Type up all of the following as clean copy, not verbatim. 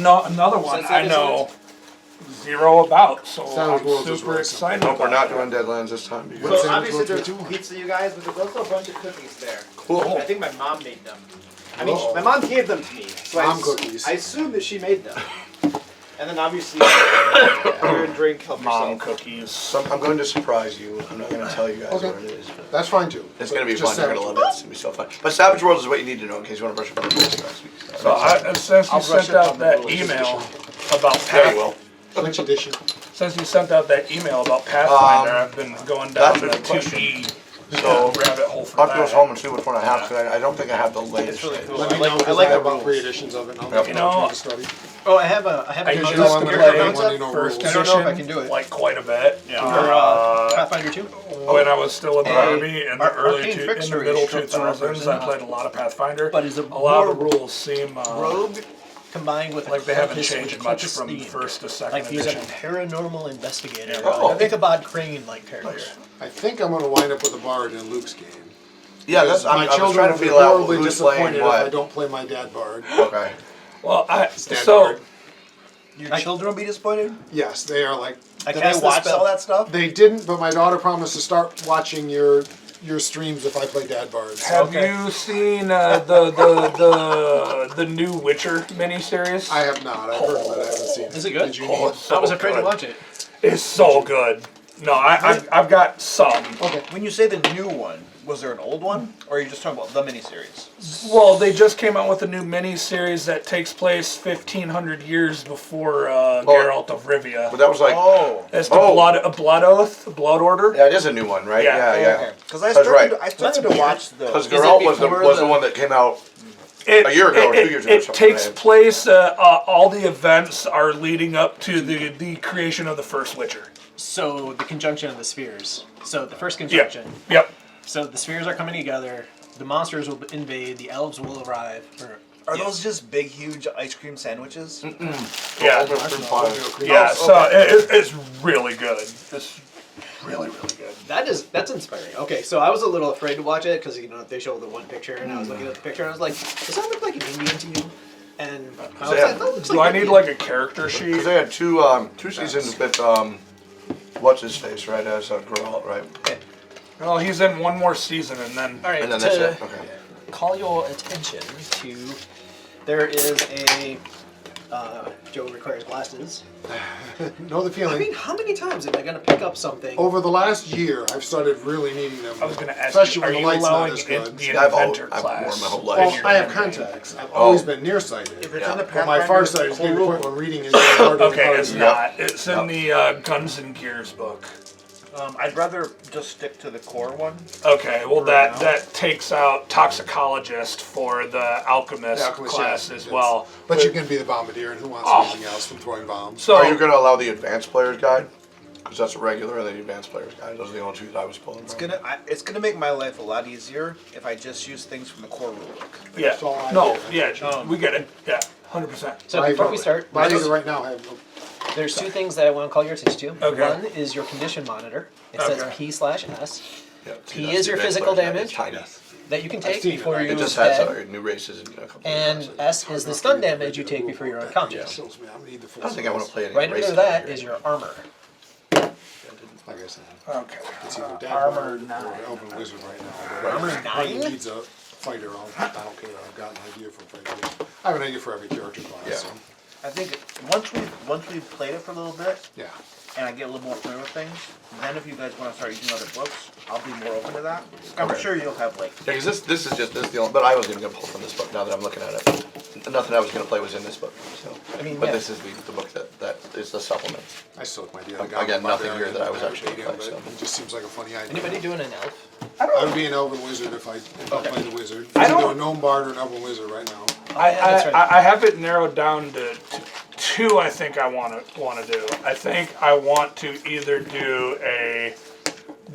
No, another one I know zero about, so Savage I'm Worlds is super really excited. simple. Nope, we're not doing Deadlands this time. What Because So Savage obviously Worlds there's we do? pizza, you guys, but there's also a bunch of cookies there. cool. I think my mom made them. I mean, Uh-oh. my mom gave them to me, so Mom cookies. I assume that she made them. And then obviously, order and drink, help Mom yourself. cookies. I'm going to surprise you. I'm not going to tell you guys Okay. what it is. But That's fine too. it's going to be Just fun. You're going to Savage love it. It's going to be so fun. But Savage Worlds is what you need to know in case you want to brush up on the rules next week. So since you I'll brush sent up out on the that rules. email about Yeah, you will. Which edition? since you sent out that email about Pathfinder, I've been going down that's the a good question. 2E So rabbit hole for I'll have to go that. home and see which one I have. Cause I don't think I have the latest. It's really cool. Let me know I because like I have the about 3 rules. editions of it. And I'll Yep. make You know, a study. Oh, I have I a used know I'm to gonna play play one, you know, first rules. I don't know if I edition can do it. like quite a bit. For Pathfinder 2? When I was still in the Army in the Arcane in the Trickster middle is struck by 2000s, I played a lot of Pathfinder. But is it a lot of the more rules seem Rogue combined with like they haven't changed much cultist from theme. first to second Like he's a edition. paranormal investigator. Yeah. Oh. Like Ichabod Crane-like character. I think I'm going to wind up with a bard in Luke's game. Yeah, that's. My I was children trying will to be feel out horribly who's playing disappointed if I what. don't play my dad bard. Okay. Well, Dad so bard. Your children will be disappointed? Yes, they are like. I Did cast they the watch spell. all that stuff? They didn't, but my daughter promised to start watching your streams if I play dad bards. have you seen the new Witcher miniseries? I have not. I've heard of it. I haven't seen it. Is it good? Did you Oh, need it's it? I was so afraid to good. watch it. It's so good. No, I've got some. Okay. When you say the new one, was there an old one? Or are you just talking about the miniseries? Well, they just came out with a new miniseries that takes place 1,500 years before Geralt of Rivia. But that was like. Oh. It's the Oh. Blood Oath, Blood Order. Yeah, it is a new one, right? Yeah. Yeah. Because I That's started, right. I started to watch Because the... Geralt was the before one that came out. It, A year ago or 2 years ago or It something, takes right? place. All the events are leading up to the creation of the first Witcher. So the conjunction of the spheres. So the first Yep. conjunction. Yep. So the spheres are coming together. The monsters will invade. The elves will arrive. Are those just big, huge ice cream sandwiches? Yeah. Yeah. Oh, So it's really good. It's really good. That's inspiring. Okay, so I was a little afraid to watch it because they showed the one picture, and I was looking at the picture, and I was like, "Does that look like an Indian to you?" And I was they like, have- "That looks Do like I need Indian." like a character sheet? Because they had two seasons with what's his face, right? As Geralt, right? Okay. Well, he's in one more season, and then All right. And then that's to it. Okay. call your attention to, there is a. Joe requires glasses. Know the I feeling. mean, how many times am I going to pick up something? Over the last year, I've started really needing them. I was going to ask Especially you, are when the you light's not allowing as it good. the I've inventor worn class? my whole Well, life. I have contacts. I've always been nearsighted. If it's Yeah. in the But Pathfinder, my farsight is whole getting to the point rule. where reading is getting harder and Okay, harder. it's not. It's in the Guns and Gears book. I'd rather just stick to the core one. Okay, well Right now. that takes out toxicologist for the alchemist, The alchemist, class yeah, as it's- well. But you can be the bombardier, and who wants Oh. anything else from throwing bombs? So Are you going to allow the advanced players guide? Because that's a regular, and then the advanced players guide. Those are the only two that I was pulling. It's gonna make my life a lot easier if I just use things from the core rulebook. yeah, That's all I no, do. yeah, we get it. Yeah, 100%. So before we start, But I think right now I have no. there's two things that I want to call your attention to. Okay. One is your condition monitor. It says Okay. P/S Yeah, P that's is the your advanced physical players guide. damage. It's tiny. that you can I've take seen it, before right? you It just has dead. new races and a couple. And of S is the stun damage you take before you're unconscious. Kills me. I'm gonna need the full I don't think I want to play any Right races under that here. is your armor. Like I said, Okay. it's either dad Armor bard or 9. elven wizard right now. Armor Everybody 9? needs a fighter. I don't care. I've got an idea for a fighter. I have an idea for every character class. Yeah. So, I think once we've played it for a little bit, yeah. and I get a little more familiar with things, then if you guys want to start using other books, I'll be more open to that. I'm Okay. sure you'll have like. Yeah, because this is the only. But I wasn't even gonna pull from this book. Now that I'm looking at it, nothing I was gonna play was in this book. So, I mean, but yeah. this is the book that is the supplement. I still like my idea. Again, nothing here that I was actually But playing, so. it just seems like a funny idea. Anybody doing an elf? I would be an elven wizard if I played the wizard. I It's don't- either a gnome bard or an elven wizard right now. That's right. I have it narrowed down to two. I think I want to do. I think I want to either do a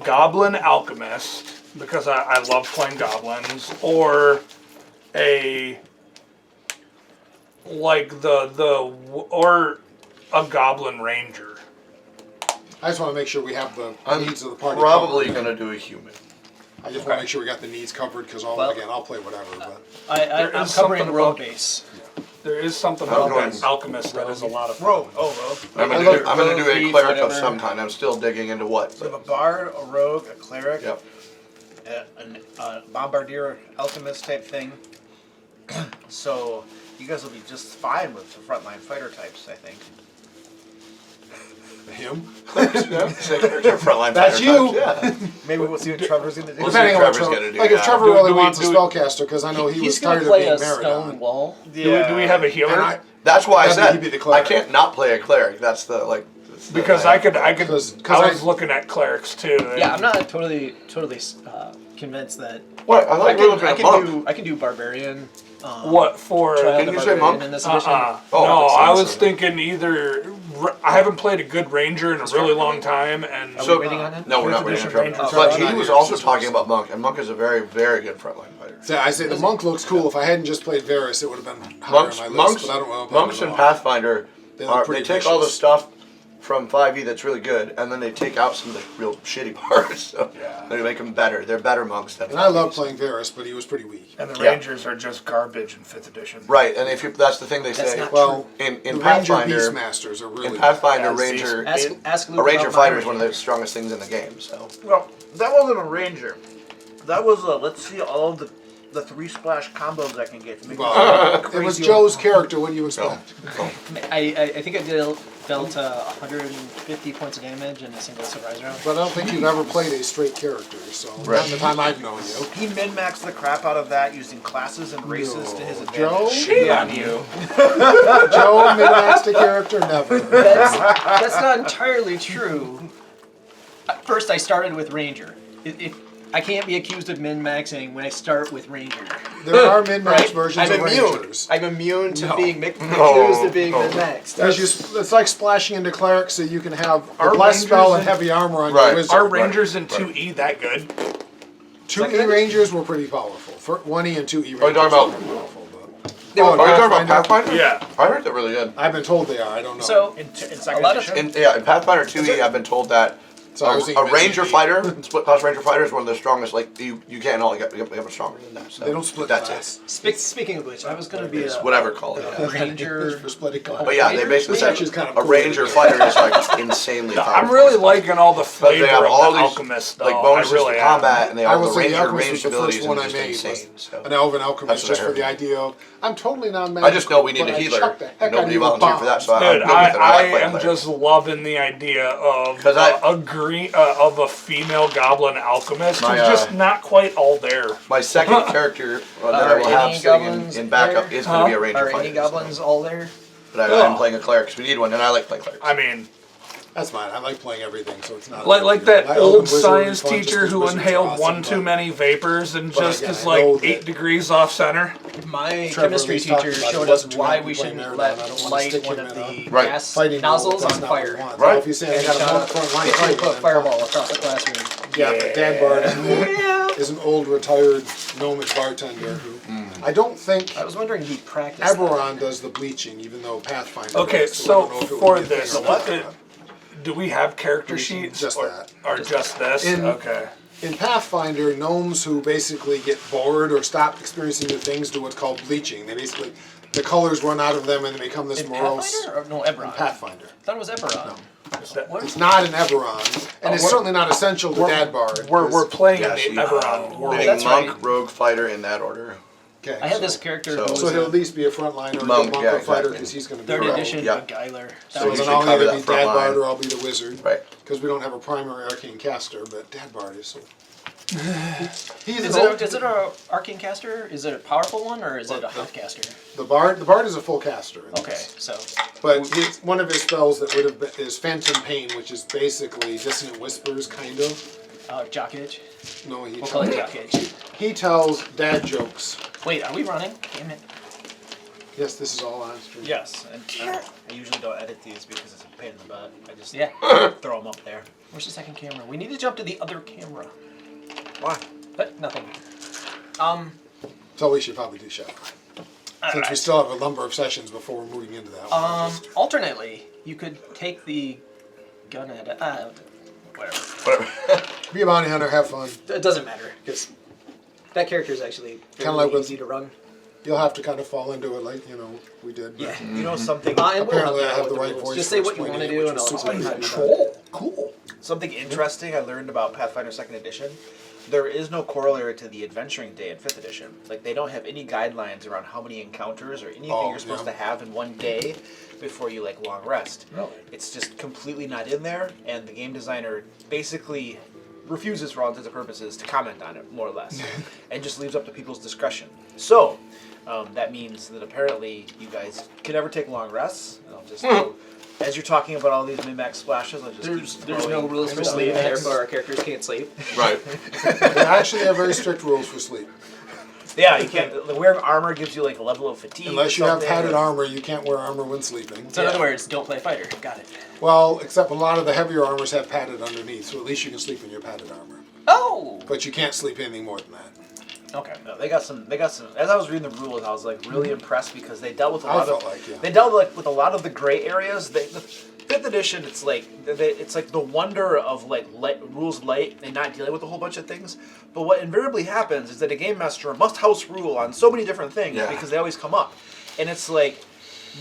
goblin alchemist because I love playing goblins, or a or a goblin ranger. I just want to make sure we have the I'm needs of the party probably covered. gonna do a human. I just want to make sure we got the needs covered because Well- again, I'll play whatever. But I'm There is covering something rogue about- base. There is something I'm about going that alchemist that is a lot of fun. Rogue. Oh, rogue. I'm I gonna love do a thief, cleric of whatever. some kind. I'm still digging into what. So we have a bard, a rogue, a cleric, Yep. a bombardier, alchemist type thing. So you guys will be just fine with the frontline fighter types, I think. Him? Frontline That's fighter you. types, Yeah. Maybe we'll see what Trevor's gonna do. We'll see Depending on what Trevor's Trevor, gonna do, like if yeah. Trevor Do really we- wants a do we- spellcaster, because I know he was He's gonna tired of play being a stone Meridon. wall. Do we have a healer? And I, That's why I That'd said be the I cleric. can't not play a cleric. That's the like. that's the- Because I could. Because I was looking at clerics too. and- Yeah, I'm not totally convinced that What? I thought you were looking at monk. I can do barbarian. What for? Trial Didn't the you say barbarian monk? in this edition. Oh, no, okay, I so- was thinking either. I haven't played a good ranger in a really long time, and So- waiting on him? No, we're not Fifth waiting on edition Trevor. Ranger. But Oh, he not was here, also just talking yours. about monk, and monk is a very, very good frontline fighter. so I say the monk looks cool. If I hadn't just played Varys, it would have been higher on my list. But I don't know. Monks and Pathfinder, They look they pretty take all the vicious. stuff from 5e that's really good, and then they take out some of the real shitty parts. So Yeah. they make them better. They're better monks than. And I love 5es. playing Varys, but he was pretty weak. and the Yeah. rangers are just garbage in 5th edition. Right, and if you, that's the thing they That's say. not Well, in the Ranger Pathfinder, Beastmasters are really in Pathfinder, As Ranger, Ask Luke a Ranger about my fighter is one of the Ranger. strongest things in the game. So Well, that wasn't a ranger. That was a let's see all of the 3 splash combos I can get to make Well, this it was crazy Joe's character. What do you no, expect? I think I dealt 150 points of damage in a single surprise round. But I don't think you've ever played a straight character. So Right. not in the time I've known you. He min-maxed the crap out of that using classes and races to his advantage. Joe? Shame on you. Joe min-maxed a character? Never. That's not entirely true. At first, I started with Ranger. If I can't be accused of min-maxing when I start with Ranger. There are min-max Right? versions I'm of immune. Rangers. I'm immune to No. being accused of being No. min-maxed. As you, it's like splashing into clerics so you can have a Are blessed spell Rangers and heavy armor on Right. your wizard. Are rangers in 2e that good? 2E Rangers were pretty powerful. 1E and 2E Rangers Are you talking about- were pretty powerful. But They were are you talking about Pathfinder? Pathfinder? Yeah. I heard that really good. I've been told they are. I don't know. So, In a second lot of edition? In Pathfinder 2e, I've been told that So I was a thinking Ranger maybe- fighter, split class Ranger fighter, is one of the strongest. Like you can't all get stronger than that. So They don't split That's class. speaking of which, I was going to be it. It's a whatever call it. Yeah. Ranger. For splitting class. But yeah, they basically Which said actually is kind of a cool. Ranger fighter is like insanely powerful. I'm really liking all the But flavor they have of all the these alchemist though. like bonuses I really to am. combat, and they I have will the say the Ranger Alchemist range was the abilities first and one I just made. insane. Was So. an Elven That's Alchemist what just I for heard. the idea of, I'm totally non-magical. I just know we need a but I healer. chuck the heck out of Nobody you with volunteered for that, bombs. so I'm Dude, good with it. I like I playing am cleric. just loving the idea of 'Cause I- of a female goblin alchemist My, who's just not quite all there. My second character that I Are will have any sitting goblins in backup there? is going to be a Ranger Are fighter. any goblins all there? But I'm playing a cleric because we need one, and I like playing clerics. I mean, That's fine. I like playing everything, so it's not. like that My old Elven Wizard science is fun just teacher 'cause who wizards are inhaled awesome, one too but many vapors and But just again, is I like know that- 8 degrees off center. My Trevor chemistry Lee's talked teacher about it. showed us Wasn't too why many we playing shouldn't Meridon. let I don't wanna light stick one him of in the Right. gas Fighting nozzles that's on not what we fire. want. Right. Now, if you say I And got a shot monk front line a fight, 50-foot then fireball across the classroom. yeah, but Dad Bard is an old retired gnomic bartender who I don't think I was wondering if he practiced. Eberron does the bleaching, even though Pathfinder. Okay, does, so I don't know if it would for be a thing this, or not. do we have character sheets? Just or, that. Or just this? In- Okay. In Pathfinder, gnomes who basically get bored or stop experiencing new things do what's called bleaching. They basically, the colors run out of them and they become this In morose. Pathfinder? Or, no, Eberron. Pathfinder. I thought it was Eberron. Is that- What? It's not an Eberron, and it's we're- certainly not essential to we're- Dad Bard. We're playing Yes, in you- the Eberron world. Meaning that's monk, right. rogue, fighter in that order. Okay, I had so- this character so- who was So he'll a at least be a frontliner, or Monk, a monk yeah, or fighter, exactly. because he's going to be third a rogue. edition Yeah. Beguiler. That So was you then should I'll cover either that be front Dad line. Bard or I'll be the wizard. Right. Because we don't have a primary arcane caster, but Dad Bard is so. He's Is an it, old, is it a arcane caster? Is it a powerful one or is it a hot caster? the Bard. The Bard is a full caster. in Okay, this. so But one of his spells that would have been is Phantom Pain, which is basically dissonant whispers, kind of. jock itch. No, We'll call it jock itch. he tells dad jokes. Wait, are we running? Damn it. Yes, this is all on stream. Yes, and I usually don't edit these because it's a pain in the butt. I just Yeah. throw them up there. Where's the second camera? We need to jump to the other camera. Why? But nothing. So we should probably do Shadowrun. Since we still have a number of sessions before we're moving into that one. Alternately, you could take the gun at whatever. Whatever. Be a bounty hunter, have fun. It doesn't matter because that character is actually Kinda fairly like with- easy to run. you'll have to kind of fall into it like we did. Yeah. You know something? And we'll Apparently, help I you have out the with right rules. voice Just for say what you explaining want to it, do, which and was I'll super explain how to do easy. that. Cool. Something interesting I learned about Pathfinder 2nd Edition. There is no corollary to the Adventuring Day in 5th Edition. Like, they don't have any guidelines around how many encounters or anything you're supposed to have in one day before you, like, long rest. Really? It's just completely not in there, and the game designer basically refuses, for all intents and purposes, to comment on it, more or less, and just leaves up to people's discretion. So, that means that apparently you guys can never take long rests. And I'll just go, as you're talking about all these min-max splashes, I'll just There's no rules for I know, sleep, min-max. therefore our characters can't sleep. Right. They actually have very strict rules for sleep. Yeah, you can't. Wearing armor gives you like a level of fatigue. Unless or you have something, padded or- armor, you can't wear armor when sleeping. So in other words, don't play fighter. Got it. Well, except a lot of the heavier armors have padded underneath, so at least you can sleep in your padded armor. Oh. But you can't sleep anything more than that. Okay. No, they got some. As I was reading the rules, I was like really impressed because they dealt with a I lot felt of. like, yeah. They dealt with a lot of the gray areas. The 5th edition, it's like the wonder of like rules light and not dealing with a whole bunch of things. But what invariably happens is that a game master must house rule on so many different things because they always come up, and it's like.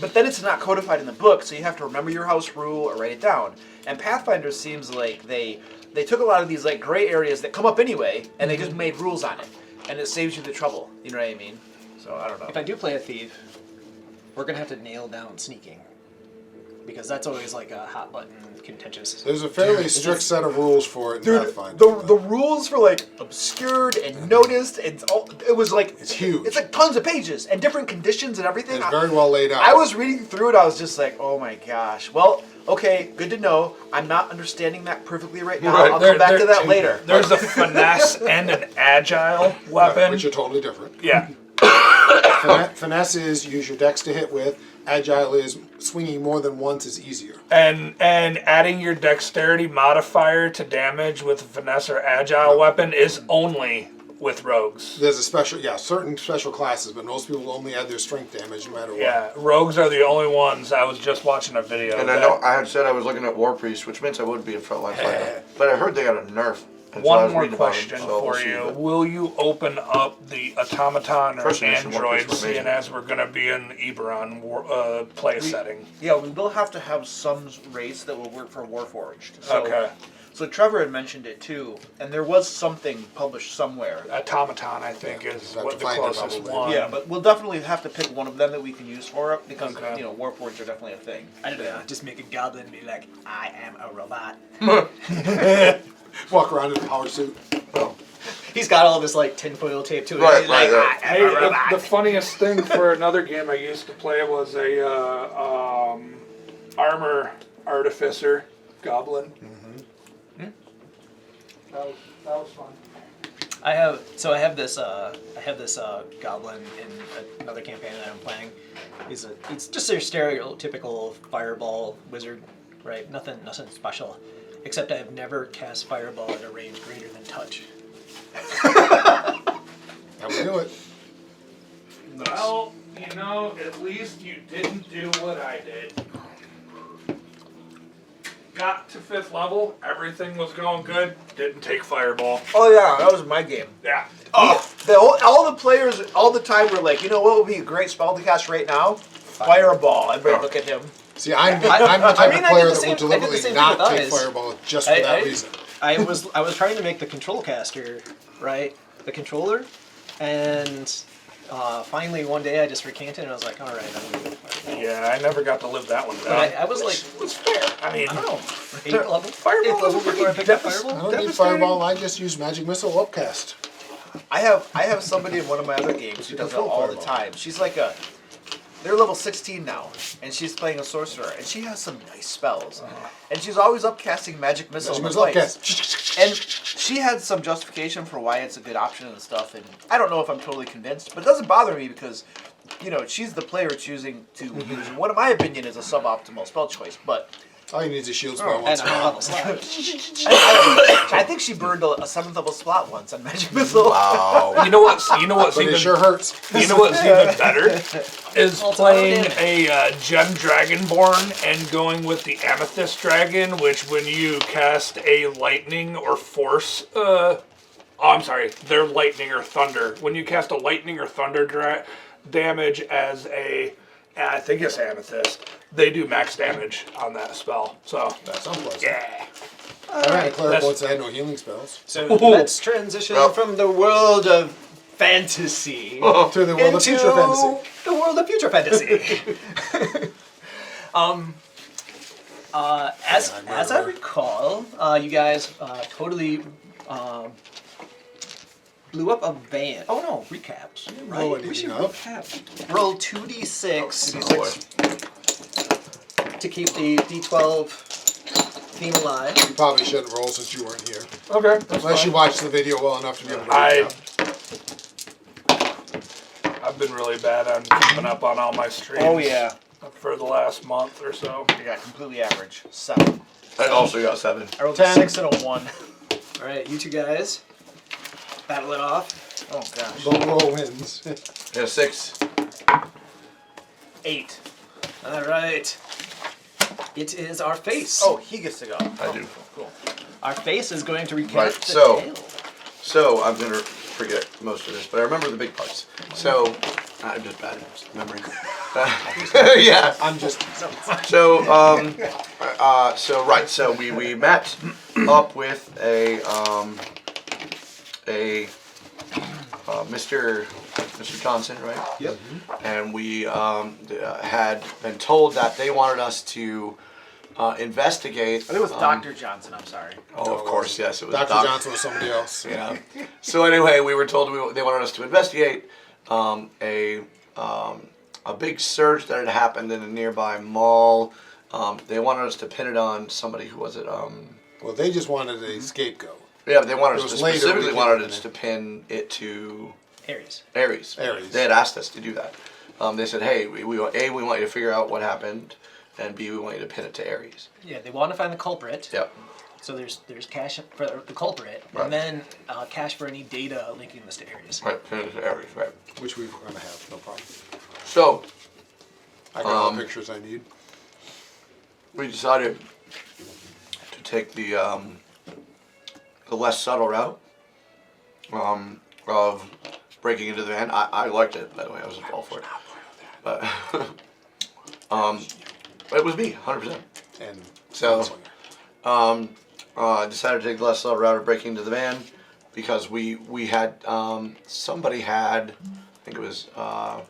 But then it's not codified in the book, so you have to remember your house rule or write it down. And Pathfinder seems like they took a lot of these like gray areas that come up anyway, and they just made rules on it, and it saves you the trouble. You know what I mean? So I don't know. If I do play a thief, we're gonna have to nail down sneaking, because that's always like a hot button contentious. There's a fairly strict set of rules for it in Dude, Pathfinder. the rules for like obscured and noticed, and it was like It's huge. It's like tons of pages and different conditions and everything. It's very well laid out. I was reading through it. I was just like, oh my gosh. Well, okay, good to know. I'm not understing that perfectly right now. Right. I'll come back to that later. There's a finesse and an agile weapon. Which are totally different. Yeah. Finesse is use your dex to hit with. Agile is swinging more than once is easier. And adding your dexterity modifier to damage with a finesse or agile weapon is only with rogues. There's a special, certain special classes, but most people only add their strength damage no matter what. Yeah, rogues are the only ones. I was just watching a video. And I know I had said I was looking at War Priest, which means I would be a frontline fighter. But I heard they got a nerf. And so I One was more reading about question it, so we'll for see, you. but- Will you open up the automaton or First edition War Priest android, was amazing. seeing as we're going to be in Eberron play setting? Yeah, we will have to have some race that will work for Warforged. So, Okay. So Trevor had mentioned it too, and there was something published somewhere. Automaton, I think, is have what to the find it closest probably. one. Yeah, but we'll definitely have to pick one of them that we can use for it because Okay. Warforged are definitely a thing. I don't know. Just make a goblin be like, I am a robot. Walk around in a power suit. He's got all this like tinfoil tape to it. Right, He's like, right. I am Hey, a robot. the funniest thing for another game I used to play was a armor artificer goblin. That was fun. I have this goblin in another campaign that I'm playing. He's just a stereotypical fireball wizard, right? Nothing special, except I have never cast fireball at a range greater than touch. That would do it. Well, at least you didn't do what I did. Got to 5th level, everything was going good, didn't take fireball. Oh yeah, that was my game. Yeah. All the players all the time were like, what would be a great spell to cast right now? Fireball. Everybody look at him. See, I'm the type mean, of I player did the that same- will I did the deliberately same thing not with take eyes. fireball just for that reason. I was trying to make the control caster, right? The controller, and finally one day I just recanted and I was like, all right, I'm gonna do fireball. Yeah, I never got to live that one down. But I was like, It's fair. I mean, I don't know, 8th level. Fireball 8th level is before I picked up fireball. I don't need Devastating. fireball, I just use magic missile upcast. I have somebody in one of my other games who does it control all the fireball. time. She's like they're level 16 now, and she's playing a sorcerer, and she has some nice spells, and she's always upcasting magic missile. Magic on missile the place. upcast. And she had some justification for why it's a good option and stuff, and I don't know if I'm totally convinced, but it doesn't bother me because, she's the player choosing to use what, in my opinion, is a suboptimal spell choice, but All you need is a shield spell And once. a high level slot. I think she burned a 7th level slot once on magic missile. Wow. you know what's But it even sure hurts. you know what's even better is Well, it's playing auto a gem dragonborn and going with the amethyst dragon, which when you cast a lightning or force, they're lightning or thunder. When you cast a lightning or thunder damage as I think it's amethyst. They do max damage on that spell. So That's unpleasant. yeah. Alright, clerical That's- once I had no healing spells. So let's transition from the world of fantasy To the world of into future fantasy. the world of future fantasy. As I recall, you guys totally blew up a van. Oh no, recaps. You're Blow right. We should anything up? recap. Roll 2d6 Oh, boy. to keep the d12 theme alive. You probably shouldn't roll since you weren't here. Okay. That's Unless fine. you watched the video well enough to be able to I've been really bad on keeping up on all my streams. Oh yeah, For the last month or so. I got completely average 7. I also got 7. I rolled 10. a 6 and a 1. All right, you two guys, battle it off. Oh gosh. Low roll wins. Yeah, 6. 8. All right. It is our face. Oh, he gets to go. I do. Cool. Our face is going to recap Right, the so- tale. So I'm gonna forget most of this, but I remember the big parts. So I'm just bad at remembering. Yeah. I'm just So so we met up with a Mr. Johnson, right? Yep. And we had been told that they wanted us to investigate. I think it was Dr. Johnson, I'm sorry. Oh, of course, yes, it was Dr. Johnson was somebody else. Yeah. So anyway, we were told they wanted us to investigate a big search that had happened in a nearby mall. They wanted us to pin it on somebody who was it? Well, they just wanted a scapegoat. Yeah, but they wanted It us was to later specifically we wanted came us in. to pin it to Aries. Aries. Aries. They had asked us to do that. They said, hey, we want we want you to figure out what happened, and B, we want you to pin it to Aries. Yeah, they want to find the culprit. Yep. So there's cash for the culprit, Right. and then cash for any data linking this to Aries. Right, pin it to Aries. Right. Which we're going to have, no problem. So I got all the pictures I need. we decided to take the less subtle route of breaking into the van. I liked it, by the way. I was all for it. But it was me, 100%. And So, decided to take the less subtle route of breaking into the van because we had somebody had, I think it was I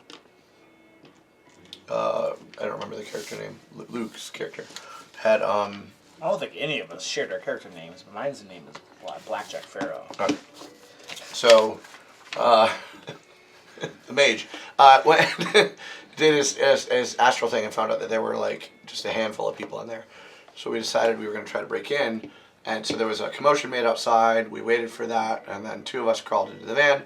don't remember the character name. Luke's character had I don't think any of us shared our character names, but mine's name is Blackjack Pharaoh. So, the mage went did his astral thing and found out that there were like just a handful of people in there. So we decided we were going to try to break in, and so there was a commotion made outside. We waited for that, and then 2 of us crawled into the van.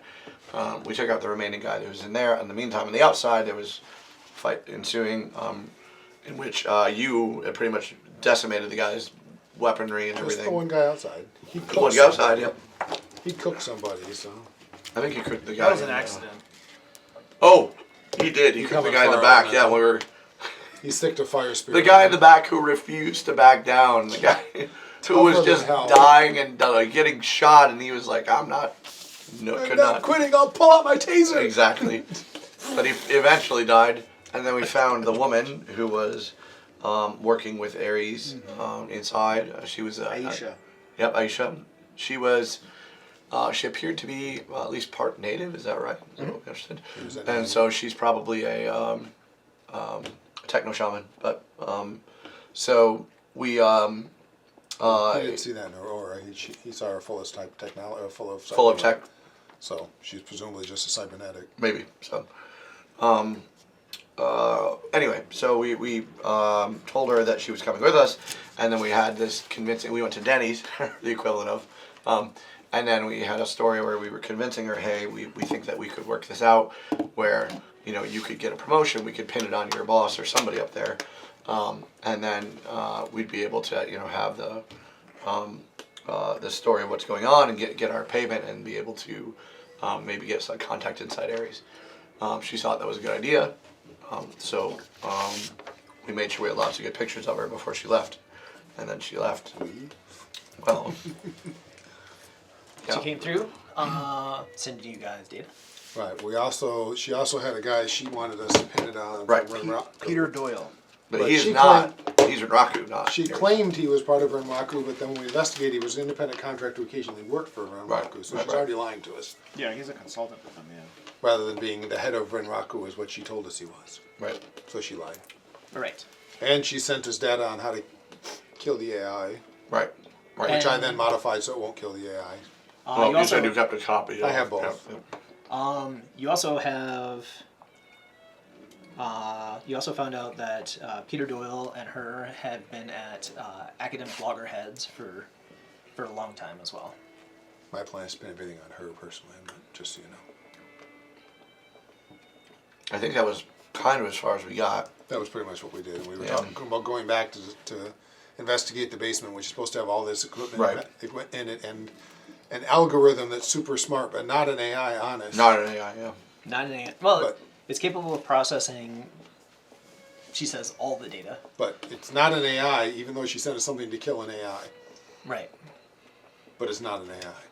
We took out the remaining guy that was in there. In the meantime, on the outside, there was a fight ensuing, in which you had pretty much decimated the guy's weaponry and just everything. the one guy outside. He The one guy outside, yep. He cooked somebody, so. I think he cooked the guy. That was an in, accident. Oh, he did. He You cooked the coming guy in the far back. on Yeah, that. we were. He sticked a fire spirit. The guy in the back who refused to back down. The guy who was Tougher than just hell. dying and getting shot, and he was like, "I'm not. No, I'm could not not." quitting. I'll pull out my taser. Exactly. But he eventually died, and then we found the woman who was working with Ares inside. She was Aisha. Yep, Aisha. She was. She appeared to be at least part native. Is that right? Is that what we understood? was a And native. so she's probably a techno shaman. But so we I didn't see that in her aura. He saw her full of type technology, full of full of tech, So she's presumably just a cybernetic. maybe. So anyway, so we told her that she was coming with us, and then we had this convincing. We went to Denny's, the equivalent of. And then we had a story where we were convincing her, hey, we think that we could work this out, where you could get a promotion, we could pin it on your boss or somebody up there, and then we'd be able to have the story of what's going on and get our payment and be able to maybe get some contact inside Ares. She thought that was a good idea, so we made sure we had lots of good pictures of her before she left, and then she left. Well. She came through, sending you guys data. Right. She also had a guy she wanted us to pin it on. Right. Peter Doyle. But But he's she not. He's Raku, not. She Ares. claimed he was part of Renraku, but then when we investigated, he was an independent contractor who occasionally worked for Renraku, Right, so right, she's right. already lying to us. Yeah, he's a consultant with them, yeah. Rather than being the head of Renraku is what she told us he was. Right. So she lied. Right. And she sent us data on how to kill the AI, Right. Right. which I And- then modified so it won't kill the AI. Well, You you said also you kept a copy. I have both. you also have. You also found out that Peter Doyle and her had been at academic loggerheads for a long time as well. My plan is to pin everything on her personally, just so you know. I think that was kind of as far as we got. That was pretty much what we did. We were Yeah. talking about going back to investigate the basement, which is supposed to have all this equipment Right. in it, and an algorithm that's super smart, but not an AI, honest. Not an AI, yeah. Not an AI. Well, But- it's capable of processing. She says all the data. But it's not an AI, even though she sent us something to kill an AI. Right. But it's not an AI.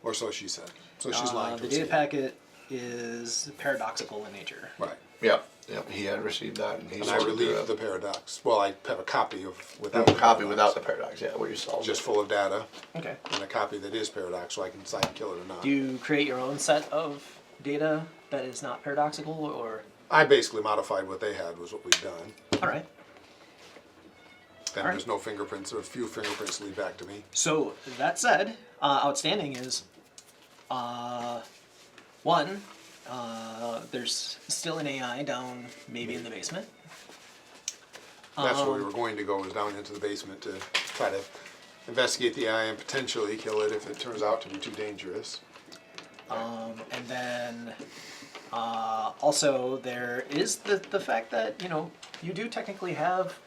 Or so she said. So she's lying to The us. data again. packet is paradoxical in nature. Right. Yeah. Yeah. He had received that, and he And I sorted through relieved it. the paradox. Well, I have a copy of A copy without the paradox. Yeah, where you solved just it. full of data, Okay. and a copy that is paradox, so I can decide to kill it or not. Do you create your own set of data that is not paradoxical, or? I basically modified what they had, was what we've done. All right. And Alright. there's no fingerprints, or a few fingerprints lead back to me. So that said, outstanding is, one, there's still an AI down maybe in the basement. That's where we were going to go, was down into the basement to try to investigate the AI and potentially kill it if it turns out to be too dangerous. And then also there is the fact that, you do technically have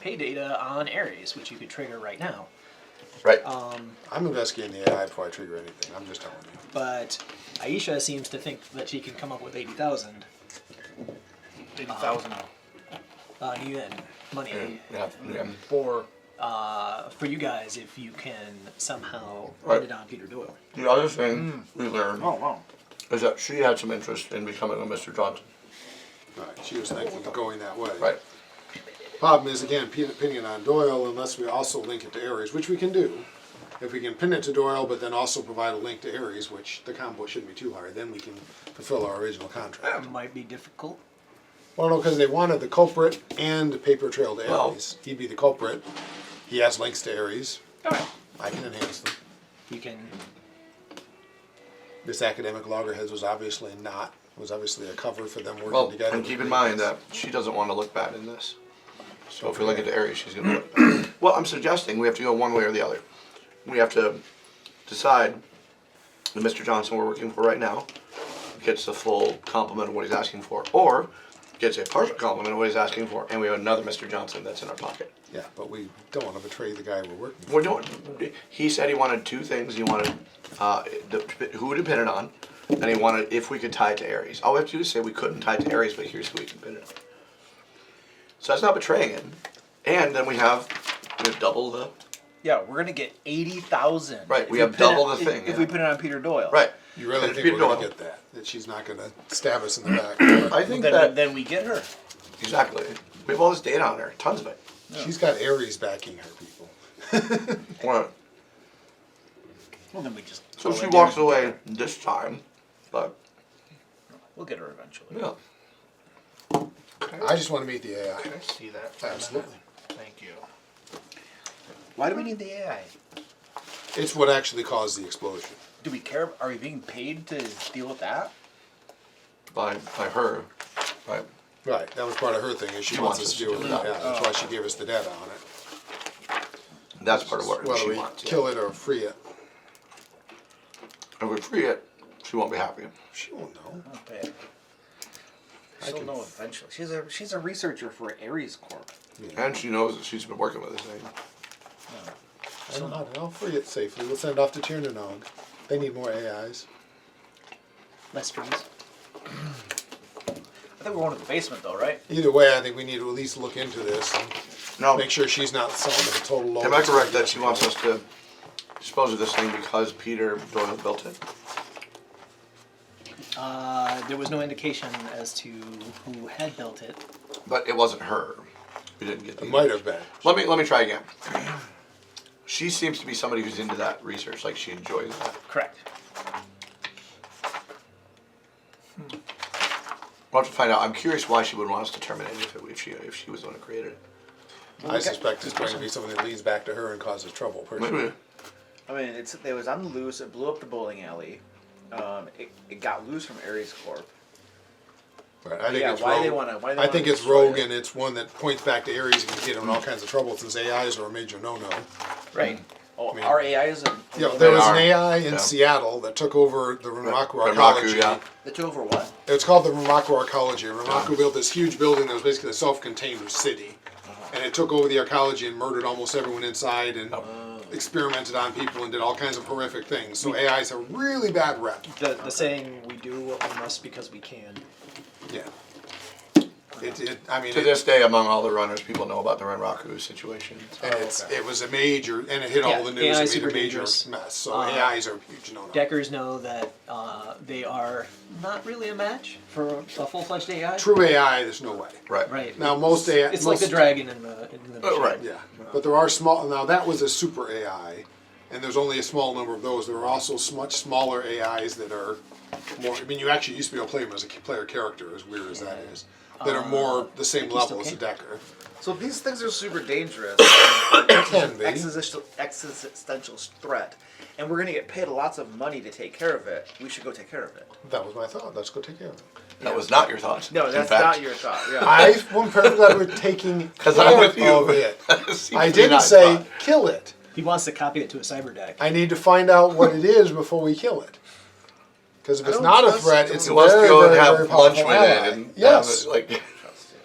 pay data on Ares, which you could trigger right now. Right. I'm investigating the AI before I trigger anything, I'm just telling you. But Aisha seems to think that she can come up with 80,000 $80,000 UN money Yeah. Yeah. for. for you guys if you can somehow Right. put it on Peter Doyle. The other thing we learned Oh, wow. is that she had some interest in becoming a Mr. Johnson. Right, she was thinking of going that way. Right. Problem is, again, pinning it on Doyle unless we also link it to Ares, which we can do. If we can pin it to Doyle, but then also provide a link to Ares, which the combo shouldn't be too hard, then we can fulfill our original contract. That might be difficult. Well, no, because they wanted the culprit and the paper trail to Well- Ares. He'd be the culprit. He has links to Ares. Okay. I can enhance them. You can. This academic loggerheads was obviously a cover for them working Well, together. and keep in mind that she doesn't want to look bad in this. So if we link it to Ares, she's going to look bad. Well, I'm suggesting we have to go one way or the other. We have to decide that Mr. Johnson we're working for right now gets the full complement of what he's asking for, or gets a partial complement of what he's asking for, and we have another Mr. Johnson that's in our pocket. Yeah, but we don't want to betray the guy we're working for. We're doing. He said he wanted two things. He wanted who to pin it on, and he wanted if we could tie it to Ares. All we have to do is say we couldn't tie it to Ares, but here's who we can pin it on. So that's not betraying him. And then we have double the. Yeah, we're gonna get 80,000. Right, if we we have put it- double the thing, If yeah. we put it on Peter Doyle. Right. You really And think Peter we're going to Doyle. get that? That she's not going to stab us in the back? I think Then, that then we get her. exactly. We have all this data on her, tons of it. She's got Ares backing her, people. Right. Well, then we just. So go she in walks there. away this time, but We'll get her eventually. yeah. I just want to meet the AI. Can I see that? Absolutely. Thank you. Why do we need the AI? It's what actually caused the explosion. Do we care? Are we being paid to deal with that? By her, right? Right, that was part of her thing, is she wants us to deal with the AI. That's why she gave us the data on it. That's part of what Whether she we wants. kill it or free it, If we free it, she won't be happy. she won't know. Okay. She'll know eventually. She's a researcher for Ares Corp. And she knows that she's been working with this thing. I'll free it safely. We'll send it off to Tirnanog. They need more AIs. Less fees. I think we're going to the basement though, right? Either way, I think we need to at least look into this and No, make sure she's not selling it a total load. am I correct that she wants us to dispose of this thing because Peter Doyle built it? There was no indication as to who had built it. But it wasn't her. We didn't get the. It might have been. Let me try again. She seems to be somebody who's into that research. Like she enjoys that. Correct. We'll have to find out. I'm curious why she would want us to terminate it if she was the one who created it. I suspect it's going to be something that leads back to her and causes trouble, personally. Maybe. I mean, it was on the loose. It blew up the bowling alley. It got loose from Ares Corp. Right, I think Yeah, it's why rogue. they wanna- why they I wanna think it's destroy rogue, it. and it's one that points back to Ares and can get him in all kinds of trouble since AIs are a major no-no. Right. Oh, mean- our AI is a. Yeah, there was an They are. AI in Yeah. Seattle that took over the Ramaku Renraku, Arcology. yeah. The two over what? It's called the Ramaku Arcology. Ramaku built this huge building that was basically a self-contained city. And it took over the arcology and murdered almost everyone inside and experimented on people and did all kinds of horrific things. So AIs have a really bad rep. The saying, we do what we must because we can. Yeah. I mean, To this day, among all the runners, people know about the Renraku situation. and it was a major, and it hit Yeah, all the news. AI It is made a super major dangerous. mess. So AIs are a huge no-no. Deckers know that they are not really a match for a full-fledged AI. True AI, there's no way. Right. Right. Now most AI, It's like the dragon in the machine. Right. Yeah, but there are small. Now that was a super AI, and there's only a small number of those. There are also much smaller AIs that are more. I mean, you actually used to be able to play them as a player character, as weird as that is. That are more the same think you level still as a can. Decker. So these things are super dangerous. Can be. Existential threat, and we're gonna get paid lots of money to take care of it. We should go take care of it. That was my thought. Let's go take care of it. That was not your thought. No, in that's fact. not your thought. Yeah. I'm perfectly glad we're taking 'Cause care I'm with you. of it. Seems I to be didn't not say thought. kill it. He wants to copy it to a cyber deck. I need to find out what it is before we kill it. Because if I it's don't not a trust threat, them. it's He a wants to very, go and very, have very lunch powerful with ally. it and Yes, have it, like.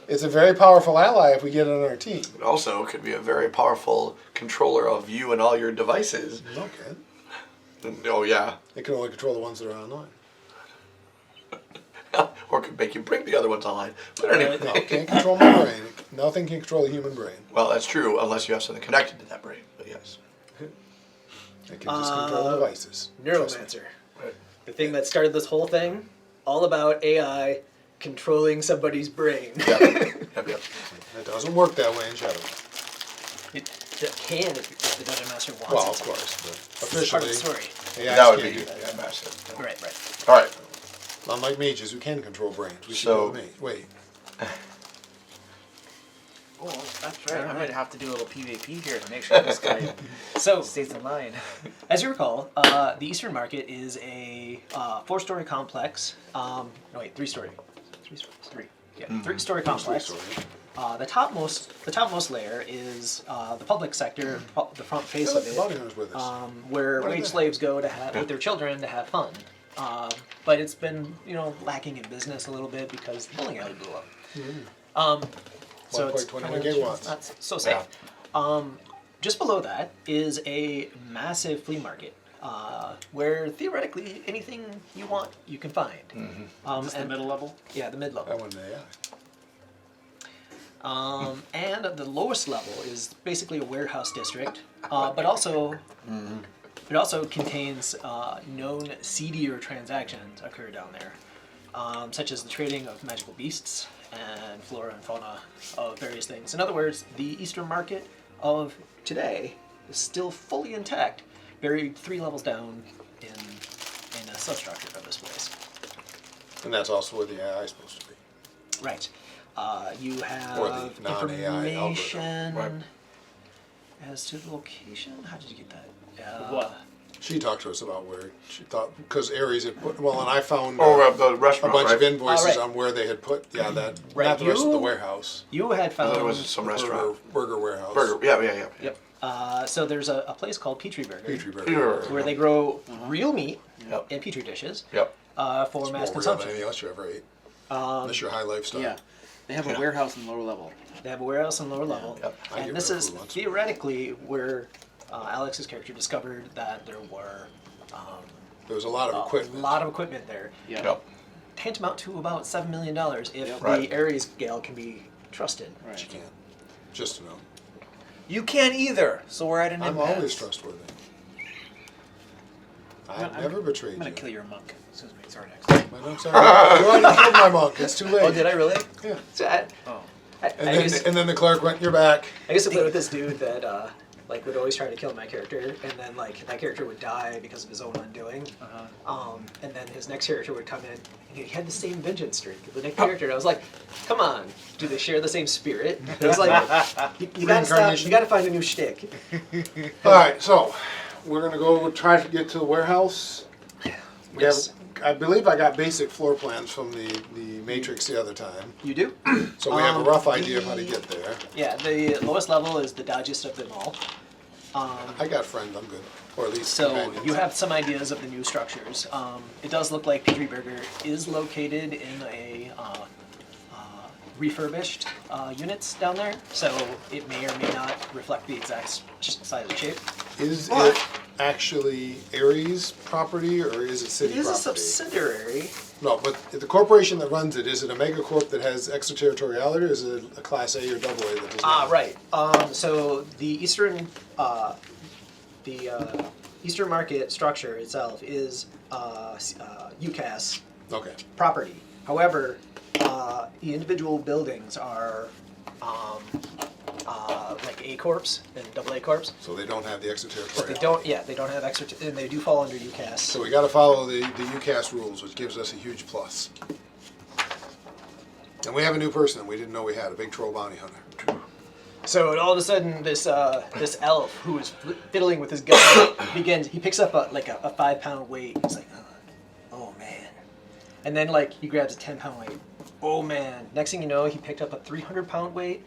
it's a very powerful ally if we get it on our team. It also could be a very powerful controller of you and all your devices. Okay. And, oh yeah, It can only control the ones that are online. or could make you bring the other ones online. But anyway, No, it can't control my brain. Nothing can control the human brain. well that's true unless you have something connected to that brain. But yes, It can just control devices. Trust me. Neuromancer. The thing that started this whole thing, all about AI controlling somebody's brain. yep. It doesn't work that way in Shadowrun. It can if the Dungeon Master wants Well, it of to. course, but It's part of officially, the story. AIs That would can't be do that. yeah, massive. Right, right. All right. Unlike mages who can control brains. We should So- go with me. Wait. Oh, that's right. I'm gonna have to do a little PvP here to make sure this guy So, stays in line. as you recall, the Eastern Market is a 4-story complex. No, wait, 3-story. 3 Yeah, 3-story complex. The topmost layer is the public sector, the front face Yeah, of the it, bounty hunter's with us. where What are wage they? slaves go to have with their children to have fun. But it's been lacking in business a little bit because the bowling alley blew up. So it's 1.21 kinda gigawatts. not so safe. Just below that is a massive flea market. Where theoretically anything you want you can find. Is this the middle level? Yeah, the mid level. That one, yeah. And the lowest level is basically a warehouse district, but also it also contains known seedier transactions occur down there, such as the trading of magical beasts and flora and fauna of various things. In other words, the Eastern Market of today is still fully intact, buried 3 levels down in a substructure of this place. And that's also where the AI is supposed to be. Right. You have Or the non-AI information algorithm. as to the location. How did you get that? What? She talked to us about where she thought, because Ares had put, well, and I found Oh, the a restaurant, bunch right? of invoices Oh, right. on where they had put, that, Right, not the rest of the you- warehouse. You had found. There was some restaurant. Burger warehouse. Burger. Yeah. Yep. So there's a place called Petri Burger, Petri Burger. Petri. where they grow real meat Yep. in petri dishes Yep. for It's mass more real than consumption. anything else you ever ate. Unless you're high lifestyle. Yeah. They have a Yeah. warehouse in lower level. They have a warehouse on lower level, Yep. I get and this real is food once. theoretically where Alex's character discovered that there were There was a lot of a equipment. lot of equipment there. Yeah. Yep. Tantamount to about $7 million if Yep. Right. the Ares gal can be trusted. Right. You can't. Just to know. You can't either. So we're at an I'm impasse. always trustworthy. I've never betrayed I'm gonna you. kill your monk. Excuse me. Sorry, next. I'm sorry. You already killed my monk. It's too late. Oh, did I really? Yeah. So Oh. And then the clerk went, "You're back." I used to play with this dude that like would always try to kill my character, and then like that character would die because of his own undoing. And then his next character would come in, and he had the same vengeance streak as the next character. And I was like, "Come on, do they share the same spirit?" It was like, you gotta stop. Reincarnation. You gotta find a new shtick. All right, so we're gonna go try to get to the warehouse. We Yes. have, I believe I got basic floor plans from the Matrix the other time, You do? so we have a rough idea of how to get there. Yeah. The lowest level is the dodgiest of them all. I got friends, I'm good, or at least So companions. you have some ideas of the new structures. It does look like Petrie Burger is located in a refurbished units down there, so it may or may not reflect the exact size and shape. Is it actually Ares property or is it city It is a property? subsidiary. No, but the corporation that runs it, is it a megacorp that has extraterritoriality, or is it a class A or double A that does not? Right. So the Eastern Eastern market structure itself is UCAS Okay. property. However, the individual buildings are like A corps and double A corps. So they don't have the But extraterritoriality. they don't have extra, and they do fall under UCAS. So we got to follow the UCAS rules, which gives us a huge plus. And we have a new person that we didn't know we had, a big troll bounty hunter. So all of a sudden, this elf who is fiddling with his gun he picks up a 5-pound weight. He's like, oh man, and then like he grabs a 10-pound weight. Oh man! Next thing you know, he picked up a 300-pound weight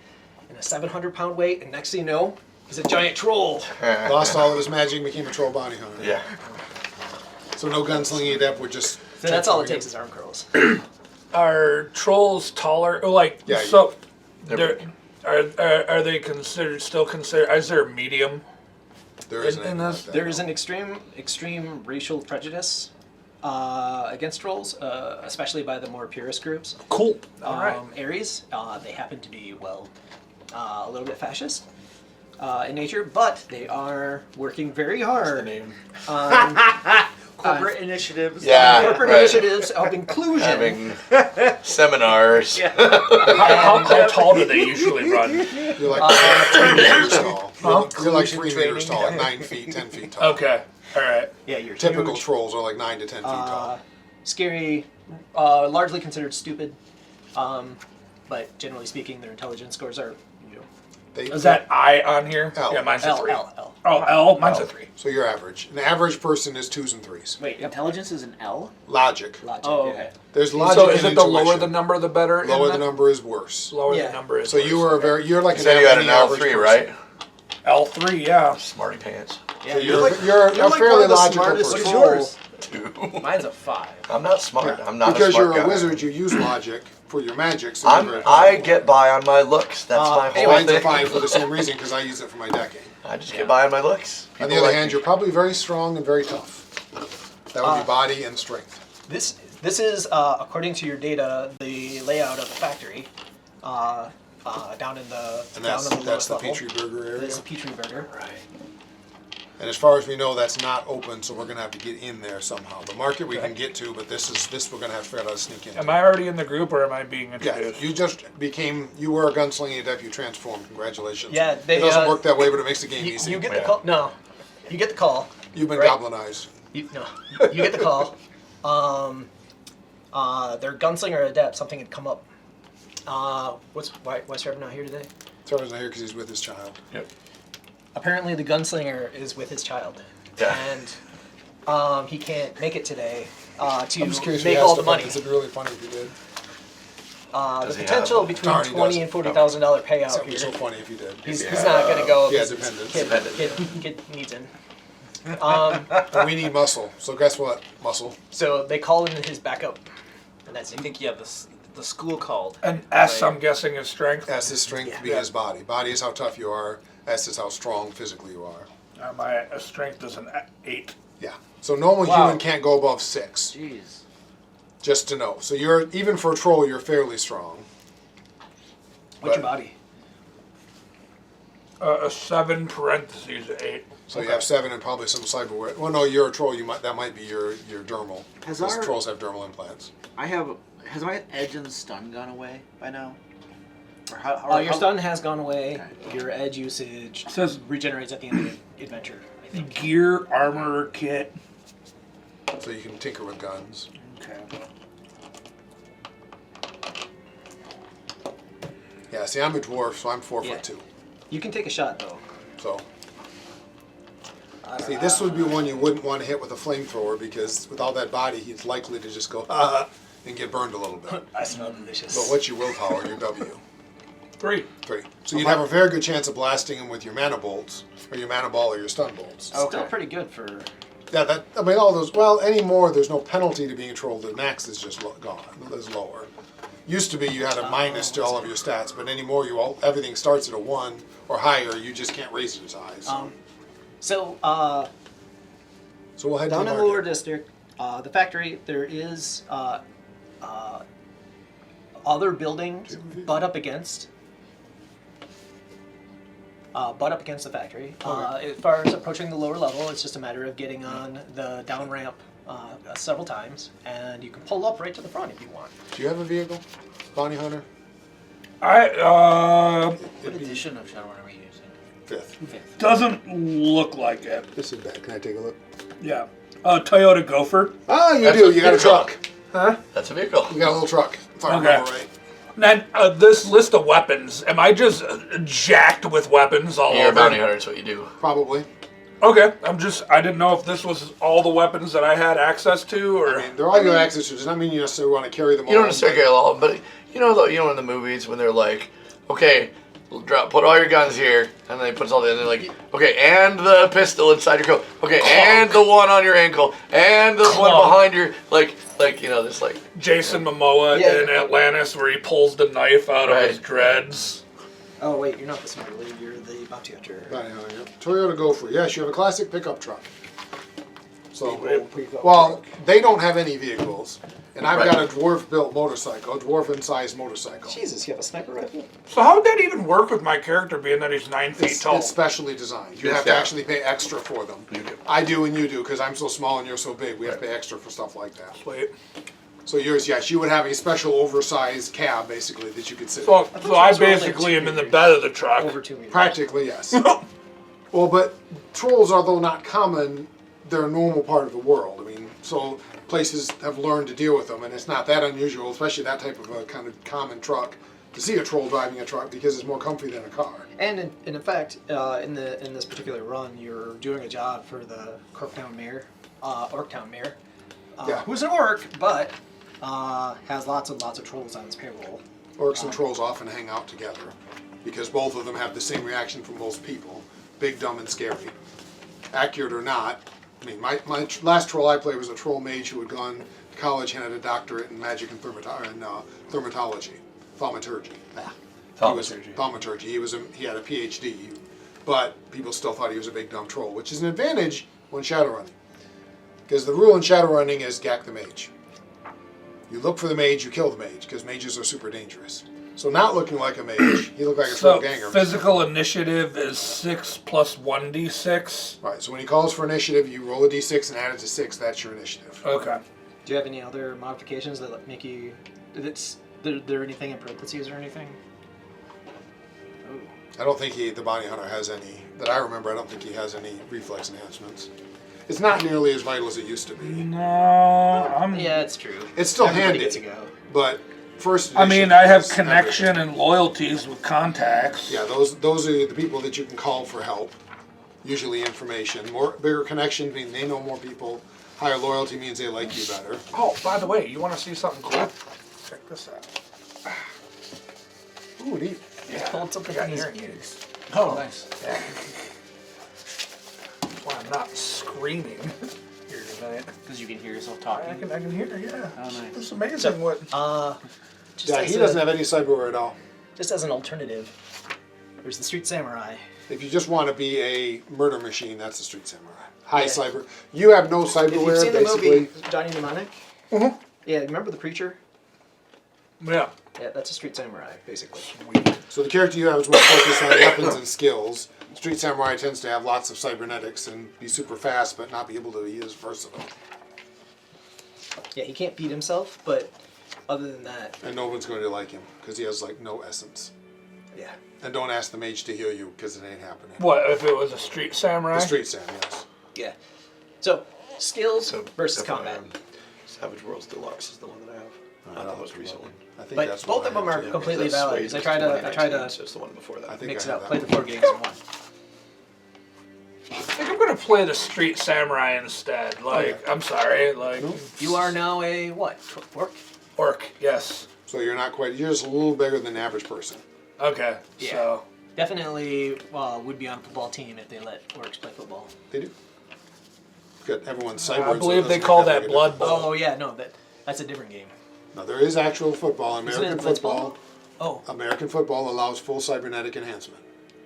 and a 700-pound weight, and next thing you know, he's a giant troll. Lost all of his magic, became a troll bounty hunter. Yeah. So no gunslinging adept, we're just. So that's all it takes is arm curls. Are trolls taller? Like Yeah, so? They're Are they still considered? Is there a medium? There isn't in anything this- like that, There no. is an extreme racial prejudice against trolls, especially by the more purist groups. Cool. All right. Aries, they happen to be, a little bit fascist in nature, but they are working very hard name. on Corporate initiatives. Yeah. corporate right. initiatives of inclusion. Having seminars. How tall do they usually run? You're like 3 meters tall. You're like 3 Inclusion meters tall, like 9 feet, 10 feet tall. Okay. All right. Yeah, you're Typical huge, trolls are like 9 to 10 feet tall. scary, largely considered stupid, but generally speaking, their intelligence scores are, Is that I on here? L. Yeah, mine's a L, 3. L, L. Oh, L. Mine's a 3. So you're average. An average person is 2s and 3s. Wait, intelligence is an L? Logic. Logic, Oh, yeah. okay. There's logic So is and it the intuition. lower the number, the better? in Lower the that? number is worse. Lower Yeah. the number is. So you worse. are you're like You said you had an average L3, person. right? L3. Yeah. Smarty pants. Yeah, So you're you're like a like fairly one of the logical smartest person. trolls. 2. Mine's a 5. I'm not smart. I'm not Because a smart you're guy. a wizard, you use logic for your magic. So you're very I powerful. get by on my looks. That's my whole Mine's a thing. 5 for the same reason because I use it for my decking. I just get by on my looks. On the People other like hand, me. you're probably very strong and very tough. That would be body and strength. This is according to your data the layout of the factory down in the And down in the that's lowest the level. Petrie Burger area. This is a Petrie Burger. Right. And as far as we know, that's not open, so we're gonna have to get in there somehow. The market we can get to, but this we're gonna have to figure out how to sneak in. Am I already in the group or am I being Yeah, introduced? you were a gunslinging adept, you transformed, congratulations. Yeah, they, It doesn't work that way, but it makes the game easy. You get the Yeah. call. No, you get the call. You've been right. goblinized. You get the call. Their gunslinger adept. Something had come up. Why Trevor not here today? Trevor's not here because he's with his child. Yep. Apparently, the gunslinger is with his child, Yeah. and he can't make it today to I'm just curious if he make has all to, the money. It'd be really funny if he did. The Does he potential have- between Darn, he $20,000 and $40,000 payout It'd be here. so funny if he did. He's not gonna go. Yeah, because dependent. Kid needs him. But we need muscle. So guess what? Muscle. So they call in his backup, and that's I it. think you have the school called. And S, Right. I'm guessing, is strength. S is strength, Yeah. B is body. Body is how tough you are. S is how strong physically you are. My strength is an 8. Yeah. So normal Wow. human can't go above 6. Jeez. Just to know. So you're even for a troll, you're fairly strong. What's But- your body? A 7 parentheses 8. So you have 7 and probably some cyberware. Well, no, you're a troll. That might be your dermal. Has Because our- trolls have dermal implants. Has my edge and stun gone away by now? Or how, Your how- stun has gone away. Okay. Your edge usage Says- regenerates at the end of the adventure. I think. Gear, armor, kit. So you can tinker with guns. Okay. Yeah, see, I'm a dwarf, so I'm 4 Yeah. foot 2. You can take a shot though. So, see, this would be one you wouldn't want to hit with a flamethrower because with all that body, he's likely to just go and get burned a little bit. I smell delicious. But what's your willpower? Your W. 3. 3. So you'd have a very good chance of blasting him with your mana bolts, or your mana ball, or your stun bolts. Still Okay. pretty good for. Yeah, I mean, all those. Well, anymore, there's no penalty to being a troll. The max is just gone. It's lower. Used to be you had a minus to all of your stats, but anymore, everything starts at a 1 or higher. You just can't raise it as high. So So we'll head down to in the the lower market. district, the factory, there is other buildings butt up against the factory. As far as approaching the lower level, it's just a matter of getting on the down ramp several times, and you can pull up right to the front if you want. Do you have a vehicle, Bounty Hunter? What edition of Shadowrun are we using? 5th. Doesn't look like it. This is bad. Can I take a look? Yeah. Toyota Gopher. Ah, you That's do. a You got a vehicle. truck. Huh? That's a vehicle. You got a little truck. If I Okay. remember right. Now, this list of weapons, am I just jacked with weapons all You're a over? bounty hunter, that's what you do. Probably. Okay, I didn't know if this was all the weapons that I had access to, or... I mean, they're all your access to. Does not mean you necessarily want to carry them all. You don't necessarily carry all of them, but you know in the movies when they're like, okay, put all your guns here, and they put all the, and they're like, okay, and the pistol inside your coat, okay, and the one on your ankle, and the one Clunk. behind your, like this, like, Jason Momoa Yeah. in Atlantis where he pulls the knife out of his Right. dreads. Oh wait, you're not the smart lead. You're the bounty hunter. Bounty Hunter, yeah. Toyota Gopher. Yes, you have a classic pickup truck. So, Pickup well, they don't have any vehicles, and I've Right. got a dwarf-built motorcycle, a dwarf-sized motorcycle. Jesus, you have a sniper rifle? So how would that even work with my character being that he's 9 feet tall? It's specially designed. You Yes, have to yeah. actually pay extra for them. You do. I do and you do, because I'm so small and you're so big. We have to pay extra for stuff like that. Sweet. So yours, yes, you would have a special oversized cab, basically, that you could sit in. So thought I those were only basically 2 am in the meters. bed of the truck. Over 2 meters. Practically, yes. Well, but trolls, although not common, they're a normal part of the world. I mean, so places have learned to deal with them, and it's not that unusual, especially that type of a kind of common truck, to see a troll driving a truck because it's more comfy than a car. And in fact, in this particular run, you're doing a job for the Orktown mayor, Yeah. who's an orc, but has lots and lots of trolls on his payroll. Orcs and trolls often hang out together because both of them have the same reaction from most people: big, dumb, and scary. Accurate or not, I mean, my last troll I played was a troll mage who had gone to college and had a doctorate in magic and thaumaturgy. Thaumaturgy. He had a PhD, but people still thought he was a big dumb troll, which is an advantage when shadowrunning. Because the rule in shadowrunning is gack the mage. You look for the mage, you kill the mage, because mages are super dangerous. So not looking like a mage, he looked like a So troll ganger. physical initiative is 6 plus 1d6. Right, so when he calls for initiative, you roll a d6 and add it to 6, that's your initiative. Okay. Do you have any other modifications that make you? There anything in parentheses or anything? I don't think the bounty hunter has any, that I remember, I don't think he has any reflex enhancements. It's not nearly as vital as it used to be. No, I'm. Yeah, it's true. It's still Everybody handy, gets a go. but first I edition mean, I have is connection everything. and loyalties with contacts. Yeah, those are the people that you can call for help. Usually information. Bigger connection means they know more people. Higher loyalty means they like you better. Oh, by the way, you want to see something cool? Check this out. Ooh, neat. Yeah, pulled something I got from his hearing aids. Oh, nice. Yeah. That's why I'm not screaming here tonight. Because you can hear yourself I talking. can hear, yeah. Oh, nice. It's amazing what. Just Yeah, as he a- doesn't have any cyberware at all. Just as an alternative, there's the Street Samurai. If you just want to be a murder machine, that's the Street Samurai. High Yeah. cyber. You have no If you've cyberware, seen the basically. movie Johnny Mnemonic, Mhm. yeah, remember the preacher? Yeah. Yeah, that's a street samurai, basically. So the character you have is more focused on weapons and skills. Street Samurai tends to have lots of cybernetics and be super fast, but not be able to be as versatile. Yeah, he can't beat himself, but other than that, And no one's going to like him because he has like no essence. yeah. And don't ask the mage to heal you because it ain't happening. What if it was a street samurai? The Street Sam, yes. Yeah. So, skills So versus definitely, combat. Savage Worlds Deluxe is the one that I have. Not the most recent one. I think But that's both what of them I are have, too. completely That's valid. Suede I try to 2019, so it's the one before that. I think mix I it have up, that play the one. 4 games in one. I think I'm gonna play the street samurai instead. Like, I'm sorry, like You are now a what? Orc? orc. Yes. So you're not quite, you're just a little bigger than the average person. Okay. Yeah. So Definitely would be on a football team if they let orcs play football. They do. Good, everyone's cyber. I believe they call that Blood Bowl. Oh yeah, no, that's a different game. No, there is actual football. Isn't American it football. Oh, American football allows full cybernetic enhancement.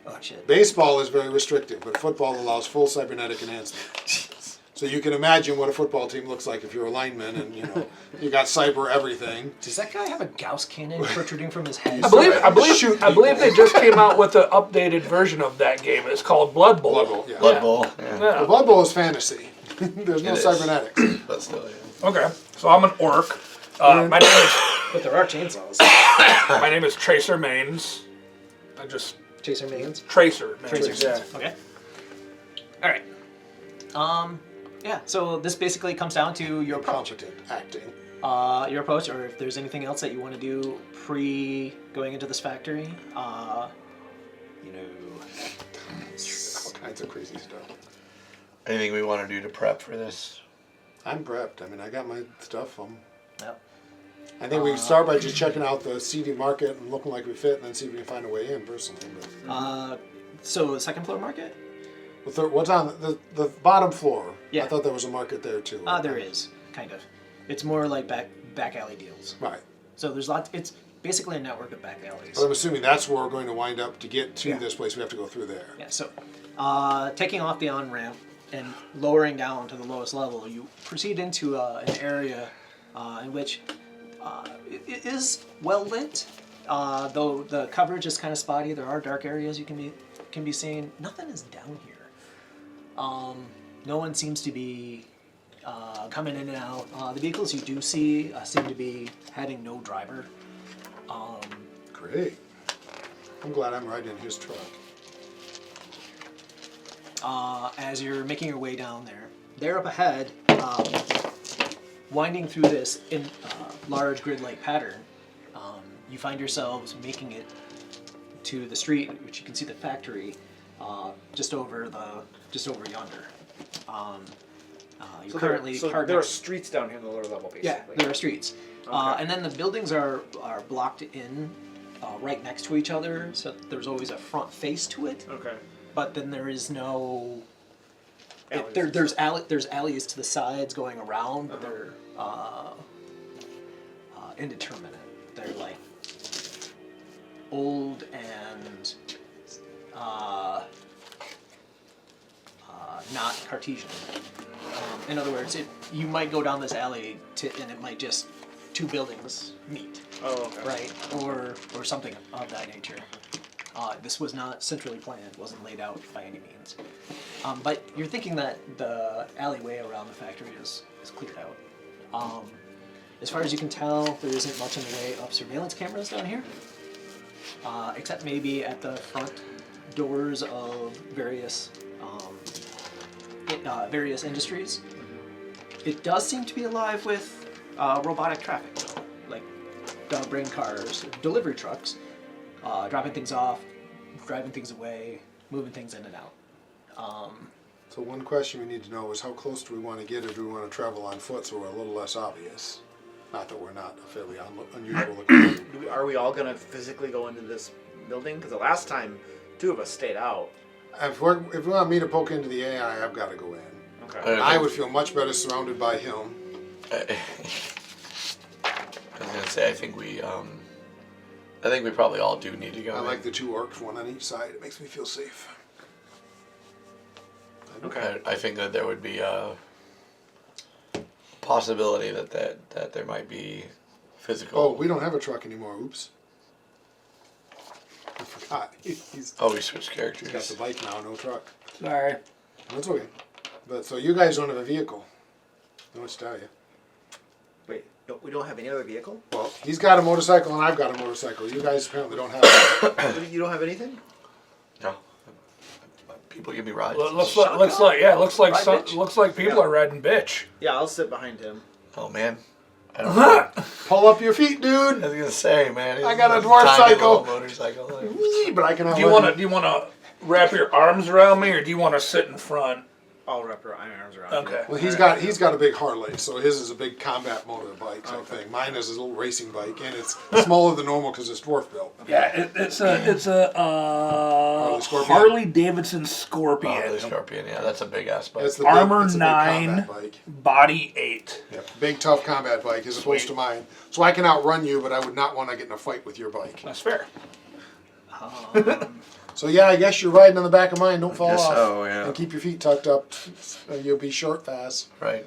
oh shit. Baseball is very restrictive, but football allows full cybernetic enhancement. So you can imagine what a football team looks like if you're a lineman and you got cyber everything. Does that guy have a Gauss cannon protruding from his head? I believe Shoot they just came out with an updated version of that game. It's called Blood Bowl. Blood Bowl, yeah. Blood Bowl. Yeah. The Yeah. Blood Bowl is fantasy. There's no It is. cybernetics. But still, yeah. Okay. So I'm an orc. My name is But there are chainsaws. my name is Tracer Mains. I just Chaser mains. Tracer Mains. Tracer Yeah. mains. Okay. All right. Yeah. So this basically comes down to your approach. Competent acting. Your approach, or if there's anything else that you want to do pre going into this factory. All kinds of crazy stuff. Anything we want to do to prep for this? I'm prepped. I mean, I got my stuff. Yep. I think we can start by just checking out the CD market and looking like we fit, and then see if we can find a way in personally. But So second floor market. what's on the bottom floor? Yeah. I thought there was a market there too. There is kind of. It's more like back alley deals. Right. So there's lots. It's basically a network of back alleys. But I'm assuming that's where we're going to wind up to get to Yeah. this place. We have to go through there. Yeah. So taking off the on ramp and lowering down to the lowest level, you proceed into an area in which it is well lit. Though the coverage is kind of spotty. There are dark areas you can be seeing. Nothing is down here. No one seems to be coming in and out. The vehicles you do see seem to be having no driver. Great. I'm glad I'm riding in his truck. As you're making your way down there up ahead, winding through this in large grid-like pattern, you find yourselves making it to the street, which you can see the factory just over yonder. You're So currently there parked are next- streets down here in the lower level, basically. Yeah, there are streets. And then the buildings are blocked in right next to each other, so there's always a front face to it. Okay. But then there is no. Alleys. There's alleys to the sides going around, but they're indeterminate. They're like old and not Cartesian. In other words, you might go down this alley and it might just two buildings meet, Oh, okay. right? Or something of that nature. This was not centrally planned, wasn't laid out by any means. But you're thinking that the alleyway around the factory is cleared out. As far as you can tell, there isn't much in the way of surveillance cameras down here, except maybe at the front doors of various industries. It does seem to be alive with robotic traffic, though, like dog brain cars, delivery trucks, dropping things off, driving things away, moving things in and out. So one question we need to know is how close do we want to get, or do we want to travel on foot so we're a little less obvious? Not that we're not a fairly unusual looking. Are we all going to physically go into this building? Because the last time, two of us stayed out. If we want me to poke into the AI, I've got to go in. Okay. I would feel much better surrounded by him. I was gonna say I think we probably all do need to go. I in. like the two orcs, one on each side. It makes me feel safe. Okay. I think that there would be a possibility that there might be physical. Oh, we don't have a truck anymore. Oops. I forgot. He's Oh, we switched got characters. the bike now, no truck. Sorry. That's okay. But so you guys don't have a vehicle. I want to tell you. Wait, we don't have any other vehicle? Well, he's got a motorcycle and I've got a motorcycle. You guys apparently don't have it. You don't have anything? No. People give me rides. Looks like people are riding bitch. Yeah, I'll sit behind him. Oh man. I don't know. Pull up your feet, I dude. was gonna say, man. I got a it's dwarf tiny cycle. little motorcycle. Whee, but I can Do you wanna wrap your arms around me, or do you wanna sit in front? I'll wrap my arms around Okay. Well, he's got a big Harley, so his is a big combat motorbike type thing. Mine is a little racing bike, and it's smaller than normal because it's dwarf built. Yeah, it's a Scorpion. Harley Davidson Scorpion. Oh, the Scorpion. Yeah, that's a big ass bike. It's the Armor it's a big 9, combat bike. body 8. Yep. Big tough combat bike as opposed to mine. So I can outrun you, but I would not want to get in a fight with your bike. That's fair. So yeah, I guess you're riding on the back of mine. Don't fall guess off. so, yeah. And keep your feet tucked up. You'll be short fast. Right.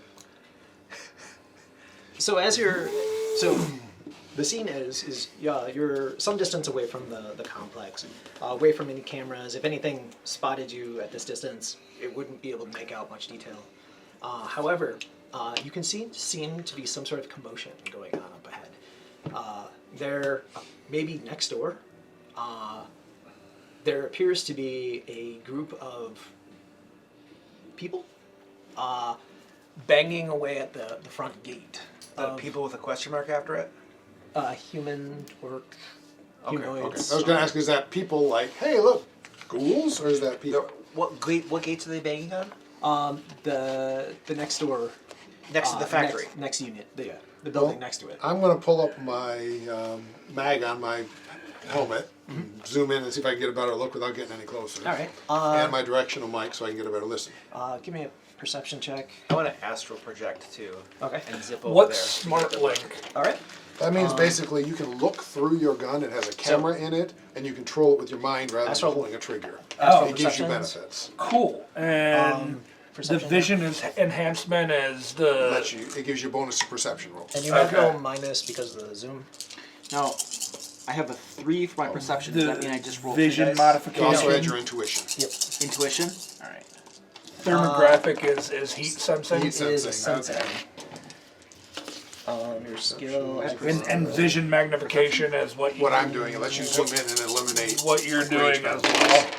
So the scene is you're some distance away from the complex, away from any cameras. If anything spotted you at this distance, it wouldn't be able to make out much detail. However, you can seem to be some sort of commotion going on up ahead. There, maybe next door, there appears to be a group of people banging away at the front gate. The people with a question mark after it? Human or Okay. humanoids. I was going to ask, is that people like, hey, look, ghouls, or is that people? What gates are they banging on? The next door. Next to the factory. Next unit. The building Well, next to it. I'm going to pull up my mag on my helmet, zoom in and see if I can get a better look without getting any closer. All right. And my directional mic so I can get a better listen. Give me a perception check. I want to astral project too. Okay. And zip over What's there. Smart Link? All right. That means basically you can look through your gun, it has a camera in it, and you control it with your mind rather Astral- than pulling a trigger. Oh, It gives you perceptions? benefits. Cool. And the Perception. vision is enhancement is the. It gives you bonus to perception rolls. And you have Okay. no minus because of the zoom. Now, I have a 3 for my perception. Does that mean I just roll vision 3 dice? You modification. also add your intuition. Yep. Intuition? Alright. Thermographic is heat sensing. Heat It is a sensing, sensing. Your skill. And vision magnification is what you. What I'm doing, it lets you zoom in and eliminate What you're range doing as bounds. well.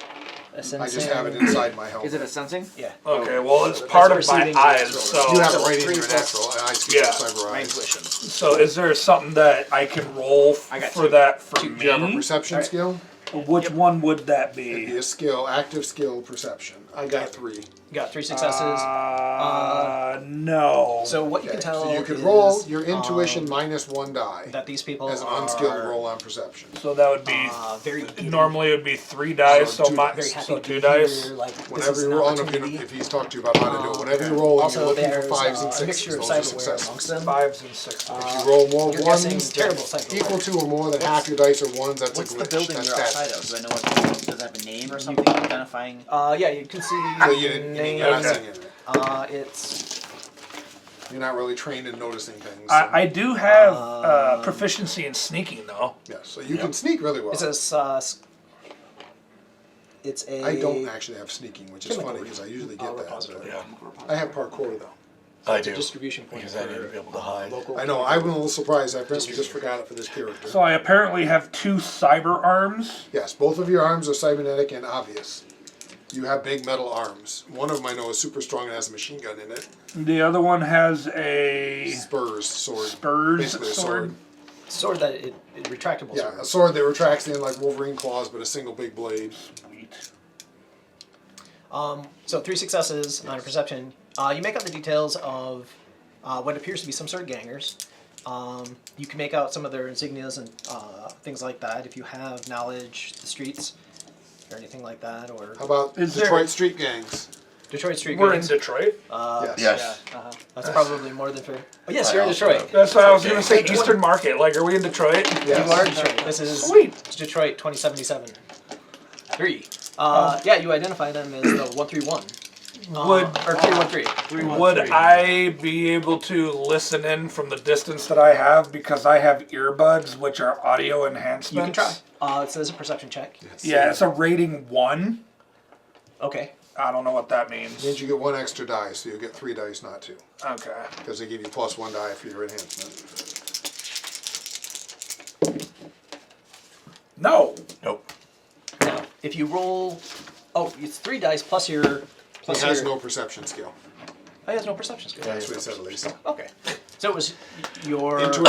I just have it inside my helmet. Is it a sensing? Yeah. Okay, well it's part of my perceiving eyes. the So You have it So right in 3 your plus- natural eyes, because Yeah. cyber My eyes. intuition. so is there something that I can roll I got for two. that for Do you have a me? perception skill? Which one would that It'd be be? a skill, active skill perception. I got 3. You got 3 successes. No. So what you Okay, can tell so you could is, roll your intuition minus 1 die that these people as an are unskilled roll on perception. So that would be very giddy, normally it would be 3 dice. So So, two my dice. very happy so to 2 be dice. here, like, this Whenever is you an roll, opportunity. if he's talked to you about how to do it, whenever you roll, and Also, you're looking for there's 5s and a 6s, mixture of those are cyberware successes. amongst them. 5s and 6s. If you roll more you're guessing ones, terrible that cyberware. equal to or more than half your dice are ones, that's What's a the glitch. building That's you're outside bad. of? Do I know what does it have a name or something identifying? Yeah, you can see So you're not names. seeing it. It's You're not really trained in noticing things. I do have proficiency in sneaking though. Yeah, so you can sneak really well. it's a I don't actually have sneaking, which is Chemical funny because I usually get that. repository. but Yeah. I have parkour though. I do. distribution point Because I need to be able to hide. local. I know. I'm a little surprised. I apparently just forgot it for this character. So I apparently have 2 cyber arms. Yes, both of your arms are cybernetic and obvious. You have big metal arms. One of them I know is super strong and has a machine gun in it. The other one has a Spurs sword. Spurs Basically a sword. Sword that it retractable Yeah, sword. a sword that retracts in like Wolverine claws, but a single big blade. Sweet. So 3 successes on a perception. You make out the details of what appears to be some sort of gangers. You can make out some of their insignias and things like that if you have knowledge, the streets, or anything like that, or How about Is Detroit there- street gangs? Detroit street We're in gangs. Detroit. Yes. Yes. Yeah, that's probably more than fair. Oh yes, I you're in also Detroit. have- That's what I was Okay. gonna say. Eastern Market. Like, are we in Detroit? Yes. You are in Detroit. This is Sweet. Detroit 2077. 3. Yeah, you identify them as the 131. Would or 313. would I be able to listen in from the distance that I have because I have earbuds, which are audio enhancements? You can try. It says a perception check. Yeah, it's a rating 1. Okay. I don't know what that means. Means you get 1 extra die, so you get 3 dice, not 2. Okay. Because they give you +1 die for your enhancement. No. Nope. Now, if you roll, it's 3 dice plus your. He has no perception skill. Oh, he has no perception skill. That's what it said at least. Okay. So it was your. Intuition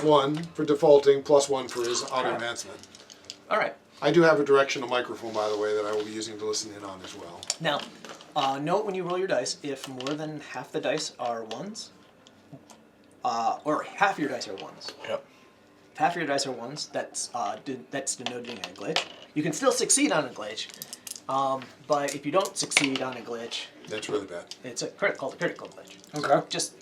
-1 for defaulting, +1 for his auto enhancement. All right. I do have a directional microphone, by the way, that I will be using to listen in on as well. Now, note when you roll your dice, if more than half the dice are 1s, or half your dice are 1s. Yep. If half your dice are 1s, that's denoting a glitch. You can still succeed on a glitch, but if you don't succeed on a glitch, That's really bad. it's called a critical glitch. Okay. Just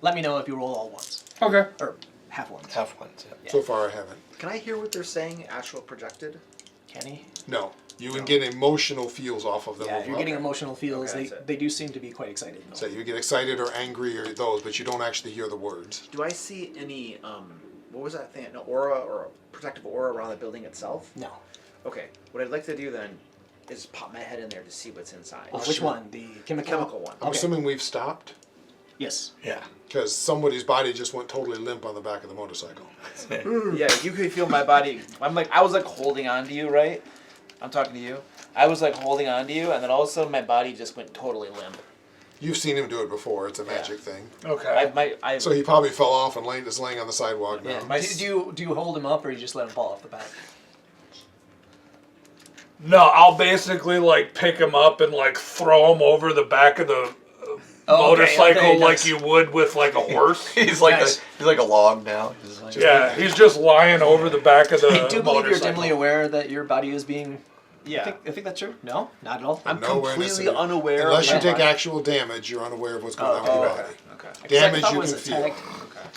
let me know if you roll all 1s, Okay. or half 1s. Half ones. Yeah. So far, I haven't. Can I hear what they're saying? Astral projected. Kenny? No. You would get emotional feels off of them. Yeah, if you're getting emotional feels, Okay, that's it. they do seem to be quite excited. So you get excited or angry or those, but you don't actually hear the words. Do I see any what was that thing? An aura or a protective aura around the building itself? No. Okay. What I'd like to do then is pop my head in there to see what's inside. Which one? The The chemical? chemical one. I'm Okay. assuming we've stopped Yes. Yeah. because somebody's body just went totally limp on the back of the motorcycle. Yeah, you could feel my body. I was like holding on to you, right? I'm talking to you. I was like holding on to you, and then all of a sudden my body just went totally limp. You've seen him do it before. It's a magic thing. Okay. So he probably fell off and is laying on the sidewalk now. My Do you hold him up or you just let him fall off the back? No, I'll basically like pick him up and like throw him over the back of the motorcycle okay, like nice. you would with like a horse. He's like Nice. he's like a log now. He's like, Yeah, he's just lying over the back of the I do believe you're motorcycle. dimly aware that your body is being. Yeah. I think that's true. No, not at all. I'm No awareness completely of it. unaware. Unless of you my take body. actual damage, you're unaware of what's going on with your Okay. body. Okay. Damage I thought you it was can feel. attack.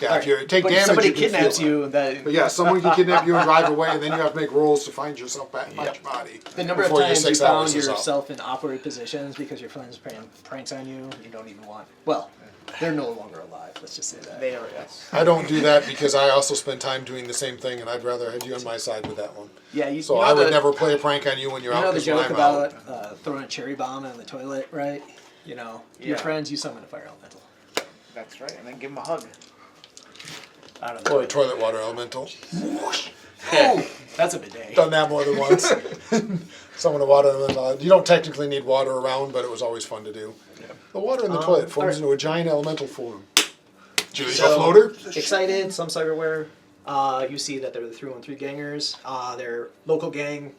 Yeah, if you take But damage, somebody you can kidnaps feel it. you, that But yeah, someone can kidnap you and drive away, and then you have to make rolls to find yourself back in your body. the number of before your times you 6 found hours is up. yourself in awkward positions because your friends playing pranks on you, you don't even want. Well, they're no longer alive. Let's just say that. They are, yes. I don't do that because I also spend time doing the same thing, and I'd rather have you on my side with that one. Yeah, you. So you know I would the- never play a prank on you when you're You out. know the 'cause when joke I'm about out, throwing a cherry bomb in the toilet, right? You know, your Yeah. friends, you summon a fire elemental. That's right. And then give him a hug. Out of the or a toilet water elemental. Oh, that's a bidet. Done that more than once. Summon a water elemental. You don't technically need water around, but it was always fun to do. The water in the toilet forms into a giant elemental form. Julie, So- a floater? Excited, some cyberware. You see that they're the 313 gangers. They're local gang,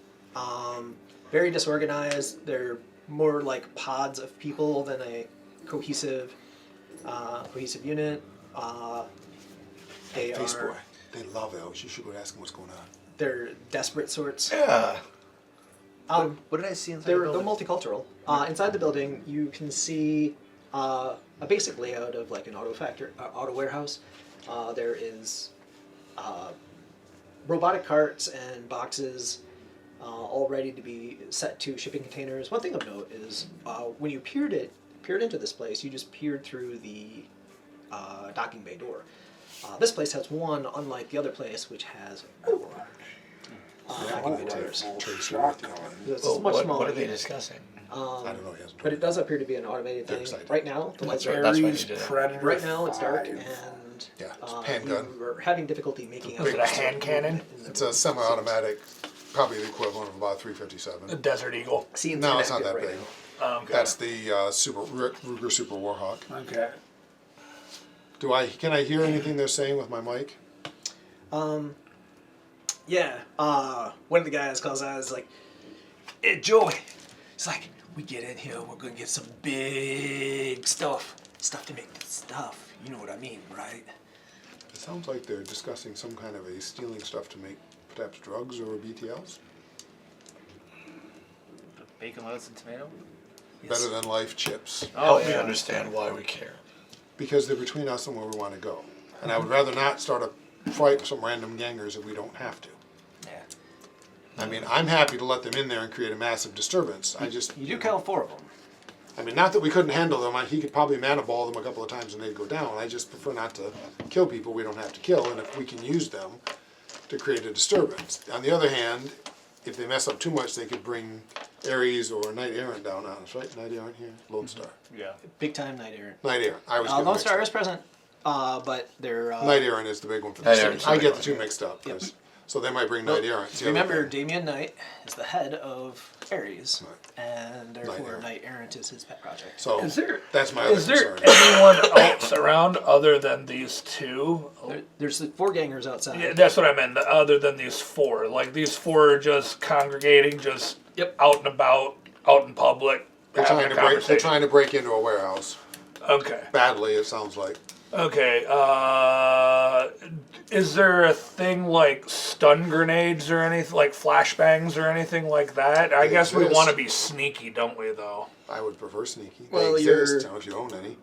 very disorganized. They're more like pods of people than a cohesive unit. They Face are boy. They love elves. You should go ask them what's going on. they're desperate sorts. yeah. What did I see inside They're the building? multicultural. Inside the building, you can see a basic layout of like an auto warehouse. There is robotic carts and boxes, all ready to be set to shipping containers. One thing of note is when you peered into this place, you just peered through the docking bay door. This place has one, unlike the other place, which has four docking bay doors. Tracer with you. It's Well, much what smaller. are they discussing? I don't know. He hasn't But told it does appear to be an automated They're thing. excited. Right now, the lights are That's why Ares you did it. Predator. right now it's dark 5. and Yeah, it's a handgun. we're having difficulty making out. Is it a hand cannon? It's a semi-automatic, probably the equivalent of about A 357. Desert Eagle. See, No, it's not that right big. now. Okay. That's the Ruger Super Warhawk. Okay. Can I hear anything they're saying with my mic? Yeah. One of the guys calls out. Is like, "Hey, Joey." It's like, "We get in here. We're gonna get some big stuff to make this stuff. You know what I mean, right?" It sounds like they're discussing some kind of a stealing stuff to make perhaps drugs or BTLs. Bacon, lettuce, and tomato. Better than life chips. Help me understand why we care. Because they're between us and where we want to go. And I would rather not start a fight with some random gangers if we don't have to. Yeah. I mean, I'm happy to let them in there and create a massive disturbance. I just... You do count 4 of them. I mean, not that we couldn't handle them. He could probably mana ball them a couple of times and they'd go down. I just prefer not to kill people we don't have to kill, and if we can use them to create a disturbance. On the other hand, if they mess up too much, they could bring Ares or Knight Errant down on us, right? Knight Errant here? Lone Star. Yeah. Big time Knight Errant. Knight Errant. I was getting Lone mixed Star up. is present, but they're. Knight Errant is the big one for Knight the Errant's city. the I big get the one. two mixed up. Yep. So they might bring Knight Errant. It's the other Remember, thing. Damian Knight is the head of Ares, and therefore Errant. Knight Errant is his pet project. So Is there that's my other is there concern. anyone else around other than these two? There's the four gangers outside. Yeah, that's what I meant. Other than these four, like these four are just congregating, just out and about, out in public, They're having trying a to break. They're conversation. trying to break into a warehouse. Okay. Badly, it sounds like. Okay. Is there a thing like stun grenades or anything, like flashbangs or anything like that? I They guess we exist. want to be sneaky, don't we? Though. I would prefer sneaky. Well, they exist. I don't know if you own any.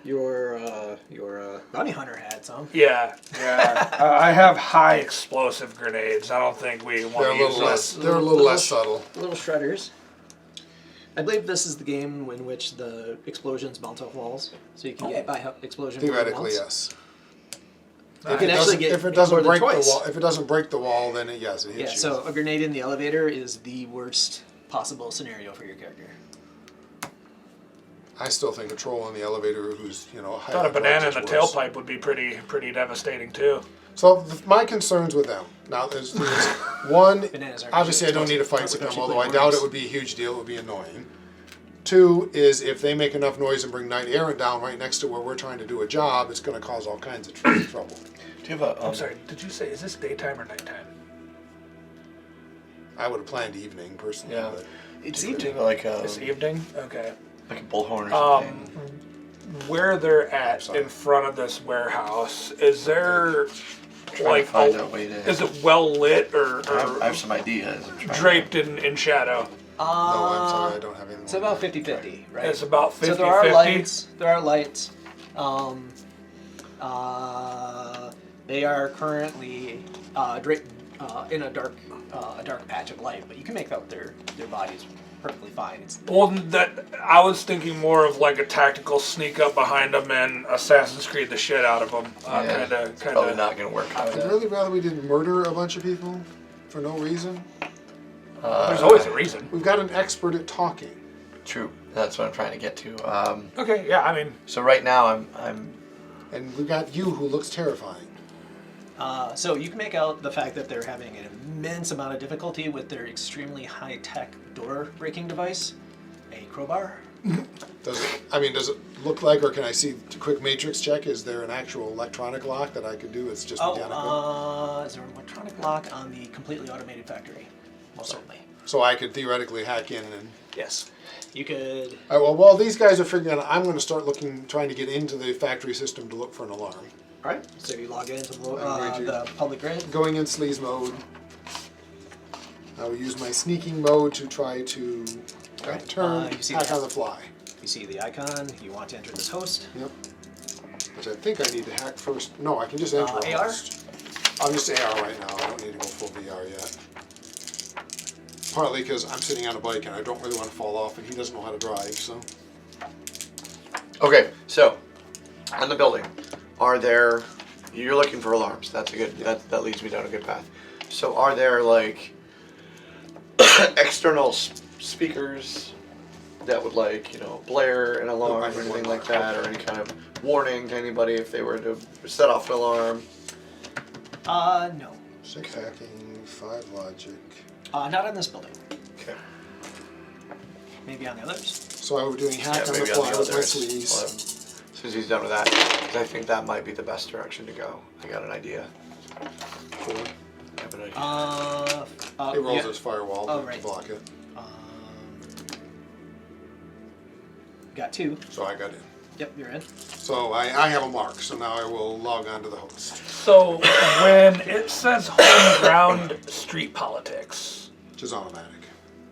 Your bounty hunter had some. Yeah. Yeah. I have high explosive grenades. I don't think we want They're to a use little less. those. They're a little less subtle. Little shredders. I believe this is the game in which the explosions bounce off walls, so you can get by explosion. more than Theoretically, once. yes. You can actually get If it doesn't more than break the twice. wall, if it doesn't break the wall, then yes, it hits Yeah, you. so a grenade in the elevator is the worst possible scenario for your character. I still think a troll in the elevator who's I thought a banana in the worse. tailpipe would be pretty devastating too. So my concerns with them now is one. Bananas aren't Obviously, I usually don't need to fight explosive, with them, especially although I blue doubt ones. it would be a huge deal. It would be annoying. Two is if they make enough noise and bring Knight Errant down right next to where we're trying to do a job, it's going to cause all kinds of trouble. Do you have a? I'm sorry. Did you say is this daytime or nighttime? I would have planned evening personally. Yeah. But It's Do you evening. have like a This evening. Okay. like a bullhorn or something? Where they're at Sorry. in front of this warehouse, is there Trying like to find a way to. is it well lit or I have some ideas. I'm trying draped in shadow? no, I'm sorry, I don't have anything. It's about 50-50, right? It's about 50-50. So there are lights. There are lights. They are currently draped in a dark patch of light, but you can make out their bodies perfectly fine. It's Well, that I was thinking more of like a tactical sneak up behind them and Assassin's Creed the shit out of them. Yeah, Kind it's probably of. not going to work. I'd really rather we didn't murder a bunch of people for no reason. There's always a reason. We've got an expert at talking. True. That's what I'm trying to get to. Okay. Yeah. I mean, So right now I'm And we've got you who looks terrifying. so you can make out the fact that they're having an immense amount of difficulty with their extremely high-tech door breaking device, a crowbar. Does it look like, or can I see a quick matrix check? Is there an actual electronic lock that I could do? It's just mechanical. Is there an electronic lock on the completely automated factory? Most certainly. So I could theoretically hack in and. Yes. You could. All right, well, while these guys are figuring out, I'm going to start trying to get into the factory system to look for an alarm. All right. So you log into I'm going to- the public grid. Going in sleaze mode. I will use my sneaking mode to try to Alright, turn, you see hack that? on the fly. You see the icon. You want to enter this host. Yep. Which I think I need to hack first. No, I can just enter a AR? host. I'm just AR right now. I don't need to go full VR yet. Partly because I'm sitting on a bike and I don't really want to fall off, and he doesn't know how to drive. So Okay, so on the building, are there? You're looking for alarms. That's a good. That leads me down a good path. So are there like external speakers that would blare an alarm I or need anything one like more. that, or any kind of warning to anybody if they were to set off an alarm? No. 6 hacking, 5 logic. Not on this building. Okay. Maybe on the others. So I was doing hack on the maybe fly with my others. sleeves. Since he's done with that, 'cause I think that might be the best direction to go. I got an idea. Sure. I have an idea. It rolls yeah. his firewall Oh, to right. block it. Got 2. So I got in. Yep, you're in. So I have a mark, so now I will log on to the host. so when it says home ground street politics, Which is automatic.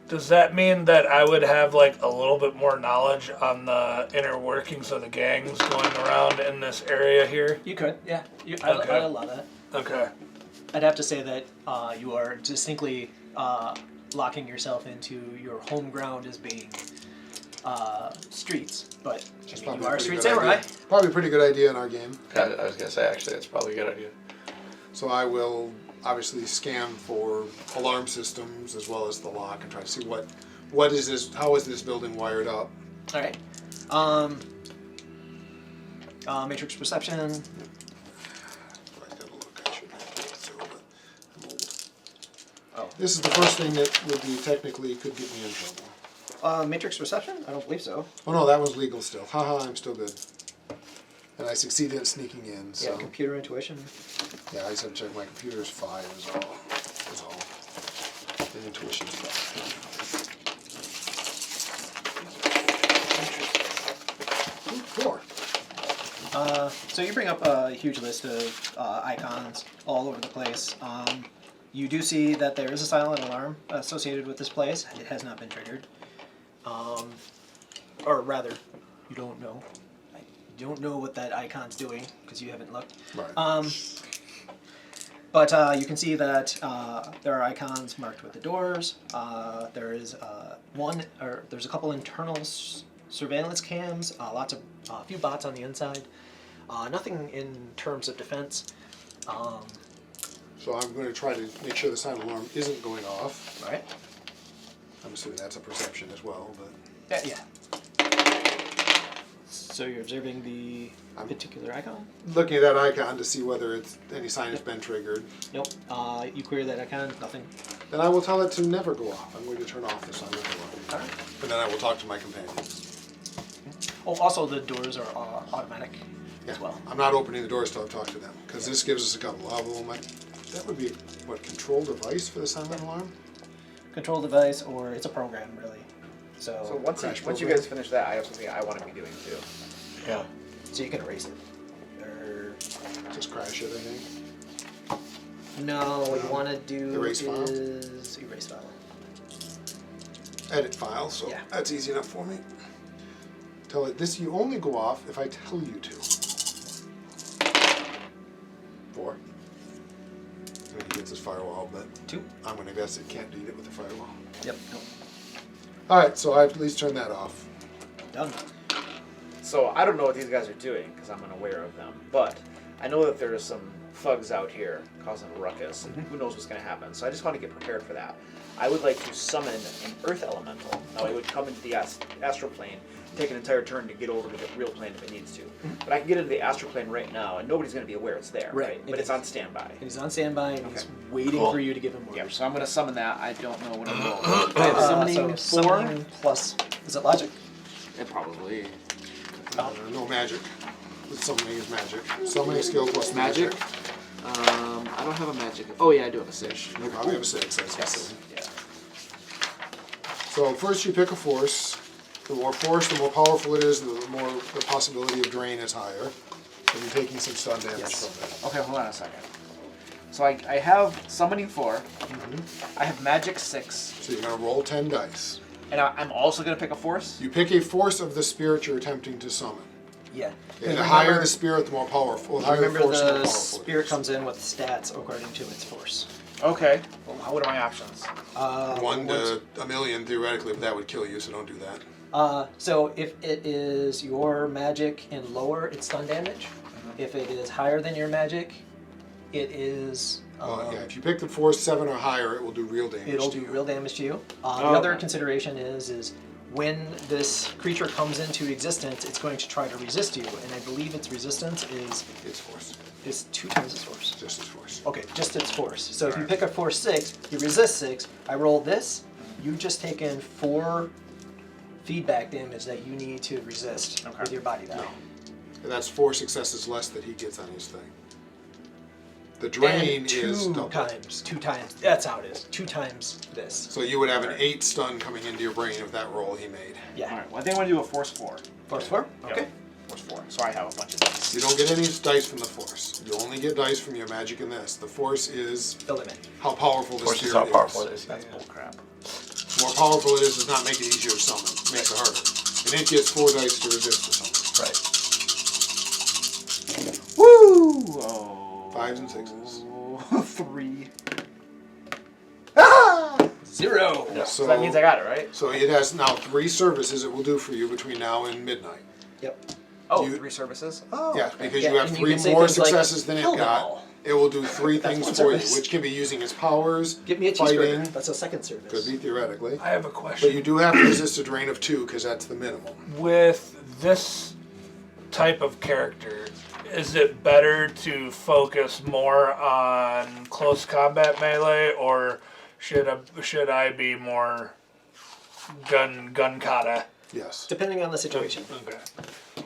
does that mean that I would have like a little bit more knowledge on the inner workings of the gangs going around in this area here? You could, yeah. Okay. I'd allow that. Okay. I'd have to say that you are distinctly locking yourself into your home ground as being streets, but That's you probably are a pretty street good samurai. idea. Probably a pretty good idea in our game. I was gonna say actually, it's probably a good idea. So I will obviously scan for alarm systems as well as the lock and try to see what is this, how is this building wired up? All right. Matrix perception. I gotta look, I should have it too, but I'm old. Oh. This is the first thing that would be technically could get me in trouble. Matrix perception? I don't believe so. Oh no, that was legal still. Haha, I'm still good. And I succeeded in sneaking in, so. Yeah, computer intuition. Yeah, I just have to check my computer's 5 is all. And intuition's 5. Ooh, 4. So you bring up a huge list of icons all over the place. You do see that there is a silent alarm associated with this place. It has not been triggered. Or rather, you don't know. You don't know what that icon's doing because you haven't looked. Right. But you can see that there are icons marked with the doors. There is there's a couple internal surveillance cams. A few bots on the inside. Nothing in terms of defense. So I'm going to try to make sure the silent alarm isn't going off. All right. I'm assuming that's a perception as well, but Yeah. So you're observing the particular icon? looking at that icon to see whether it's any sign has been triggered. Nope. You query that icon, nothing. Then I will tell it to never go off. I'm going to turn off the silent alarm. All right. And then I will talk to my companions. Oh, also the doors are automatic Yeah. as well. I'm not opening the doors till I've talked to them, because this gives us a couple of them. That would be, what, control device for the silent alarm? Control device, or it's a program, really. So So once Crash you program. guys finish that, I have something I want to be doing too. Yeah. you can erase it. Or Just crash it, I think. no, what you want to do Erase file? is erase file. Edit file, so Yeah. that's easy enough for me. Tell it this, you only go off if I tell you to. 4. I mean, he gets his firewall, but 2. I'm going to guess it can't beat it with the firewall. Yep. Nope. Alright, so I've at least turned that off. Done. So I don't know what these guys are doing because I'm unaware of them, but I know that there's some thugs out here causing a ruckus, and who knows what's going to happen. So I just want to get prepared for that. I would like to summon an earth elemental. Now it would come into the astral plane, take an entire turn to get over to the real plane if it needs to. But I can get into the astral plane right now, and nobody's going to be aware it's there, Right. right? But it's on standby. And he's on standby, and he's Okay. waiting Cool. for you to give him Yeah, orders. so I'm going to summon that. I don't know what I'm rolling. Summoning four? summoning plus, is it logic? It probably. No magic. Summoning is magic. Summoning skill plus Magic? I don't have a magic. Oh yeah, I do have a 6. You probably have a 6. That's Yes. yes. So first you pick a force. The more force, the more powerful it is, the more the possibility of drain is higher. So you're taking some stun damage Yes. from it. Okay, hold on a second. So I have summoning 4. I have magic 6. So you're going to roll 10 dice. And I'm also going to pick a force? You pick a force of the spirit you're attempting to summon. Yeah. Okay, the higher the spirit, the more powerful. The higher the Remember force, the more the powerful spirit it comes in with stats according to its force. Okay. Well, what are my options? is. 1 to a million theoretically, but that would kill you, so don't do that. So if it is your magic and lower, it's stun damage. If it is higher than your magic, it is. Yeah, if you pick the force 7 or higher, it will do real damage It'll to do you. real damage to you. The Oh, other okay. consideration is when this creature comes into existence, it's going to try to resist you, and I believe its resistance It's force. is 2 times its force. Just its force. Okay, just its force. So if you pick a force 6, you resist 6. I roll this. You just take in 4 feedback damage that you need to resist with your body die. And that's 4 successes less that he gets on his thing. The drain And is double. 2 times. That's how it is. 2 times this. So you would have an 8 stun coming into your brain of that roll he made. Yeah. Alright, well I think I want to do a force 4. Force 4? Yep. Okay. Force 4. So I have a bunch of dice. You don't get any dice from the force. You only get dice from your magic in this. The force is Fill them in. how powerful the Force spirit is how powerful it is. That's bullcrap. The more powerful it is, does not make it easier to summon. It makes it harder. And it gets 4 dice to resist the summon. Right. Woo! Oh. 5s and 6s. 3. 0. So that means I got it, right? So it has now 3 services it will do for you between now and midnight. Yep. Oh, You- 3 services? Oh, Yeah, okay. because Yeah, you have and you 3 can say more things like, successes than it "Kill them got. all." It will do 3 things one for you, service. which can be using its powers, Give me a fighting, cheeseburger. That's a second service. could be theoretically. I have a But you question. do have to resist a drain of 2 because that's the minimum. With this type of character, is it better to focus more on close combat melee, or should I be more gun kata? Yes. Depending on the situation. Okay.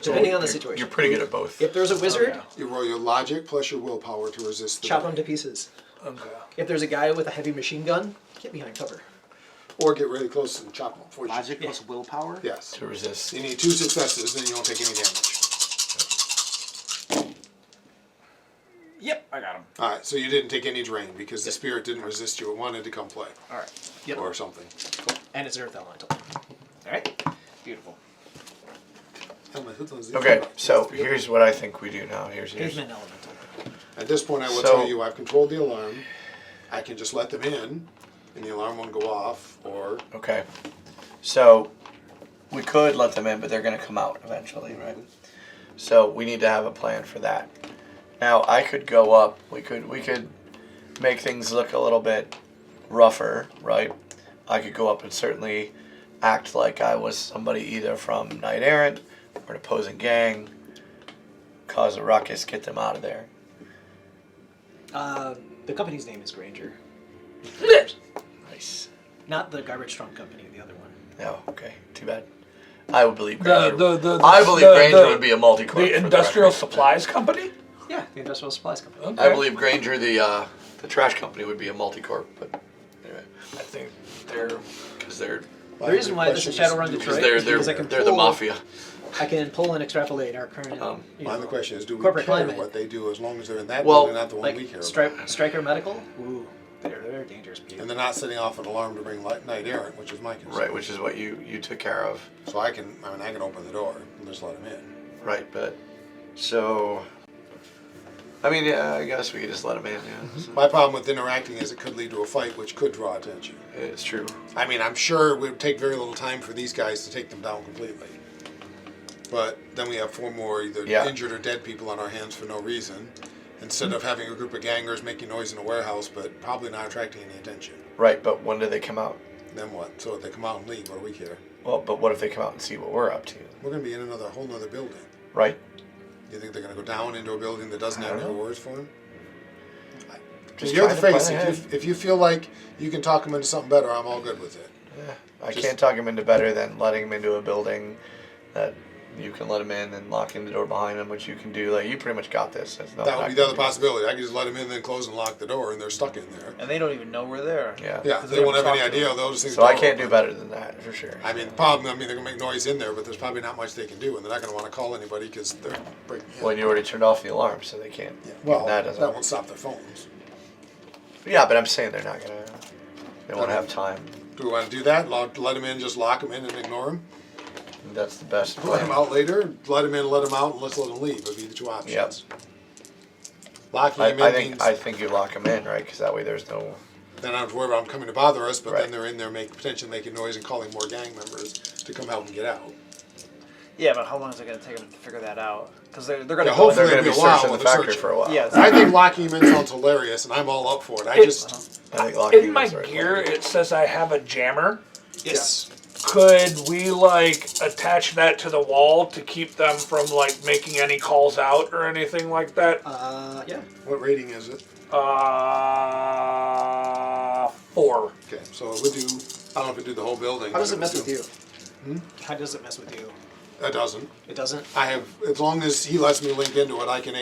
Depending on the situation. You're pretty good at both. If there's a wizard, Okay. You roll your logic plus your willpower to resist the chop drain. him to pieces. Okay. If there's a guy with a heavy machine gun, get behind cover. Or get really close and chop them before you Logic Yeah. plus willpower? Yes. To resist. You need 2 successes, then you don't take any damage. Yep, I got him. Alright, so you didn't take any drain because the spirit didn't resist you. It wanted to come play. Alright, Yep. Or something. And it's earth elemental. alright. Beautiful. Okay, so here's what I think we do now. Here's Pavement elemental. At this point, I will So- tell you I've controlled the alarm. I can just let them in, and the alarm won't go off, or Okay. So we could let them in, but they're going to come out eventually, right? So we need to have a plan for that. Now I could go up. We could make things look a little bit rougher, right? I could go up and certainly act like I was somebody either from Knight Errant or an opposing gang, cause a ruckus, get them out of there. The company's name is Granger. Nice. Not the garbage trunk company, the other one. No, okay, too bad. I would believe The- Granger. the- I believe the- Granger the- would be a multi-corp. The for industrial record. supplies company? Yeah, the industrial supplies company. Okay. I believe Granger, the trash company, would be a multi-corp, but anyway, I think they're. because they're The reason why this is Shadowrun Detroit is because I can they're the pull- mafia. I can pull and extrapolate our current. Well, the question is, do we corporate care climate. what they do as long as they're in that Well, building, not the one we Like care about? Striker Medical. Ooh, they're dangerous people. And they're not setting off an alarm to bring Knight Errant, which is my concern. Right, which is what you took care of. So I can open the door and just let them in. Right, but so. I mean, yeah, I guess we could just let them in. Yeah, My problem with interacting is it could lead to a fight, which could draw attention. it's true. I mean, I'm sure it would take very little time for these guys to take them down completely. But then we have 4 more either Yeah. injured or dead people on our hands for no reason, instead of having a group of gangers making noise in a warehouse, but probably not attracting any attention. Right, but when do they come out? Then what? So if they come out and leave, what do we care? Well, but what if they come out and see what we're up to? We're going to be in a whole nother building. Right? You think they're going to go down into a building that doesn't I have don't any know. rewards for them? Just You're the trying to face. plan If you feel like you can talk them into something better, I'm all good with it. I Just- can't talk him into better than letting him into a building that you can let him in and locking the door behind him, which you can do. Like, you pretty much got this. It's not That would not be the other gonna possibility. I could just let them in, then close and lock the door, and they're stuck in there. And they don't even know we're there. Yeah. Yeah, 'Cause they we won't have haven't any talked to idea. Those things. So I don't can't do open. better than that, for sure. I mean, the problem. I mean, they're gonna make noise in there, but there's probably not much they can do, and they're not gonna want to call anybody because they're breaking in. When you already turned off the alarm, so they can't. Yeah, well, that that, doesn't. won't stop their phones. Yeah, but I'm saying they're not gonna. They won't have time. Do we want to do that? Let them in, just lock them in and ignore them. That's the best Let them plan. out later. Let them in, let them out, and let's let them leave. Would be the 2 options. Yep. Locking them in means I think you lock them in, right? Because that way there's no. then I don't have to worry about them coming to bother us. But Right. then they're in there, potentially making noise and calling more gang members to come help them get out. Yeah, but how long is it going to take them to figure that out? Because they're going to Yeah, go hopefully They're in. going to be it'll be a while searching the when they're factory searching. for a while. Yeah, I think locking them in sounds hilarious, and I'm all up for it. I think locking In my is right. gear, it says I have a jammer. Yes. Could we attach that to the wall to keep them from making any calls out or anything like that? Yeah. What rating is it? 4. Okay, so it would do. I don't know if it do the whole building. How does but it mess would with do- you? How does it mess with you? It doesn't. It doesn't. I have, as long as he lets me link into it, I can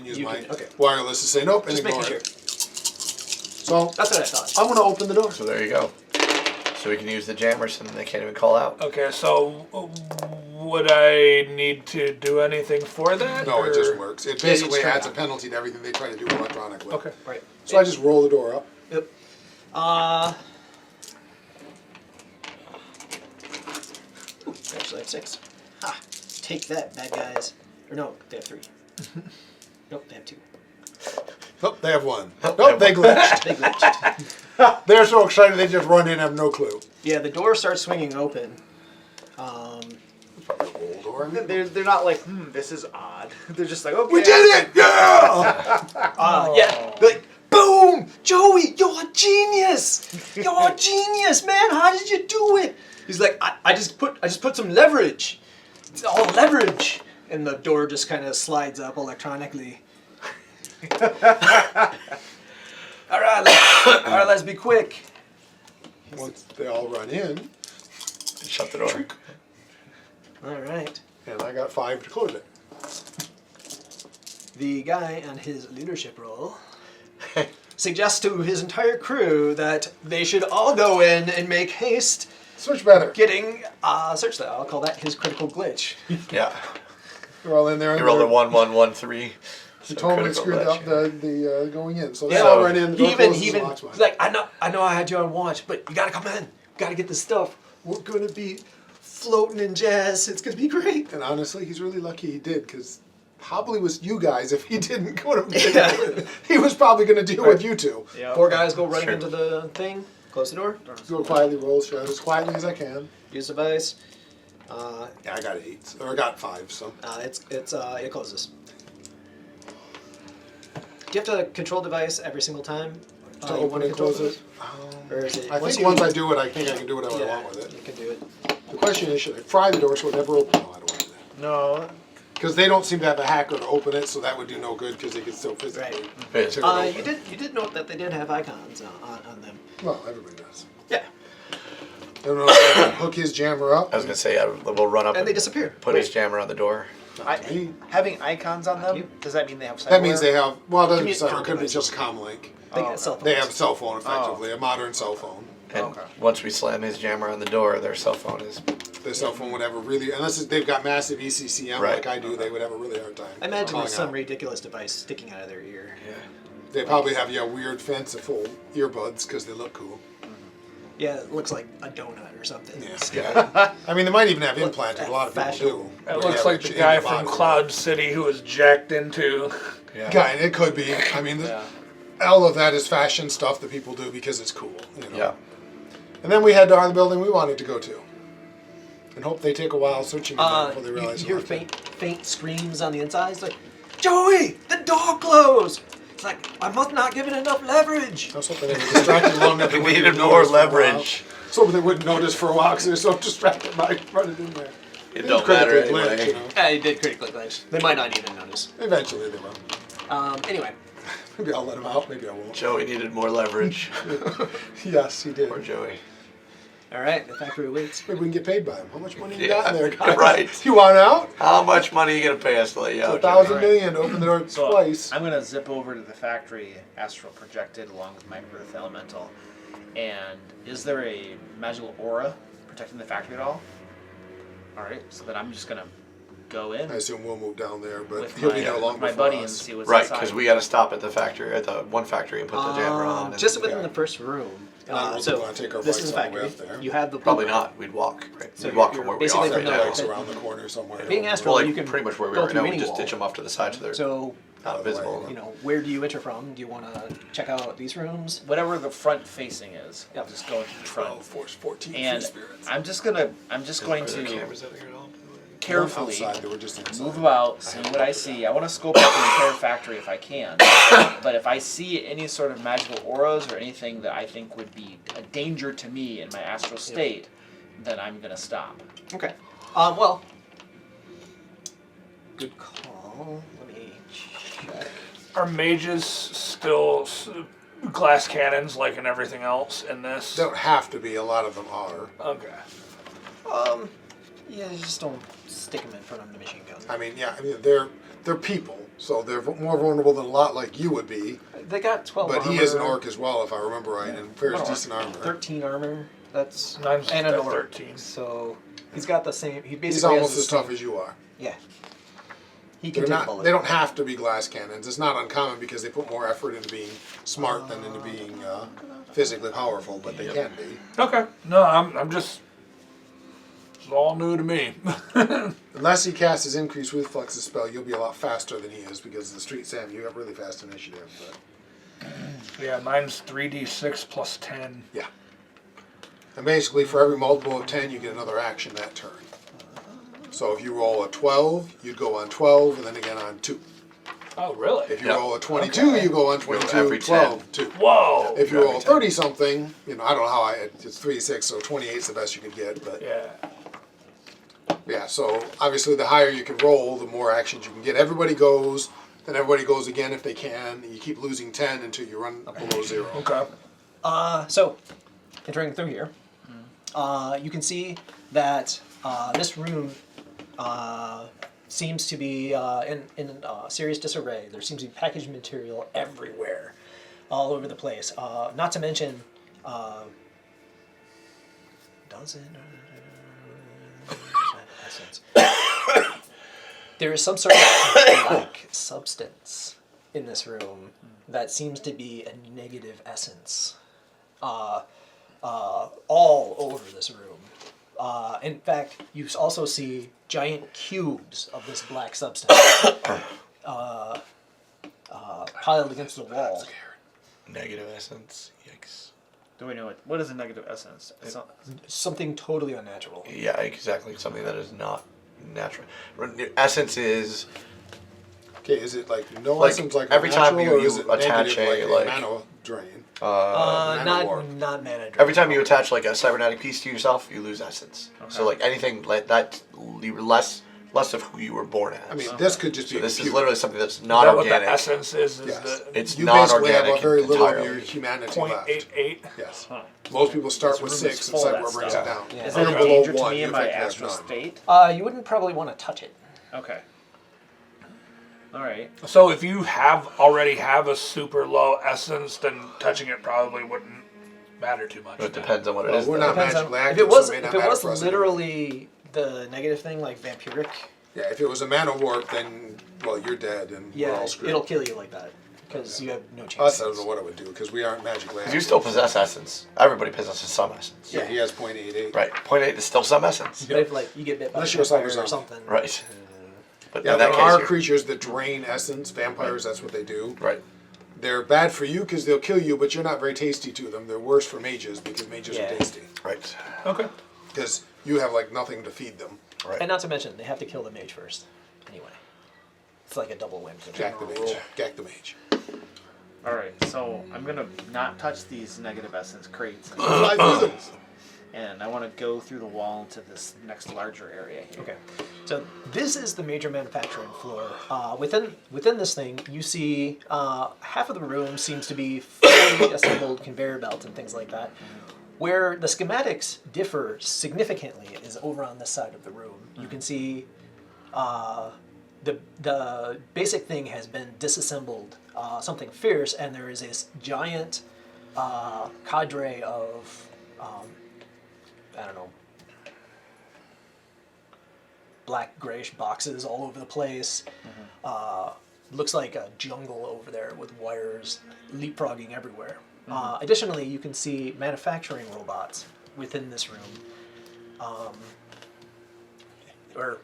use You my can- okay. wireless to say nope and Just ignore making sure. it. So That's what I thought. I'm gonna open the door. So there you go. So we can use the jammers and they can't even call out. Okay, so would I need to do anything for that? No, it or- just works. It it's basically straight adds a on. penalty to everything they try to do electronically. Okay. Right. So I just roll the door up. Yep. Ooh, actually, I have 6. Ha! Take that, bad guys. Or no, they have 3. Nope, they have 2. Oh, they have 1. Oh, Nope, they they have glitched. They glitched. They're so excited they just run in and have no clue. Yeah, the door starts swinging open. Probably a roll door. I mean, They're not like, this is odd. They're just like, okay. we did it! Yeah! Yeah, like, boom! Joey, you're a genius! You're a genius, man! How did you do it? He's like, I just put some leverage. It's all leverage. And the door just kind of slides up electronically. All right, let's be quick. Once they all run in, Shut the door. All right. and I got 5 to close it. The guy on his leadership role suggests to his entire crew that they should all go in and make haste Switch better. getting search that. I'll call that his critical glitch. Yeah. They're all in there. You rolled a 1-1-1-3. He totally critical screwed up glitch. the going in. So they Yeah. all run in. The door He closes even and locks behind. he's like, I know I had you on watch, but you gotta come in. Gotta get this stuff. We're gonna be floating in jazz. It's gonna be great. And honestly, he's really lucky he did, because probably was you guys if he didn't go to Yeah. He was probably going to deal with you two. Yeah. 4 guys go running Sure. into the thing. Close the door. Go quietly, roll shot as quietly as I can. Use device. Yeah, I got 8, or I got 5, so. It closes. Do you have to control device every single time? To you open wanna and control close it. Or is it I once think you- once I do it, I think I can do whatever I Yeah, want with it. you can do it. The question is, should I fry the door so it never opens? No, I don't want to do that. No. Because they don't seem to have a hacker to open it, so that would do no good because they could still physically. Right. tear it open. You did note that they did have icons on them. Well, everybody does. Yeah. I don't know if I can hook his jammer up. I was gonna say, yeah, we'll run up And they disappear. put his jammer on the door. Having icons on them, you. does that mean they have That means they have, well, it doesn't Commu- decide, it could be compromise. just comlink. They get cell phones. They have a cell phone, effectively, a modern cell phone. And Okay. once we slam his jammer on the door, their cell phone is. Their cell phone would have a really, unless they've got massive ECCM Right. like I do, they would have a really hard time. I imagine calling there's some out. ridiculous device sticking out of their ear. Yeah. They probably have, weird fanciful earbuds because they look cool. Yeah, it looks like a donut or something. Yeah. I mean, they might even have implanted. A lot of people Fashion. do. It Yeah, looks like which the in guy your from body. Cloud City who was jacked into. Yeah. Guy, it could be. I mean, Yeah. all of that is fashion stuff that people do because it's cool. Yeah. And then we head to our building we wanted to go to. And hope they take a while searching it out before they You realize hear what to- faint screams on the inside. It's like, Joey, the door closed. It's like, I must not give it enough leverage. I was hoping they were distracted long enough. We they wouldn't needed notice more for a while. leverage. So they wouldn't notice for a while because they're so distracted by running in there. It They don't matter critically glitch, anyway. you know. Yeah, he did critically glitch. They might not even notice. Eventually they will. Anyway, Maybe I'll let them out. Maybe I won't. Joey needed more leverage. Yes, he did. Poor Joey. all right, the factory waits. Maybe we can get paid by him. How much money you Yeah, got in there, guys? right. You want out? How much money are you gonna pay us to let you It's out, 1,000 Joey? million to open the door So twice. I'm gonna zip over to the factory, astral projected along with my earth elemental. And is there a magical aura protecting the factory at all? All right, so then I'm just gonna go in I assume we'll move down there, but with he'll my, be there long with my before buddy and us. see what's Right, inside. because we got to stop at the factory, at the one factory, and put the jammer on. and- Just within yeah. the first room. Not really So wanna take our this bikes is all the way factory. up there. You have the Probably blueprint. not. We'd walk. Right? So We'd walk you're from where we basically are right from now. the- It's around the corner somewhere. Being astral, Well, like you can pretty much where we go are through now. We any just wall. ditch them off to the side so they're So, not visible. you know, where do you enter from? Do you want to check out these rooms? whatever the front facing is. Yep. Just go into the front. 12, force 14 free And spirits. I'm just going Are to there cameras out here at all? carefully Outside, they were just inside. move about, see what I see. I want to scope out the entire factory if I can. But if I see any sort of magical auras or anything that I think would be a danger to me in my astral state, then I'm gonna stop. Okay. Well, good call. Let me check. Are mages still glass cannons like in everything else in this? Don't have to be. A lot of them are. Okay. Yeah, just don't stick them in front of the machine gun. I mean, they're people, so they're more vulnerable than a lot like you would be. They got 12 But armor. he is an orc as well, if I remember right, and fairly decent armor. 13 armor. That's Mine's and an at orc. 13. So he's got the same. He basically He's has almost the as tough same- as you are. Yeah. He can They're take not. bullets. They don't have to be glass cannons. It's not uncommon because they put more effort into being smart than into being physically powerful, but they can be. Okay. No, I'm just. It's all new to me. Unless he casts his increased reflexes spell, you'll be a lot faster than he is because the Street Sam, you have really fast initiative. But Yeah, mine's 3d6 plus 10. Yeah. And basically, for every multiple of 10, you get another action that turn. So if you roll a 12, you'd go on 12, and then again on 2. Oh, really? If you roll a 22, you go on 22, every 12, 2. Whoa! If you roll 30-something, I don't know how it's 3-6, so 28 is the best you could get. But Yeah. so obviously the higher you can roll, the more actions you can get. Everybody goes, then everybody goes again if they can. And you keep losing 10 until you run below 0. Okay. So, entering through here, you can see that this room seems to be in serious disarray. There seems to be packaged material everywhere, all over the place. Not to mention, there is some sort of black substance in this room that seems to be a negative essence. All over this room. In fact, you also see giant cubes of this black substance piled against the wall. Negative essence. Yikes. Do we know what is a negative essence? It's not, Something totally unnatural. Yeah, exactly. Something that is not natural. Essence is Okay, is it like no Like, essence like every time natural, you or is it attach negative, a, like like- mana drain? Not warp. not mana drain. every time you attach like a cybernetic piece to yourself, you lose essence. So like anything like that, you're less of who you were born as. I mean, this could just so be. this is computer. literally something that's Is not that what organic. the essence is? Yes. The It's You basically have non-organic a very little of entirely. your humanity left. 0.88? Yes. huh. Most people start This with room is 6, and full of Cyborg that brings stuff. it down. Yeah. Is Anything it a below danger to 1, me you in my effectively have astral none. state? You wouldn't probably want to touch it. Okay. All right. So if you already have a super low essence, then touching it probably wouldn't matter too much. It depends on what it Well, is. we're though. not Depends on- magically if active, it was so it may if not it was matter for us anyway. literally the negative thing, like vampiric, Yeah, if it was a mana warp, then, well, you're dead, and we're all screwed. it'll kill you like that because you have no chance. Us, I don't know what it would do, because we aren't magically active. You still possess essence. Everybody possesses some essence. Yeah, he has 0.88. Right. 0.8 is still some essence. But if like you get bit by a Unless you're a vampire cyber or zombie. something, Right. But Yeah, in there that are case, creatures that drain essence. Vampires, that's what they do. right. They're bad for you because they'll kill you, but you're not very tasty to them. They're worse for mages because mages Yeah. are tasty. Right. Okay. Because you have like nothing to feed them. Right. and not to mention they have to kill the mage first. Anyway, it's like a double win. For Jack the general mage. rule. Jack the mage. All right. So I'm gonna not touch these negative essence crates, Fly through them. and I want to go through the wall into this next larger area here. Okay, so this is the major manufacturing floor. Within this thing, you see half of the room seems to be fully assembled conveyor belts and things like that. Where the schematics differ significantly is over on this side of the room. You can see the basic thing has been disassembled, something fierce, and there is this giant cadre of I don't know, black grayish boxes all over the place. Looks like a jungle over there with wires leapfrogging everywhere. Additionally, you can see manufacturing robots within this room. Or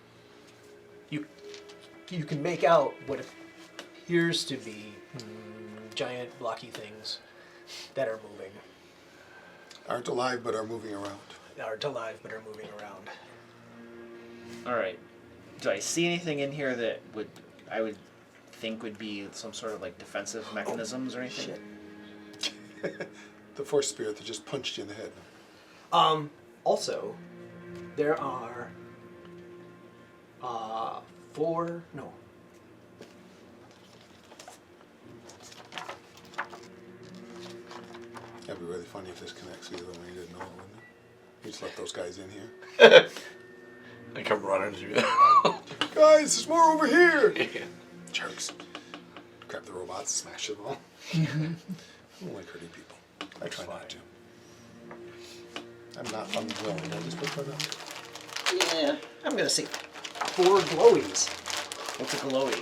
you can make out what appears to be giant blocky things that are moving. Aren't alive, but are moving around. Aren't alive but are moving around. All right. Do I see anything in here that I would think would be some sort of like defensive mechanisms or anything? The force spirit that just punched you in the head. Also, there are That'd be really funny if this connects either way. You didn't know it, wouldn't it? You just let those guys in here. I come running through. Guys, there's more over here! Yeah. Jerks. Grab the robots, smash them all. I don't like hurting people. I try not to. I'm not unwilling. I just prefer not to. Yeah, I'm gonna say 4 glowies. What's a glowy?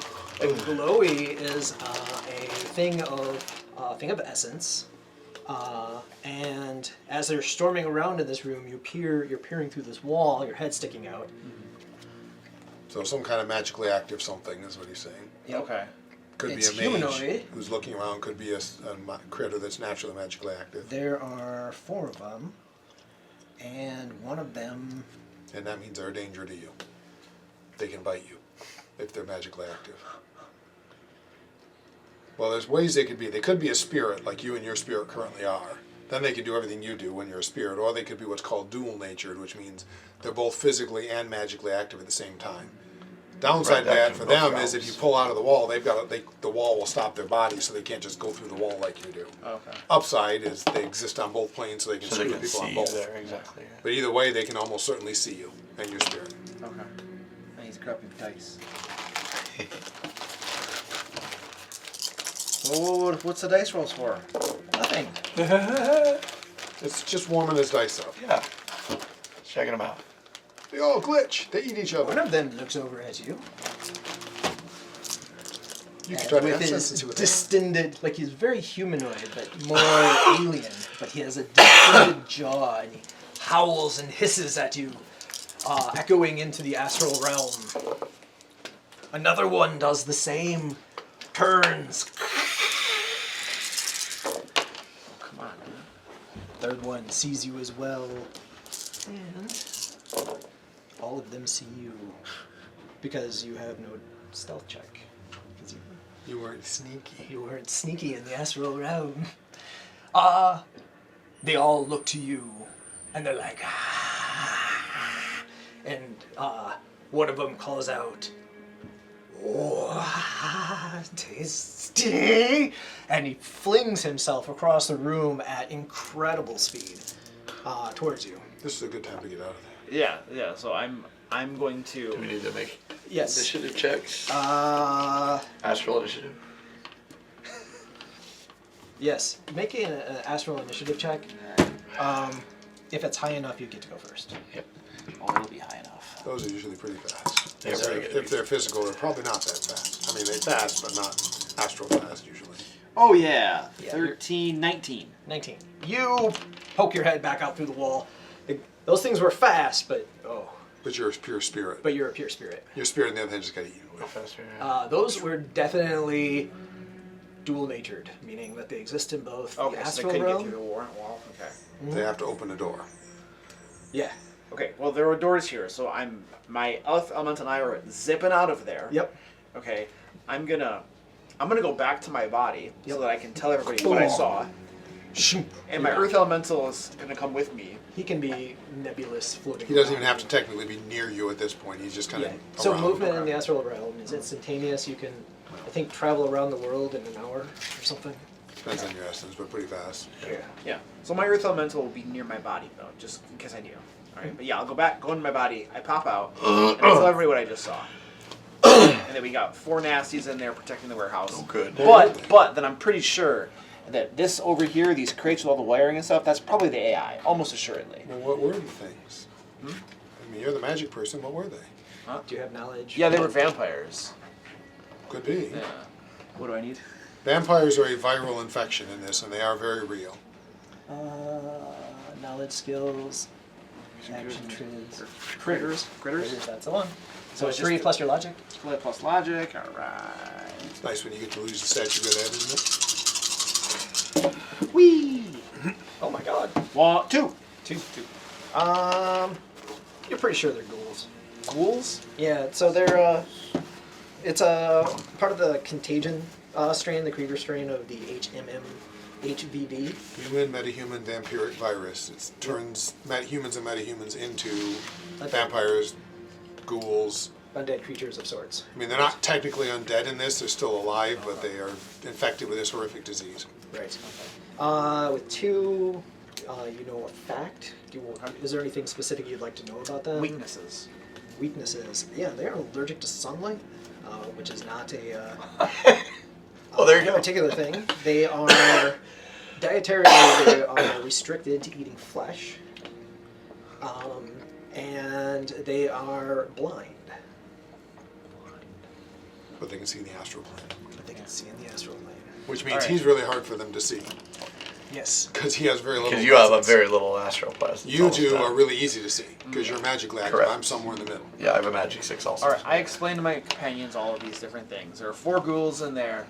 A glowy is a thing of essence, and as they're storming around in this room, you're peering through this wall, your head sticking out. So some kind of magically active something is what he's saying. Yep. Okay. Could It's be a mage humanoid. who's looking around. Could be a critter that's naturally magically active. There are 4 of them, and one of them. And that means they're a danger to you. They can bite you if they're magically active. Well, there's ways they could be. They could be a spirit, like you and your spirit currently are. Then they could do everything you do when you're a spirit. Or they could be what's called dual-natured, which means they're both physically and magically active at the same time. Downside to that for them is if you pull out of the wall, the wall will stop their body, so they can't just go through the wall like you do. Okay. Upside is they exist on both planes, so they can screw people on both. there, exactly. Yeah. But either way, they can almost certainly see you and your spirit. Okay. And he's grabbing dice. Oh, what's the dice rolls for? Nothing. It's just warming his dice up. Yeah. Checking them out. They all glitch. They eat each One other. of them looks over at you. You can and try to with access his and see what distended, like he's very humanoid, but more alien. But he has a distended jaw, and he howls and hisses at you, echoing into the astral realm. Another one does the same, turns. Come on, man. Third one sees you as well, and all of them see you because you have no stealth check. 'Cause You weren't sneaky. you weren't sneaky in the astral realm. They all look to you, and they're like, ah. And one of them calls out, "Oh, tasty!" And he flings himself across the room at incredible speed towards you. This is a good time to get out of there. Yeah. So I'm going Do we to. need to make Yes. initiative checks? Uh, Astral initiative? yes. Make an astral initiative check. If it's high enough, you get to go first. Yep. Oh, it'll be high enough. Those are usually pretty fast. They're If very they're, good. if they're physical, they're probably not that fast. I mean, they're fast, but not astral fast usually. Oh yeah. Yeah, 13, 19. 19. You poke your head back out through the wall. Those things were fast, but But you're a pure spirit. but you're a pure spirit. Your spirit and the other thing just got eaten. Faster, yeah. Those were definitely dual-natured, meaning that they exist in both Okay, the so they astral couldn't realm. get through the wall. Okay. They have to open the door. Yeah. Okay. Well, there were doors here, so my elf element and I are zipping out of there. Yep. Okay. I'm gonna go back to my body Yep. so that I can tell everybody what I saw. And my Yeah. earth elemental is gonna come with me. He can be nebulous, floating. He doesn't around. even have to technically be near you at this point. He's just kind Yeah. of So around. movement in the astral realm is instantaneous. You can, I think, travel around the world in an hour or something. Depends on your essence, but pretty fast. Yeah. Yeah. So my earth elemental will be near my body though, just in case I do. All right. But yeah, I'll go into my body. I pop out and I tell everybody what I just saw. And then we got 4 nasties in there protecting the warehouse. Oh, good. But then I'm pretty sure that this over here, these crates with all the wiring and stuff, that's probably the AI, almost assuredly. Well, what were the things? I mean, you're the magic person. What were they? Do you have knowledge? Yeah, they were vampires. Could be. Yeah. What do I need? Vampires are a viral infection in this, and they are very real. Knowledge skills. Action trids. Critters. That's the one. So it's 3 just- plus your logic. Split plus logic. All right. It's nice when you get to lose the stat you're good at, isn't it? Whee! Oh my god. 1, 2. 2. You're pretty sure they're ghouls. Ghouls? Yeah, so they're it's a part of the contagion strain, the Krieger strain of the HVV. Human, metahuman, vampiric virus. It turns humans and metahumans into vampires, ghouls. Undead creatures of sorts. I mean, they're not technically undead in this. They're still alive, but they are infected with this horrific disease. Right. With 2, you know a fact. Is there anything specific you'd like to know about them? Weaknesses. Weaknesses. Yeah, they're allergic to sunlight, which is not a Oh, there you go. particular thing. They are dietarily they are restricted to eating flesh, and they are blind, But they can see in the astral plane. but they can see in the astral plane. Which means Alright. he's really hard for them to see. Yes. because he has very little. Because you have a presence. very little astral presence. You all the two time. are really easy to see because you're magically active. Correct. I'm somewhere in the middle. Yeah, I have a magic 6 also. All right, I explained to my companions all of these different things. There are 4 ghouls in there,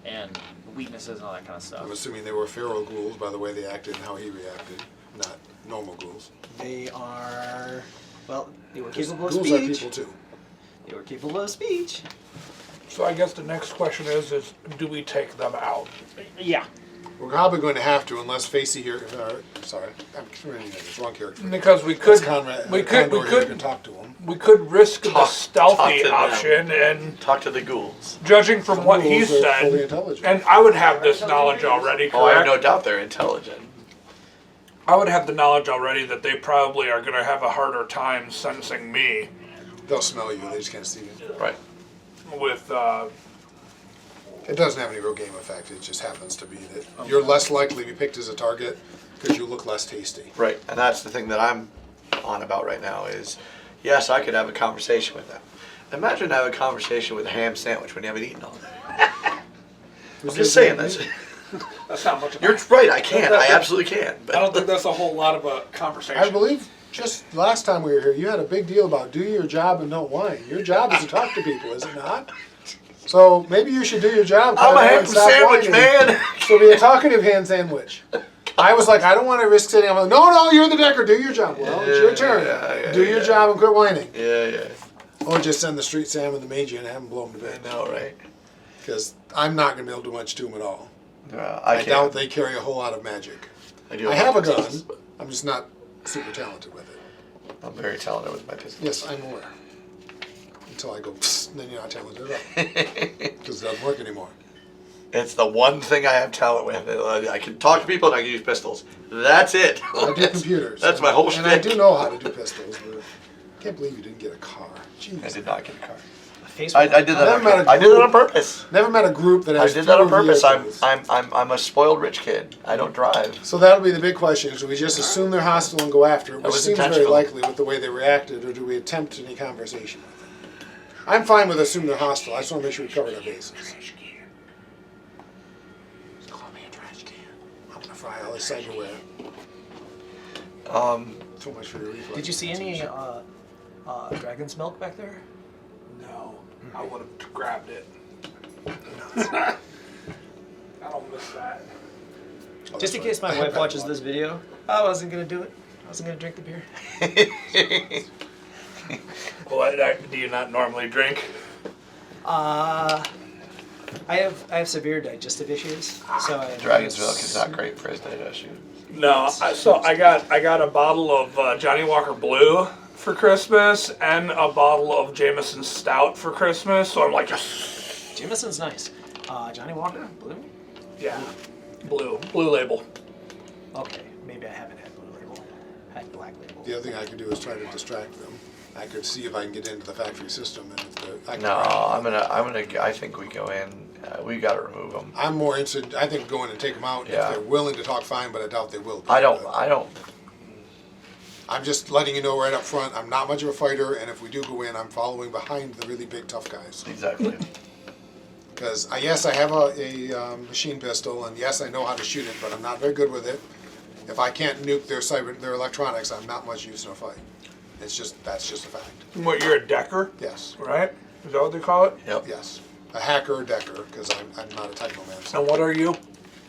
and weaknesses and all that kind of stuff. I'm assuming they were feral ghouls by the way they acted and how he reacted, not normal ghouls. They are. Well, they were 'Cause capable of ghouls are speech. people too. They were capable of speech. So I guess the next question is do we take them out? Yeah. We're probably going to have to, unless Facey here. Sorry, I'm reading this wrong character. Because we Unless could, Conrad, we could, we Condor here could, can talk to him. we could risk the Talk stealthy to them. option, and Talk to the ghouls. judging from Some what he ghouls are fully said, intelligent. and I would have this knowledge already, Oh, I have correct? no doubt they're intelligent. I would have the knowledge already that they probably are going to have a harder time sensing me They'll smell you. They just can't see you. Right. with. It doesn't have any real game effect. It just happens to be that you're less likely to be picked as a target because you look less tasty. Right. And that's the thing that I'm on about right now is, yes, I could have a conversation with them. Imagine having a conversation with a ham sandwich when you haven't eaten all day. I'm just saying this. That's not much. You're right. I can. I absolutely can. But I don't think that's a whole lot of a conversation. I believe just last time we were here, you had a big deal about do your job and don't whine. Your job is to talk to people, is it not? So maybe you should do your job. I'm a ham and stop sandwich, whining. man. So be a talkative hand sandwich. I was like, I don't want to risk sitting. I'm like, no, you're the decker. Do your job. Well, it's your turn. Yeah, do your job and quit whining. Yeah. Or just send the street Sam and the Magi and have them blow them to I bed. know, right? Because I'm not going to be able to do much to them at all. I I doubt they carry a whole lot of magic. do I have a gun. pistols, but I'm just not super talented with it. I'm very talented with my pistols. Yes, I'm aware. Until I go, psst, and then you're not talented at all. Because it doesn't work anymore. It's the one thing I have talent with. I can talk to people and I can use pistols. That's it. I do computers. That's my whole And I shtick. do know how to do pistols, but I can't believe you didn't get a car. Jeez. I did not get a car. Face I did that. Never met a I did it on purpose. Never met a group that I has did that on fewer purpose. vehicles. I'm a spoiled rich kid. I don't drive. So that'll be the big question: is do we just assume they're hostile and go after it, which was seems very intentional. likely with the way they reacted, or do we attempt any conversation with them? I'm fine with assuming they're hostile. I just want to make sure we cover their bases. Call me a trash can. I'm gonna fry all this cyberware. Too much for your reflex. Did you see any dragon's milk back there? No, I would have grabbed it. I don't miss that. Oh, Just in that's case right. my I had wife that watches one. this video, I wasn't gonna do it. I wasn't gonna drink the beer. What, do you not normally drink? I have severe digestive issues, so I Dragon's milk is not great for his digestion. No, I got a bottle of Johnny Walker Blue for Christmas and a bottle of Jameson Stout for Christmas. So I'm like, yes. Jameson's nice. Johnny Walker, blue. Yeah, blue label. Okay, maybe I haven't had blue label. I had black label. The other thing I could do is try to distract them. I could see if I can get into the factory system, and if I can No, I think we go in. We got to remove them. I'm more interested. I think go in and take them out. Yeah. If they're willing to talk, fine. But I doubt they will. Be. I don't. I'm just letting you know right up front. I'm not much of a fighter, and if we do go in, I'm following behind the really big tough guys. Exactly. Because yes, I have a machine pistol, and yes, I know how to shoot it, but I'm not very good with it. If I can't nuke their electronics, I'm not much use in a fight. That's just a fact. What, you're a decker, Yes, right? Is that what they call it? Yep. yes, a hacker or decker, because I'm not a techno man. So. And what are you?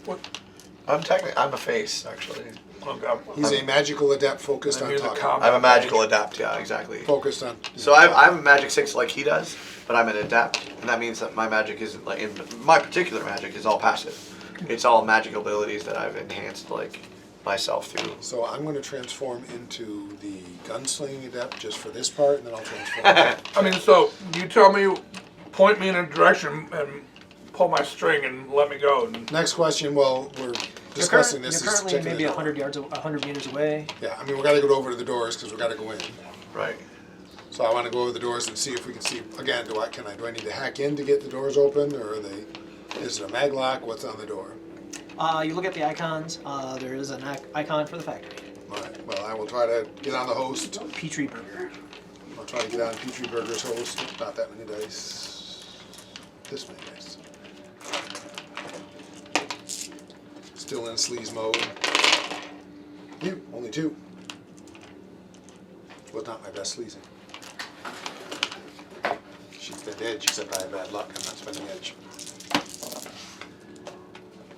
What? I'm a face actually. Okay. He's a magical adept focused And on you're the talking. I'm a magical adept. Yeah, exactly. Focused on. So I'm a magic 6 like he does, but I'm an adept, and that means that my magic isn't like my particular magic is all passive. It's all magical abilities that I've enhanced like myself through. So I'm going to transform into the gunslinging adept just for this part, and then I'll transform. I mean, so you tell me, point me in a direction and pull my string and let me go. And Next question. Well, we're discussing this. You're is currently checking maybe the door. 100 meters away. Yeah, I mean we got to go over to the doors because we got to go in. Right. So I want to go over the doors and see if we can see again. Do I need to hack in to get the doors open, or are they? Is it a mag lock? What's on the door? You look at the icons. There is an icon for the factory. All right. Well, I will try to get on the host. Petri Burger. I'll try to get on Petri Burger's host. Not that many dice. This many dice. Still in sleaze mode. You, only 2. Well, not my best sleazing. She's spent edge, except I have bad luck. I'm not spending edge.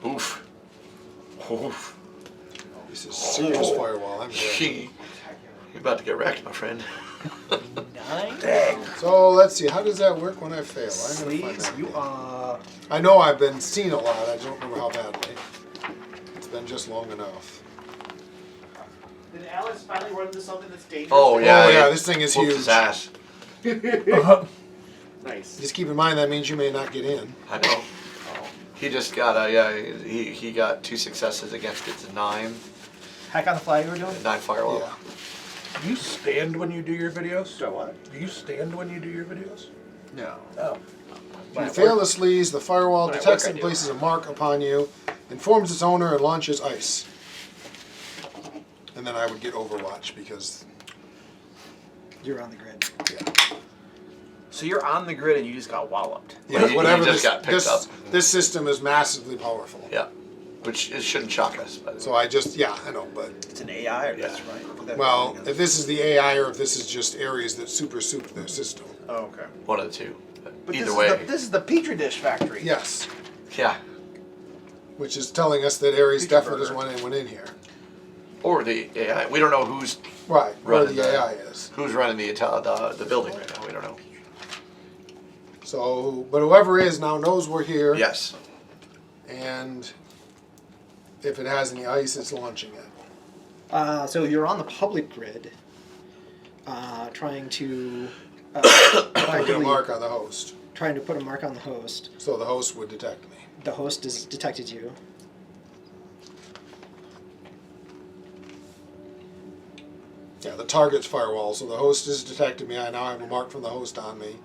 Oof. Oof. This is serious firewall. I'm dead. You're about to get wrecked, my friend. 9. So let's see. How does that work when I fail? I'm gonna find Sleaze, that you again. are. I know I've been seen a lot. I don't remember how badly. It's been just long enough. Did Alex finally run into something that's dangerous? Oh yeah. Oh yeah, he this thing is whooped huge. his ass. Nice. Just keep in mind that means you may not get in. I know. He just got a he got 2 successes against its 9 Hack on the fly you were doing? firewall. Yeah. Do you stand when you do your videos? So what? Do you stand when you do your videos? No. Oh. If you fail the sleaze, the firewall When I detects work, and I do. places a mark upon you, informs its owner, and launches ice. And then I would get Overwatch because, You're on the grid. yeah. So you're on the grid and you just got walloped. Yeah, He whatever just this, got picked this, up. this system is massively powerful. Yeah. Which it shouldn't shock us. By the way. So I just, yeah, I know, but, It's an AI, or Yeah. that's right. well, if this is the AI or if this is just areas that super soup their system. Oh, okay. One of the two. But Either this way. is this is the petri dish factory. Yes, Yeah. which is telling us that Ares Pizza definitely burger. doesn't want anyone in here. Or the AI. We don't know who's Right, where running the AI is. who's running the building right now. We don't know. So, but whoever is now knows we're here. Yes. And if it has any ice, it's launching it. So you're on the public grid, trying to I get a mark on the host. trying to put a mark on the host. So the host would detect me. The host has detected you. Yeah, the target's firewall. So the host has detected me. I now have a mark from the host on me.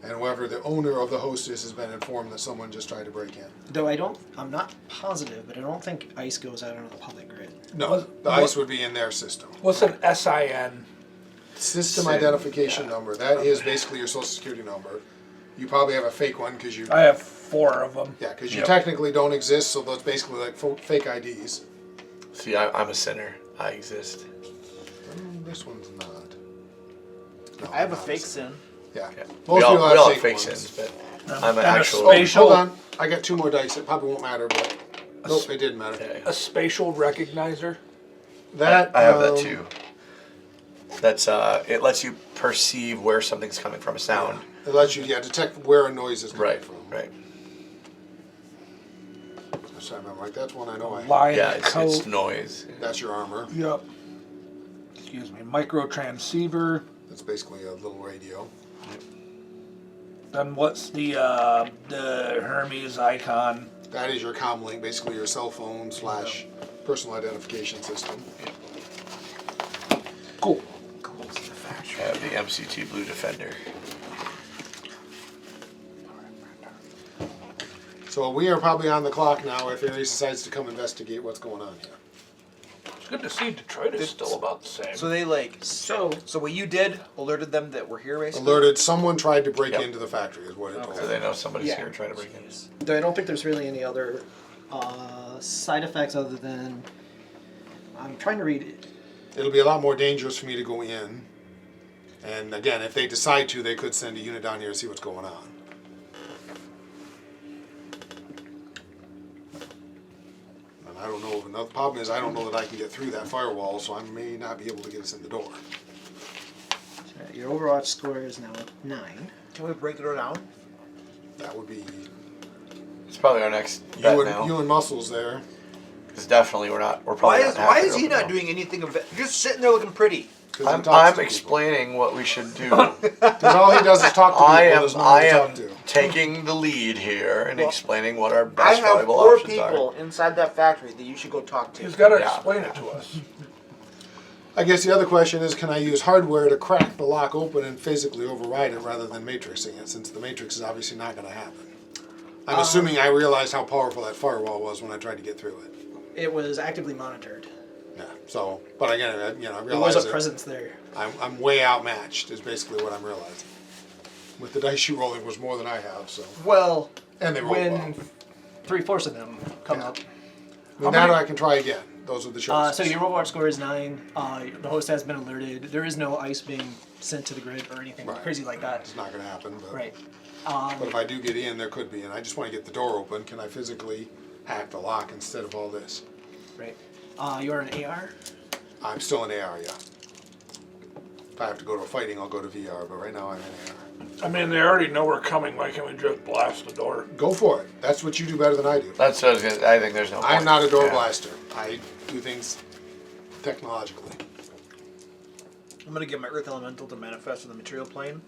And whoever the owner of the host is has been informed that someone just tried to break in. Though I'm not positive, but I don't think ice goes out on the public grid. No, the ice would be in their system. What's an SIN? System SIN, identification yeah. number. That is basically your social security number. You probably have a fake one because you, I have 4 of them. yeah, because you Yep. technically don't exist. So that's basically like fake IDs. See, I'm a sinner. I exist. This one's not. No, I have a not fake sin. sin. Yeah. Yeah. Most we all people have fake ones. sins, but I'm an And a actual. spatial- Hold on. I got 2 more dice. It probably won't matter, but nope, it didn't matter. Yeah, A spatial recognizer. That I have that too. That's it lets you perceive where something's coming from, a sound. It lets you detect where a noise is coming Right. from. Right. So I remember, like that's one I know. Line Yeah, it's coat. noise. That's your armor. Yep. Excuse me. Micro transceiver. That's basically a little radio. Then what's the Hermes icon? That is your comlink, basically your cell phone / personal identification system. Cool. I have the MCT Blue Defender. So we are probably on the clock now if Ares decides to come investigate what's going on here. It's good to see Detroit is still about the same. So they So So what you did alerted them that we're here, basically. Alerted someone tried to break Yep. into the factory is what it told So me. they know somebody's Yeah. here trying to break in. though I don't think there's really any other side effects other than I'm trying to read it. It'll be a lot more dangerous for me to go in. And again, if they decide to, they could send a unit down here to see what's going on. And I don't know, another problem is I don't know that I can get through that firewall, so I may not be able to get us in the door. Your Overwatch score is now 9. Can we break the door down? That would be It's probably our next bet now. you and Muscles there. Because definitely we're Why probably is not why halfway is he open not now. doing anything of it? You're just sitting there looking pretty. 'Cause he I'm talks to people. explaining what we should do. Because all he does is talk to people. There's no one to talk to. taking the lead here and Well, explaining what our I best have viable 4 options are. people inside that factory that you should go talk to. He's got to Yeah. explain it to us. I guess the other question is, can I use hardware to crack the lock open and physically override it rather than matrixing it, since the matrix is obviously not going to happen? I'm assuming I realized how powerful that firewall was when I tried to get through it. It was actively monitored. Yeah. So, but again, I There was realize a that presence there. I'm way outmatched. Is basically what I'm realizing. With the dice you rolling was more than I have. So, Well, and they rolled when well. 3/4 of them come Yeah. up. I mean, that I can try again. Those are the choices. So your Overwatch score is 9. The host has been alerted. There is no ice being sent to the grid or anything Right. crazy like that. It's not going to happen. But, Right. but if I do get in, there could be. And I just want to get the door open. Can I physically hack the lock instead of all this? Right. You're an AR. I'm still in AR, yeah. If I have to go to a fighting, I'll go to VR. But right now I'm in AR. I mean, they already know we're coming. Why can't we just blast the door? Go for it. That's what you do better than I do. That's what I was gonna, I think there's no I'm point. not a door Yeah. blaster. I do things technologically. I'm gonna get my Earth Elemental to manifest in the material plane,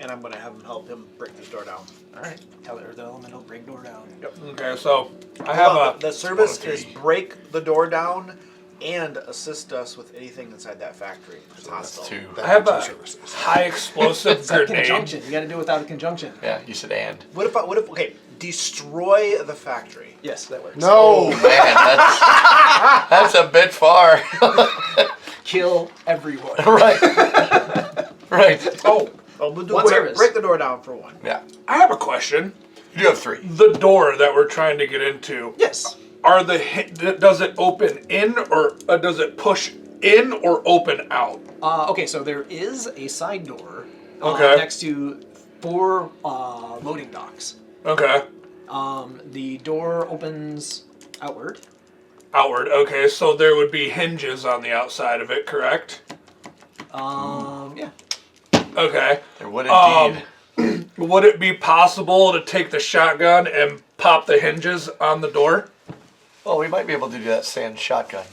and I'm gonna have him help him break this door down. All right. Tell her the elemental break door down. Okay, so I have Hold on, a. the service one of is three. break the door down and assist us with anything inside that factory. It's That's hostile. 2. That I have two a services. high explosive It's like grenade. conjunction. You got to do it without a conjunction. Yeah, you said and. What if okay, destroy the factory? Yes, that works. No! Man, that's a bit far. Kill everyone. Right. Right. Oh, Oh, we'll do One break, service. break the door down for one. Yeah. I have a question. You do have 3. The door that we're trying to get into. Yes. Are does it open in or does it push in or open out? Okay, so there is a side door Okay. next to 4 loading docks. Okay. The door opens outward. Outward. Okay, so there would be hinges on the outside of it, correct? Yeah. Okay. There would indeed. Would it be possible to take the shotgun and pop the hinges on the door? Well, we might be able to do that saying shotgun.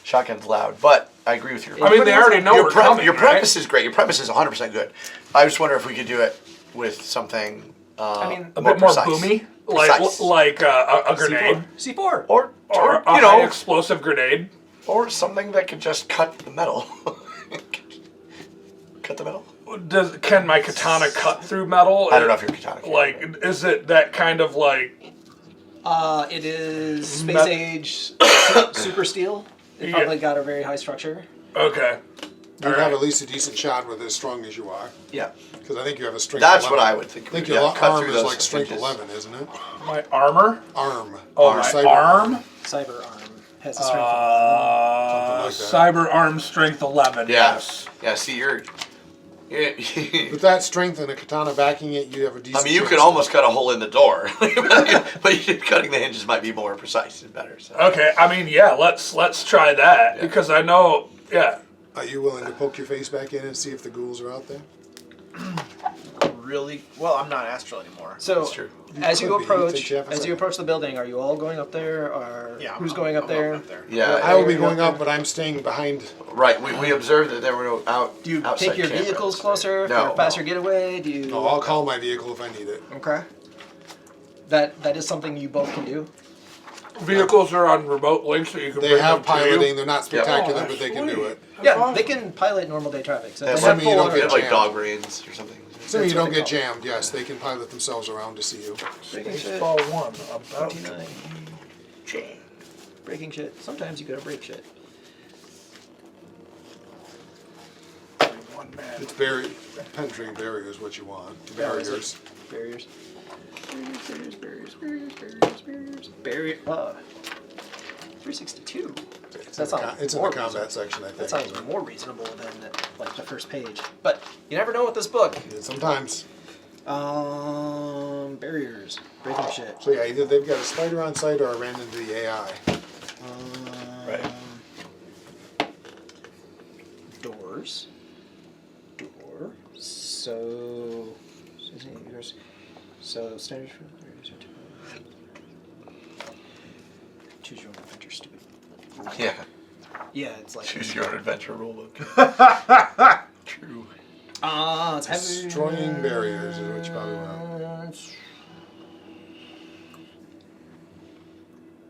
Shotgun's loud, but I agree with your. I mean, they already know we're coming, Your right? premise is great. Your premise is 100% good. I just wonder if we could do it with something. I mean, A bit more precise. boomy, Precise. like a grenade, C4. or or a you know, high explosive grenade. or something that could just cut the metal. Cut the metal. Can my katana cut through metal? I don't know if your katana can. Like, is it that kind of like? It is space Met- age super steel. It Yeah. probably got a very high structure. Okay. You All have right. at least a decent shot with as strong as you are. Yeah. Because I think you have a strength That's 11. what I would think. I think Yeah, your cut arm through is those like strength hinges. 11, isn't it? My armor. Arm. Oh, Or my cyber arm. Cyber arm has a strength of Something like that. Cyber arm strength 11. Yeah. Yes. Yeah. See, you're. With that strength and a katana backing it, you have a decent I mean, you chance. could almost cut a hole in the door, but cutting the hinges might be more precise and better. So. Okay. I mean, yeah. Let's try that Yeah. because I know. Yeah. Are you willing to poke your face back in and see if the ghouls are out there? Really? Well, I'm not astral anymore. So That's true. as you could be. approach, Take you half a as you second. approach the building, are you all going up there, or Yeah. who's I'm- going up I'm there? Up there. Yeah. I will be Area going up up, but I'm staying behind. Right. We observed that there were no Do you outside take your cameras. vehicles closer No, for a faster no. getaway? Do you? No, I'll call my vehicle if I need it. Okay. That is something you both can do. Vehicles are on remote links that you can. They bring have them to you. piloting. They're not spectacular, Oh, but they can do sweet. it. Yeah, awesome. they can pilot normal day traffic. So Yeah, they so have maybe you full don't We get have auto- like dog brains or something. Assuming you That's what don't they get call it. jammed, yes, they can pilot themselves around to see you. Breaking shit. Baseball 1 about 29. Breaking shit. Sometimes you gotta break shit. 1 man. It's penetrating barriers what you want. Barriers. Barriers. Barrier. 362. It's That in the sounds it's in the more combat reasonable. section, I think. That sounds more reasonable than like the first page. But you never know with this book. Yeah, sometimes. Barriers. Breaking shit. So yeah, either they've got a spider on site or I ran into the AI. Right. Doors. Door. So standard for choose your own adventure. Stupid. Yeah. Yeah, it's like Choose your own adventure rulebook. True. it's heavy. Destroying barriers is what you probably want.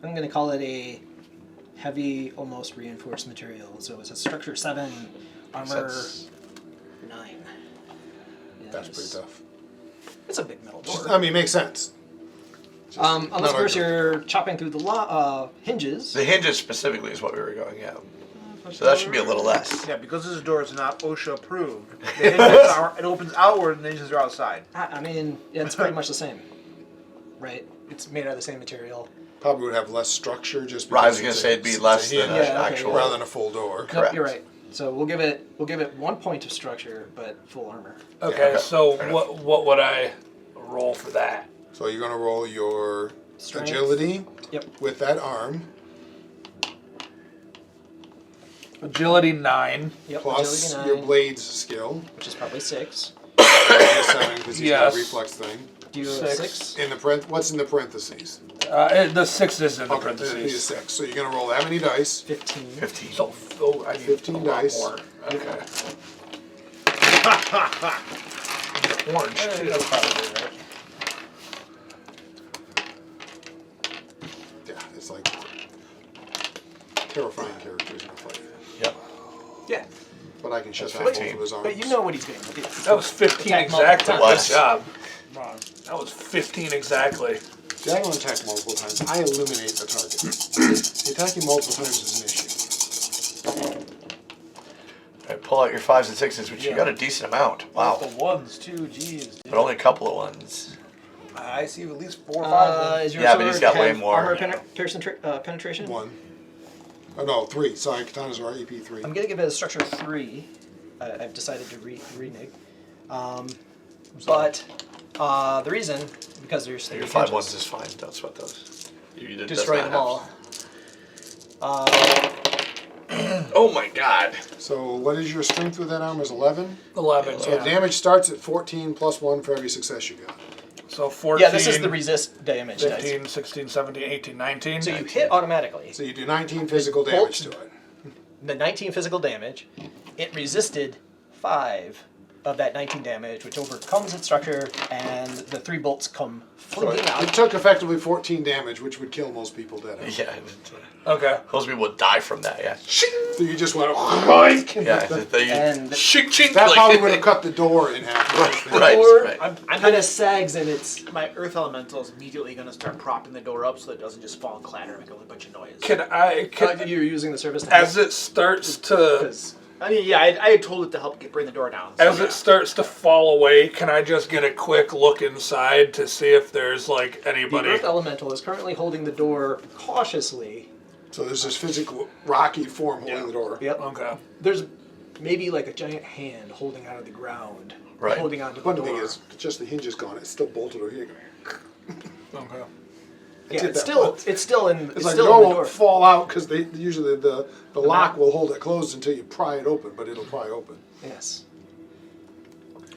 I'm gonna call it a heavy, almost reinforced material. So it's a structure 7, armor That's- 9. That's Yes. pretty tough. It's a big metal door. I mean, it makes sense. Just Unless not of course arguing. you're chopping through the hinges. The hinges specifically is what we were going, yeah. So that should be a little less. Yeah, because this door is not OSHA approved. The hinges are, it opens outward and the hinges are outside. I mean, yeah, it's pretty much the same, right? It's made out of the same material. probably would have less structure just Right, I was because gonna it's say it'd be less than Yeah, okay, actual. yeah. rather than a full door. Correct. Nope, you're right. So we'll give it 1 point of structure, but full armor. Okay, Okay, so fair enough. what would I roll for that? So you're gonna roll your Strength. agility Yep. with that arm Agility 9. Yep. plus agility your 9, blades skill. which is probably 6. 7 because he's got Yes. a reflex thing. Do you have 6. 6? In the what's in the parentheses? The 6 is in the Okay, he's parentheses. 6. So you're gonna roll that many dice. 15. 15. So, oh, I need 15 a lot dice. more. Okay. Orange, too. That's probably right. Yeah, it's like terrifying characters in a fight. Yep. Yeah. But I can shut That's down both 15. of his arms. But you know what he's doing with it. That was 15 Attack multiple exactly. times. Good job. That was 15 exactly. See, I don't attack multiple times. I eliminate the target. Attacking multiple times is an issue. Alright, pull out your 5s and 6s, which you got a decent amount. Wow. The ones too, jeez. But only a couple of ones. I see at least 4 or 5. Is your Yeah, but sword he's got way have more. armor penetration? 1. Oh no, 3. Sorry, Katana's are EP 3. I'm gonna give it a structure 3. I've decided to renege. But the reason, because there's Your 3 5 ones hinges. is fine. Don't sweat those. You does Destroy not them have- all. Oh my god. So what is your strength with that arm? Is 11? 11, So yeah. the damage starts at 14 plus 1 for every success you got. So 14, Yeah, this is the resist damage dice. 15, 16, 17, 18, 19. So you hit automatically. So you do 19 physical damage to it. The 19 physical damage. It resisted 5 of that 19 damage, which overcomes its structure, and the 3 bolts come So flinging it out. took effectively 14 damage, which would kill most people dead. Yeah. Okay. Most people would die from that, yeah. So you just went, Yeah. And Shink, shink, that like- probably would have cut the door in half. Right, Or right. I'm kind gonna of sags and it's my earth elemental is immediately gonna start propping the door up so that it doesn't just fall and clatter and make a bunch of noise. you're using the service to as it starts to, 'cause I mean, yeah, I had told it to help bring the door down. So as it starts to fall away, can I just get a quick look inside to see if there's like the anybody? earth elemental is currently holding the door cautiously. So there's this physical rocky form holding the door. Yep. Okay. There's maybe like a giant hand holding out of the ground, Right. holding onto the One door. thing is, just the hinge is gone. It's still bolted over here. Okay. yeah, hit it's that still bolt. it's still in It's it's like still the door in the won't door. fall out because they usually the lock will hold it closed until you pry it open, but it'll pry open. Yes.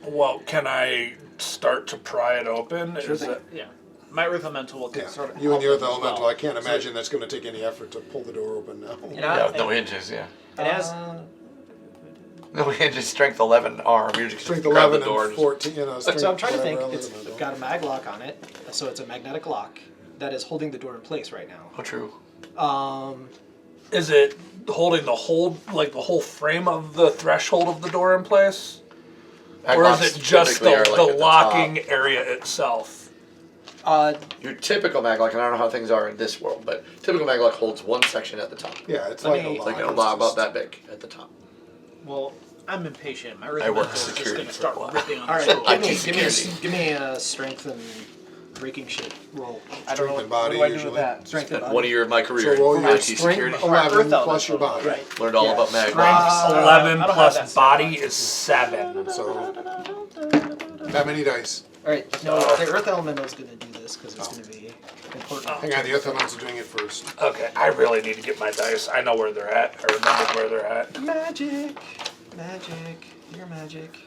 Well, can I start to pry it open? Is it? yeah, my earth elemental will Yeah, sort of you and the help earth them as elemental. well. I can't imagine that's going to take any effort to pull the door open now. Yeah, with no hinges, yeah. And as No hinges, strength 11 arm. You're just Strength grab 11 the door and and 14. You know, strength So I'm trying to think. whatever It's elemental. got a mag lock on it, so it's a magnetic lock that is holding the door in place right now. Oh, true. Is it holding the whole frame of the threshold of the door in place, or is Maglocks it just typically are, the like, at locking top. area itself? Your typical maglock, and I don't know how things are in this world, but typical maglock holds one section at the top. Yeah, it's Let like me- a lock. Like a It's lot just- about that big at the top. well, I'm impatient. My earth I work elemental is just security gonna for start a while. ripping on All the right, door. IT give me a security. strength and breaking shit roll. I don't know Strength and what body do I do usually. with that. Strength and Spent body. 1 year of my So career roll in your IT strength security. 11 Earth plus your body. Right. Learned all Yeah. about mag. Strength's I 11 don't have plus that body is 7. So that many dice. All right, no, the earth elemental is going to do this because it's going to be important. Hang on, the earth elemental's doing it first. Okay, I really need to get my dice. I know where they're at. I remember where they're at. Magic, your magic.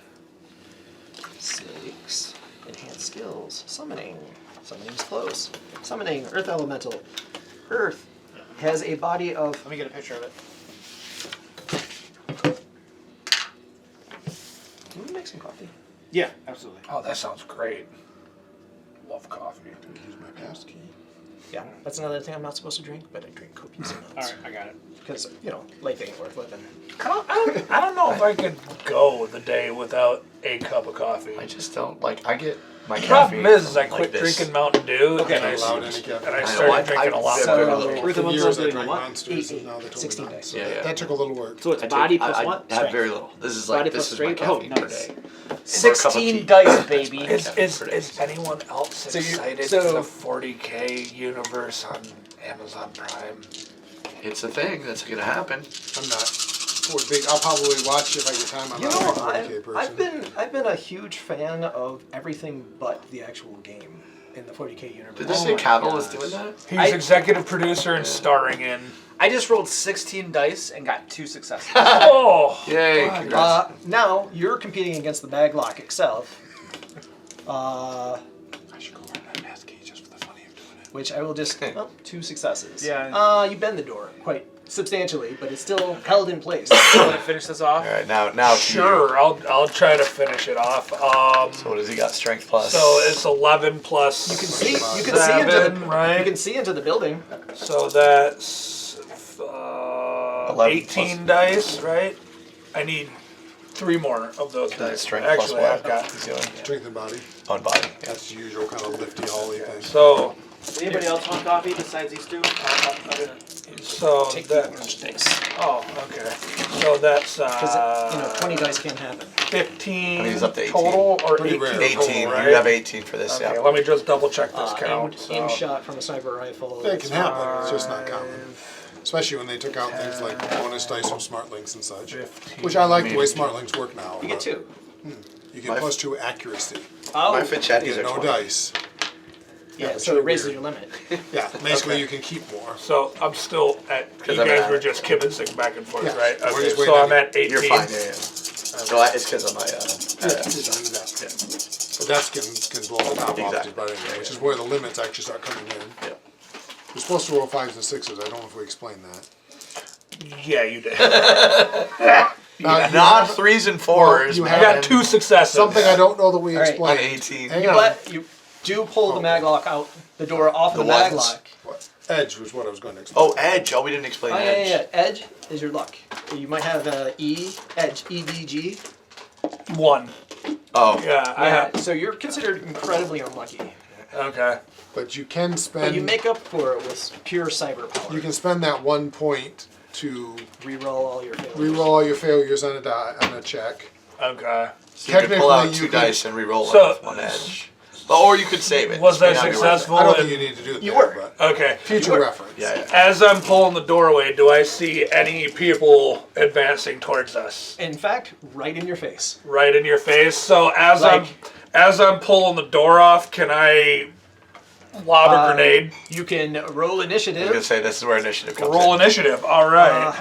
6. Enhanced skills. Summoning. Summoning's close. Summoning. Earth elemental. Earth has a body of. Let me get a picture of it. Can we make some coffee? Yeah, absolutely. Oh, that sounds great. Love coffee. Use my pass key. Yeah, that's another thing I'm not supposed to drink, but I drink copious amounts. All right, I got it. Because, life ain't worth living. I don't know if I could go the day without a cup of coffee. I just don't like. I get my The problem caffeine is, I from, quit like, this. drinking Mountain Dew, Okay. and I, Allowed any caffeine. and I I know, started drinking a lot I've more. very So, little. Earth For elemental years is I doing drank what? monsters, 8, and now they told 16 me not. days. So Yeah, yeah. that took a little work. So it's I take- body plus I what? have Strength. very little. This is Body like plus this is my strength? Oh, caffeine per nice. day. 16 dice, baby. Is anyone else So you- excited so- for the 40K universe on Amazon Prime. It's a thing that's gonna happen. I'm not. I'll probably watch if I get time. I'm You not know, a 40K person. I've been a huge fan of everything but the actual game in the 40K universe. Did they say my Cavill is gosh. doing that? He's executive producer and starring in. I just rolled 16 dice and got 2 successes. Oh, Yay! Congrats. Now you're competing against the Baglock itself, I should go run that mask key just for the funny of doing it. which I will just 2 successes. Yeah. You bend the door quite substantially, but it's still held in place. You want to finish this off? All right, now it's sure. I'll try to finish it off. So what does he got? Strength plus. So it's 11 plus. You can see into the right? You can see into the building. So that's 11 18 plus. dice, right? I need 3 more of those dice. Strength Actually, plus what? I've got. He's doing Strength and body. on body. Yeah. That's the usual kind of lifty, holly thing. So Anybody else want coffee besides these two? that. Dice. Oh, okay. So that's Because 20 dice can't happen. 15 I mean, he's up to 18. total or Pretty 18 rare. total, 18. right? You have 18 for this. Okay, Yeah. let me just double check this count. Aim so. shot from a sniper rifle. It can happen. It's just not common. Especially when they took out things like bonus dice from smart links and such. 15. Which I like the way smart links work now. You get but 2. You get plus 2 accuracy. Oh, My You Finchettis get are no 20. dice. yeah. it's So it really raises weird. your limit. Yeah, basically Okay. you can keep more. So I'm still at. You I'm guys at- were just kibitzing back and forth, Yeah, right? we're Okay, just so waiting I'm on at 18. You're fine. Yeah. No, it's because of my. But that's can blow the top off Exactly. just about anyway, which is where the limits actually start coming in. Yeah. We're supposed to roll 5s and 6s. I don't know if we explained that. Yeah, you did. Now, you Not have 3s and 4s. you I have- got 2 successes. something I don't know that we All right. explained. On 18. Hang You, on. you do pull the maglock out the door off of The the ones. maglock. What? Edge was what I was going to explain. Oh, edge. Oh, we didn't explain Oh yeah, edge. yeah, yeah. Edge is your luck. You might have E, edge, EDG. 1. Oh. Yeah, I have. So you're considered incredibly unlucky. Okay. But you can But spend. you make up for it with pure cyber power. You can spend that 1 point to reroll all your failures. reroll all your failures on a check. Okay. So you could pull out Technically, 2 you could- dice and re-roll it So- with 1 edge. Or you could save it. Was This may that not be worth it. successful? I don't think you need to do that. You were. But Okay. future reference. Yeah, yeah. As I'm pulling the doorway, do I see any people advancing towards us? In fact, right in your face. Right in your face. So as Like- I'm pulling the door off, can I lob a grenade? You can roll I was going to initiative. say, this is where initiative comes Roll in. initiative. All right.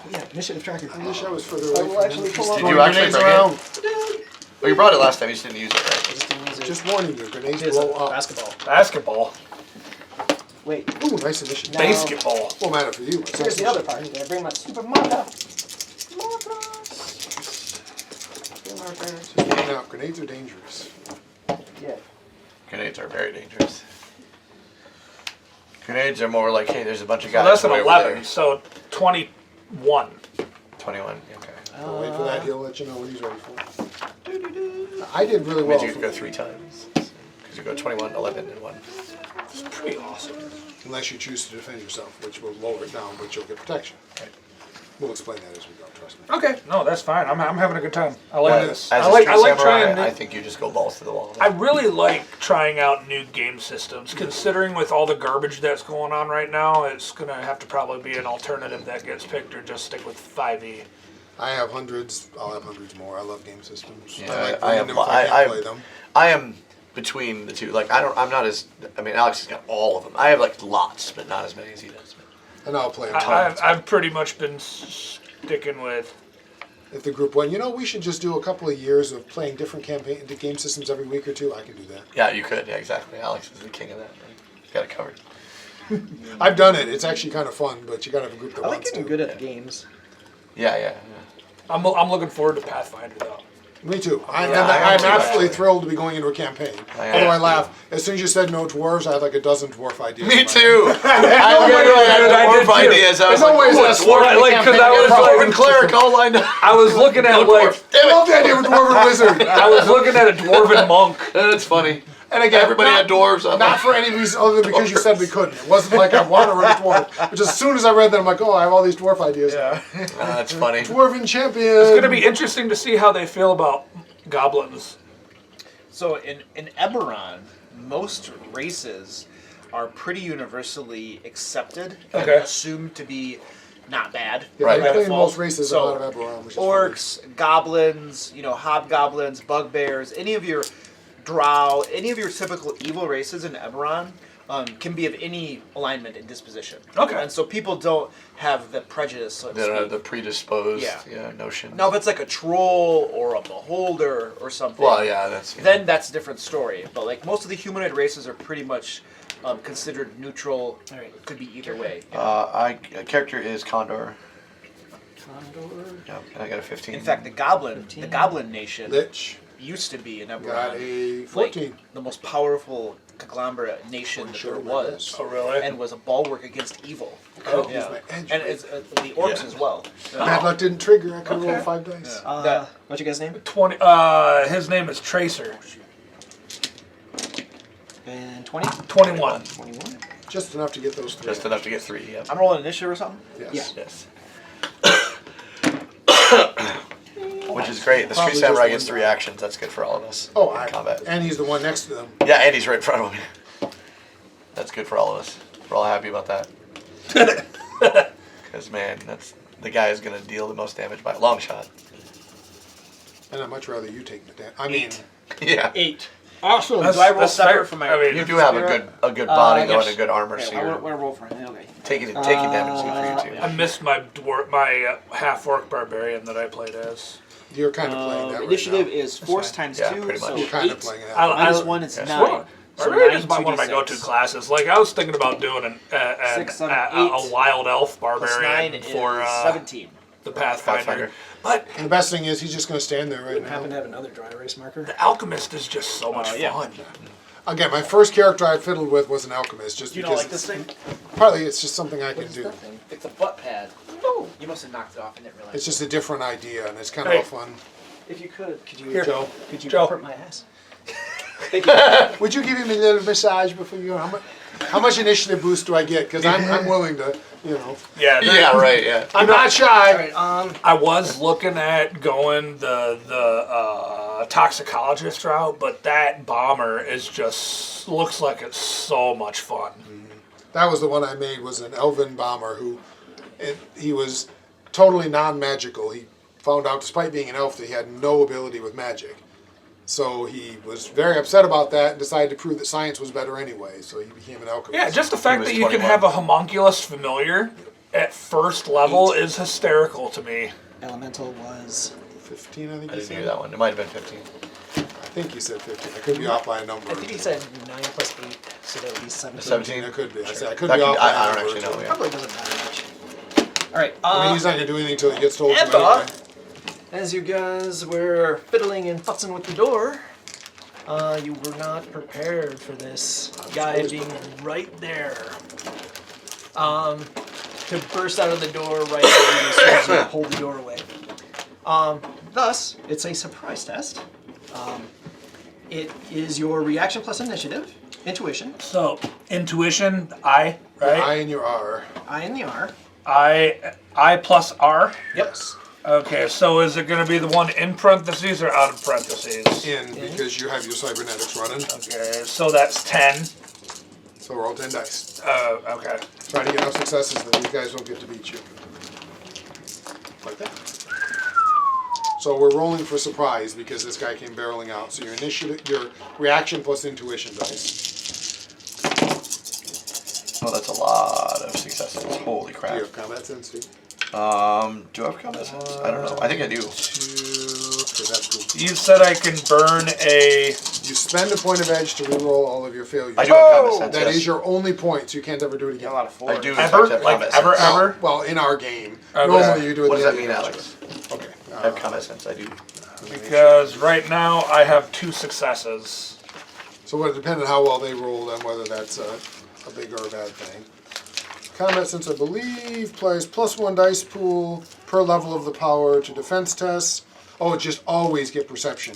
Yeah, initiative tracker. I wish I was further I away will from actually them. pull Just up. Did you actually grenades bring it? around. Well, you brought it last time. You just didn't use it, right? Just didn't use it. Just warning you, grenades It's a blow up. basketball. Basketball. Wait, Ooh, nice initiative. Now- Basketball. Won't matter for you. here's the other part. Did I bring my stupid marker? Now, grenades are dangerous. Yeah. Grenades are very dangerous. Grenades are more like, hey, there's a bunch of So guys that's an way over 11. there. So 21. 21. Okay. I'll wait for that. He'll let you know what he's ready for. I did really well. Means you could go 3 times. Because you go 21, 11, and 1. It's pretty awesome. Unless you choose to defend yourself, which will lower it down, but you'll get protection. Right. We'll explain that as we go, trust me. Okay. No, that's fine. I'm having a good time. I like this. As I a like street samurai, trying. I think you just go balls to the wall. I really like trying out new game systems. Considering with all the garbage that's going on right now, it's gonna have to probably be an alternative that gets picked, or just stick with 5e. I have hundreds. I'll have hundreds more. I love game systems. Yeah, I like I bringing have- them if I can't play them. I am between the two. Like, I'm not as, I mean, Alex has got all of them. I have like lots, but not as many as he does. And I'll play them. I've pretty much been sticking with. If the group went, we should just do a couple of years of playing different game systems every week or two, I can do that. Yeah, you could. Yeah, exactly. Alex is the king of that. Right? He's got it covered. I've done it. It's actually kind of fun, but you gotta have a group that I like wants getting to. good at games. Yeah. I'm looking forward to Pathfinder though. Me too. I am I'm too, absolutely actually. thrilled to be going into a campaign. I am Although I too. laugh. As soon as you said no dwarves, I had like a dozen dwarf ideas. Me in my too. I I did had too. ideas. I was There's no like, ways "Ooh, that's a dwarf dwarf." in the like, 'cause campaign. I was Got a like- dwarven Cleric all lined up. I was looking at like I love the idea of a dwarven wizard. I was looking at a dwarven monk. That's funny. And again, Everybody had dwarves on Not for any reason other than because you said we couldn't. It wasn't like I want to run a dwarf. But just as soon as I read that, I'm like, oh, I have all these dwarf ideas. Yeah. That's funny. Dwarven champion. It's gonna be interesting to see how they feel about goblins. So in Eberron, most races are pretty universally accepted Okay. and assumed to be not bad. Yeah, Right. they by play default. most races So, out of Eberron, which is orcs, goblins, hobgoblins, bugbears, any of your drow, any of your typical evil races in Eberron can be of any alignment and disposition. Okay. And so people don't have the prejudice, so to They don't have speak. the predisposed Yeah. notion. Now, if it's like a troll or a beholder or something, Well, yeah, that's. then that's a different story. But like most of the humanoid races are pretty much considered neutral. Alright. Could be either way. Character is Condor. Condor. Yeah, and I got a 15. In fact, the Goblin Nation Lich used to be in got Eberron a 14. like the most powerful conglomerate nation that there was, Oh, really? and was a bulwark against evil. Oh, Yeah. my edge And rate. it's, the orcs Yeah. as well. Bad luck didn't trigger. I could roll Okay. 5 dice. What's your guy's name? 20. His name is Tracer. And 20? 21. 21. Just enough to get those 3. Just enough to get 3. Yep. I'm rolling initiative or something. Yes. Yes. Which is great. The Probably Street Samurai just gets one 3 die. actions. That's good for all of us. Oh, in combat. and he's the one next to them. Yeah, and he's right in front of him. That's good for all of us. We're all happy about that. Because, man, that's the guy is going to deal the most damage by a long shot. And I'd much rather you take the damage. I mean, Yeah. 8. Awesome. That's- Do I roll that's separate fair. for my? I mean, You do have a good body, though, yes. and a good armor, so Okay, what you're do I roll for him? Okay. taking damage is good for you, too. I missed my half orc barbarian that I played as. you're kind of playing that right Initiative now. is force fine. times Yeah, 2, pretty so much. You're kind 8 of playing that. minus 1 is Yes. 9. Well, So Barbarian 9 is one of my 2d6. go-to classes. Like I was thinking about doing a 6, 7, a 8. wild elf Plus 9 barbarian is for 17. the Pathfinder. Pathfinder. But And the best thing is he's just going to stand there right Happen to now. have another dry erase marker. the alchemist is just so much yeah. fun. Again, my first character I fiddled with was an alchemist, just You because don't like this thing? partly it's just something I can do. It's a butt pad. No. You must have knocked it off and didn't realize. It's just a different idea, and it's kind Hey. of fun. If you could you Here, Joe, could you Joe. comfort my ass? would you give him a little massage before you go? How much initiative boost do I get? Because I'm willing to, Yeah, Yeah, right, yeah. I'm not shy. Alright, I was looking at going the toxicologist route, but that bomber is just looks like it's so much fun. That was the one I made, was an elven bomber he was totally non-magical. He found out, despite being an elf, that he had no ability with magic. So he was very upset about that and decided to prove that science was better anyway, so he became an alchemist. Yeah, just the fact was that you can 21. have a homunculus familiar at first level is hysterical to me. elemental was 15, I think I he didn't hear said. that one. It might have been 15. I think he said 15. I could be off by a number. I think he said 9 plus 8, so that would be 17. 17? It could be. I said I could That be could- off by a I don't number. actually know, yeah. Probably doesn't matter much. Alright, I mean, he's not going to do anything until he gets told to Emma! anyway. As you guys were fiddling and futzing with the door, you were not prepared for this guy always being right there. To burst out of the door right as soon as you pull the door away. Thus, it's a surprise test. It is your reaction plus initiative, intuition, So intuition, I right? I and your R. I and the R. I plus R. Yes. Okay, so is it going to be the one in parentheses or out of parentheses? In, because you have your cybernetics running. Okay, so that's 10. So roll 10 dice. Okay. Try to get enough successes that these guys don't get to beat you. Like that. So we're rolling for surprise because this guy came barreling out. So your initiative, your reaction plus intuition dice. Oh, that's a lot of successes. Holy Do crap. you have combat sense too? Do I have combat sense? I don't know. I think I do. 2, because that's cool. You said I can burn a. You spend a point of edge to reroll all of your failures. I do have combat sense. That yes. is your only point, so you can't ever do it A again. lot of fours. I do in Ever? fact have Like combat ever, sense. ever? Well, in our game. Okay. Normally you do it What does the that other mean, direction. Alex? Okay. I have combat sense. I do. Because right now I have 2 successes. So it would depend on how well they roll and whether that's a big or a bad thing. Combat sense, I believe, plays +1 dice pool per level of the power to defense tests. Oh, just always get perception.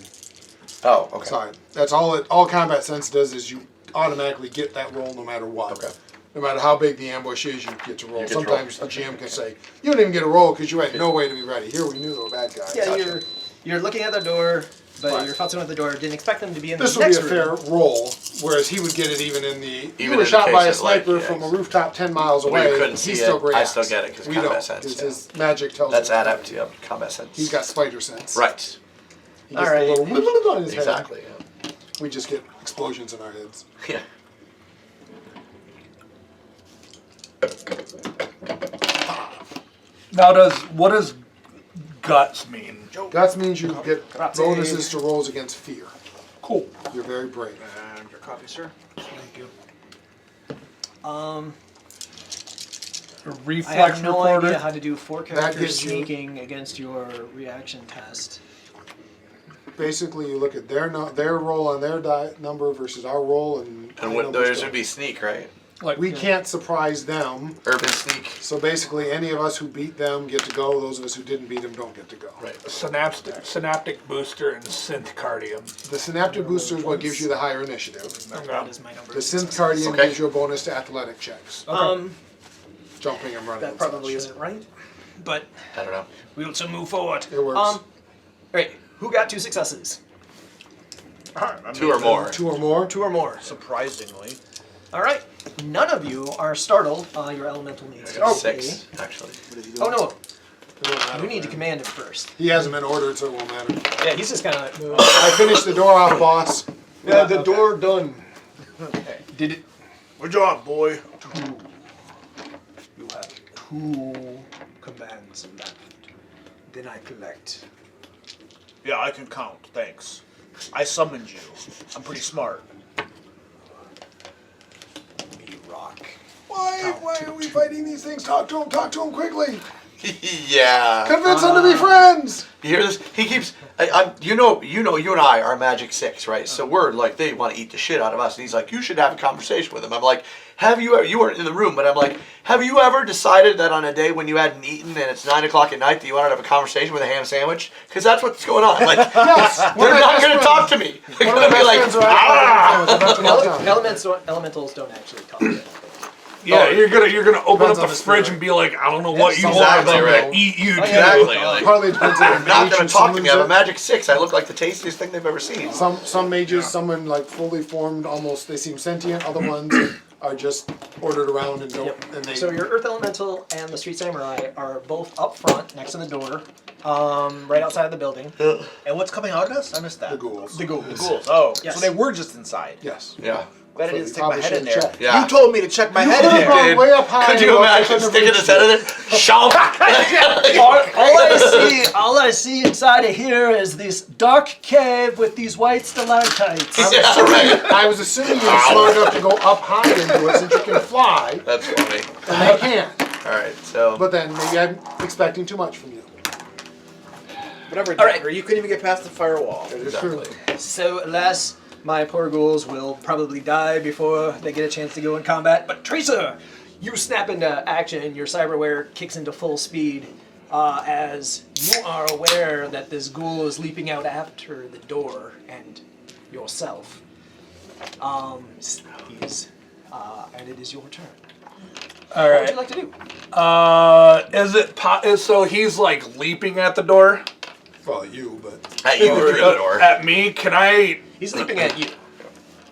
Oh, okay. Sorry. That's all combat sense does is you automatically get that roll no matter what. Okay. No matter how big the ambush is, you get to roll. You get to roll. Sometimes the GM can say, you don't even get a roll because you had no way to be ready. Here we knew they were bad guys. Yeah, you're looking at the door, but Right. you're futzing with the door. Didn't expect them to be in This the will be next a fair room. roll. Whereas he would get it even in the. You Even were in shot the by a case of, like, sniper yeah, from a rooftop 10 miles Where away. you couldn't see he it, still I reacts. still get it because We combat don't. sense. Because Yeah. his magic tells That's us. adept, yep, combat sense. He's got spider sense. Right. He gets Alright. the little on his Exactly. head. We just get explosions in our heads. Yeah. Now, what does guts mean? That means you get bonuses to rolls against fear. Cool. You're very brave. And your copy, sir. Thank you. I Reflex have no recorder. idea how to do 4 characters gives you- sneaking against your reaction test. Basically, you look at their roll on their die number versus our roll, and And high what numbers theirs don't. would be sneak, right? Like We can't surprise them. Urban sneak. So basically, any of us who beat them get to go. Those of us who didn't beat them don't get to go. Right. synaptic booster and synthcardium. The synaptic booster is what gives you the higher initiative. That is my number. The synthcardium Okay. gives you a bonus to athletic checks, jumping and running. That and probably such. isn't right. But I don't know. we will move forward. It works. Right. Who got 2 successes? Two or more. 2 or more. 2 or more. Surprisingly. All right. None of you are startled. Your elemental needs to stay. 6, actually. Oh no! It won't matter You need to then. command him first. He hasn't been ordered, so it won't matter. Yeah, he's just kind of. I finished the door off, boss. Yeah, the door done. Okay. Did it? Good job, boy. You have 2 commands left. Then I collect. Yeah, I can count. Thanks. I summoned you. I'm pretty smart. Me rock. Why are we fighting these things? Talk to him quickly. Yeah. Convince them to be friends. You hear this? He keeps. You and I are Magic 6, right? So we're like, they want to eat the shit out of us. And he's like, you should have a conversation with him. I'm like, have you ever? You weren't in the room, but I'm like, have you ever decided that on a day when you hadn't eaten and it's 9 o'clock at night that you wanted to have a conversation with a ham sandwich? Because that's what's going on. Like, Yes. they're not going to talk to me. They're One of going to my be like, best friends are actually Elementals don't actually talk. Yeah, you're gonna open Depends up on the the fridge spirit. and be like, I don't know what you Exactly want, but I'm right. gonna eat you too. exactly. Like, Partly depends on the they're not mage going who to talk to me. I'm a summons it. Magic 6. I look like the tastiest thing they've ever seen. Some mages summon like fully formed, almost they seem sentient. Other ones are just ordered around and don't. And they. So your Earth Elemental and the Street Samurai are both up front, next to the door, right outside of the building. And what's coming out of us? I missed that. the ghouls. The ghouls. The ghouls. Oh, Yes. so they were just inside. Yes. Yeah. Glad I So didn't you stick my probably head in should there. check. Yeah. You told me to check my head in could've there. gone way up high. Could you and imagine couldn't have sticking his reached head it. in there? Shonk! All I see inside of here is this dark cave with these white stalactites. Yeah, right. I was assuming you were smart enough to go up high into it since you can fly, That's funny. and they can't. All right, so. But then maybe I'm expecting too much from you. Whatever, All right. Decker. You couldn't even get past the firewall. It's true. So, alas, my poor ghouls will probably die before they get a chance to go in combat. But Teresa, you snap into action. Your cyberware kicks into full speed as you are aware that this ghoul is leaping out after the door and yourself. And it is your turn. All What would you right. like to do? Is it so he's like leaping at the door? Well, you, but At you through the door. At me? Can I? He's leaping at you.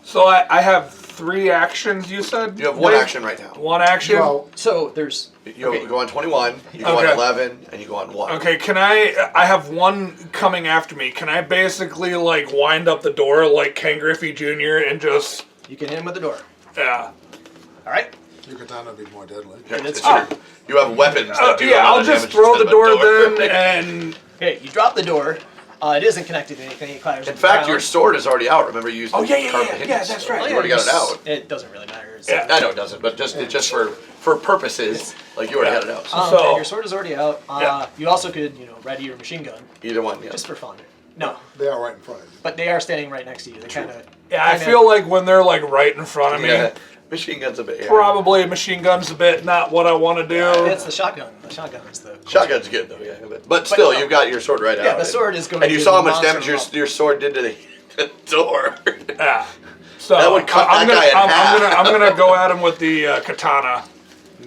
So I have 3 actions. You said You have one Dave? action right now. One action. well, So there's You go on 21, you go Okay. on 11, and you go on 1. Okay, can I have one coming after me. Can I basically like wind up the door like Ken Griffey Jr. and just you can hit him with the door. yeah. All right. your katana would be more deadly. Yeah, that's it's true. true. You have weapons that do Yeah, a lot I'll of just damage throw instead the of a door then and Okay, you drop the door. It isn't connected to anything. It clatters In to the fact, ground. your sword is already out. Remember, you used Oh, the yeah, carved yeah, hinges, yeah, that's so right. You already got it out. It doesn't really matter. It's, Yeah. I know it doesn't, but just for purposes, like you already had it out. So So- and your sword is already out. Yeah. You also could, ready your machine gun, either one, yeah. just for fun. No, They are right in front of you. but they are standing right next to you. They kind of. yeah, I feel like when they're like right in front of me, Yeah, machine gun's a bit. Yeah. probably a machine gun's a bit not what I want to do. It's the shotgun. The shotgun is the. Shotgun's good though, yeah. But still, no. you've got your sword right out. Yeah, the sword is going And you to saw how the much damage monster your sword did to the door. Yeah. So That would cut I'm that guy in half. I'm gonna go at him with the katana.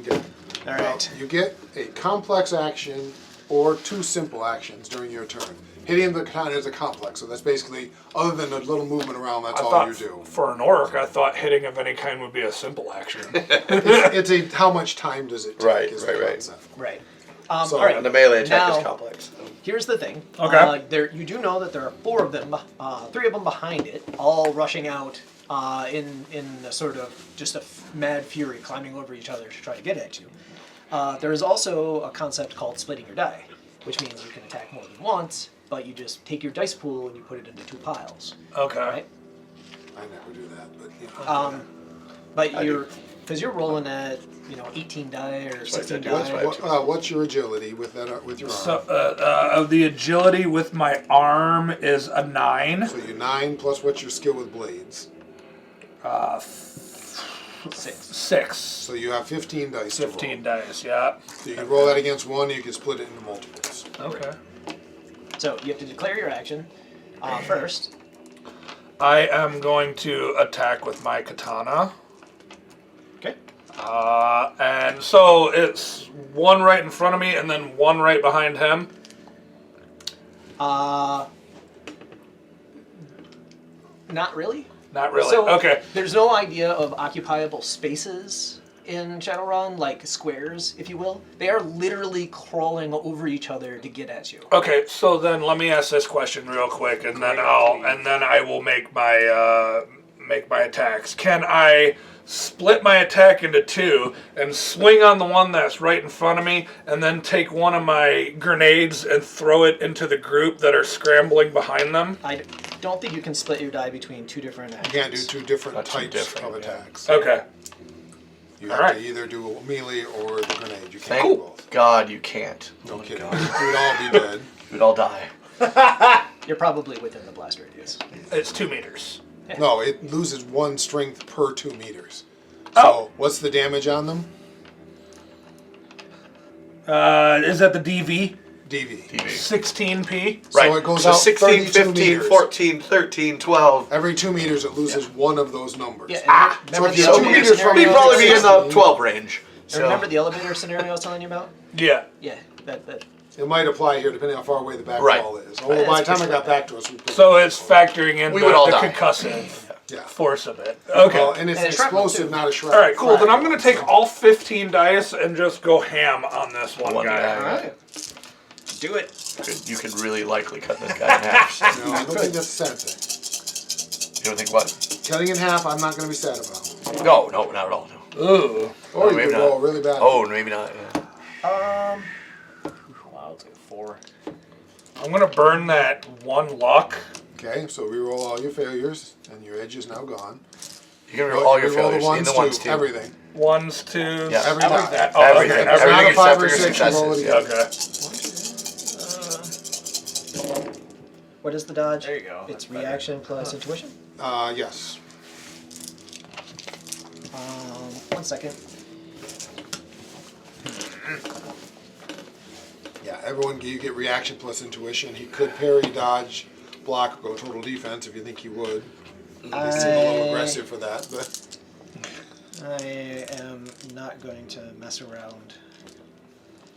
Okay. All right. You get a complex action or 2 simple actions during your turn. Hitting the katana is a complex, so that's basically, other than a little movement around, that's I all thought you do. for an orc, I thought hitting of any kind would be a simple action. It's a how much time does it take? Right, is right, the right. concept. Right. So- All right. And the melee attack Now- is complex. Here's the thing. Okay. There, you do know that there are 4 of them, 3 of them behind it, all rushing out in a sort of just a mad fury, climbing over each other to try to get at you. There is also a concept called splitting your die, which means you can attack more than once, but you just take your dice pool and you put it into 2 piles. Okay. Right? I never do that, but you know. But I you're do. because you're rolling at 18 die or what I 16 do. That's die. what I do. What's your agility with that with your arm? So, of the agility with my arm is a 9. So you 9 plus what's your skill with blades? 6. So you have 15 dice. 15 To roll. dice, yeah. So you can roll that against one. You can split it into multiples. Okay. So you have to declare your action first. I am going to attack with my katana. Okay. And so it's one right in front of me and then one right behind him. Not really. Not really. So Okay. there's no idea of occupiable spaces in Shadowrun, like squares, if you will. They are literally crawling over each other to get at you. Okay, so then let me ask this question real quick, and then I will make my attacks. Can I split my attack into 2 and swing on the one that's right in front of me, and then take one of my grenades and throw it into the group that are scrambling behind them? I don't think you can split your die between 2 different actions. You can't do 2 different Not too types different, of yeah. attacks. Okay. You have Alright. to either do melee or the grenade. You can't Thank do both. God you can't. No kidding. God. We'd all be dead. We'd all die. You're probably within the blast radius. It's 2 meters. No, it loses 1 strength per 2 meters. Oh. So what's the damage on them? Is that the DV? DV. 16p? Right. it goes so out 16, 32 15, meters. 14, 13, 12. Every 2 meters, it loses one of those numbers. Yeah. And So remember if the you're 2 elevator meters from scenario? We'd probably be in the 16. 12 range. And So. remember the elevator scenario I was telling you about? Yeah. Yeah. That. It might apply here depending on how far away the back Right. wall is. Although by the time it got back to us, we put So it's factoring in We would all the die. concussive yeah. force of it. Okay. Well, and it's And an it's shrapnel, explosive, too. not a shrap. All right, cool. Then I'm frag. going to take all 15 dice and just go ham on this one One guy. guy. Alright. Do it. You could really likely cut this guy in half. So. No, I don't think that's a sad thing. You don't think what? Cutting in half, I'm not going to be sad about. No, not at all. No. Ooh. Or you maybe could not. roll really bad. Oh, maybe not. Yeah. Wow, it's like a 4. I'm going to burn that 1 luck. Okay, so re-roll all your failures, and your edge is now gone. You can roll all your Re-roll failures. In the ones too. everything. 1s, 2s. Yeah. Every die. That. Oh, Everything. okay. Every- Everything Not a 5 except or for your 6, you roll it successes. again. Okay. What is the dodge? There you go. It's That's better. reaction plus intuition. Yes. 1 second. Yeah, everyone, you get reaction plus intuition. He could parry, dodge, block, or go total defense if you think he would. They seem a little aggressive for that, but I am not going to mess around.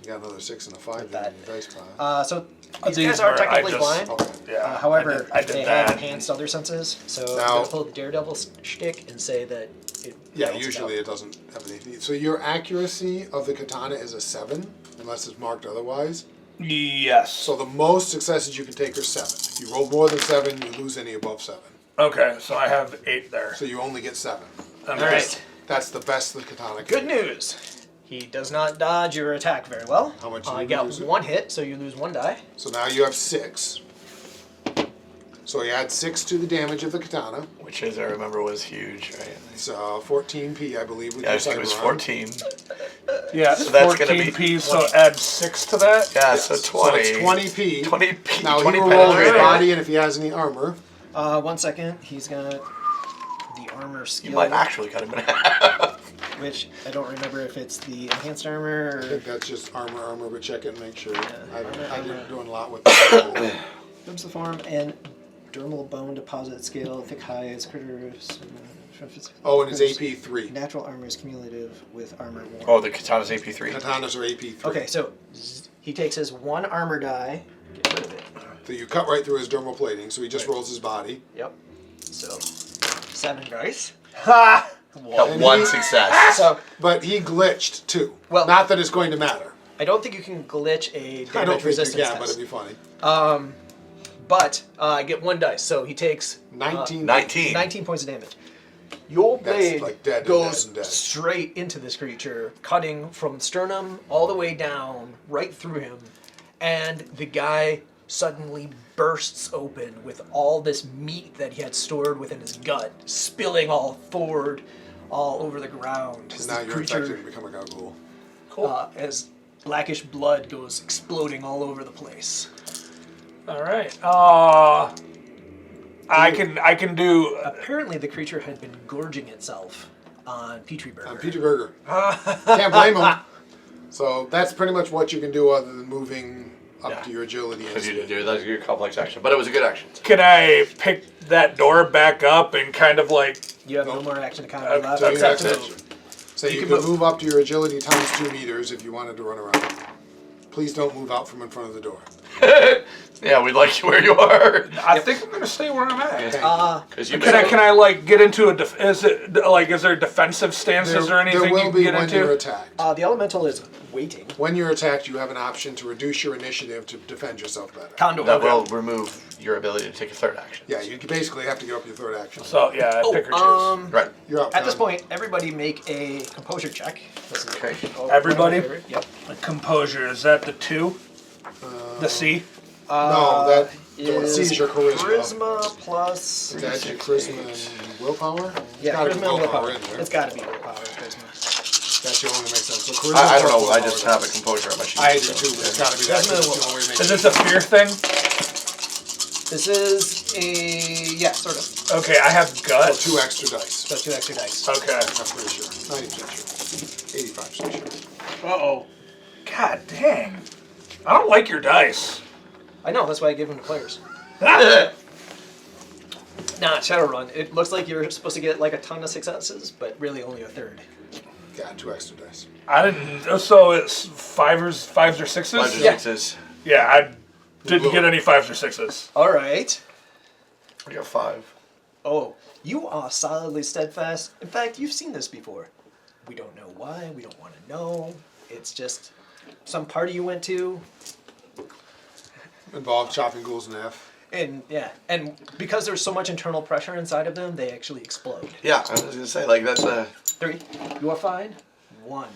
you got another 6 and a 5 With there that. in your dice pile. So these These guys are were- technically I blind. just- Okay. Yeah. However, I did they that. have enhanced other senses, so I'm Now- going to pull the Daredevil shtick and say that it. Yeah, balances usually out. it doesn't have anything. So your accuracy of the katana is a 7, unless it's marked otherwise. Yes. So the most successes you can take are 7. If you roll more than 7, you lose any above 7. Okay, so I have 8 there. So you only get 7. All right. That's the best the katana can Good do. news. He does not dodge your attack very well. How much did I you got lose it? 1 hit, so you lose 1 die. So now you have 6. So you add 6 to the damage of the katana. Which, as I remember, was huge, right? It's 14p, I believe, with Yeah, I your think it was Shadowrun. 14. Yeah, So that's gonna 14p, so add 6 to that? Yeah, so 20. So it's 20p. 20p. Now 20 he will roll his penetrating. body, and if he has any armor, 1 second. He's got the armor You skill, might actually cut him in half. which I don't remember if it's the enhanced armor I or think that's just armor, but check it and make sure. I've armor. been doing a lot with that. Limbs the form and dermal bone deposit scale, thick hides, critters. Oh, and his AP 3. Natural armor is cumulative with armor worn. Oh, the katana's AP3. Katanas are AP 3. Okay, so he takes his 1 armor die. Get rid of it. So you cut right through his dermal plating, so he just rolls his body. Yep. So 7 dice. Ha! Got And one he- success. So But he glitched too. Well- Not that it's going to matter. I don't think you can glitch a I don't damage think you resistance can, but test. it'd be funny. But I get 1 dice, so he takes 19. 19. 19 points of damage. Your That's blade like dead and goes dead and dead. straight into this creature, cutting from sternum all the way down, right through him, and the guy suddenly bursts open with all this meat that he had stored within his gut, spilling all forward, all over the ground. And now you're infected and become a gargoyle. As blackish blood goes exploding all over the place. All right. I can do. Apparently, the creature had been gorging itself on Petri Burger. On Peter Burger. Can't blame him. So that's pretty much what you can do other than moving up to your agility. Because you didn't do that's your complex action, but it was a good action. Can I pick that door back up and kind of like? You have no more action to counter left. So you Except have to to- move. So you can could move. move up to your agility times 2 meters if you wanted to run around. Please don't move out from in front of the door. Yeah, we'd like you where you are. I think I'm gonna stay where I'm at. Because you Can I like get into a? Is there defensive stances or anything there you will can be get when you're into? attacked. The elemental is waiting. When you're attacked, you have an option to reduce your initiative to defend yourself better. Condor. that will remove your ability to take a third action. Yeah, you basically have to get up your third action. So yeah, I pick or choose. Right. You're up. At this Con. point, everybody make a composure check. This is Okay. Everybody? one of my favorite. Yep. Composure, is that the 2? The C? No, that Is sees your charisma. Charisma plus. It's add your charisma and willpower. It's Yeah, gotta be charisma and willpower. in there. It's got to be willpower. Charisma. That's the only that makes sense. So charisma I don't plus know. I willpower just does. have a composure on my sheet. I do so- too, but it's gotta be that. 'cause it's the only way to make Is it. this a fear thing? This is a sort of. Okay, I have So guts. 2 extra dice. So 2 extra dice. Okay. I'm pretty sure. 90% sure. 85% sure. Uh-oh. God dang. I don't like your dice. I know. That's why I gave them to players. Nah, Shadowrun. It looks like you're supposed to get like a ton of successes, but really only a third. Yeah, 2 extra dice. I didn't. So it's fives or sixes? 5 or Yeah. 6s. Yeah, I didn't get any 5s or 6s. All right. I got 5. Oh, you are solidly steadfast. In fact, you've seen this before. We don't know why. We don't want to know. It's just some party you went to, Involved chopping ghouls in half. and yeah, and because there's so much internal pressure inside of them, they actually explode. Yeah, I was gonna say like that's a. 3. You are fine. 1.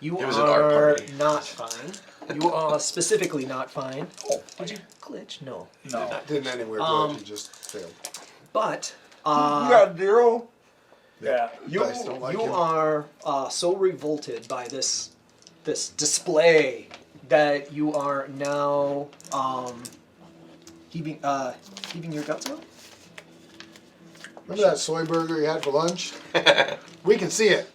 You It was an art are party. not fine. You are specifically not fine. Oh, did you glitch? No. No. Didn't anywhere good, you just failed. But You got 0? Yeah. Dice don't like you you. are so revolted by this display that you are now heaving your guts out. Remember that soy burger you had for lunch? We can see it.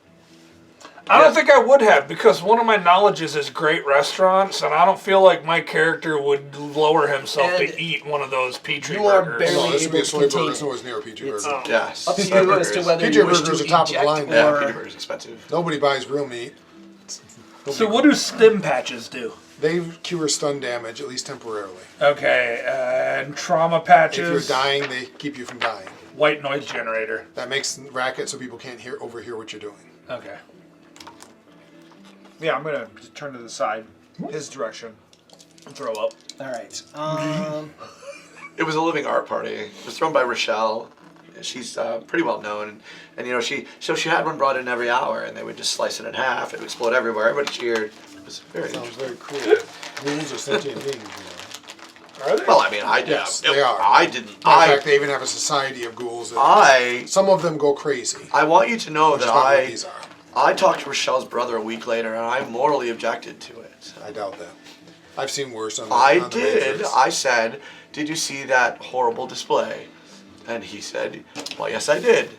I don't think I would have, because one of my knowledges is great restaurants, and I don't feel like my character would lower himself And to eat one of those Petri you are burgers. barely- No, this would be a able to soy burger. contain It's nowhere near a PG It's- burger. Yes. Up to Peter you as to burgers. whether PG you wish burgers to are top of the eject line. Yeah, or Peter burgers expensive. Nobody buys real meat. So what do stim patches do? They cure stun damage, at least temporarily. Okay, and trauma If patches. you're dying, they keep you from dying. White noise generator. That makes racket so people can't overhear what you're doing. Okay. Yeah, I'm gonna turn to the side, his direction, and throw up. all right. It was a living art party. It was thrown by Rochelle. She's pretty well known, and you know she had one brought in every hour, and they would just slice it in half. It would explode everywhere. Everybody cheered. It was very Sounds interesting. very cool. Ghouls are sentient beings, you know. Are they? Well, I mean, I did. Yes, they are. I didn't. In fact, they even have a society of ghouls. That some of them go crazy. I want you to know Which that is not what these are. I talked to Rochelle's brother a week later, and I morally objected to it. I doubt that. I've seen worse on the I on the did. Matrix. I said, "Did you see that horrible display?" And he said, "Well, yes, I did."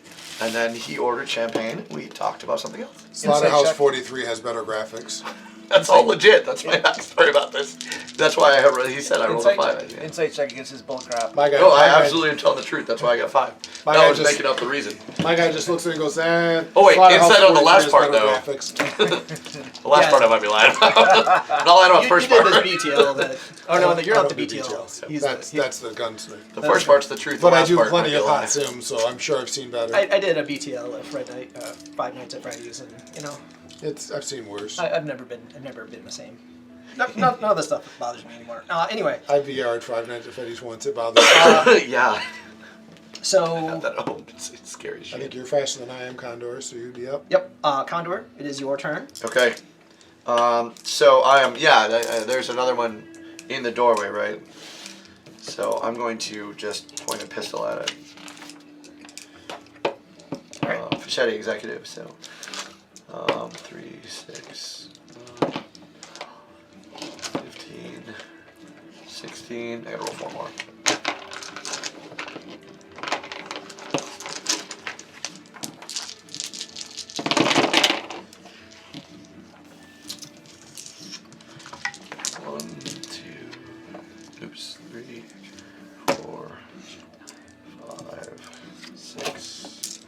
And then he ordered champagne. We talked about something else. Slaughterhouse check. 43 has better graphics. That's all legit. That's my story about this. That's why he said I rolled a 5. Yeah. Insight check against his bull crap. My guy, No, I my guy- absolutely am telling the truth. That's why I got 5. My No, guy I was just- making up the reason. My guy just looks at it and goes, eh. Oh, wait, Slaughterhouse insight on the 43 last has part, better though. graphics. The last Yeah. part I might be lying about. But I'll lie about the first you part. did this BTL that. Oh no, you're I not the don't do BTL. He's That's the gunsmith. The first part's the truth. But the I last do part plenty might of be a lie. hot sim, so I'm sure I've seen better. I did a BTL at Friday night, 5 nights at Freddy's, and I've seen worse. I've never been the same. None of this stuff bothers me anymore. Anyway, I VR'd 5 Nights at Freddy's once. It bothered me. Yeah. Have so that at home. It's scary as I shit. think you're faster than I am, Condor, so you'd be up. yep, Condor, it is your turn. Okay. So I am. Yeah. There's another one in the doorway, right? So I'm going to just point a pistol at it. Alright. Fischetti executive. So 3, 6, 15, 16. I gotta roll 4 more. One, 2, oops, 3, 4, 5, 6.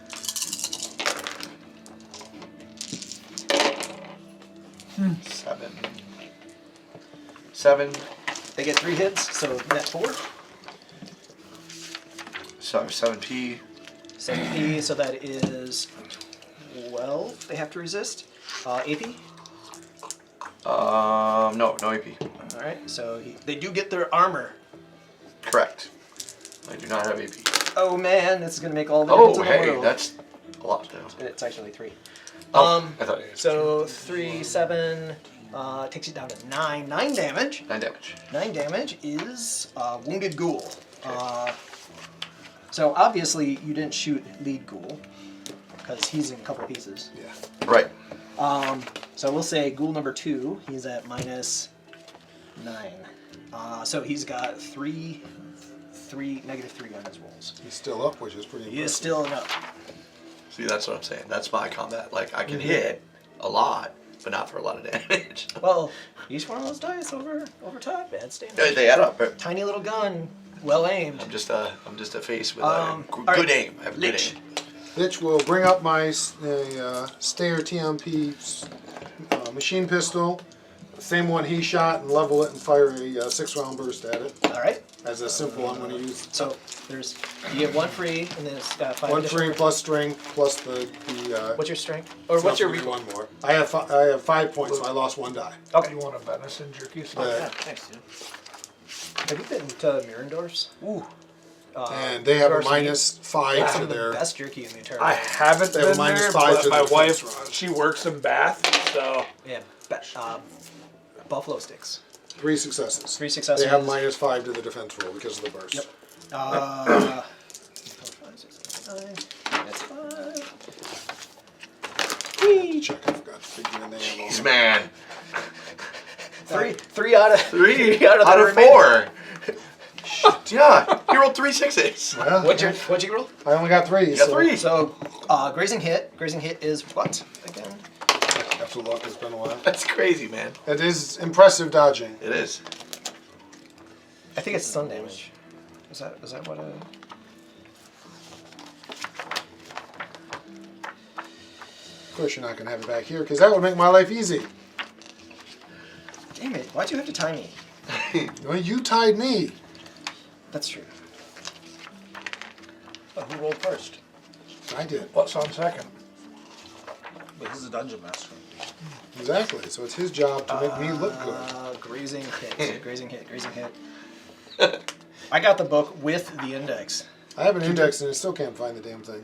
Seven. They get 3 hits, so that's 4. So 7p. 7p, so that is 12. They have to resist. AP. No AP. All right, so they do get their armor. Correct. I do not have AP. Oh man, this is gonna make all the difference Oh, in the hey, world. that's a lot now. It's actually 3. Oh, I thought it was So 3, 7 takes it down to 9. 9 damage. 9 damage. 9 damage is wounded ghoul. So obviously you didn't shoot lead ghoul because he's in a couple pieces. Yeah. Right. So we'll say ghoul number 2. He's at -9. So he's got -3 on his rolls. He's still up, which is pretty impressive. He is still up. See, that's what I'm saying. That's my combat. Like, I can hit a lot, but not for a lot of damage. Well, each one of those dice over time, bad standard. They add up. Tiny little gun, well aimed. I'm just a face with good alright. aim. I have good Lich. aim. Bitch will bring up my Stayer TMP machine pistol, same one he shot, and level it and fire a 6-round burst at it. All right. As a simple, I'm going to use So you get 1 free, and then it's got 5 1 additional. free plus strength plus the What's your strength? Or what's your recall? recall? One more. I have 5 points, so I lost 1 die. Okay. You want a venison jerky? But- Yeah, thanks, dude. Have you been to Mirendorf's? Ooh. And they have a Garcia. -5 It's to some of the their. best jerky in the entire I world. haven't They have been there, -5 but to my the wife, defense run. she works in Bath, so Yeah. Buffalo sticks. 3 successes. 3 successes. They have -5 to the defense roll because of the burst. Yep. 5, 6, 7, 8, 9. That's 5. Whee! Check, I forgot to figure in there. Jeez, man. 3 out of 3 out of the out of remaining- 4. Shit, yeah. You rolled 3 6s. Well, What'd you roll? I only got 3. You got so 3. So, grazing hit. Grazing hit is what again? I have to look. It's been a while. That's crazy, man. It is impressive dodging. It is. I think it's stun damage. Is that what? Of course, you're not going to have it back here because that would make my life easy. Damn it! Why'd you have to tie me? Well, you tied me. That's true. Oh, who rolled first? I did. what's on second? Wait, this is a dungeon master. Exactly. So it's his job to make me look good. Grazing hit. Grazing hit. Grazing hit. I got the book with the index. I have an index and I still can't find the damn thing.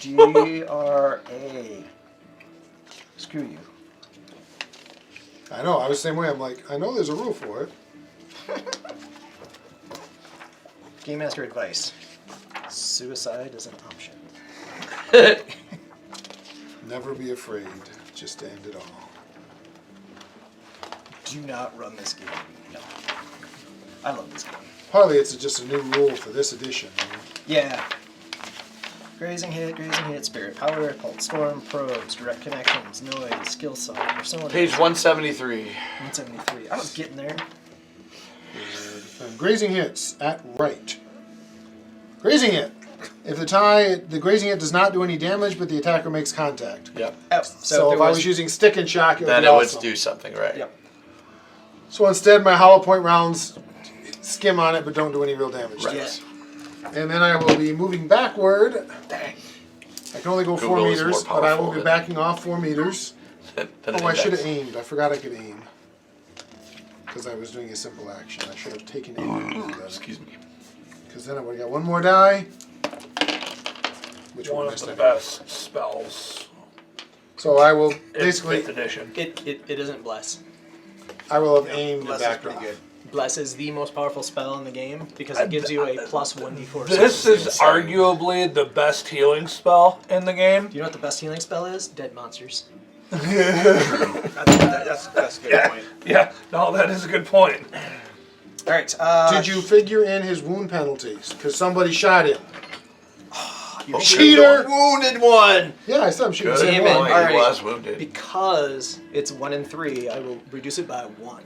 GRA. Screw you. I know. I was the same way. I'm like, I know there's a rule for it. Game Master advice. Suicide is an option. Never be afraid. Just end it all. Do not run this game. No. I love this game. Partly it's just a new rule for this edition. Yeah. Grazing hit, spirit power, pulse storm, probes, direct connections, noise, skill song, persona. Page 173. 173. I was getting there. Grazing hits at right. Grazing hit. If the grazing hit does not do any damage, but the attacker makes contact. Yep. Oh, So if I was using stick and shock, it would Then be it would awesome. do something, right? Yep. So instead, my hollow point rounds skim on it, but don't do any real damage. to Right. it. And then I will be moving backward. Dang. I can only go 4 Google is meters, more but I will powerful be than- backing off 4 meters. Than an Oh, I should have index. aimed. I forgot I could aim. Because I was doing a simple action. I should have taken aim. Excuse me. Because then I would have got 1 more die. Which One one of missed the anyway. best spells So I will in basically, 5th edition. It isn't Bless. I will have aimed and Bless is backed pretty off. good. Bless is the most powerful spell in the game because it gives you a plus 1d4. This is arguably the best healing spell in the game. Do you know what the best healing spell is? Dead monsters. That's a good point. Yeah, no, that is a good point. All right. Did you figure in his wound penalties? Because somebody shot him. You Cheater! wounded one. Yeah, I saw him shooting Good the same Damn it. one. point. Alright. He was wounded. Because it's 1 and 3, I will reduce it by 1.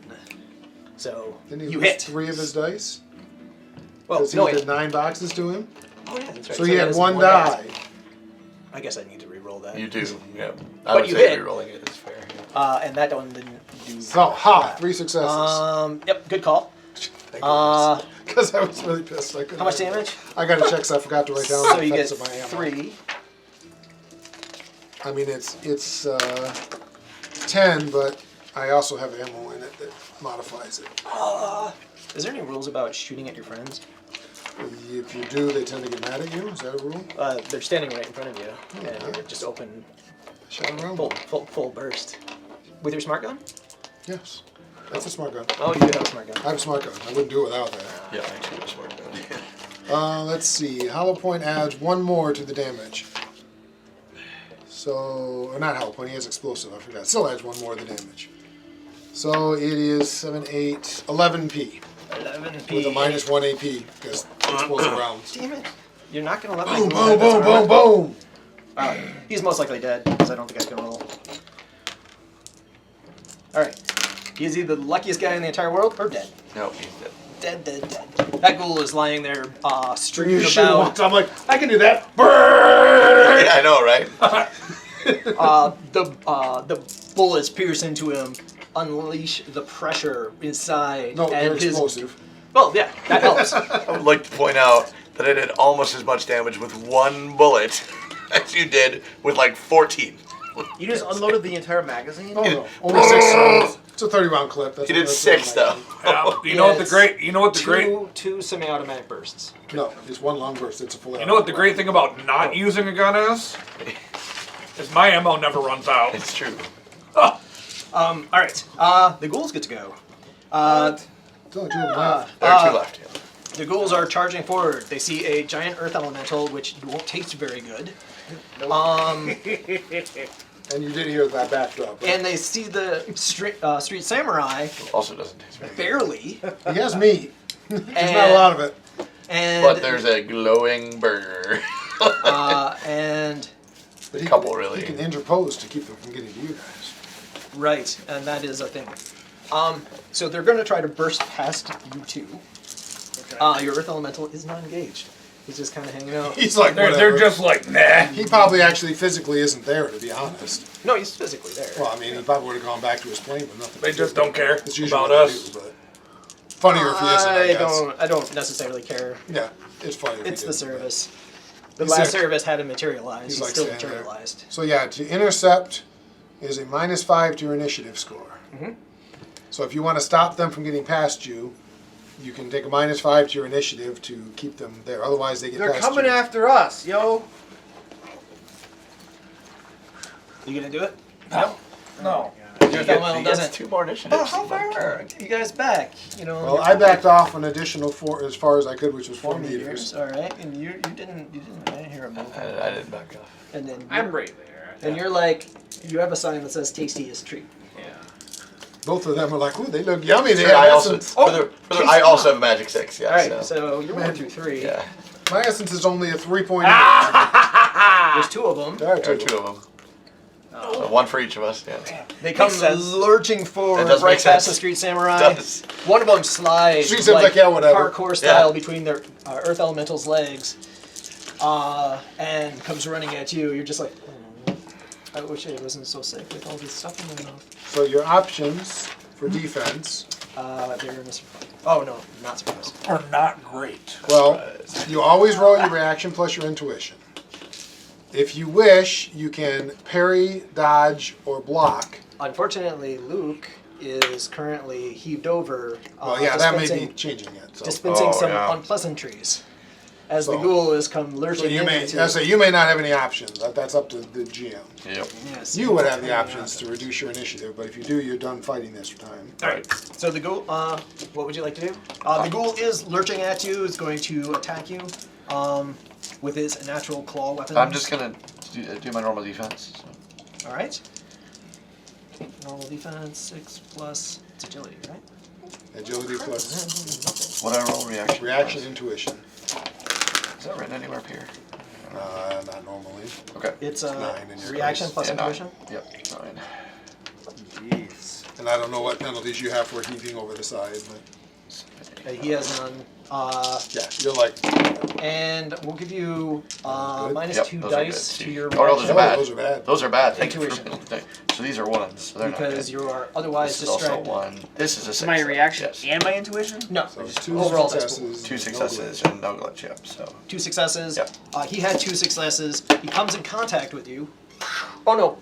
So Didn't he you lose hit. 3 of his dice? Well, Because no, he wait. did 9 boxes to him? Oh yeah, that's right. So he that had is 1 die. die. I guess I need to re-roll that. You do. Yep. I But would you say hit. rerolling it is fair. And that one didn't do. So, ha! 3 successes. Yep, good call. Thank goodness. Because I was really pissed. I couldn't How much remember. damage? I got to check, so I forgot to write down So the you get effects of my ammo. 3. I mean, it's 10, but I also have ammo in it that modifies it. Is there any rules about shooting at your friends? If you do, they tend to get mad at you. Is that a rule? They're standing right in front of you, and you're just open, Shadowrun? full burst. With your smart gun? Yes. That's a smart gun. Oh, you do have a smart gun. I have a smart gun. I wouldn't do it without that. Yeah, actually, it was worked out. Let's see. Hollow point adds 1 more to the damage. So, or not hollow point, he has explosive, I forgot. Still adds 1 more to the damage. So it is 7, 8, 11p. 11p. With a minus 1 AP, because explosive rounds. Damn it. You're not going to let Boom, me boom, boom, boom, boom! He's most likely dead, because I don't think I can roll. Alright. Is he the luckiest guy in the entire world, or dead? No, he's dead. Dead. That ghoul is lying there, streaking You shoot about. once, I'm like, I can do that. Yeah, I know, right? The bullets pierce into him, unleash the pressure inside. No, they're and explosive. Well, yeah, that helps. I would like to point out that I did almost as much damage with 1 bullet as you did with like 14. You just unloaded the entire magazine? Oh no, only 6 rounds. It's a 30-round clip. That's He what did that's 6 though. Yeah, you know what the Yes. great, you know what the great, Two semi-automatic bursts. No, it's 1 long burst. It's a full. you know what the great thing about not using a gun is? Is my ammo never runs out. It's true. All right. The ghouls get to go. It's only 2 of them left. There are 2 left. Yeah. The ghouls are charging forward. They see a giant earth elemental, which won't taste very good. And you did hear that backdrop. Right? And they see the street samurai Also doesn't taste very good. barely. He has meat. There's and, not a lot of it. And, But there's a glowing burger. and But he couple, can, really. He can interpose to keep them from getting to you guys. right, and that is a thing. So they're going to try to burst past you two. Okay. Your earth elemental is not engaged. He's just kind of hanging out. He's like, They're whatever. just like, nah. He probably actually physically isn't there, to be honest. No, he's physically there. Well, I mean, he probably would have gone back to his plane, but nothing. They just don't care It's usually about what they us. do, but funnier if he isn't, I guess. I don't necessarily care. Yeah, it's funny if It's he the didn't, but- service. The He's last there. service hadn't materialized. He's He's like still standing there. materialized. So yeah, to intercept is a -5 to your initiative score. Mhm. So if you want to stop them from getting past you, you can take a -5 to your initiative to keep them there. Otherwise, they get They're past coming you. after us, yo. You gonna do it? No. No. Your He gets elemental doesn't. 2 more initiatives. Oh, how far? You guys back? You know. Well, you're I backed off an additional 4 as far as I could, which was 4 meters. meters. All right, and you didn't. I didn't hear a move. I didn't back off. And then I'm right there. And you're like, you have a sign that says "tastiest treat." Yeah. Both of them are like, ooh, they look yummy. They Yeah, have I also, essence. I also have a magic 6. Yeah. All right, So, so you're 1 through 3. yeah. My essence is only a 3.8. There's two of them. There are There are two. two of them. So one for each of us. Yeah. They come Makes sense. lurching forward It does right make past the sense. Street Samurai. It does. One of them slides Street Sam's like, yeah, whatever. parkour style Yeah. between their Earth Elemental's legs, and comes running at you. You're just like, oh, I wish I wasn't so sick with all this stuff in my mouth. So your options for defense. They're in this. Oh no, not surprised. Are not great. Well, you always roll your reaction plus your intuition. If you wish, you can parry, dodge, or block. Unfortunately, Luke is currently heaved over. Well, yeah, that may dispensing- be changing it. So, dispensing Oh, some yeah. unpleasantries. As the So- ghoul has come lurching so you in may, at I say you may not have any options. That's up to the GM. Yep. Yes. You would have the options to reduce your initiative, but if you do, you're done fighting this time. Alright, so the ghoul, what would you like to do? The ghoul is lurching at you, is going to attack you with his natural claw weapon. I'm just gonna do my normal defense. So. Alright. Normal defense, 6 plus it's agility, right? Agility plus What I roll reaction. reaction, intuition. Is that written anywhere up here? Not normally. Okay. It's 9 in your reaction case. plus Yeah, 9. intuition. Yep. 9. Jeez. And I don't know what penalties you have for heaving over the side, but He has none. yeah, you're like, And we'll give you Good. minus Yep, 2 those are dice good. to your Oh, no, those reaction are bad. those are bad. Those are bad. Thank you Intuition. for. So these are ones. So they're not because good. you are otherwise This is also distracted. one. This is a 6. So my reaction Yes. and my intuition? No, So it's two overall that's successes. 2 no successes glitch. and no glitch. Yep. So. 2 successes. Yep. He had 2 successes. He comes in contact with you. Oh no,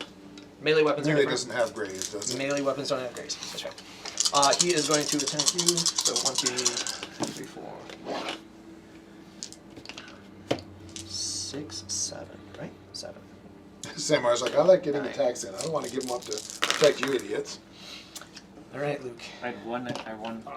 melee weapons are Melee different. doesn't have graves, does it? Melee weapons don't have grace. That's right. He is going to attack you. So 1, 2, 3, 4, 6, 7. Right? 7. Samurai's like, I like getting attacks in. I don't want to give them up to protect you idiots. All right, Luke. I had one.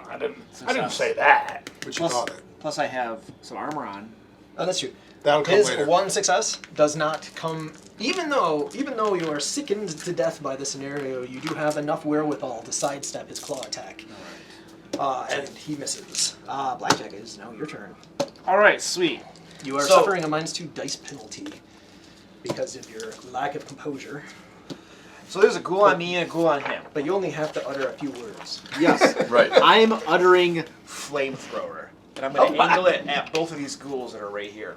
I didn't say that. But you Plus, caught it. plus I have some armor on. Oh, that's true. That'll come His later. 1 success does not come. Even though you are sickened to death by the scenario, you do have enough wherewithal to sidestep his claw attack. And he misses. Blackjack, is now your turn. All right, sweet. You are So- suffering a -2 dice penalty because of your lack of composure. So there's a ghoul on me and a ghoul on him. But you only have to utter a few words. Yes. Right. I'm uttering flamethrower, and I'm going to Oh, angle it at both of these ghouls that are right here.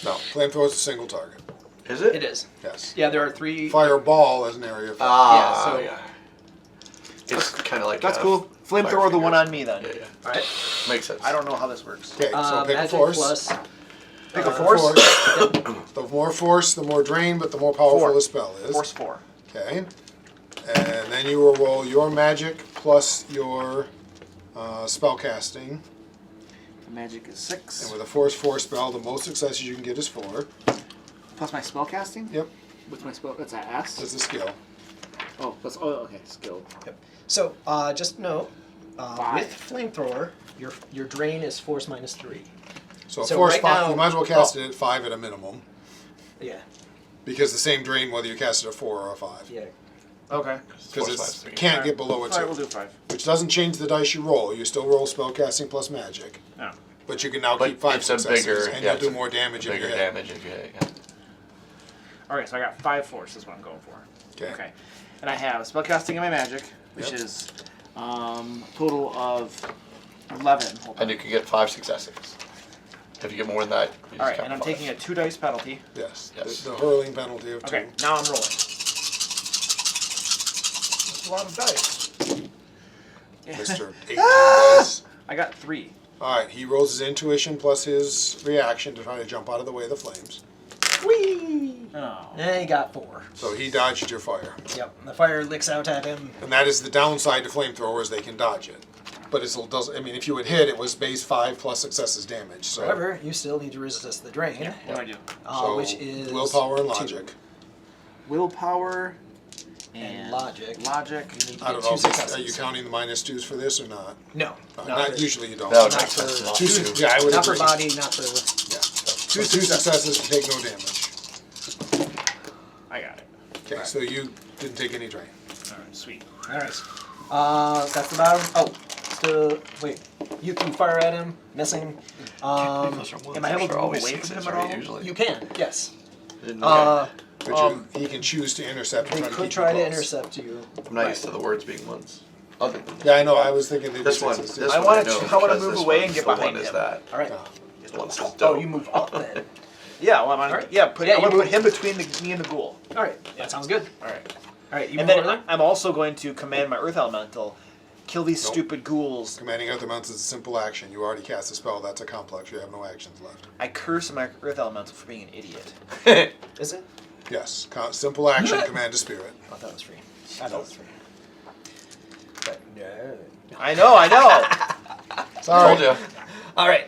No, flamethrower is a single target. Is it? It is. Yes. Yeah, there are 3. Fireball is an area of Ah. so- yeah. It's kind of like. That's cool. Flamethrower, the one fingers. on me then. Yeah, yeah. Alright. Makes sense. I don't know how this works. Okay, so pick a Magic force. plus. Pick a force. The more force, the more drain, but the more powerful 4. the spell is. Force 4. Okay. And then you will roll your magic plus your spell casting. Magic is 6. And with a force 4 spell, the most successes you can get is 4. Plus my spell casting? Yep, What's my spell? That's an S? that's a skill. Oh, that's okay. Skill. So, just note, Five. with flamethrower, your drain is force -3. So a So force right 5, now- you might as well cast it at 5 at a minimum. Yeah. Because the same drain whether you cast it at 4 or a 5. Yeah. Okay. Because Force it 5's 3. can't get below a 2. Alright, we'll do 5. Which doesn't change the dice you roll. You still roll spellcasting plus magic. Oh. But you can now But keep 5 it's a successes, bigger. and yeah, you'll do it's a more damage if you Bigger hit. damage if you hit. Yeah. Alright, so I got 5 force is what I'm going for. Okay. And I have spellcasting and my magic, which Yep. is total of 11. Hold on. And you can get 5 successes. If you get more than that, you just Alright, count and I'm 5. taking a 2 dice penalty. Yes. Yes. The hurling penalty of 2. Okay, now I'm rolling. That's a lot of dice. Mr. 18 dice. I got 3. Alright, he rolls his intuition plus his reaction to try to jump out of the way of the flames. Whee! Oh. And he got 4. So he dodged your fire. Yep. The fire licks out at him. And that is the downside to flamethrowers, they can dodge it. But it still does, I mean, if you had hit, it was base 5 plus successes damage. So, However, you still need to resist the drain, What do I do? so which is willpower and 2. logic. Willpower And logic. Logic. You need to I don't get know, 2 are successes. you counting the -2s for this or not? No. Not usually you don't. No, Not no, for- that's not Two, true. yeah, I would Not for agree. body, not for. Yeah. So 2 successes to take no damage. I got it. Okay, so you didn't take any drain. Alright, sweet. Alright. That's the bottom. Oh, still. Wait. You can fire at him, missing. Those are ones am I able that to are move always away from sixes, him at right, all? Usually. You can, yes. He can choose to intercept. They and could keep try you to close. intercept you. I'm not used to the words being months. Other than Yeah, I know. I was thinking they this did one. sixes. This I one wanna know ch- I wanna because move this away one's and get the behind one is him. that. All right. This one's dope. Oh, you move up then. Yeah, well, I'm on, Alright. yeah, Yeah, I you want to move- put him between me and the ghoul. All right. That sounds good. All right. All right. You And move then over there. I'm also going to command my Earth Elemental, kill these Nope. stupid ghouls. Commanding Earth Elementals is a simple action. You already cast a spell. That's a complex. You have no actions left. I curse my Earth Elemental for being an idiot. Is it? Yes. Simple action. Command a spirit. I thought it was free. I thought it was free. But no. I know. Sorry. Told you. All right.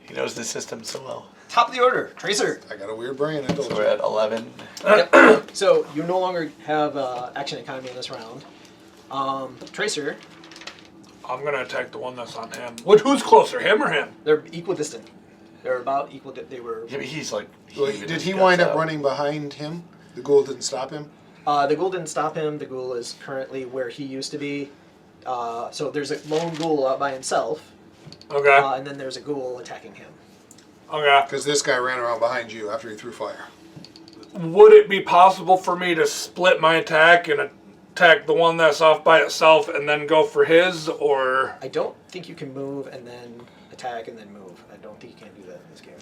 He knows the system so well. Top of the order, Tracer. I got a weird brain. I told So you. we're at 11. Yep. So you no longer have action economy in this round. Tracer, I'm gonna attack the one that's on him. Who's closer, him or him? they're equidistant. They're about equal. They were. Yeah, but he's like. Well, heaving did his he guts wind up out. running behind him? The ghoul didn't stop him? The ghoul didn't stop him. The ghoul is currently where he used to be. So there's a lone ghoul out by himself, Okay. and then there's a ghoul attacking him. Okay. Because this guy ran around behind you after he threw fire. Would it be possible for me to split my attack and attack the one that's off by itself and then go for his, or? I don't think you can move and then attack and then move. I don't think you can do that in this game.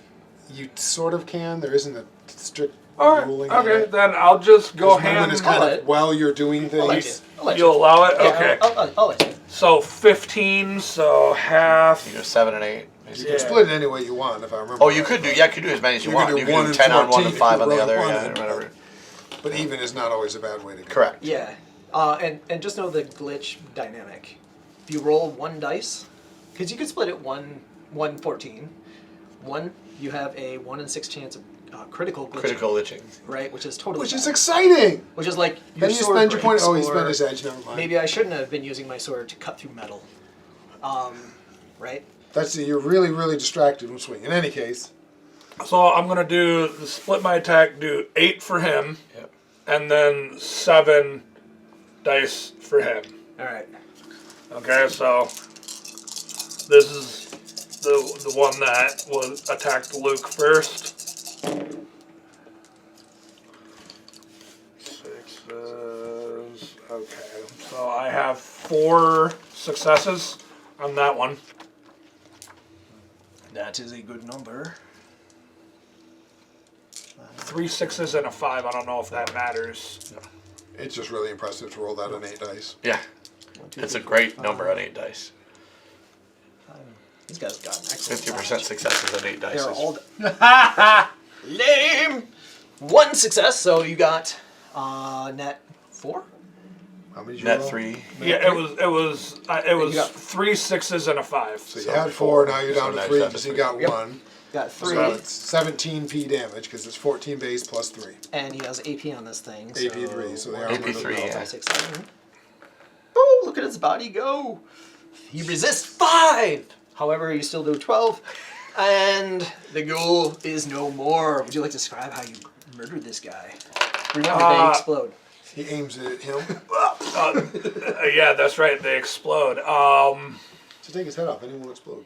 You sort of can. There isn't a strict Alright, ruling. on okay, it. then I'll just go Because movement hand. is kind I'll let of it. while you're doing I'll let you. things. I'll let You'll you. allow it? Yeah, Okay. I'll let you. So 15, so half. You know, 7 and 8. You can split it any way you want, if I remember. Oh, you could do. Yeah, you could do as many as you You could want. do You could 1 do and 10 on one 14 and 5 on the if you other. run Yeah, one. whatever. But even is not always a bad way to go. Correct. Yeah, and just know the glitch dynamic. If you roll 1 dice, because you could split it 1-14. 1, you have a 1 in 6 chance of critical glitching, Critical itching. right? Which is totally Which is bad. exciting! Which is like your Then you sword spend your point. breaks, Oh, he or spent his edge, never mind. Maybe I shouldn't have been using my sword to cut through metal. Right? You're really, really distracted when swinging. In any case, So I'm gonna do split my attack, do 8 for him, Yep. and then 7 dice for him. All right. Okay, so this is the one that was attacked Luke first. 6s. Okay, so I have 4 successes on that one. That is a good number. 3 6s and a 5. I don't know if that matters. it's just really impressive to roll that on 8 dice. Yeah. It's a great number on 8 dice. These guys got an excellent 50% successes on 8 dice. They're is- all lame. 1 success, so you got net 4. How many did you Net roll? 3. Yeah, it was You got- 3 6s and a 5. So you had 4, now you're So down now to you're 3 down to because you 3. got Yep. 1. Got 3, So it's 17p damage because it's 14 base plus 3. and he has AP on this thing. AP 3, so they are AP3, yeah. 6, 7. Oh, look at his body go! He resists 5. However, you still do 12, and the ghoul is no more. Would you like to describe how you murdered this guy? Remember, they explode. He aims it at him. Yeah, that's right. They explode. To take his head off, anyone will explode.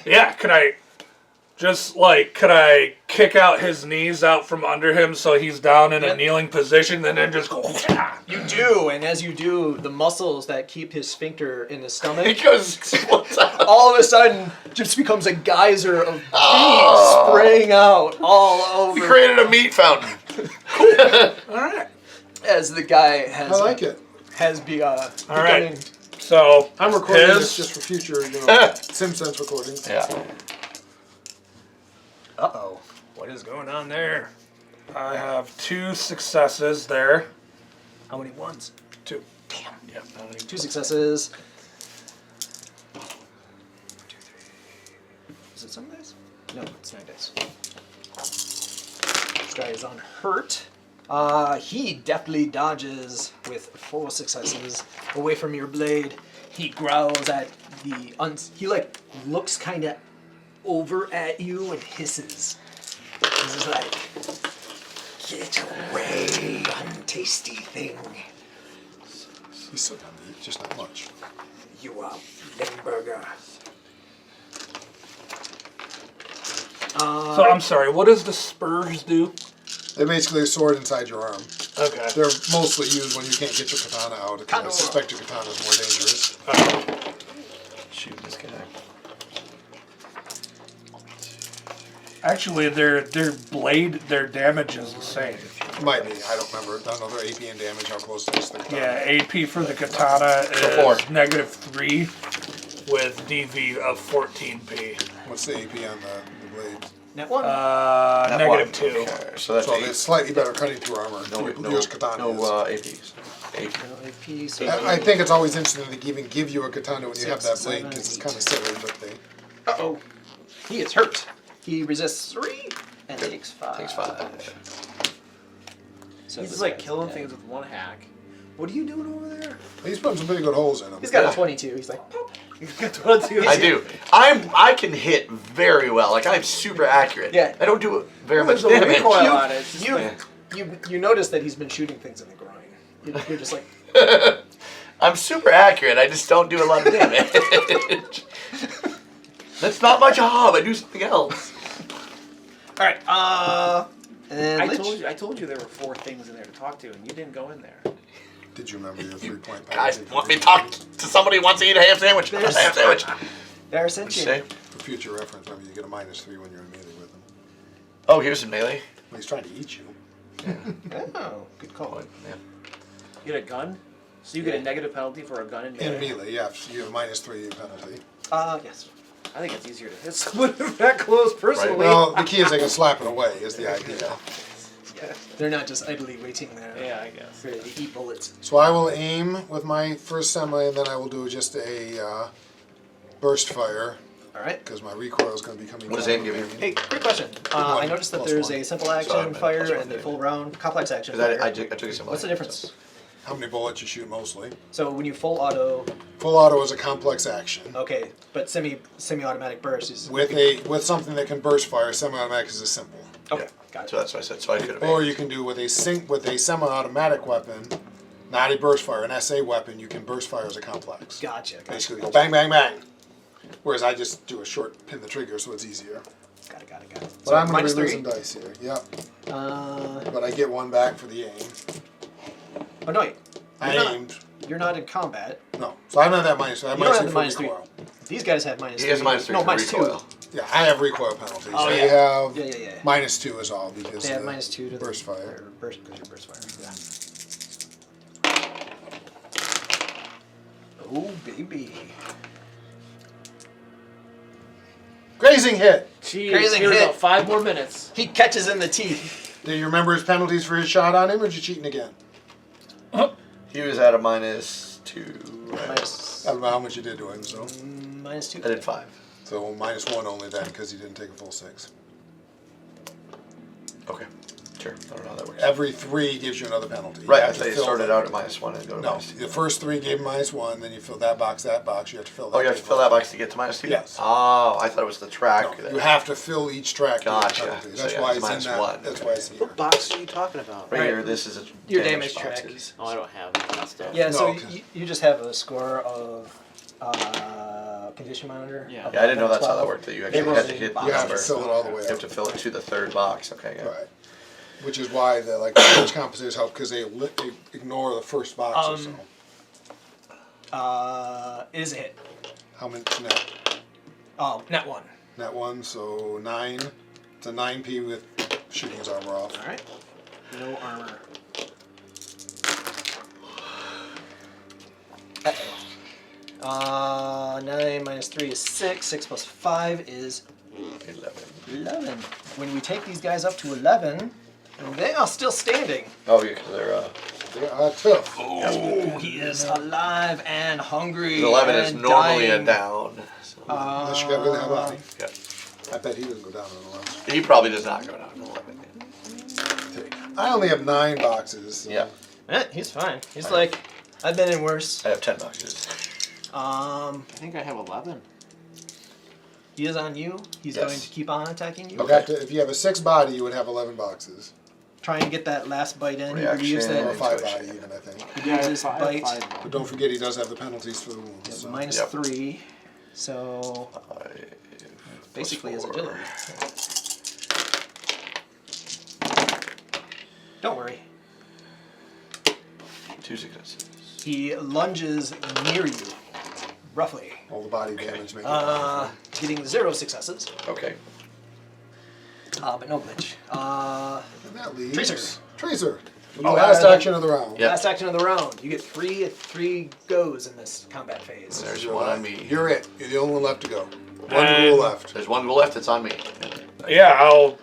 Yeah, could I kick out his knees out from under him so he's down in a Yep. kneeling position and then just go. You do, and as you do, the muscles that keep his sphincter in his stomach It goes. What's up? all of a sudden just becomes a geyser of meat spraying out all We over created a meat fountain. All right. as the guy has I like it. has begun. All right. So I'm recording his, this just for future, SimSense recordings. Yeah. Uh-oh. What is going on there? I have 2 successes there. How many ones? 2. Yeah. 2 successes. 1, 2, 3. Is it 7 dice? No, it's 9 dice. This guy is unhurt. He deftly dodges with 4 successes away from your blade. He growls at the he looks kind of over at you and hisses. This is like, get away, untasty thing. He's still got meat, just not much. You are Limburger. So I'm sorry. What does the spurs do? They're basically a sword inside your arm. Okay. They're mostly used when you can't get your katana out. Because I suspect your katana is more dangerous. Shoot this guy. Actually, their damage is the same. Might be. I don't remember. I don't know their AP and damage, how close it is to the katana. Yeah, AP for the katana Four. is -3 with DV of 14p. What's the AP on the blade? Net one. That one. -2. Okay, so that's So eight. it's slightly better cutting through armor. No, People use katana. APs. Eight. No AP, so I think it's always interesting to even give you a katana when you have that Six, blade seven, because it's eight. kind of silly, but they. Uh-oh. He is hurt. He resists 3 and takes 5. Takes 5. So He's this like guy's killing dead. things with one hack. What are you doing over there? He's putting some pretty good holes in them. He's got Yeah. a 22. He's like, pop. I do. I can hit very well. Like I'm super accurate. Yeah. I don't do very Well, much there's a damage. recoil on it. It's just You, like- you notice that he's been shooting things in the groin. You're just like, I'm super accurate. I just don't do a lot of damage. That's not my job. I do something else. all right. And then I Lich. told you there were 4 things in there to talk to, and you didn't go in there. Did you remember your 3-point Guys, penalty want me to talk to somebody who wants to eat a ham sandwich? A ham sandwich. They're What'd you sentient. say? For future reference, remember you get a -3 when you're in melee with him. Oh, here's some melee. Well, he's trying to eat you. Oh, good call. Yeah. You get a gun, so you get a negative penalty for a gun in In melee. melee, yeah, so you have a -3 penalty. Yes. I think it's easier to hit someone that close, personally. Well, the key is they can slap it away, is the idea. They're not just idly waiting there. Yeah, I guess. Ready to eat bullets. So I will aim with my first semi, and then I will do just a burst fire, All right. because my recoil is going to be coming What does down. aim give you? Hey, great question. I noticed that Plus there's one. a simple Sorry, action man. fire Plus one, and a yeah. full round complex action Because fire. I took a symbol. What's the difference? How many bullets you shoot mostly? So when you full auto, Full auto is a complex action. okay, but semi-automatic burst is With something that can burst fire, semi-automatic is a simple. okay. Got it. So that's what I said. So I could have. Or you can do with a semi-automatic weapon, not a burst fire, an SA weapon. You can burst fire as a complex. Gotcha. Basically, go bang, bang, bang. Whereas I just do a short pin the trigger, so it's easier. Got it. But I'm going minus to be 3. losing dice here. Yep. Uh, But I get one back for the aim. oh no, wait. I You're not- aimed. You're not in combat. No. So I'm not that minus. I have You don't minus have 3 the for -3. recoil. These guys have minus He 3. has -3 No, for minus recoil. 2. Yeah, I have recoil penalties. Oh, They yeah. have Yeah. -2 is all because They have of minus 2 to burst the fire. or burst because you're burst fire. Yeah. Oh baby. Grazing hit. Jeez, Crazy here's hit. about 5 more minutes. He catches in the teeth. Do you remember his penalties for his shot on him, or did you cheating again? He was at a -2. Right? Minus, I don't know how much you did to him, so minus 2. I did 5. so -1 only then because he didn't take a full 6. Okay. Sure. I don't know how that works. Every 3 gives you another penalty. You Right. I have to thought you fill started them. out at -1 and go to No, -2. the first 3 gave him -1, then you fill that box. You have to fill that. Oh, you have to fill that box to get to -2? Yes. Oh, I thought it was the track. No, you have to fill each track. to get Gotcha. penalty. So That's yeah, why it's it's in that. -1. That's why it's here. What box are you talking about? Right Right. here, this is a Your damage track. boxes. Oh, I don't have that stuff. Yeah, No, so 'cause- you just have a score of condition monitor. Yeah. of Yeah, I didn't know that's how 12. that worked. That you They actually roll had to it hit in the You have to number. fill it all the way You have up. to fill it to the 3rd box. Okay, yeah. Right. Which is why the damage compensators help because they ignore the first box or so. Is a hit. How many net? Oh, net 1. Net 1, so 9. It's a 9p with shooting his armor off. All right. No armor. 9 minus 3 is 6. 6 plus 5 is 11. When we take these guys up to 11, they are still standing. Oh, yeah, because they're They are tough. Oh, he is alive and hungry. 11 is and normally dying. a down. So, Unless you got really high body. yeah. I bet he doesn't go down on the left. He probably does not go down to 11. I only have 9 boxes. So. Yeah, He's fine. He's like, I've been in worse. I have 10 boxes. I think I have 11. He is on you. He's Yes. going to keep on attacking you. You'd have to, if you have a 6 body, you would have 11 boxes. Try and get that last bite in. Reaction. He relieves Or that. a 5 Intuition. body even, I think. He relieves his bite. But don't forget he does have the penalties for the wounds. Yep, So. minus Yep. 3. So 5 basically plus his 4. agility. Don't worry. 2 successes. He lunges near you, roughly. All the body damage make it. Getting 0 successes, Okay. but no glitch. And that leaves Tracer. Tracer. The Oh, last action of the round. Yep. Last action of the round. You get three goes in this combat phase. There's You're one right. on me. You're it. You're the only one left to go. One And- rule left. There's one goal left. It's on me. Yeah, I'll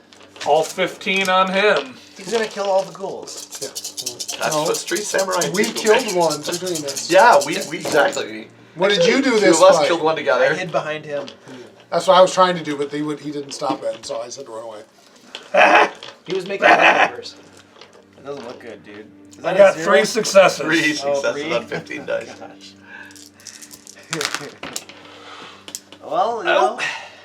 all 15 on him. He's gonna kill all the ghouls. Yeah. That's No. what Street Samurai We do. killed one through doing this. Yeah, we exactly. What did you do Two this of us fight? killed one I together. hid behind him. That's what I was trying to do, but he didn't stop it, and so I said to run away. He was making leftovers. It doesn't look good, dude. Is I that got a 3 zero? successes. 3 successes three? on 15 dice. Well, you know.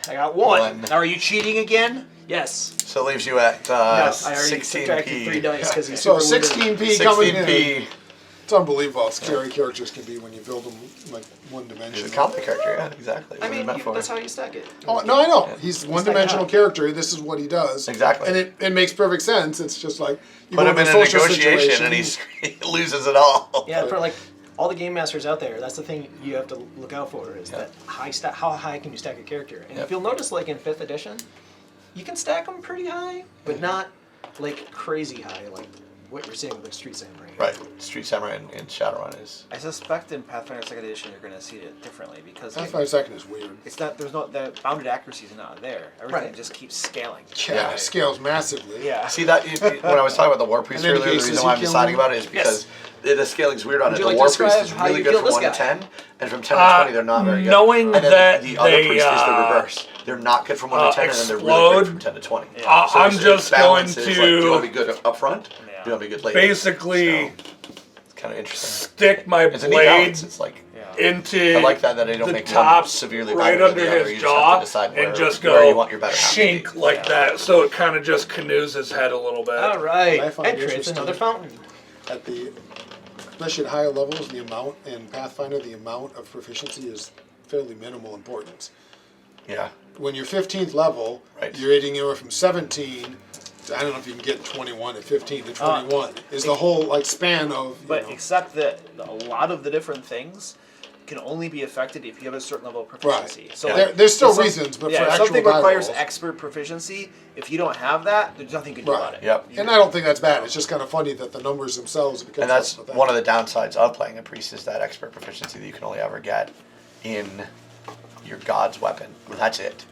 I got one. One. Now, are you cheating again? Yes. So it leaves you at No, I already 16p. subtracted 3 dice because he's So super wounded. 16p coming in. 16p. It's unbelievable how scary characters can be when you build them like one He's dimensional. a combat character, yeah, exactly. I What mean, it's meant for. that's how you stack it. Oh no, I know. Yeah. He's one-dimensional out. character. This is what he does. Exactly. And it makes perfect sense. It's just like you Put go him in in a a social negotiation and situation. he loses it all. Yeah, for like all the game masters out there, that's the thing you have to look out for is that how high can you stack a character? And Yep. if you'll notice, like in 5th edition, you can stack them pretty high, but not like crazy high, like what you're seeing with like Street Samurai. Right. Street Samurai in Shadowrun is. I suspect in Pathfinder 2nd Edition you're going to see it differently because Pathfinder Second is weird. it's not. There's no the bounded accuracy is not there. Everything Right. just keeps scaling. Yeah, it scales massively. Yeah. See that when I was talking about the War Priest And in earlier, the cases reason why you I'm kill deciding him? about it is because the scaling's weird on Would it. you The like to War Priest is describe how really you good kill from this 1 to guy? 10, and from 10 to 20 they're not very good. Knowing and then that the other they, priest is the reverse. They're not good from 1 to 10, and then they're really explode. good from 10 to 20. I'm it's just going balance is, like, do you to want to be good up front? Yeah. Do you want to be good later? basically So, it's kind of interesting. stick my It's a neat balance. blade It's like Yeah. into I like that they don't the make top one severely right better than under the other. his You just jaw have to decide where, and just where you go want your better half to be. shink like that, so it kind of just canoes his head a little bit. All right, I find and creates interesting. another fountain. At the, especially at higher levels, the amount in Pathfinder, the amount of proficiency is fairly minimal importance. Yeah. When you're 15th level, Right. you're rating anywhere from 17. I don't know if you can get 21 at 15 to 21. Is the whole like span of. You But know, except that a lot of the different things can only be affected if you have a certain level of proficiency. Right. So There's still if some- reasons, but yeah, for if actual something die requires rolls- expert proficiency, if you don't have that, there's nothing you can do Right. about it. Yep. And I don't think that's bad. It's just kind of funny that the numbers themselves become. And that's one of the downsides of playing a priest is that expert proficiency that you can only ever get in your god's weapon. That's it.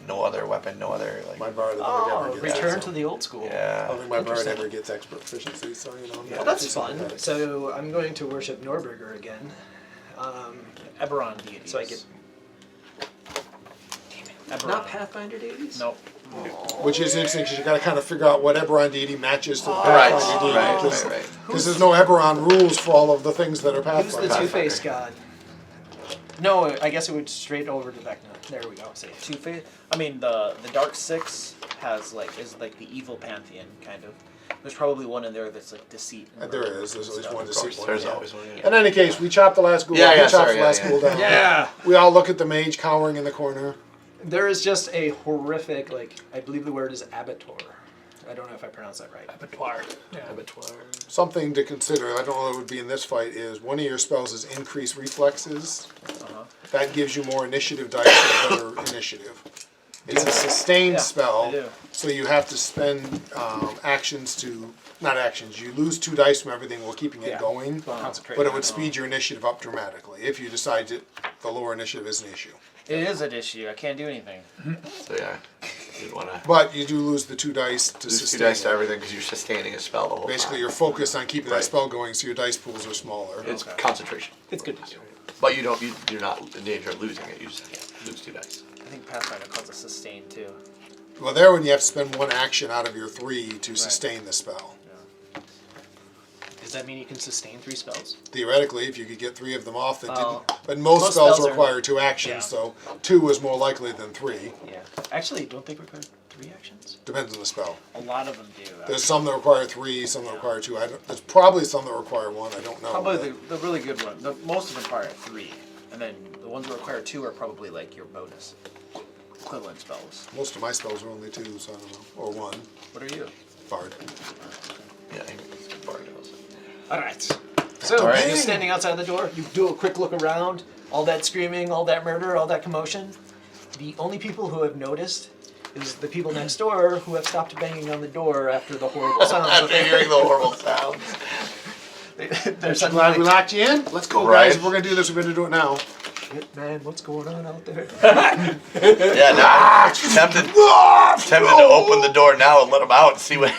No other weapon, no other like. My bard Oh, never gets return that, to so. the old school. I don't Yeah. think my bard Interesting. ever gets expert proficiency, so you know. Well, that's fun. So I'm going to worship Norberger again. Eberron deities. So I get Eberron. not Pathfinder deities. Nope. Which is interesting because you got to kind of figure out what Eberron deity matches to the Right, Pathfinder deity. right, because right, right. there's no Eberron rules for all of the things that are Who's the Pathfinder. Two-Faced God? No, I guess it would straight over to Vecna. There we go. Safe. Two-Face. I mean, the Dark Six is like the evil pantheon kind of. There's probably one in there that's like deceit. and There murder is. There's at least stuff. one Of course, deceit one. there's yeah. always one. In any case, we chop the last ghoul. Yeah, he yeah, chops sorry, the last yeah, ghoul yeah. down. Yeah. We all look at the mage cowering in the corner. There is just a horrific, like, I believe the word is abattoir. I don't know if I pronounced that right. Abattoir. Yeah. Something to consider, I don't know if it would be in this fight, is one of your spells is increase reflexes. That gives you more initiative dice and better initiative. It's a sustained Yeah, spell, I do. so you have to spend actions to, not actions, you lose 2 dice from everything while keeping it Yeah. going. Concentrate. But it would speed your initiative up dramatically if you decide that the lower initiative is an issue. It is an issue. I can't do anything. So yeah, you'd want to But you do lose the 2 dice to lose 2 sustain. dice to it. everything because you're sustaining a spell the whole Basically, time. you're focused on keeping that Right. spell going, so your dice pools are smaller. It's concentration. It's good to do. But you're not in danger of losing it. You just lose 2 dice. I think Pathfinder calls it sustain too. Well, there when you have to spend 1 action out of your 3 to sustain the spell. Does that mean you can sustain 3 spells? Theoretically, if you could get 3 of them off, that Oh. didn't. But most Most spells spells are- require 2 actions, yeah. so 2 is more likely than 3. Yeah. Actually, don't they require 3 actions? Depends on the spell. A lot of them do. There's some that require 3, some that require 2. There's probably some that require 1. I don't know. Probably the really good one. Most of them require 3, and then the ones that require 2 are probably like your bonus equivalent spells. Most of my spells are only 2, so I don't know. Or 1. What are you? Bard. Yeah, All right. So All right. you're standing outside the door. You do a quick look around. All that screaming, all that murder, all that commotion. The only people who have noticed is the people next door who have stopped banging on the door after the horrible sounds. After hearing the horrible sounds. They're suddenly Glad we like, locked you in. Let's go, Right. guys. If we're gonna do this, we better do it now. "Shit, man, what's going on out there?" Yeah, now tempted to open the door now and let them out and see what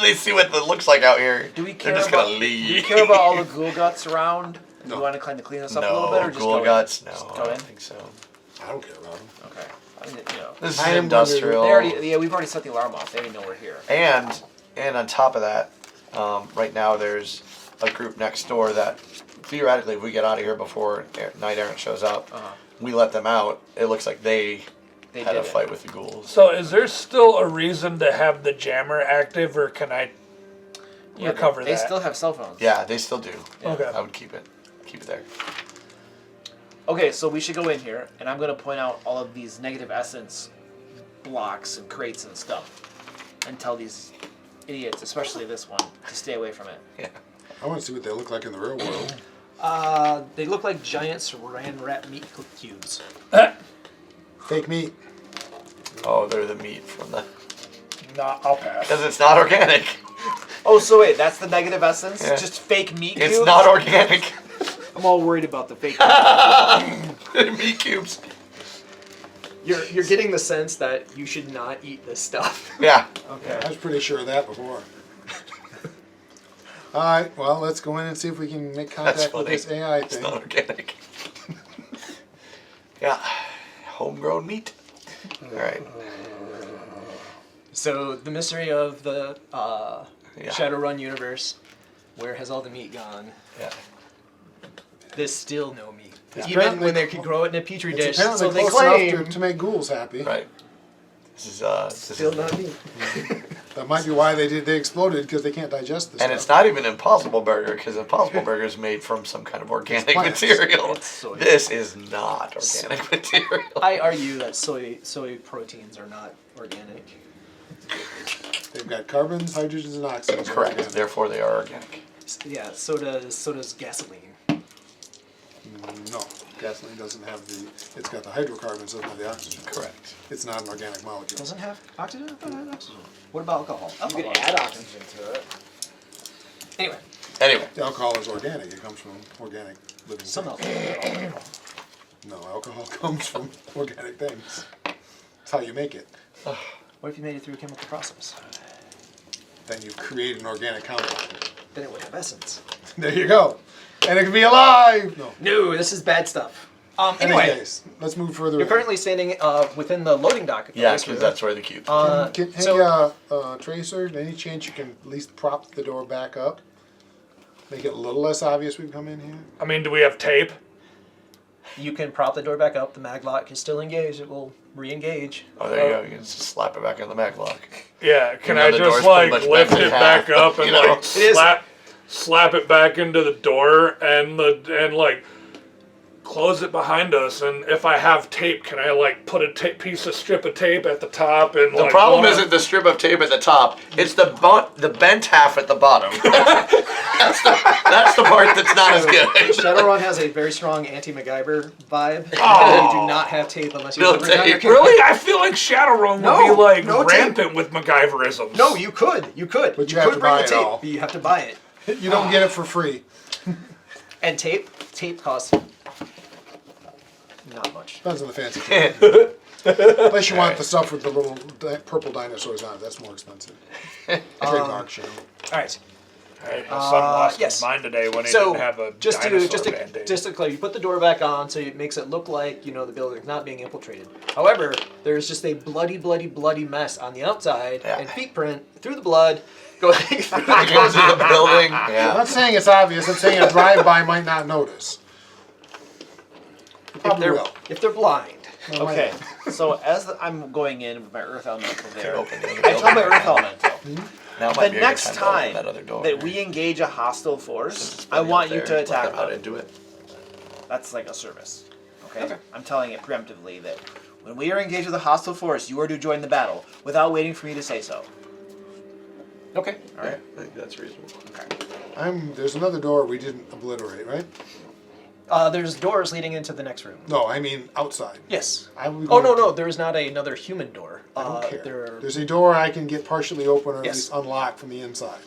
they see what it looks like out here. Do we care They're just about? gonna Do you leave. care about all the ghoul guts around? Do No. you want to kind of clean this up a little bit, or just ghoul go guts? No, Just I go don't in? think so. I don't care about them. Okay. I mean, you know, This is I am industrial. they already. Yeah, we've already set the alarm off. They didn't know we're here. And on top of that, right now there's a group next door that theoretically, if we get out of here before Night Errant shows up, we let them out. It looks like they They had did a it. fight with the ghouls. So is there still a reason to have the jammer active, or can I Yeah, recover they that? still have cell phones. Yeah, they still do. Okay. I would keep it there. Okay, so we should go in here, and I'm going to point out all of these negative essence blocks and crates and stuff, and tell these idiots, especially this one, to stay away from it. Yeah. I want to see what they look like in the real world. They look like giant saran wrap meat cubes. Fake meat. Oh, they're the meat from the. No, I'll pass. Because it's not organic. Oh, so wait, that's the negative essence? Yeah. Just fake meat It's cubes? not organic. I'm all worried about the fake Meat cubes. You're getting the sense that you should not eat this stuff. Yeah. Okay. I was pretty sure of that before. Alright, well, let's go in and see if we can make That's contact with funny. this AI It's thing. not organic. Yeah. Homegrown meat. Alright. So the mystery of the Yeah. Shadowrun universe, where has all the meat gone? Yeah. There's still no meat. It's Even apparently- when they could grow it in a petri It's dish, apparently so they close claim. enough to make ghouls happy. Right. This Still is, not meat. That might be why they exploded, because they can't digest this and stuff. it's not even Impossible Burger, because Impossible Burger is made from some kind of organic plants. material. It's soy. This is not organic material. I argue that soy proteins are not organic. They've got carbons, hydrogens, and oxygens. Correct. organic. Therefore, they are organic. Yeah, so does gasoline. No, gasoline doesn't have the. It's got the hydrocarbons, doesn't have the oxygen. Correct. It's not an organic molecule. Doesn't have oxygen? I thought it had oxygen. What about alcohol? You could Alcohol. add oxygen to it. Anyway, Anyway. The alcohol is organic. It comes from organic living some things. alcohol. No, alcohol comes from organic things. That's how you make it. What if you made it through a chemical process? Then you create an organic compound. Then it would have essence. There you go. And it can be alive! No. No, this is bad stuff. Anyway, Anyway, let's move further you're in. currently standing within the loading dock. Yeah, Yes, because sir. that's where the cube. Hey, Tracer, any chance you can at least prop the door back up? Make it a little less obvious we've come in here? I mean, do we have tape? You can prop the door back up. The mag lock is still engaged. It will re-engage. Oh, there you go. You can just slap it back on the mag lock. Yeah, can Even I though the just door's pretty like much lift bent in it back half, up and you know? like It is- slap it back into the door and like close it behind us? And if I have tape, can I like put a strip of tape at the top and The like problem go on- isn't the strip of tape at the top. It's the bent half at the bottom. that's the part that's not as good. Shadowrun has a very strong anti-MacGyver vibe. Oh. You do not have tape unless you No have it on your tape. computer. Really? I feel like Shadowrun No, would be like no tape. rampant with MacGyverisms. No, you could. But you have could to bring buy the it tape, all. but you have to buy it. You don't get it for free. And tape costs not much. Depends on the fancy tape. Unless you want the stuff with the little purple dinosaurs on it. That's more expensive. Trademark show. All right. Right, my son lost yes. his mind today when he So didn't have a just dinosaur to Band-Aid. clarify, you put the door back on, so it makes it look like the building's not being infiltrated. However, there's just a bloody mess on the outside, Yeah. and feet print through the blood going through It goes to the building. I'm Yeah. not saying it's obvious. I'm saying a drive-by might not notice. if Probably they're will. if they're blind. Well, might Okay, not. so as I'm going in with my earth elemental there, Open the other I tell my building. earth elemental, Now the might be a good next time to open time that other door. that we engage a hostile force, It's I plenty want up you there. to Let attack them out them. into it. That's like a service. Okay? I'm telling it preemptively that when we are engaged with a hostile force, you are to join the battle without waiting for me to say so. Okay. All Yeah, right. I think that's reasonable. There's another door we didn't obliterate, right? There's doors leading into the next room. No, I mean outside. Yes. I would Oh go- no, there is not another human door. I don't care. There. There's a door I can get partially open or at Yes. least unlocked from the inside.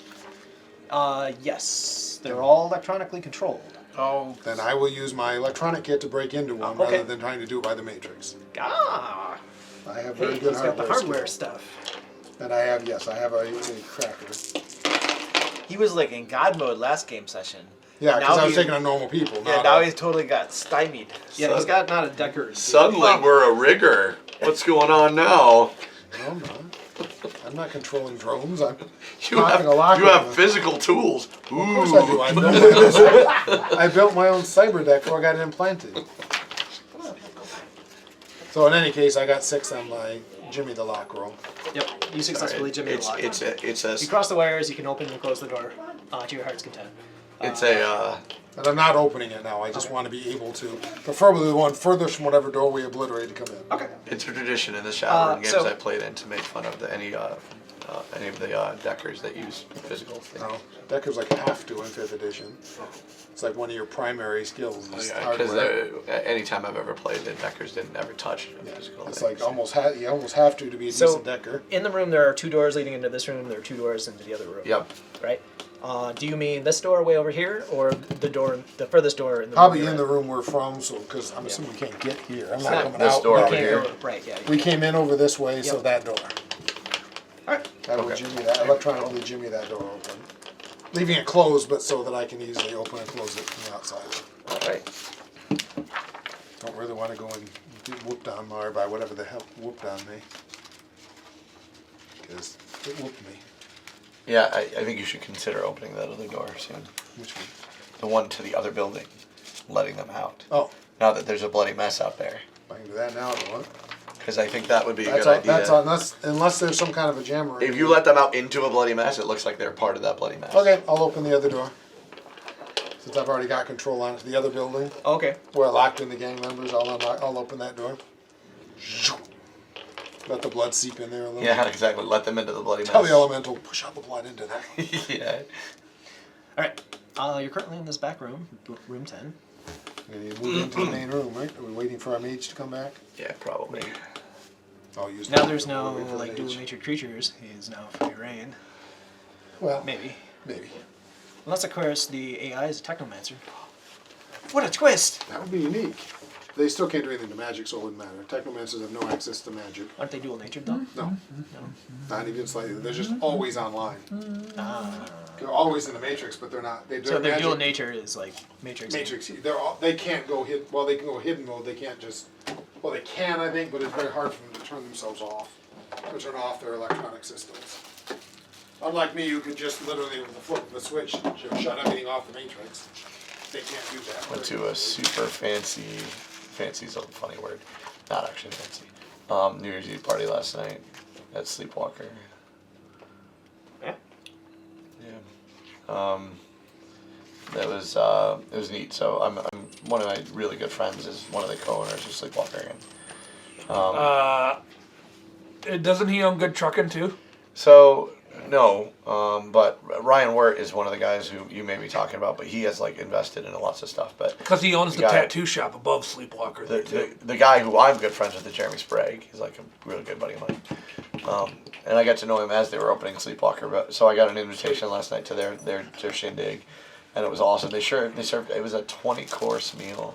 Yes. They're all electronically controlled. Oh, Then I will use my electronic kit to break into one Okay. rather than trying to do it by the matrix. Ah. I have Hey, very good he's got the hardware skills. stuff. And I have a cracker. He was like in God mode last game session. Yeah, because Now I was he- taking on normal people. Yeah, not now a- he's totally got stymied. Yeah, he's got not a Deckard. Suddenly we're a rigger. What's going on now? No, I'm not. I'm not controlling drones. I'm You talking a lot. have, you have physical tools. Ooh. Of course I do. I built my own cyber deck before I got it implanted. So in any case, I got 6 on my Jimmy the Lock roll. Yep. You successfully Jimmy the lock. It's a You cross the wires. You can open and close the door to your heart's content. And I'm not opening it now. I just want to be able to, preferably the one furthest from whatever door we obliterate to come in. Okay. It's a tradition in the Shadowrun games so- I played in to make fun of any of the deckers that use physical things. No, Decker's like have to in 5th edition. It's like one of your primary skills is Because hardware. anytime I've ever played, the deckers didn't ever touch physical It's things. like you almost have to be a So- decent Decker. In the room, there are 2 doors leading into this room. There are 2 doors into the other room. Yep. Right. Do you mean this door way over here, or the furthest door in the Probably room you're in the room we're from, so because I'm assuming we can't get here. I'm not Yeah, coming this out. door back over Can't here. go- Right. Yeah. We came in over this way, so Yep. that door. All right. I will Jimmy that electronically Jimmy that door open, leaving it closed, but so that I can easily open and close it from the outside. All right. Don't really want to go and get whooped on by whatever the hell whooped on me, because it whooped me. Yeah, I think you should consider opening that other door soon. Which one? The one to the other building, letting them out. Oh, Now that there's a bloody mess out there. I can do that now. If I want. Because I think that would be a That's good all, idea. that's unless there's some kind of a jammer. If you let them out into a bloody mess, it looks like they're part of that bloody mess. Okay, I'll open the other door. Since I've already got control on it, the other building Okay. where I locked in the gang members, I'll open that door. Let the blood seep in there a little. Yeah, exactly. Let them into the bloody Tell the mess. elemental, push out the blood into there. Yeah. All right. You're currently in this back room, room 10. And you move into the main room, right? Are we waiting for our mage to come back? Yeah, probably. I'll use Now that. there's no Wait for the like dual mage. natured creatures. He is now free reign. Well, Maybe. maybe. Unless of course the AI is a technomancer. What a twist! That would be unique. They still can't do anything to magic, so it wouldn't matter. Technomancers have no access to magic. Aren't they dual natured though? No. Not even slightly. They're just always online. Ah. They're always in the Matrix, but they're not. They do So their magic. dual nature is like matrix. Matrix. They can't go hidden. Well, they can go hidden mode. They can't just. Well, they can, I think, but it's very hard for them to turn themselves off. To turn off their electronic systems. Unlike me, who could just literally with the flip of a switch shut everything off the Matrix. They can't do that. Went to a super fancy is a funny word, not actually fancy. New Year's Eve party last night at Sleepwalker. Yeah. Yeah. It was neat. So I'm one of my really good friends is one of the co-owners of Sleepwalker, and Doesn't he own Good Truckin' too? so no, but Ryan Wirt is one of the guys who you may be talking about, but he has like invested in lots of stuff. But Because he owns the guy- tattoo shop above Sleepwalker. the, there, too. the guy who I'm good friends with is Jeremy Sprague. He's like a really good buddy of mine. And I got to know him as they were opening Sleepwalker. But so I got an invitation last night to their shindig, and it was awesome. They served it was a 20-course meal.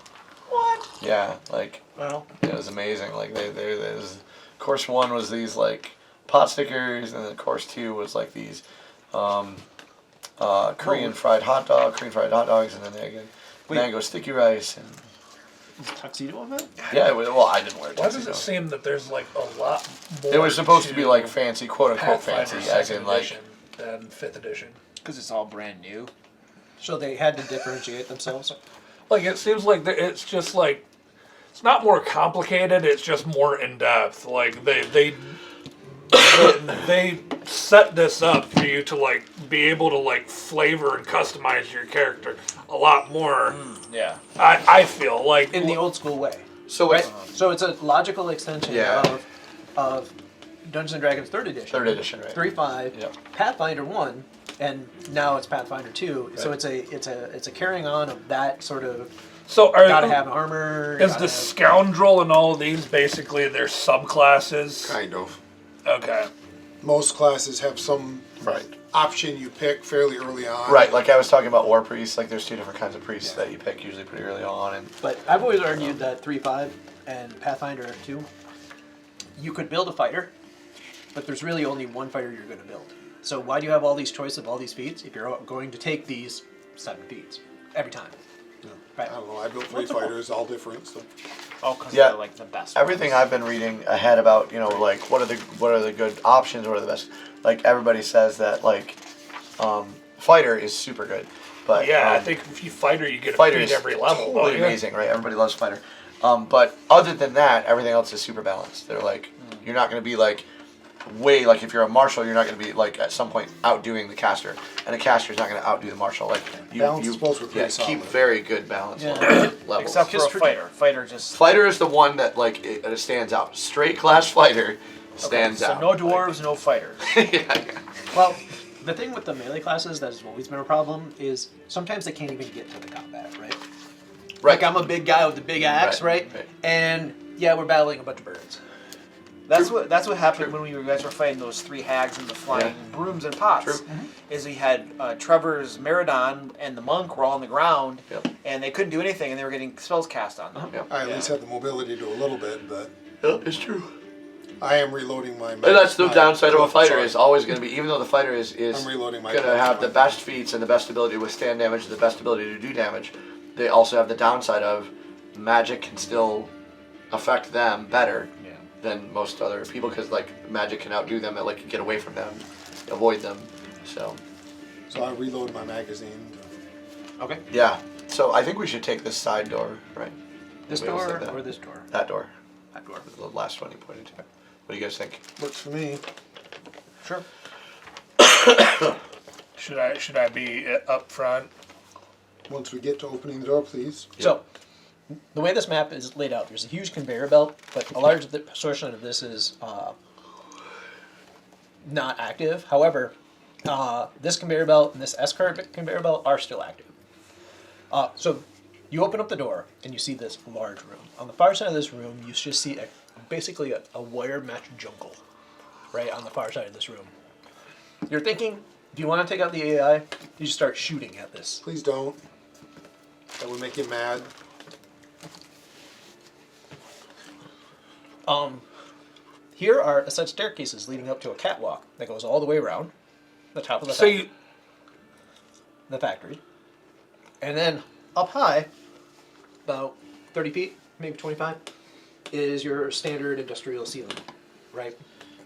What? Yeah, like Well, it was amazing. Like there was course 1 was these like pot stickers, and then course 2 was like these Korean fried hot dogs, and then they had mango sticky rice and is tuxedo of it? yeah. Well, I didn't wear it. Why does it seem that there's like a lot more? It was supposed to be like fancy, quote unquote Pathfinder fancy, as in second like edition than 5th edition. Because it's all brand new. So they had to differentiate themselves. Like it seems like it's just like it's not more complicated. It's just more in depth. Like they set this up for you to like be able to like flavor and customize your character a lot more. Yeah. I feel like In the old school way. so. Right? So it's a logical extension Yeah. of Dungeons and Dragons 3rd edition. 3rd edition, right? 3.5. Yep. Pathfinder 1, and now it's Pathfinder 2. So Right. it's a carrying on of that sort of. So are Gotta have armor. is gotta the have- scoundrel and all of these basically their subclasses? Kind of. Okay. Most classes have some Right. option you pick fairly early on. Right, like I was talking about war priests, like there's 2 different kinds of priests that you pick usually pretty early on, and But I've always argued that 3.5 and Pathfinder 2, you could build a fighter, but there's really only one fighter you're going to build. So why do you have all these choice of all these feats if you're going to take these 7 feats every time? Right. I don't know. I built 3 fighters, all different. So. Oh, because Yeah. they're like the best. everything ones. I've been reading ahead about, you know, like what are the good options, what are the best, like everybody says that like fighter is super good, but Yeah, I think if you fighter, you get a fighter feat is every level. totally don't you? amazing, right? Everybody loves fighter, but other than that, everything else is super balanced. They're like, you're not going to be like way like if you're a marshal, you're not going to be like at some point outdoing the caster, and a caster is not going to outdo the marshal. Like Balance is both pretty keep solid. very good balance Yeah. levels. Except for a fighter. Fighter just. Fighter is the one that like it stands out. Straight class fighter stands so out. no dwarves, no fighters. yeah. Well, the thing with the melee classes that has always been a problem is sometimes they can't even get to the combat, right? Right. Like I'm a big guy with the big axe, Right, right? right. And yeah, we're battling a bunch of birds. That's what happened when you guys were fighting those 3 hags and the flying brooms and pots. True. Is we had Trevor's Meridon and the monk were all on the ground, Yep. and they couldn't do anything, and they were getting spells cast on them. Yep. I at least have the mobility to do a little bit, but Yep, it's true. I am reloading my. And that's the my- downside of a fighter sorry. is always going to be, even though the fighter is I'm reloading my. going to have the best feats and the best ability to withstand damage and the best ability to do damage, they also have the downside of magic can still affect them better than most other people because like magic can outdo them and like get away from them, avoid them. So So I reload my magazine. Okay. yeah. So I think we should take this side door, right? This Anybody else door think that? or this door? That door. That door. The last one you pointed to. What do you guys think? Works for me. Sure. Should I be up front? Once we get to opening the door, please. So, the way this map is laid out, there's a huge conveyor belt, but a large portion of this is not active. However, this conveyor belt and this S-curve conveyor belt are still active. So, you open up the door and you see this large room. On the far side of this room, you just see basically a wire mesh jungle, right on the far side of this room. You're thinking, if you want to take out the AI, you just start shooting at this. Please don't. That would make you mad. Here are a set of staircases leading up to a catwalk that goes all the way around the top of the So you the factory. And then up high, about 30 feet, maybe 25, is your standard industrial ceiling, right?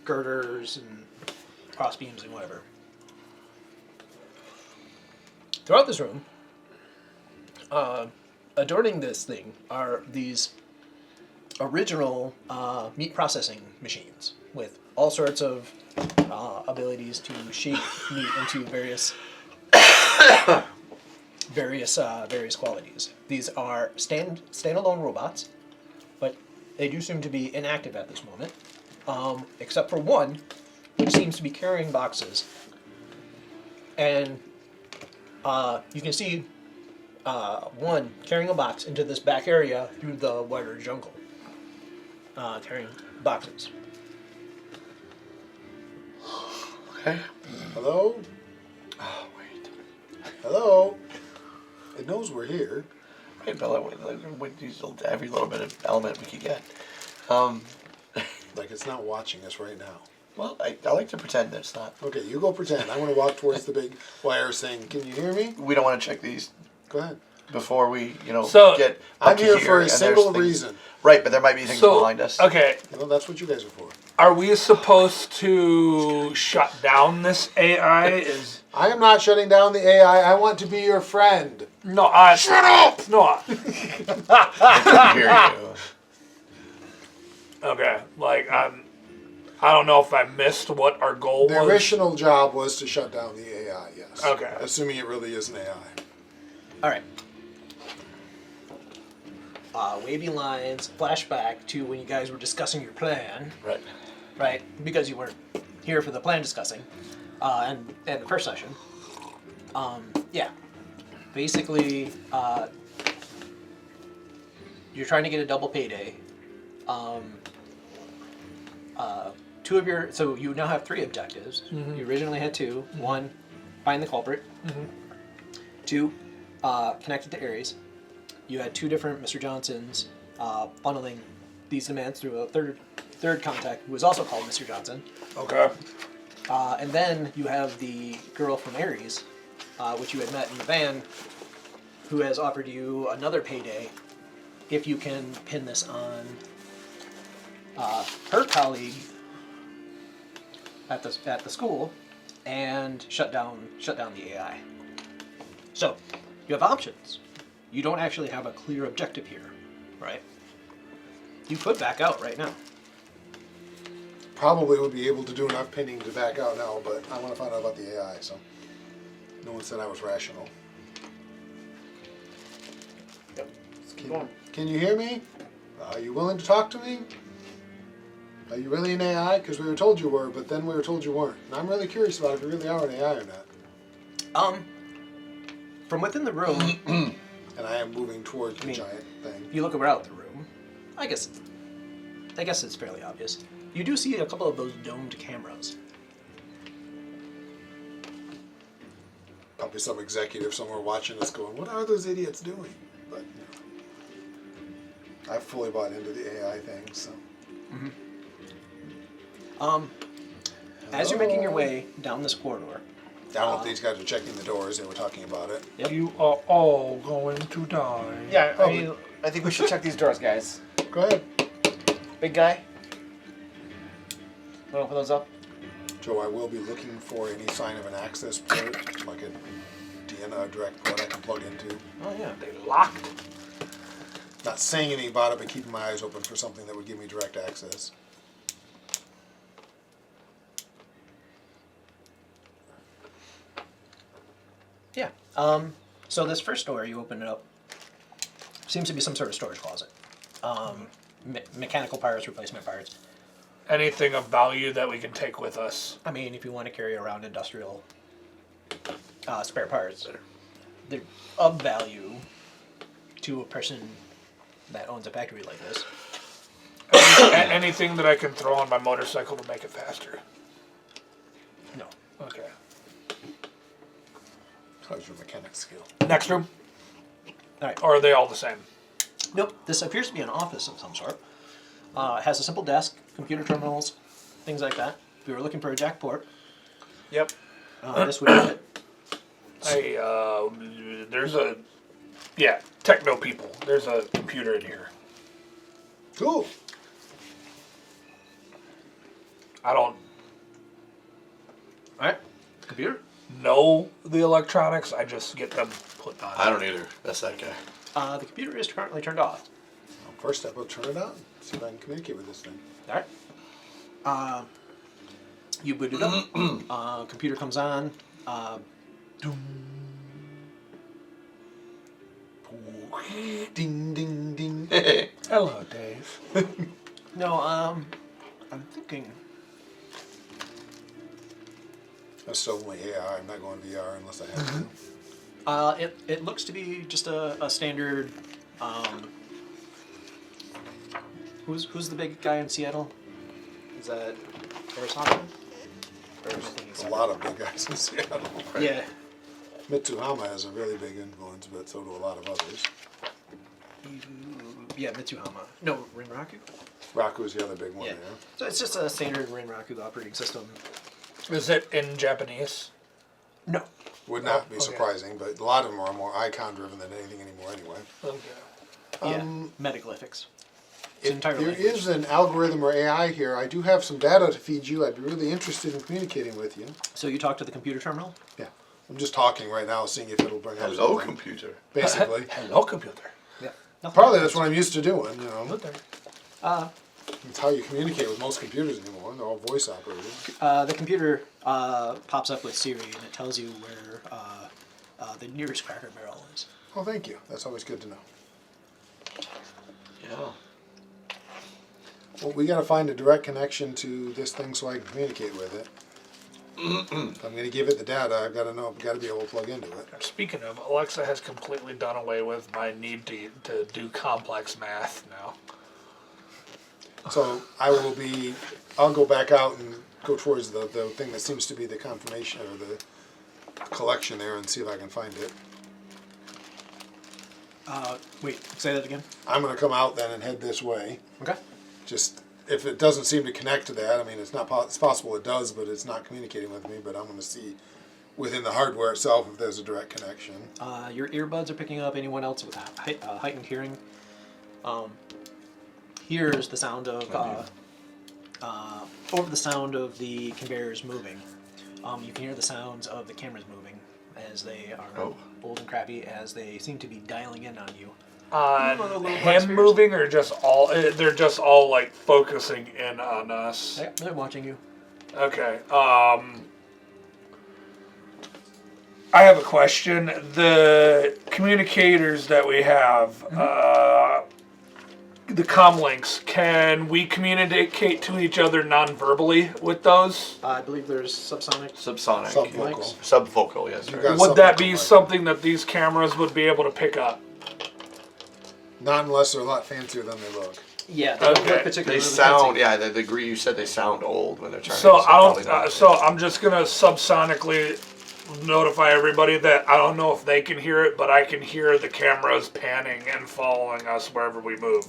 Girders and cross beams and whatever. Throughout this room, adorning this thing are these original meat processing machines with all sorts of abilities to shape meat into various qualities. These are standalone robots, but they do seem to be inactive at this moment, except for one, which seems to be carrying boxes. And you can see one carrying a box into this back area through the wider jungle, carrying boxes. Okay. Hello? Oh wait. Hello? It knows we're here. Right, Bella. We use every little bit of element we could get. Like it's not watching us right now. Well, I like to pretend that it's not. Okay, you go pretend. I want to walk towards the big wire saying, "Can you hear me?" We don't want to check these Go ahead. before we, So, get. I'm up to here for a and there's single things- reason. Right, but there might be things so behind us. okay. You know, that's what you guys are for. Are we supposed to shut down this AI? Is I am not shutting down the AI. I want to be your friend. no. I shut up. No. I can hear you. Okay. Like I don't know if I missed what our goal The was. original job was to shut down the AI, yes. Okay. Assuming it really is an AI. All right. Wavy lines, flashback to when you guys were discussing your plan. Right. right? Because you weren't here for the plan discussing, and the first session. Yeah, basically, you're trying to get a double payday. Two of your, so you now have 3 objectives. You originally had 2. 1, find the culprit. 2, connect it to Ares. You had 2 different Mr. Johnsons funneling these demands through a third contact who was also called Mr. Johnson. Okay. And then you have the girl from Ares, which you had met in the van, who has offered you another payday if you can pin this on her colleague at the school and shut down the AI. So you have options. You don't actually have a clear objective here, right? You could back out right now. Probably would be able to do enough pinning to back out now, but I want to find out about the AI, so no one said I was rational. Yep. Let's keep going. Can you hear me? Are you willing to talk to me? Are you really an AI? Because we were told you were, but then we were told you weren't. And I'm really curious about if you really are an AI or not. From within the room, And I am moving towards the giant thing. if you look around the room, I guess it's fairly obvious. You do see a couple of those domed cameras. Probably some executive somewhere watching us going, what are those idiots doing? But, I've fully bought into the AI thing, so. As you're making your way down this corridor, I don't know if these guys are checking the doors, they were talking about it. Yep. You are all going to die. Yeah, I mean, I think we should check these doors, guys. Go ahead. Big guy. Want to open those up? Joe, I will be looking for any sign of an access port, like a DNA direct port I can plug into. oh yeah, They locked. Not saying anything about it, but keeping my eyes open for something that would give me direct access. yeah. So this first door, you open it up. Seems to be some sort of storage closet. Mechanical parts, replacement parts. Anything of value that we can take with us. I mean, if you want to carry around industrial spare parts, they're of value to a person that owns a factory like this. Anything that I can throw on my motorcycle to make it faster. No. Okay. How's your mechanic skill? Next room. All right. Or are they all the same? Nope. This appears to be an office of some sort. It has a simple desk, computer terminals, things like that. If you were looking for a jack port, Yep. this would be it. Hey, there's a... Yeah, techno people. There's a computer in here. Cool. I don't All right. Computer. know the electronics. I just get them put on. I don't either. That's that guy. The computer is currently turned off. Well, first step, I'll turn it on. See if I can communicate with this thing. All right. You boot it up. Computer comes on. Ding, ding, ding. Hello, Dave. No, I'm thinking. I'm still only AI. I'm not going VR unless I have to. It looks to be just a standard. Who's the big guy in Seattle? Is that Aristotle? Or am I thinking There's a lot of big guys in Seattle. Yeah. Mitsuhama has a really big influence, but so do a lot of others. Yeah, Mitsuhama. No, Rinraku? Raku's the other big one Yeah. there. So it's just a standard Rinraku operating system. Is it in Japanese? No. Would not be okay. surprising, but a lot of them are more icon driven than anything anymore anyway. Okay. Yeah. Metaglyphics. It's If entirely there language. is an algorithm or AI here, I do have some data to feed you. I'd be really interested in communicating with you. So you talk to the computer terminal? Yeah. I'm just talking right now, seeing if it'll bring up Hello, something. computer. Basically. Hello, computer. Yeah. Probably that's what I'm used to doing, you know. Good there. It's how you communicate with most computers anymore. They're all voice operated. The computer pops up with Siri and it tells you where the nearest Cracker Barrel is. Oh, thank you. That's always good to know. Yeah. Well, we gotta find a direct connection to this thing so I can communicate with it. If I'm gonna give it the data, I've gotta be able to plug into it. Speaking of, Alexa has completely done away with my need to do complex math now. So I'll go back out and go towards the thing that seems to be the confirmation or the collection there and see if I can find it. Wait, say that again. I'm gonna come out then and head this way. Okay. Just, if it doesn't seem to connect to that, I mean, it's possible it does, but it's not communicating with me, but I'm gonna see within the hardware itself if there's a direct connection. Your earbuds are picking up anyone else with heightened hearing. Here's the sound of over the sound of the conveyors moving. You can hear the sounds of the cameras moving as they are old and crappy, as they seem to be dialing in on you. Him moving or just all? They're just all like focusing in on us. Yeah, they're watching you. Okay. I have a question. The communicators that we have, the comlinks, can we communicate to each other non-verbally with those? I believe there's subsonic. Subsonic. Subvocal. Subvocal, yes. You Sir. got Would that be like something that these cameras would be able to pick up? Not unless they're a lot fancier than they look. Yeah, they don't Okay. look particularly They fancy. sound, yeah, they agree. You said they sound old when they're trying So to probably I'll. not. So I'm just gonna subsonically notify everybody that I don't know if they can hear it, but I can hear the cameras panning and following us wherever we move,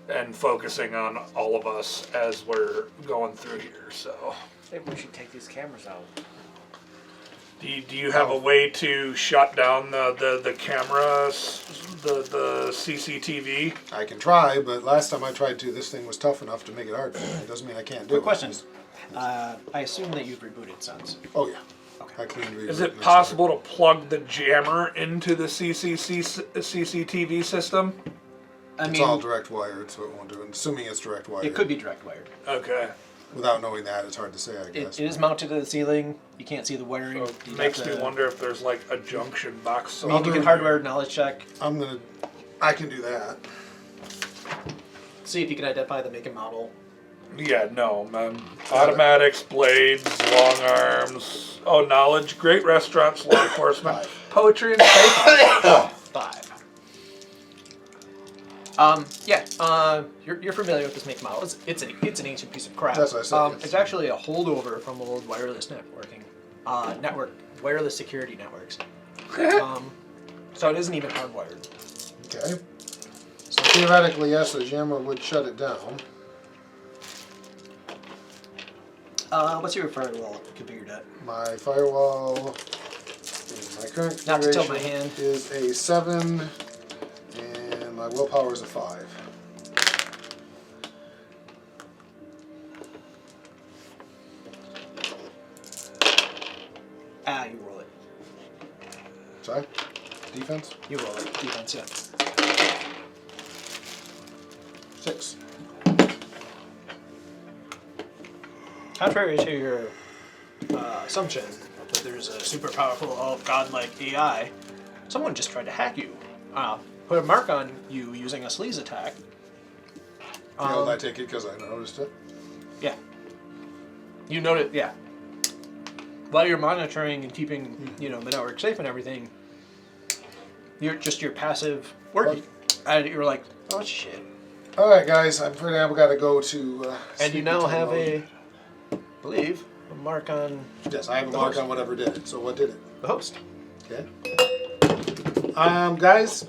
and focusing on all of us as we're going through here. So, Maybe we should take these cameras out. do you have a way to shut down the cameras, the CCTV? I can try, but last time I tried to, this thing was tough enough to make it hard for me. It doesn't mean I can't do it. Quick question. I assume that you've rebooted since. Oh yeah. Okay. I cleaned Is it possible to plug the jammer into the CCTV system? I It's mean, all direct wired, so it won't do it. Assuming it's direct wired. it could be direct wired. Okay. Without knowing that, it's hard to say, I It guess. is mounted to the ceiling. You can't see the wiring. So You it makes have me to- wonder if there's like a junction box. I mean, you somewhere. can hardware knowledge check. I can do that. See if you can identify the make and model. Yeah, no, man. Automatics, blades, long arms. Oh, knowledge, great restaurants, law enforcement, poetry, and paper. 5. You're familiar with this make and model. It's an ancient piece of crap. That's what I said, yes. It's actually a holdover from old wireless networking, wireless security networks. So it isn't even hardwired. Okay. So theoretically, yes, the jammer would shut it down. What's your firewall configured at? My firewall, in my current Not to tilt my configuration, hand. is a 7, and my willpower is a 5. You roll it. Sorry? Defense? You roll it. Defense, yeah. 6. Contrary to your assumption that there's a super powerful, godlike AI, someone just tried to hack you. Put a mark on you using a sleaze attack. Failed, I take it because I noticed it. Yeah. You noted, yeah. While you're monitoring and keeping, the network safe and everything, your passive working. And you're like, oh shit. Alright, guys, I'm afraid I've got to go to. And you now have I believe, a mark on Yes, I have a mark on whatever did it. So what did it? the host. Okay. Guys,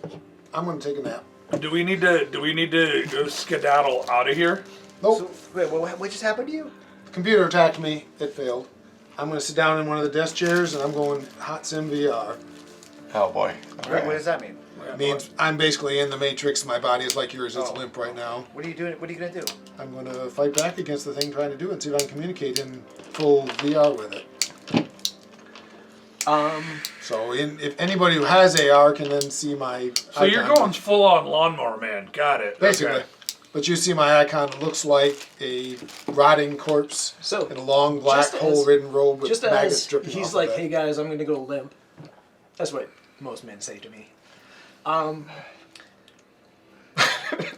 I'm going to take a nap. Do we need to go skedaddle out of here? Nope. So, wait, what just happened to you? The computer attacked me. It failed. I'm going to sit down in one of the desk chairs and I'm going hot sim VR. Oh boy. What does that mean? It means I'm basically in the Matrix. My body is like yours. It's limp right now. What are you doing? What are you gonna do? I'm going to fight back against the thing trying to do it and see if I can communicate in full VR with it. So if anybody who has AR can then see my So you're icon. going full on lawnmower man. Got it. Basically. Okay. But you see my icon looks like a rotting corpse So, in a long black just as- hole-ridden robe with Just maggots as dripping he's off like, of it. hey guys, I'm gonna go limp. That's what most men say to me.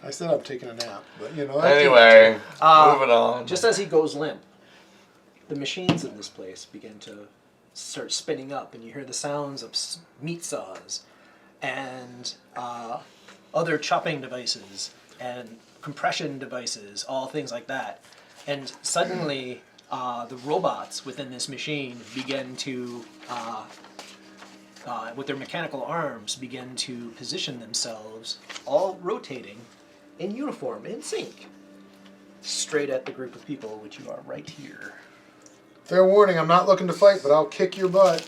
I said I'm taking a nap, but you know. Anyway, moving on. Just as he goes limp, the machines in this place begin to start spinning up, and you hear the sounds of meat saws and other chopping devices and compression devices, all things like that. And suddenly, the robots within this machine begin to, with their mechanical arms, begin to position themselves, all rotating in uniform, in sync, straight at the group of people, which you are right here. Fair warning, I'm not looking to fight, but I'll kick your butt.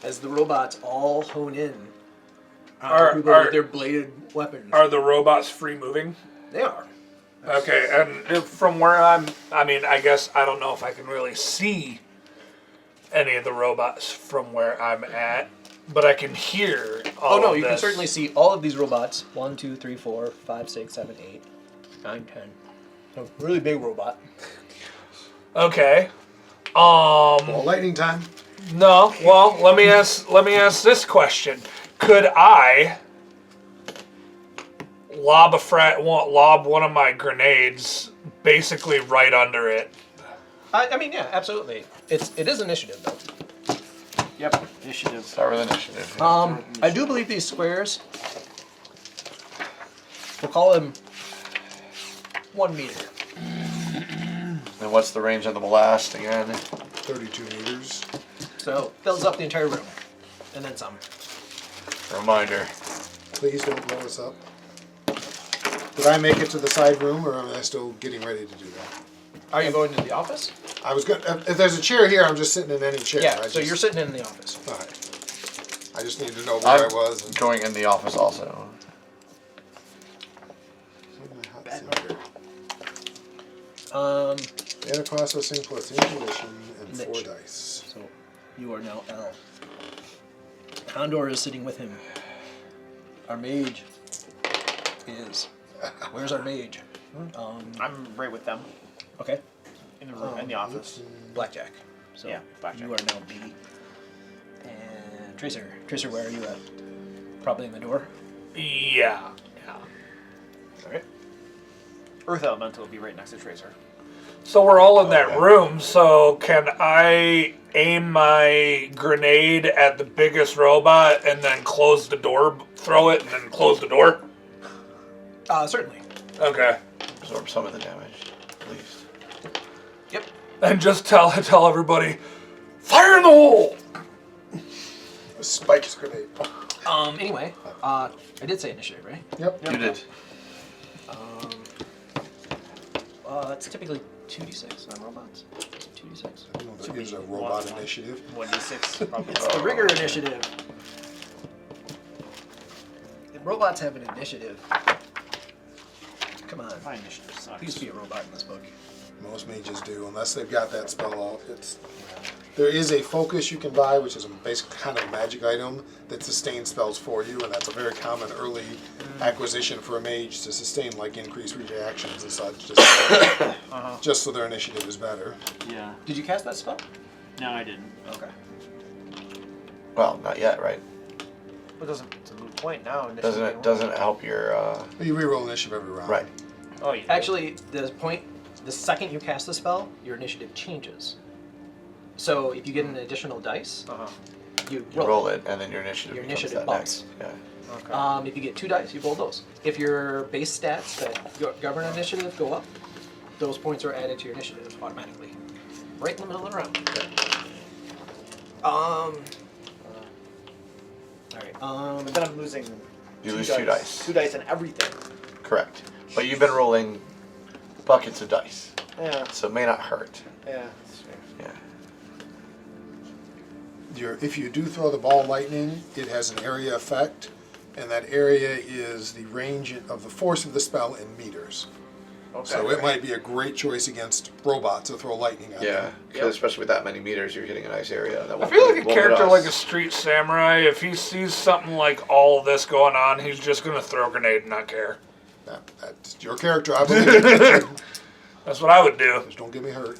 As the robots all hone in Are- people are- with their bladed weapons. Are the robots free moving? They are. Okay, and from where I guess I don't know if I can really see any of the robots from where I'm at, but I can hear all Oh no, of you can this. certainly see all of these robots. 1, 2, 3, 4, 5, 6, 7, 8, 9, 10. A really big robot. Okay. Well, lightning time. No. Well, let me ask this question: could I lob one of my grenades basically right under it? I mean, yeah, absolutely. It is initiative though. Yep. Initiative. Start with initiative. I do believe these squares. We'll call them 1 meter. And what's the range on the blast again? 32 meters. So fills up the entire room, and then some. Reminder. Please don't blow us up. Did I make it to the side room, or am I still getting ready to do that? Are you going to the office? I was going. If there's a chair here, I'm just sitting in any chair. Yeah. So you're sitting in the office. All right. I just need to know where I was. And Going in the office also. Data processing plus intuition and 4 Niche. dice. So you are now L. Condor is sitting with him. Our mage is. Where's our mage? I'm right with them Okay. in the room, in the office. Blackjack. So Yeah, Blackjack. you are now B. And Tracer. Tracer, where are you at? Probably in the door. Yeah. All right. Earth Elemental will be right next to Tracer. So we're all in that Okay. room. So can I aim my grenade at the biggest robot and then close the door, throw it, and then close the door? Certainly. Okay. Absorb some of the damage, at least. Yep. And just tell everybody, fire in the hole. Spike his grenade. Anyway, I did say initiative, right? Yep. You did. It's typically 2d6 on robots. Is it 2d6? I don't know if it is a robot initiative. 1d6, probably. It's the rigor initiative. The robots have an initiative. Come on. My initiative sucks. Please be a robot in this book. Most mages do, unless they've got that spell off. There is a focus you can buy, which is a basic kind of magic item that sustains spells for you, and that's a very common early acquisition for a mage to sustain, like increased reactions and such, just so their initiative is better. Yeah. Did you cast that spell? No, I didn't. Okay. Well, not yet, right? It doesn't. It's a moot point now. Doesn't help your You reroll initiative every round. right. Oh, you. Actually, the second you cast the spell, your initiative changes. So if you get an additional dice, you You roll it, and then your initiative Your becomes initiative that bumps. next. Yeah. Okay. If you get 2 dice, you roll those. If your base stats that govern initiative go up, those points are added to your initiative automatically. Right in the middle of the round. Alright, But then I'm losing. You lose 2 dice. 2 dice and everything. Correct. But you've been rolling buckets of dice, Yeah. so it may not hurt. Yeah. That's fair. Yeah. If you do throw the ball lightning, it has an area effect, and that area is the range of the force of the spell in meters. Okay. So it might be a great choice against robots to throw lightning at Yeah, them. because especially with that many meters, you're hitting a nice area. That I won't feel be- like a won't hit character us. like a street samurai, if he sees something like all this going on, he's just gonna throw a grenade and not care. That's your character, I believe. That's what I would do. Just don't get me hurt.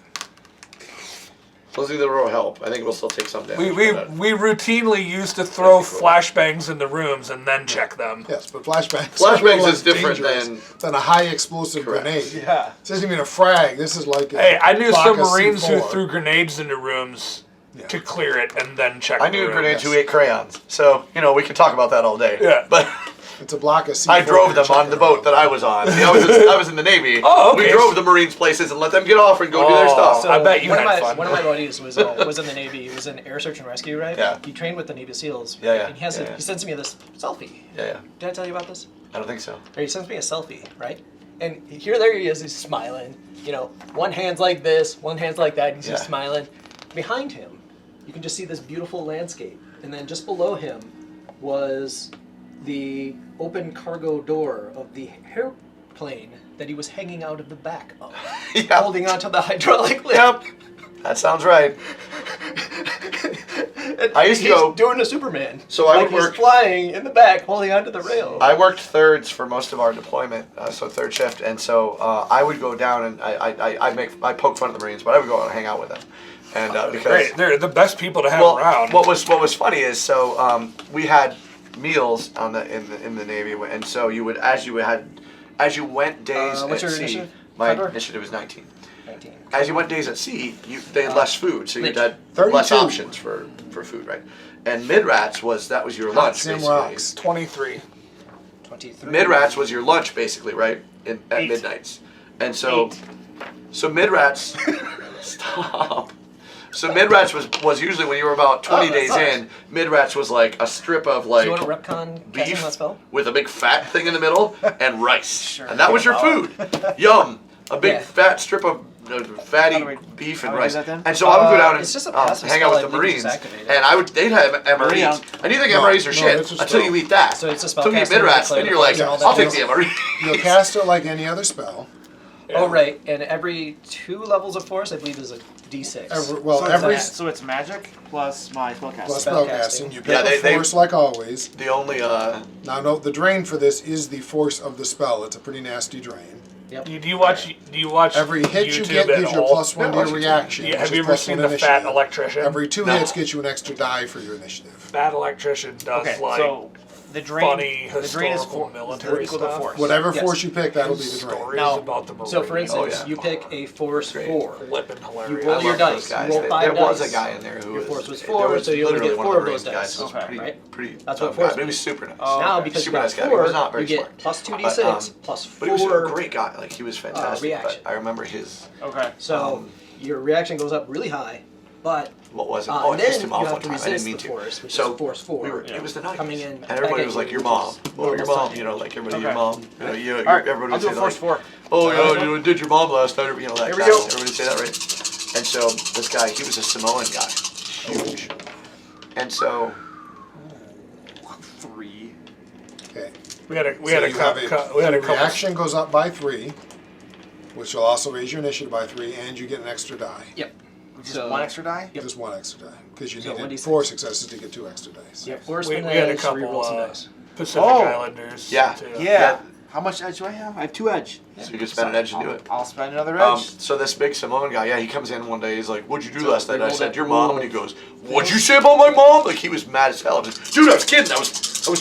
Closing the door will help. I think we'll still take some damage. We routinely used to throw That's cool. flashbangs in the rooms and then check them. Yes, but flashbangs. Flashbangs are is different dangerous than a high explosive Correct. grenade. Yeah. This isn't even a frag. This is like a Hey, I knew some Baka Marines who C4. threw grenades into rooms to clear it and then check. I the knew room. grenades who ate crayons. So, we can talk about that all day. Yeah. But It's a block of C4. I drove them on the boat that I was on. See, I was in the Navy. Oh, okay. We drove the Marines places and let them get off and go do their stuff. I bet you one had of my, fun. One of my buddies was in the Navy. He was in air search and rescue, right? Yeah. He trained with the Navy SEAls. Yeah, yeah, And he has yeah. he sends me this selfie. Yeah. Did I tell you about this? I don't think so. Or he sends me a selfie, right? And there he is. He's smiling. One hand's like this, one hand's like that. And he's just smiling. Behind him, you can just see this beautiful landscape, and then just below him was the open cargo door of the airplane that he was hanging out of the back of, Yeah. holding onto the hydraulic lift. Yep. That sounds right. I used to He's go. doing a Superman. So I would he's work- flying in the back, holding onto the rail. I worked thirds for most of our deployment, so third shift, and so I would go down and I poke fun at the Marines, but I would go out and hang out with them, and because Great, they're the best people to have around. what was funny is we had meals in the Navy, and so you would as you went days What's at your sea. initiative? My Trevor? initiative was 19. 19. As you went days at sea, they had less food, so you Rich. had 32. less options for food, right? And mid-rats was your lunch, Sam basically. rocks. 23. 23. Mid-rats was your lunch, basically, right? At 8. midnights. And so mid-rats, stop. So mid-rats was usually when you were about 20 that days sucks. in, mid-rats was like a strip of Do like you want to retcon casting beef that spell? with a big fat thing in the middle and rice. Sure. And that was your food. Yum. A big Yeah. fat strip of fatty How do we- beef how and do we do rice. that then? And so I would go down and it's just a passive hang out with spell, the I think you Marines. just activate it. And they'd have MREs. Yeah. And you think No, MREs are no, shit it's a until spell. you eat that. So it's a spell Until you eat casting, mid-rats, declare then you're the like, place and all that I'll take jazz. the MRE. You'll cast it like any other spell. Oh, right. And every 2 levels of force, I believe, is a d6. So it's magic plus my spellcasting. Plus Spell spellcasting. casting. You pick Yeah, a they- force like always. The only Now, note the drain for this is the force of the spell. It's a pretty nasty drain. Yep. Do you watch Every hit you YouTube get at gives you a all? +1 to Yeah, your reaction. Yeah, which have is you ever plus seen 1 the fat initiative. electrician? Every 2 No. hits gets you an extra die for your initiative. Fat electrician does Okay, like so the drain, funny the drain is historical military military equal to stuff. force. Whatever Yes. force you pick, that'll be the drain. stories Now, about the Marines. So, for instance, yeah. you pick a force Great. 4. Flippin' hilarious. You roll I your love dice. those guys. You roll There 5 was dice. a guy in there who Your was. force was there 4, was so you only literally get one 4 of of the those Marines dice. guys. He was Okay. pretty, Right? pretty. That's tough what force guy, but he was is. super nice. Now, because super you nice got guy. He 4, was not very you get smart. plus 2d6, But, plus 4. But he was a great guy. Like he was fantastic. reaction. But I remember his. Okay. So, your reaction goes up really high, but What was it? and I pissed then him you off have one to time. I didn't resist mean the to. force, which So is force 4. we were. It was the 90s. Coming in and back everybody at was you, like, "Your which mom, is oh your normal mom," time. you know, like everybody, Okay. your mom. You know, All right, everybody I'll would do say force like, 4. "Oh, you did your mom last night," or you know that. Here we crap. go. Everybody would say that, right? And so this guy, he was a Samoan guy, huge, and so 3. Okay. We had a So you have couple. reaction goes up by 3, which will also raise your initiative by 3, and you get an extra die. Yep. Just So- 1 extra die? Yep. Just 1 extra die. Because you So needed 1d6. 4 successes to get 2 extra dice. Yep. Force We spin had a dice, couple reroll some dice. Pacific Oh. Islanders. Yeah. too. Yeah. How much edge do I have? I have 2 edge. so you could spend an edge and do it. I'll spend another edge. So this big Samoan guy, yeah, he comes in one day. He's like, "What'd you do last night?" And I rolled said, it. "Your mom." And he goes, "What'd you say about my mom?" Like he was mad as hell. I was like, "Dude, I was kidding. I was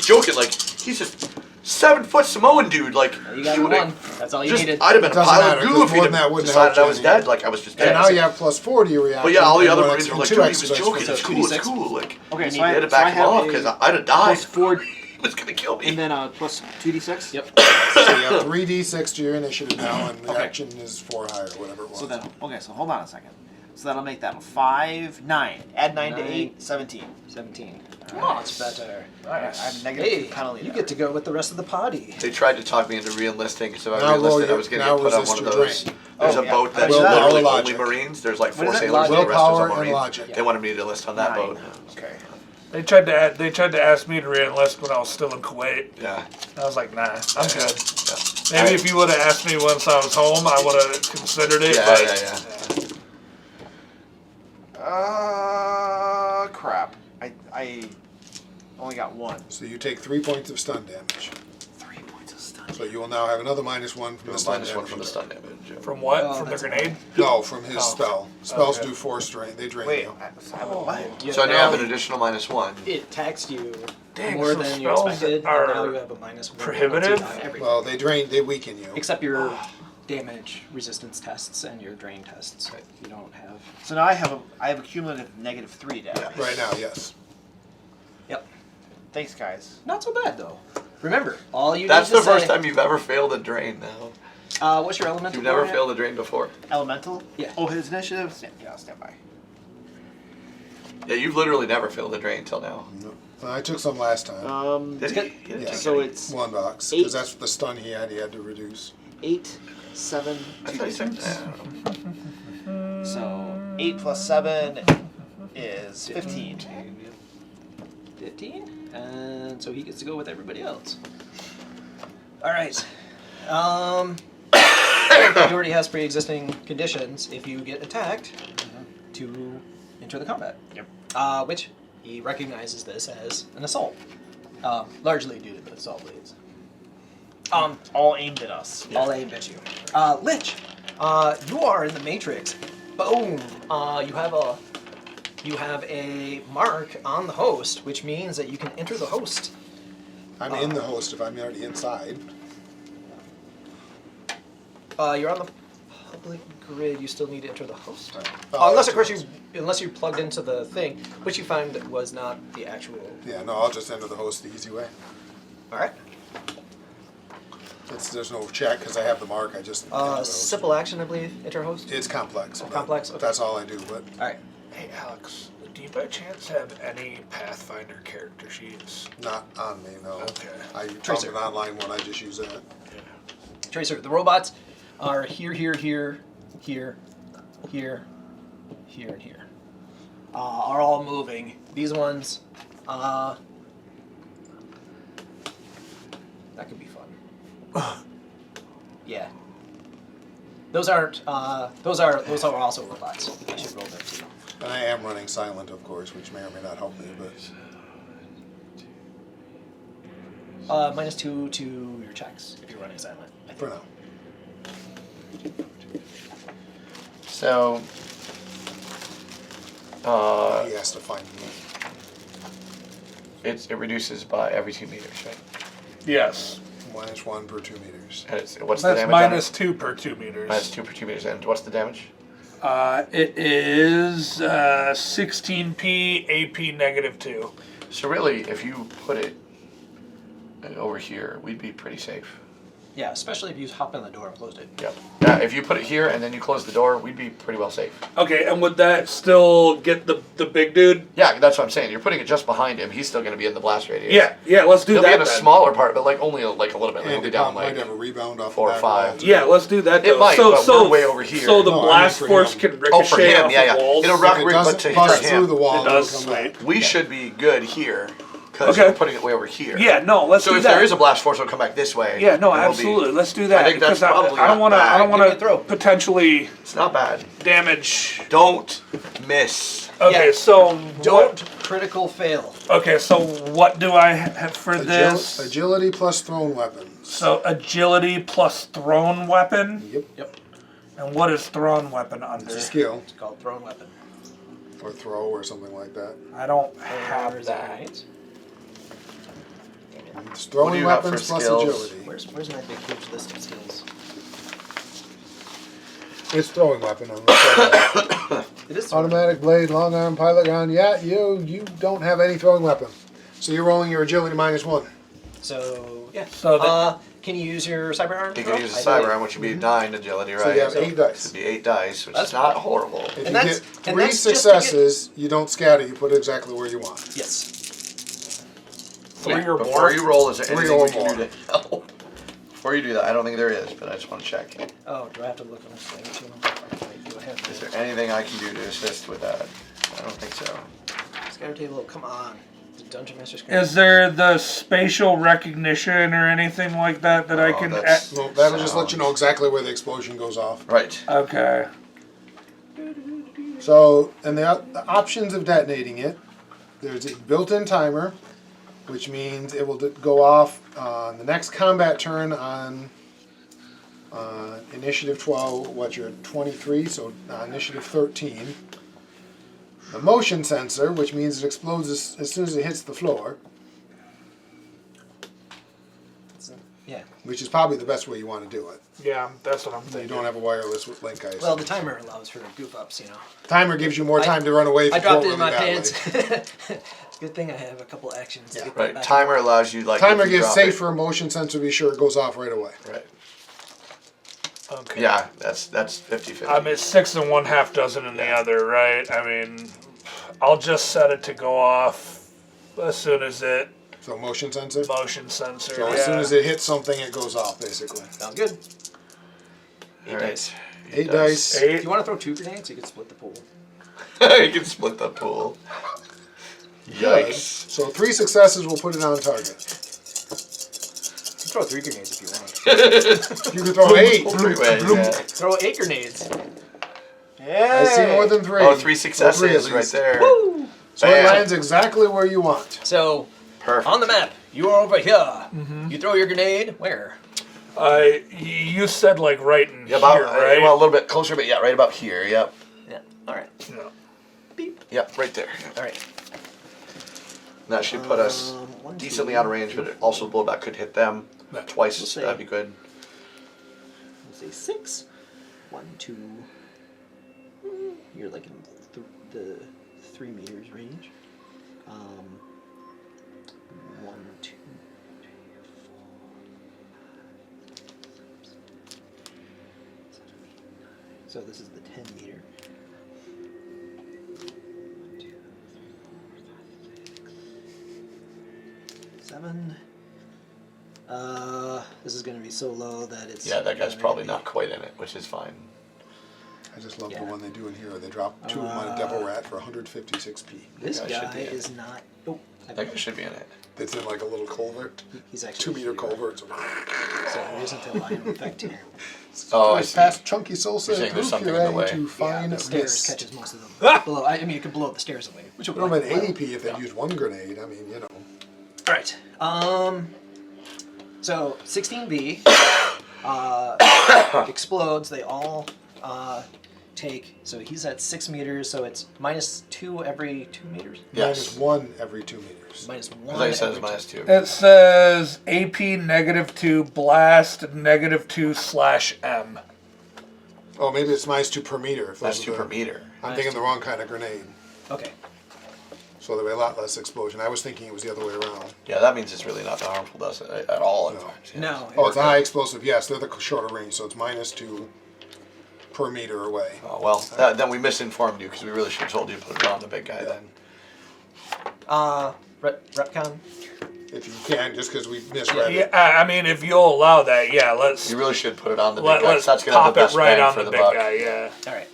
joking. Like he's just 7-foot Samoan dude. Like You got he would've- 1. That's all you just, needed. I'd have been It a doesn't pile matter, of goo 'cause if more he'd than that wouldn't decided help I was you. dead. Like I was just dead. And now you have +4 to your reaction. But yeah, all the and other one Marines extra- were like, two "Dude, he extra was dice joking. for It's that. cool. It's cool." Like Okay, you so I had to have back him up a because I'd have died. plus 4, He was gonna kill me. and then plus 2d6? Yep. So you have 3d6 to your initiative now, and reaction is 4 higher, whatever it was. So then, okay, so hold on a second. So that'll make that 5, 9. Add 9 to 9. 8, 17. 17. Alright. Much better. Alright, I have negative Hey, 2 penalty. you there. get to go with the rest of the party. They tried to talk me into re-enlisting because if I Now roll re-enlisted, I your- was going to now get put on resist one of your those. drain. There's Oh, a yeah. boat that's Will- literally only logic. Marines. There's like 4 What is it? sailors, and the rest is Willpower all and Marines. logic. They wanted me to enlist on that 9. boat. Okay. They tried to ask me to re-enlist when I was still in Kuwait. Yeah. I was like, nah, I'm good. Yeah. Maybe if you would have asked me once I was home, I would have considered it. Yeah, but yeah. Crap. I only got 1. So you take 3 points of stun damage. 3 points of stun So you will now have another -1 from the stun -1 damage. from the stun damage. From what? Oh, From the that's grenade? No, from his spell. Spells Okay. do force drain. They drain Wait, you. I have a what? Yeah, So now I now have an additional -1. it taxed you Dang, more so than you spells expected, are and now you have a -1 prohibitive? to everything. Well, they weaken you. Except your damage resistance tests and your drain tests. You don't have. So now I have a cumulative -3 damage. Right now, yes. Yep. Thanks, guys. Not so bad though. Remember, all you That's need the to first say, time you've ever failed a drain now. What's your elemental? You've never power at? failed a drain before. Elemental? Yeah. Oh, his initiative? Yeah, I'll stand by. Yeah, you've literally never failed a drain till now. No. I took some last time. Did good. he? He didn't Yeah. take So any. it's 1 box. 8. Because that's the stun he had to reduce. 8, 7, I 2 thought he said d6. So 8 plus 7 is 15. 15, and so he gets to go with everybody else. All right. He already has pre-existing conditions. If you get attacked, to enter the combat. Yep. Which he recognizes this as an assault, largely due to the assault blades. All aimed at us. All aimed at you. Lich, you are in the Matrix. Boom. You have a mark on the host, which means that you can enter the host. I'm in the host if I'm already inside. You're on the public grid. You still need to enter the host. Oh, Unless, that's of course, the unless you plugged into the thing, which you found was not the actual. Yeah, no, I'll just enter the host the easy way. All right. There's no check because I have the mark. I just. enter the host. Simple action, I believe. Enter host. It's complex. but Complex, okay. That's all I do. But All right. Hey, Alex, do you by chance have any Pathfinder character sheets? not on me, no. Okay. I found Tracer. an online one. I just use that. Tracer. The robots are here, here, here, here, here, here, and here. Are all moving. These ones, that could be fun. Yeah. Those aren't. Those are also robots. I should roll them too. And I am running silent, of course, which may or may not help me. But -2 to your checks if you're running silent. I think. for now, So, he has to find me. it reduces by every 2 meters, right? Yes. -1 per 2 meters. And what's the That's damage? on it? -2 per 2 meters. -2 per 2 meters. And what's the damage? It is 16p AP -2. So really, if you put it over here, we'd be pretty safe. Yeah, especially if you hop in the door and closed it. Yep. Yeah, if you put it here and then you close the door, we'd be pretty well safe. Okay, and would that still get the big dude? Yeah, that's what I'm saying. You're putting it just behind him. He's still going to be in the blast radius. Yeah, let's do He'll that be in a then. smaller part, but like only like a little bit. Like, he'll And be it down might like have a rebound off 4 or the back 5. wall, too. Yeah, let's do that. It though. might, but we're way over here. So the No, I mean blast for force him. can Oh, ricochet for him, off yeah. the walls. It'll If rock it but doesn't to bust hit through the him. wall, It does, it'll come back. sweet. We should be good here because Okay. we're putting it way over here. Yeah, no, let's So do if that. there is a blast force, it'll come back this way. Yeah, no, and we'll absolutely. Be, Let's do that. I think that's because probably I don't not want to. I don't bad. want Give me a throw. to potentially it's not bad. damage. Don't miss. Okay, Yeah. so Don't critical fail. Okay, so what do I have for this? Agility plus thrown weapons. So agility plus thrown weapon. Yep. Yep. And what is thrown weapon under? It's a skill It's called thrown weapon. or throw or something like that. I don't Or have is it that. right? It's What do throwing you have for weapons plus skills? agility. Where's my big huge list of skills? It's throwing weapon. On the It is automatic blade, long arm, pilot gun. Yeah, you don't have any throwing weapon, so you're rolling your agility -1. So yeah. So that- Can you use your cyber arm? You throw? can use a I cyber believe. arm, which would be 9 agility, right? So you have So 8 dice. it'd be 8 dice, which That's is not horrible. If And you that's- get and 3 that's just to get- successes, you don't scatter. You put it exactly where you want. Yes. 3 or Before more. you roll, is there 3 anything or we can more. do to help? Before you do that, I don't think there is, but I just want to check. Oh, do I have to look on this thing too? Wait, do I have Is this? there anything I can do to assist with that? I don't think so. Scatter table? Come on. The Dungeon Master scatter. Is there the spatial recognition or anything like that that I Oh, can? that's- Well, that'll just let you know exactly where the explosion goes off. Right. Okay. So, and the options of detonating it, there's a built-in timer, which means it will go off on the next combat turn on initiative 12. What, you're 23, so initiative 13. The motion sensor, which means it explodes as soon as it hits the floor, Yeah. which is probably the best way you want to do it. Yeah, that's what I'm You thinking. don't have a wireless link, I assume. Well, the timer allows for goof ups, you know. Timer gives you more time to run away. If I you dropped go it in my really pants. badly. It's a good thing I have a couple actions to Yeah. get that Right. back. Timer allows you like. Timer if you gives drop safe it- for a motion sensor to be sure it goes off right away. Right. Okay. Yeah, that's 50-50. I'm at 6 1/2 dozen in the other, right? I mean, I'll just set it to go off as soon as it So motion sensor. motion sensor. So as soon as it hits something, it goes off basically. Sounds good. All right. 8 dice. If Eight. you want to throw 2 grenades, you can split the pool. You can split the pool. Good. Yikes. So 3 successes will put it on target. You can throw 3 grenades if you want. You can throw 8. Three ways, yeah. Throw 8 grenades. I see more than 3. Oh, 3 Or 3 at successes right least. there. Woo! So it Bam. lands exactly where you want. So, Perfect. on the map, you are over here. You throw your grenade where? You said like right in Yeah, about, here, right? well, a little bit closer, but yeah, right about here. Yep. Yeah. All right. Yeah. Beep. Yep, right there. All right. That should put us 1, decently 2, out of range, but it also blowback could hit them twice. We'll see. That'd be good. Let's say 6. 1, 2. You're like in the 3 meters range. 1, 2, 3, 4. So this is the 10 meter. 1, 2, 3, 4, 5, 6, 7. This is going to be so low that it's. Yeah, that guy's gonna probably be- not quite in it, which is fine. I just love Yeah. the one they do in here. They drop 2 of them on a devil rat for 156p. This That guy should guy be in. is not. Oh, That guy should be in it. It's in like a little culvert. he's actually 2 meter here. culvert. So there isn't a line of effect here. Oh, I see. Past chunky soul You're saying there's proof something you're in the ready way. to find The stairs this. catches most of them. Below. I mean, it could blow the stairs away. Which It would would have been 80p if they used 1 grenade. I mean, you know. All right. So 16B explodes. They all take. So he's at 6 meters. So it's -2 every 2 meters. Yes. -1 every 2 meters. -1. I thought you said every it's two. -2. It says AP -2 blast -2/M. Oh, maybe it's -2 per meter. If That's those 2 are per the- meter. I'm thinking the wrong kind of grenade. Okay. So there'll be a lot less explosion. I was thinking it was the other way around. Yeah, that means it's really not that harmful, does it? At all, in No. fact. Yeah. No. Oh, it's a high explosive. Yes, they're the shorter range, so it's -2 per meter away. Oh, well, then we misinformed you because we really should have told you to put it on the big guy then. Retcon. If you can, just because we misread Yeah, it. I mean, if you'll allow that, yeah, let's You really should put it on the big guy. 'cause let's That's going to have pop the it best right bang on for the the big buck. guy. Yeah. All right.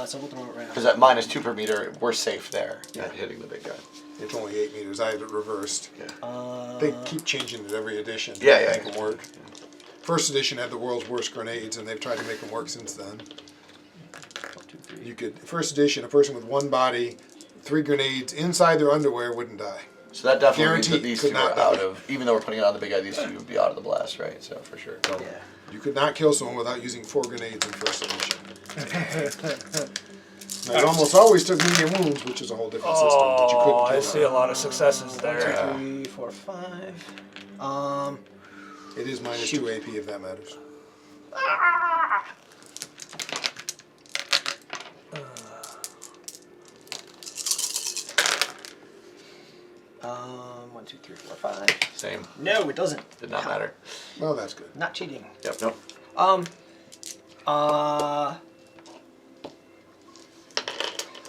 So we'll throw it right Because now. at -2 per meter, we're safe there at hitting the big guy. It's only 8 meters. I have it reversed. They keep changing it every edition. to Yeah, yeah. Make them work. First edition had the world's worst grenades, and they've tried to make them work since then. 1, 2, 3. You could, first edition, a person with 1 body, 3 grenades inside their underwear wouldn't die. So that definitely means that Guaranteed these could 2 not are die. out of, even though we're putting it on the big guy, these 2 would be out of the blast, right? So for sure. Yeah. You could not kill someone without using 4 grenades in first edition. Now, it almost always took medium wounds, which is a whole different system, but you Oh, couldn't I kill see them. a lot of successes there. 3, 4, 5. It is -2 AP if that matters. One, 2, 3, 4, 5. Same. No, it doesn't. Did not matter. Well, that's good. Not cheating. Yep, nope. All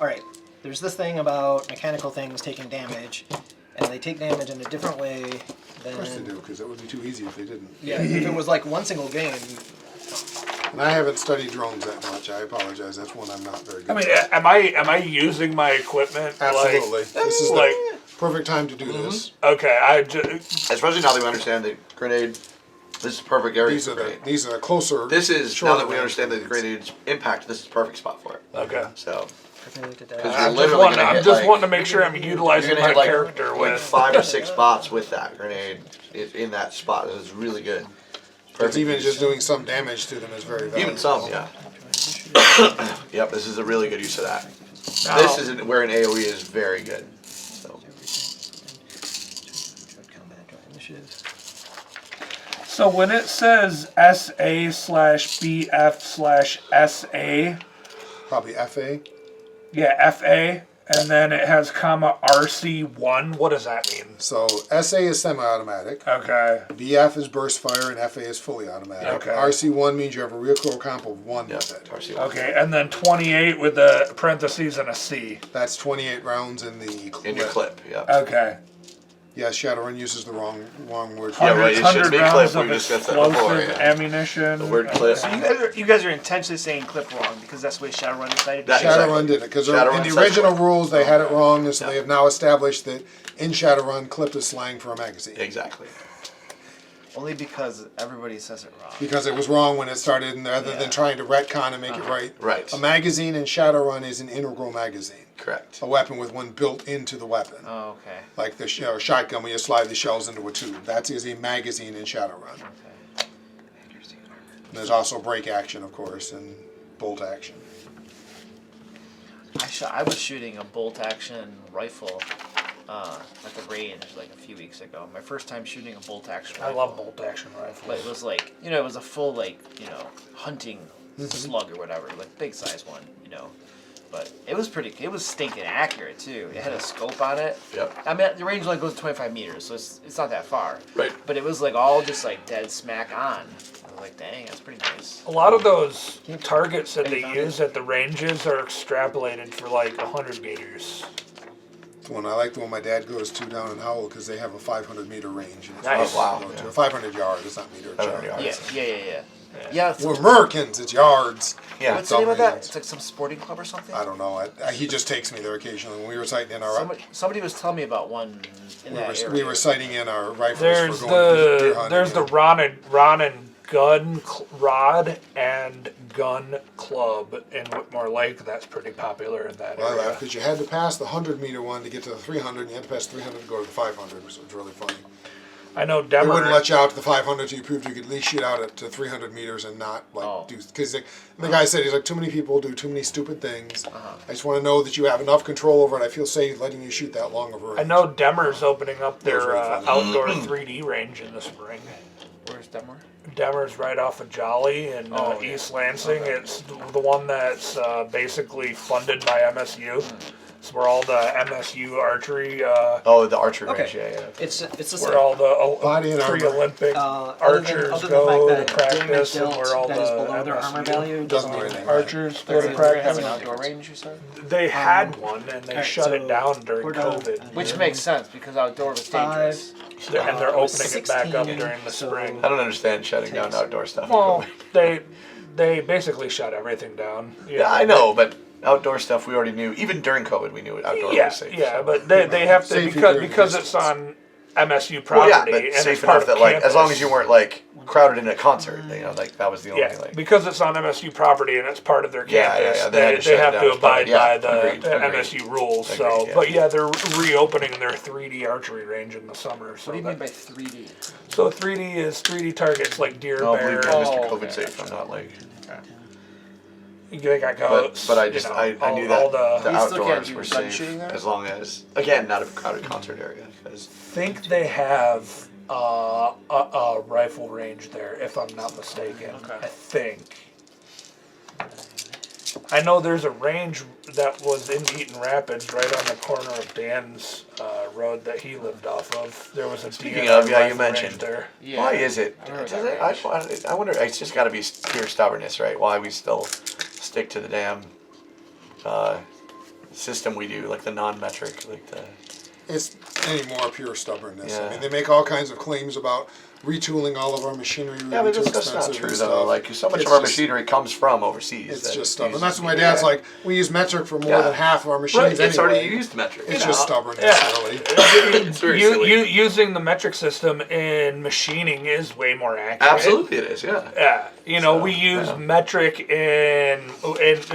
right. There's this thing about mechanical things taking damage, and they take damage in a different way than. Of course they do, because it would be too easy if they didn't. Yeah. If it was like one single game. And I haven't studied drones that much. I apologize. That's one I'm not very good I mean, at. am I using my equipment? Absolutely. This is like- the perfect time to do this. Okay, I just Especially now that we understand the grenade, this is the perfect area These for are the grenade. closer. This is, now shorter that we range understand the grenades. grenade's impact, this is the perfect spot for it. okay. So, I'm literally gonna I'm hit, just like- wanting to make sure I'm utilizing You're my gonna hit like, character like with. 5 or 6 spots with that grenade in that spot. It's really good. But even use. just doing some damage to them is very valuable. Even some, yeah. Yep, this is a really good use of that. Now- This is where an AOE is very good. So. So when it says SA/BF/SA, Probably FA. yeah, FA, and then it has comma RC1. What does that mean? So SA is semi-automatic. Okay. BF is burst fire, and FA is fully automatic. Okay. RC1 means you have a recoil comp of 1 Yep, with it. RC1. Okay, and then 28 with the parentheses and a C. That's 28 rounds in the clip. In your clip, yeah. Okay. Yes, Shadowrun uses the wrong word. Yeah, right, it should 100 be rounds clip, of we just got that before, explosive yeah. ammunition. The word clip. So you guys are intentionally saying clip wrong because that's the way Shadowrun decided. That- Shadowrun Exactly. did it because Shadowrun in the says original clip. rules they had it wrong, and so Yeah. they have now established that in Shadowrun, clip is slang for a magazine. Exactly. Only because everybody says it wrong. Because it was wrong when it started, and rather than trying to retcon and make it right. Right. A magazine in Shadowrun is an integral magazine. Correct. A weapon with one built into the weapon. Oh, okay. Like the shotgun when you slide the shells into a tube. That is a magazine in Shadowrun. Okay. And there's also break action, of course, and bolt action. I was shooting a bolt action rifle at the range like a few weeks ago. My first time shooting a bolt action I rifle. love bolt action rifles. But it was like, it was a full like, hunting slug or whatever, like big size one, But it was it was stinking accurate too. It had a scope on it. Yep. I mean, the range only goes to 25 meters, so it's not that far. Right. But it was like all just like dead smack on. I was like, dang, that's pretty nice. A lot of those targets that they use at the ranges are extrapolated for like 100 meters. The one I like the one my dad goes to down in Howell because they have a 500-meter range. And it's Nice. far to Oh, wow. go to. 500 yard. It's not meter. It's 500 yard. yards. Yeah. Yeah, it's, We're Americans. It's yards. Yeah. what's the name of that? Submarines. It's like some sporting club or something? I don't know. He just takes me there occasionally. When we were sighting in our Somebody was telling me about one in that area. we were sighting in our rifles There's for going deer the hunting. there's the Ron and Gun Rod and Gun Club in Whitmore Lake. That's pretty popular in that Well, area. because you had to pass the 100-meter one to get to the 300, and you had to pass 300 to go to the 500, which was really funny. I know They wouldn't Demer. let you out to the 500 till you proved you could at least shoot out at to 300 meters and not do because the guy said he's like too many people do too many stupid things. I just want to know that you have enough control over it. I feel safe letting you shoot that long of a range. I know Demer's opening up their really fun. outdoor 3D range in the spring. Where's Denver? Demer's right off of Jolly in East Lansing. It's the one that's basically funded by MSU. It's where all the MSU archery, Oh, the archery range, Okay. yeah. It's the where all the Body and armor. pre-Olympic other than archers the go fact to that practice, damage and where all that is the below their armor MSU value Doesn't do anything. archers go to Have practice. an outdoor range, you said? They had one and they Alright, shut it so down during we're done. COVID. Which makes sense because outdoor was dangerous. And they're it was opening it back up 16, during the so- spring. I don't understand shutting down outdoor stuff. Well, they basically shut everything down. Yeah, I know, but outdoor stuff we already knew. Even during COVID, we knew outdoor Yeah, was safe. yeah, so. but they have to Safety because during because distance. it's on MSU Well, property yeah, but and safe it's part enough of that like as long campus. as you weren't like crowded in a concert, like that was the only Yeah, like. because it's on MSU property and it's part of their Yeah, yeah, campus. yeah, they had to shut it have down to as part of abide it. Yeah, by the agreed, agreed. MSU rules. Agreed, So, yeah. but yeah, they're reopening their 3D archery range in the summer. So What do you mean that- by 3D? So 3D is 3D targets like deer, Oh, bear. believe me, Mr. Oh, COVID okay. safe. I'm not like. They got goats. But I you just know, I knew all that the, the You still can't outdoors do were gun safe shooting there? as long as again not a crowded concert area because think they have a rifle range there, if I'm not mistaken. Okay. I think. I know there's a range that was in Eaton Rapids, right on the corner of Dan's road that he lived off of. There was a Speaking DNR of, yeah, you rifle range mentioned. there. Yeah. why is it? I heard Does that it I wonder. It's just got to be pure stubbornness, right? Why we still stick to the damn system we do, like the non-metric, like the. it's any more pure stubbornness. I Yeah. mean, they make all kinds of claims about retooling all of our machinery. Yeah, but too that's not expensive true and though. stuff. Like so much It's of our just- machinery comes from overseas. It's that just stubborn. uses- That's why my dad's yeah. like, we use metric for more Yeah. than half of our Right, machines it's anyway. already used metric. It's you just know? stubbornness, Yeah. really. It's very silly. Using the metric system in machining is way more accurate. Absolutely, it is. Yeah. Yeah, So, we use yeah. metric and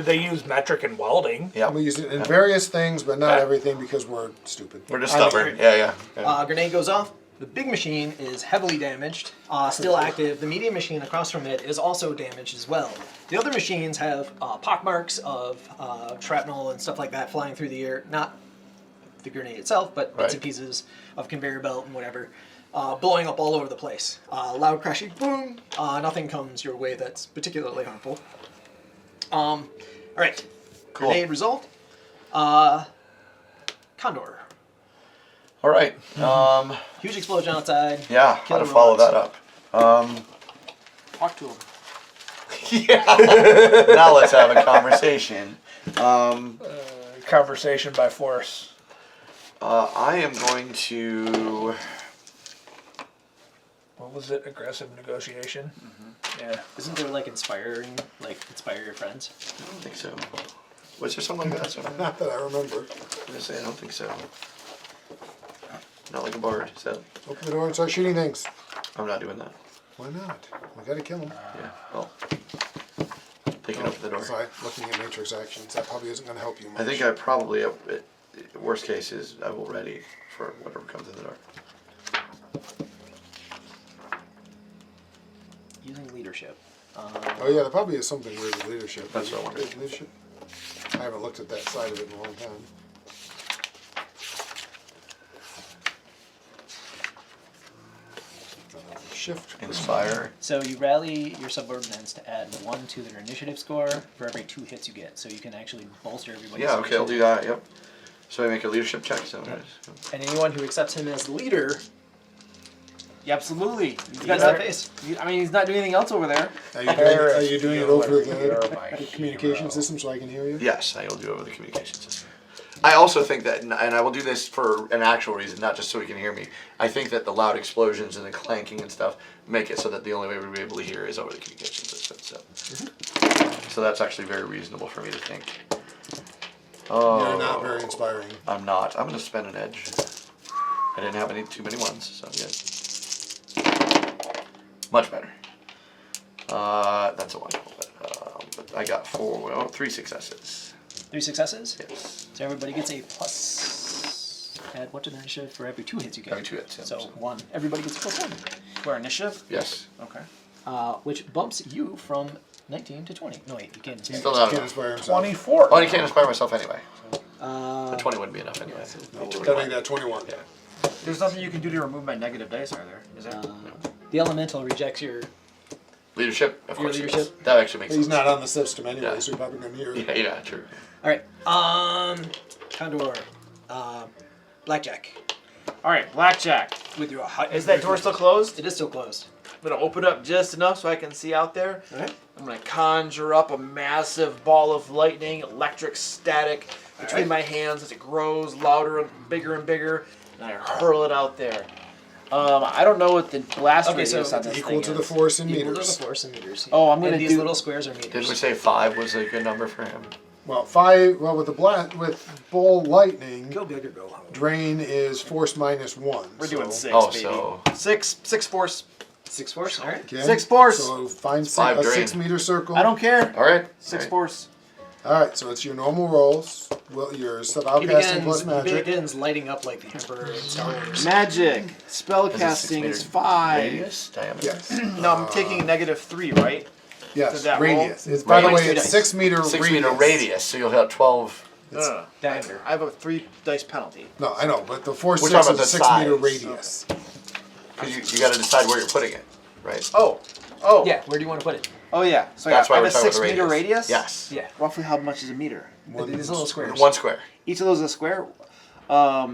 they use metric in welding. Yeah. We use it in various things, but not Yeah. everything because we're stupid. We're just I mean, stubborn. Yeah. Grenade goes off. The big machine is heavily damaged, still active. The medium machine across from it is also damaged as well. The other machines have pockmarks of shrapnel and stuff like that flying through the air. Not the grenade itself, but bits and Right. pieces of conveyor belt and whatever, blowing up all over the place. Loud crashing boom. Nothing comes your way that's particularly harmful. All right. Cool. Grenade result. Condor. All right. Huge explosion outside. Yeah. How Killer to follow robots. that up? Talk to him. Yeah. Now let's have a conversation. Conversation by force. I am going to. What was it? Aggressive negotiation. Yeah. Isn't there like inspire your friends? I don't think so. Was there something like that? Something? Not that I remember. I'm gonna say I don't think so. Not like a bard. So Open the door and start shooting things. I'm not doing that. Why not? We gotta kill them. Yeah. Well. Taking open the door. Sorry, looking at matrix actions. That probably isn't gonna help you much. I think I probably, worst case is I will ready for whatever comes in the door. Using leadership. Oh yeah, there probably is something weird with leadership. That's what I wondered. Is leadership? I haven't looked at that side of it in a long time. Shift. Inspire. So you rally your subordinates to add 1 to their initiative score for every 2 hits you get, so you can actually bolster everybody's Yeah, okay, I'll initiative. do that, yep. So I make a leadership check, so it is. And anyone who accepts him as leader, Yeah, absolutely. He's he got gets that that face. I mean, he's not doing anything else over there. Are you doing it over You're the my communication hero. system so I can hear you? Yes, I will do it over the communication system. I also think that, and I will do this for an actual reason, not just so he can hear me. I think that the loud explosions and the clanking and stuff make it so that the only way we'll be able to hear is over the communication system. So that's actually very reasonable for me to think. Oh, You're not very inspiring. I'm not. I'm going to spend an edge. I didn't have too many ones, so I'm good. Much better. That's a 1. But I got 3 successes. 3 successes? Yes. So everybody gets a plus. Add 1 to their initiative for every 2 hits you get. Every 2 hits, yeah. So 1. Everybody gets a plus 1. For initiative? Yes. Okay. Which bumps you from 19 to 20. No, wait, you can't. Still not Can't enough. inspire himself. 24. Oh, and you can't inspire myself anyway. Uh, The 20 wouldn't be enough anyway. Gotta make that 21. Yeah. There's nothing you can do to remove my negative dice, are there? Is there? the elemental rejects your. Leadership, of Your course. it leadership? is. That actually makes He's sense. not on the system anyway, Yeah. so you're probably gonna hear it. Yeah, true. All right. Condor. Blackjack. All right, blackjack. With your hot. Is that door still closed? It is still closed. I'm gonna open up just enough so I can see out there. All right. I'm gonna conjure up a massive ball of lightning, electric static between my hands as it grows louder and bigger, and I hurl it out there. I don't know what the blast Okay, radius so on this Equal thing to the is. force in Equal to the meters. force in meters. Oh, I'm gonna and these do- little squares are meters. Didn't we say 5 was a good number for him? Well, 5. Well, with the with ball lightning, Go big or go home. drain is force -1. We're doing 6, Oh, baby. so- Six force. 6 force. All right. Okay. 6 force. So find 5 a drain. 6-meter circle. I don't care. All right. 6 All right. force. All right, so it's your normal rolls. Well, your He outcasting plus begins, magic. lighting up like the Emperor in Star Wars. Magic. Is it 6 Spellcasting meter is 5. Radius, diameter. Yes. No, I'm taking -3, right? Yes. that Radius. It's by the way, Radius. it's 6-meter 6 radius. meter radius, so you'll have 12. No. Diameter. I have a 3 dice penalty. No, I know, but the force We're 6 talking is a about the 6-meter size. radius. Because you got to decide where you're putting it, right? Oh. Yeah. Where do you want to put it? Oh yeah. So That's I why have we're a talking about 6-meter radius. radius. Yes. Yeah. Roughly how much is a meter? These little squares. 1 square. Each of those is a square. I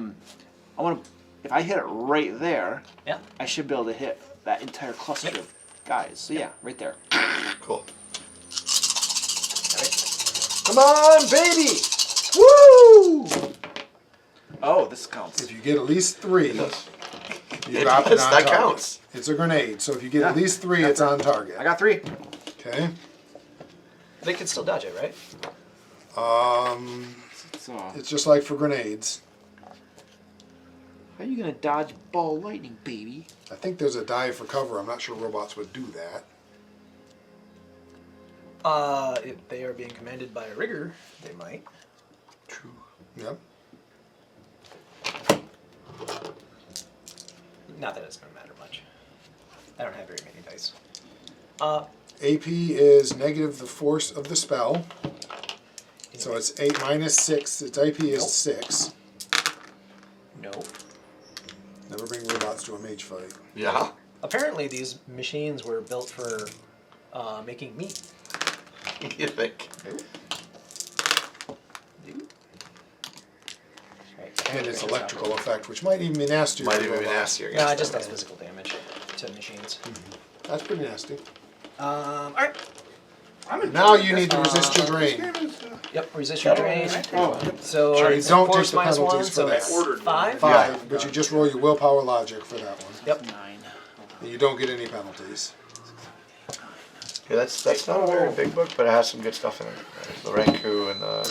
want to. If I hit it right there, Yeah. I should be able to hit that entire cluster of guys. So yeah, right there. Cool. Come on, baby! Woo! Oh, this counts. If you get at least 3, you It drop it does, on that target. counts. It's a grenade, so if you get at Yeah. least 3, it's on target. I got 3. Okay. They can still dodge it, right? So, It's just like for grenades. how are you gonna dodge ball lightning, baby? I think there's a dive for cover. I'm not sure robots would do that. If they are being commanded by a rigger, they might. True. Yep. Not that it's going to matter much. I don't have very many dice. AP is negative the force of the spell. So it's 8 minus 6. Its AP is 6. No. Never bring robots to a mage fight. Yeah. Apparently, these machines were built for making meat. You think? Right. And its electrical effect, which might even be nastier. Might than even be robots. nastier. No, it just does physical damage to machines. That's pretty nasty. All right. Now you need to resist your drain. Yep. Resist your drain. Oh. So Sure, it's don't take force the minus penalties 1, for so that. it's Ordered 5. 5, but you just roll your willpower logic for that one. Yep. 9. And you don't get any penalties. Yeah, that's not a very big book, but it has some good stuff in it. There's the Ranku and the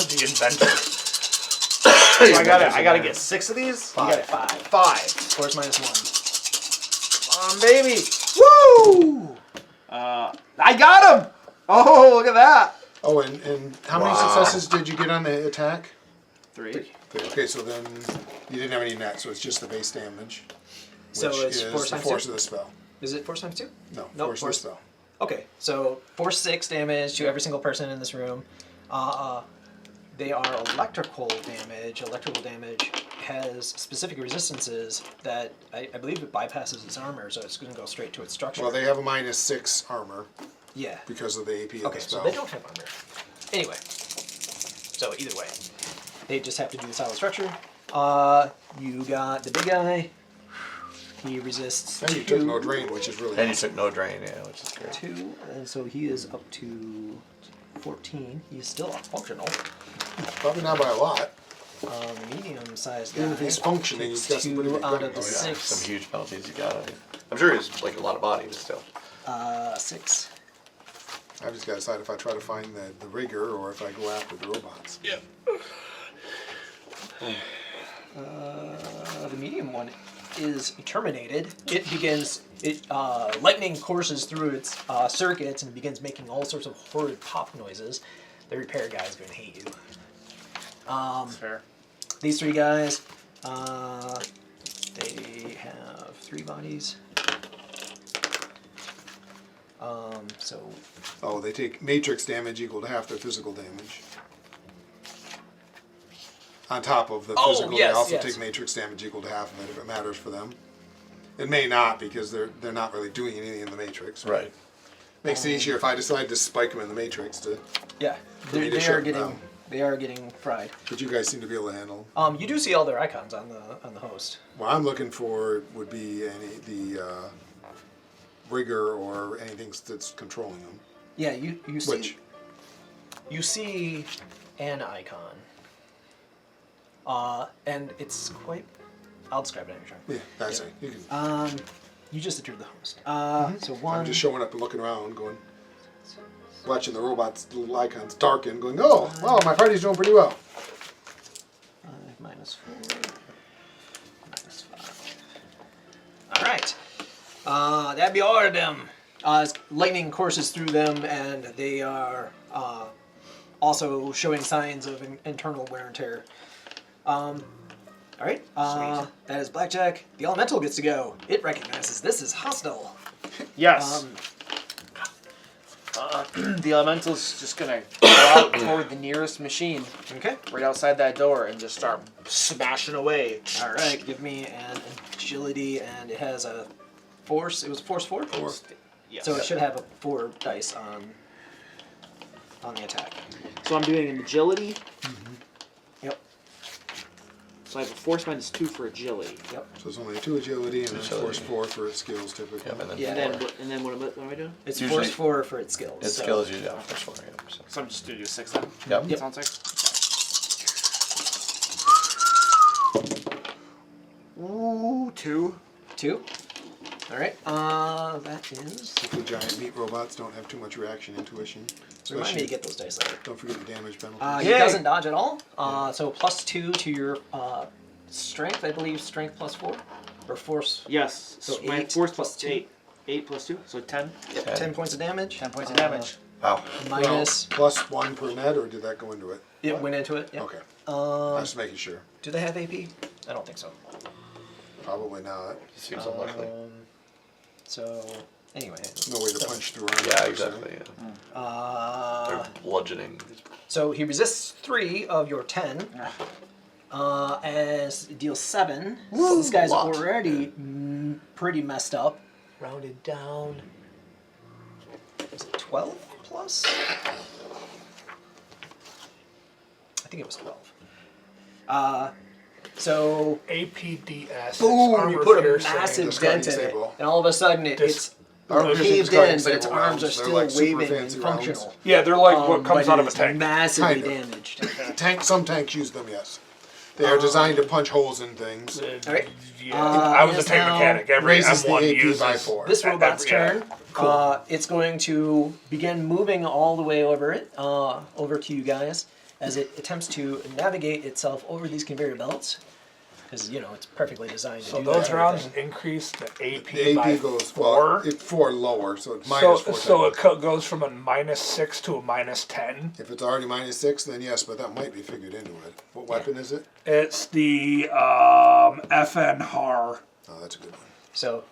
The inventor. So I gotta get 6 of these? You got it 5. 5. Force minus 1. Baby! Woo! I got him! Oh, look at that! Oh, and how many Wow. successes did you get on the attack? 3. Okay, so then you didn't have any net, so it's just the base damage. So which it's is force the times force 2? of the spell. Is it force times 2? No, No, force of the force- spell. Okay, so force 6 damage to every single person in this room. They are electrical damage. Electrical damage has specific resistances that I believe it bypasses its armor, so it's going to go straight to its structure. Well, they have a minus 6 armor yeah. because of the AP of Okay, the so spell. they don't have armor. Anyway, so either way, they just have to do the solid structure. You got the big guy. He resists And you 2. took no drain, which is really and you awesome. took no drain, yeah, which is great. 2, and so he is up to 14. He's still functional. Probably not by a lot. Medium-sized guy. Even if he's functioning, he's got some pretty 2 big out of penalties. the Oh, yeah, 6. some huge penalties you got. I'm sure it's like a lot of body, but still. 6. I've just got to decide if I try to find the rigger or if I go after the robots. Yeah. The medium one is terminated. It begins. Lightning courses through its circuits and begins making all sorts of horrid pop noises. The repair guy is going to hate you. Fair. These 3 guys, they have 3 bodies. So Oh, they take matrix damage equal to half their physical damage. On top of the Oh, physical, yes, they also yes. take matrix damage equal to half of it if it matters for them. It may not because they're not really doing anything in the matrix. Right. Makes it easier if I decide to spike them in the matrix to. yeah, me to they shut are them getting down. they are getting fried. But you guys seem to be able to handle. You do see all their icons on the host. What I'm looking for would be the rigger or anything that's controlling them. Yeah, you see Which you see an icon. And it's quite. I'll describe it every time. yeah, that's it. You can. You just entered the host. So I'm one. just showing up and looking around, going, watching the robots' little icons darken, going, oh, well, my party's doing pretty well. 5 minus 4 minus 5. All right. That'd be all of them. As lightning courses through them, and they are also showing signs of internal wear and tear. All right. That is Blackjack. The elemental gets to go. It recognizes this is hostile. Yes. The elemental's just gonna go out toward the nearest machine, Okay. right outside that door, and just start smashing away. All right. Give me an agility, and it has a force. It was force 4. Yes. So it should have a 4 dice on the attack. So I'm doing an agility. Yep. So I have a force -2 for agility. Yep. So it's only a 2 agility and a Agility. force 4 for its skills, typically. Yeah, and then Yeah. And then what am I doing? It's Usually- force 4 for its skills. It so- skills you down first 4, yeah. So. So I'm just gonna do 6 then. Yep. Yep. Sounds like. 2. 2. All right. That is. The giant meat robots don't have too much reaction intuition. Remind me to get those dice later. Don't forget the damage penalty. He Yay. doesn't dodge at all. So +2 to your strength. I believe strength +4 or force. Yes. So my 8 force plus plus 2. 8. 8 plus 2, so 10. 10 points of damage. 10 points of damage. Wow. Minus. Well, +1 per net, or did that go into it? It went into it. Yep. Okay. I was Um, just making sure. do they have AP? I don't think so. Probably not. It seems unlikely. So anyway. No way to punch through armor. Yeah, per se. exactly. Yeah. They're bludgeoning. So he resists 3 of your 10. As it deals 7. So this guy's Lot. already pretty messed up. Rounded down. Was it 12 plus? I think it was 12. So APDS. boom! You armor put a piercing. massive Discarding dent in it, sable. and all of a sudden it's Armor piercing caved discarding in, but its sable arms are rounds. They're still like super waving and fancy rounds. functional. Yeah, they're like what comes but out it of a is tank. massively Kinda. damaged. Some tanks use them, yes. They are designed to punch holes in things. All right. Yeah, I was a yes, tank now mechanic. Every Raises the M1 AP uses by 4. This robot's every- turn. It's going to begin moving all the way over over to you guys, as it attempts to navigate itself over these conveyor belts, because it's perfectly designed to So do those that rounds everything. increase the AP The by AP goes 4. 4 lower, so it's So, minus 4. so it goes from a -6 to a -10. If it's already -6, then yes, but that might be figured into it. What weapon is it? It's the FN HAR. Oh, that's a good one. So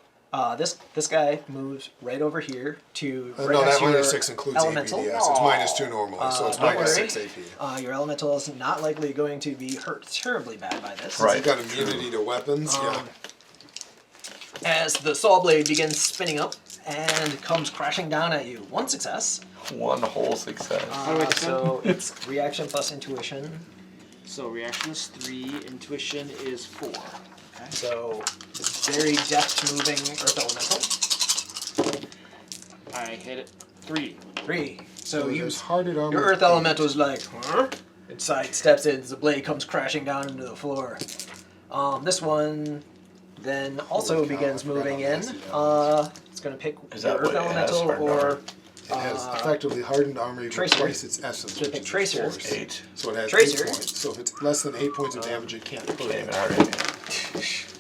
this guy moves right over here to right No, next that to your -6 includes elemental. APDS. It's -2 normally, so it's don't worry. -6 AP. Your elemental is not likely going to be hurt terribly bad by this. Right. You've got immunity to weapons, yeah. As the saw blade begins spinning up and comes crashing down at you. 1 success. One whole success. do I defend? So it's reaction plus intuition. So reaction is 3, intuition is 4. Okay. So it's very deft moving earth elemental. I hit it 3. 3. So you there's hearted armor. your earth elemental is like, huh? It sidesteps it as the blade comes crashing down into the floor. This one then also Holy cow, begins I forgot moving how in. nasty that It's going to pick Is your that earth what it has elemental for or number? It has effectively hardened armor equals Tracer. twice its essence. So pick which is Tracer. force. 8. So it has Tracer. 8 points. So if it's less than 8 points of damage, it can't hurt Can't it. even hurt it.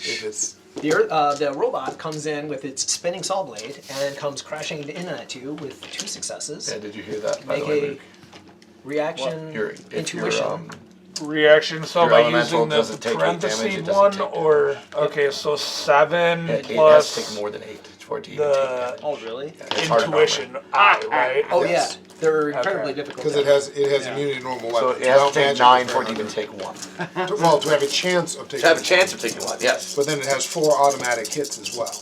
If it's the robot comes in with its spinning saw blade and comes crashing in at you with 2 successes. Yeah, did you hear that, by Make the way, a Luke? reaction If intuition. Reaction. So Your am I elemental using the doesn't take 8 damage, parentheses it doesn't one take or okay? So 7 It has to plus take more than 8 for it to even take the damage. Oh, really? It's hardened intuition I, right? Oh Yes. yeah, they're incredibly Okay. difficult. because it has immunity to normal So weapons. it has to Without take magic, 9 it's for it to very even take 1. hard. Well, to have a chance of taking. To have a chance of taking 1, yes. But then it has 4 automatic hits as well.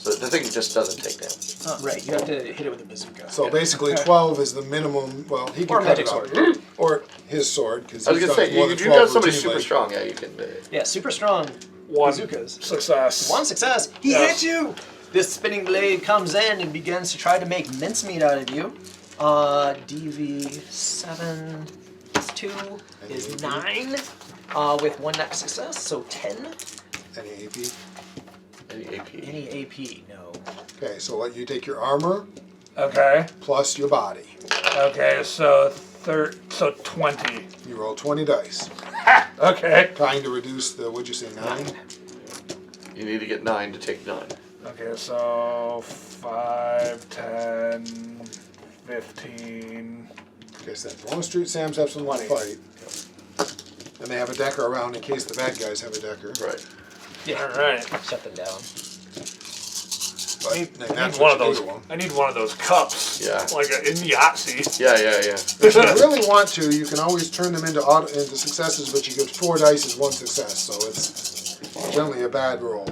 So the thing just doesn't take damage. Right, you have to hit it with a bazooka. So basically, 12 is the minimum. Well, he can Or cut magic it out. sword. Or his sword, because I was gonna say, if you got somebody super strong, yeah, you can. Yeah, super strong 1 bazookas. success. 1 success. He Yes. hit you. This spinning blade comes in and begins to try to make mincemeat out of you. DV7 plus 2 is 9 with 1 net success, so 10. Any AP. Any AP. Any AP? No. Okay, so what? You take your armor Okay. plus your body. Okay. So 20. You roll 20 dice, Okay. trying to reduce the. What'd you say? 9. You need to get 9 to take 9. Okay. So 5, 10, 15. Okay, so as long as Street Sams have someone to 20. fight, and they have a decker around in case the bad guys have a decker. Right. Yeah. All right. Shut them down. But I need that's one what of you those. do to 'em. I need one of those cups. Yeah. Like in Yahtzee. Yeah. If you really want to, you can always turn them into into successes, but you get 4 dice as 1 success, so it's generally a bad roll.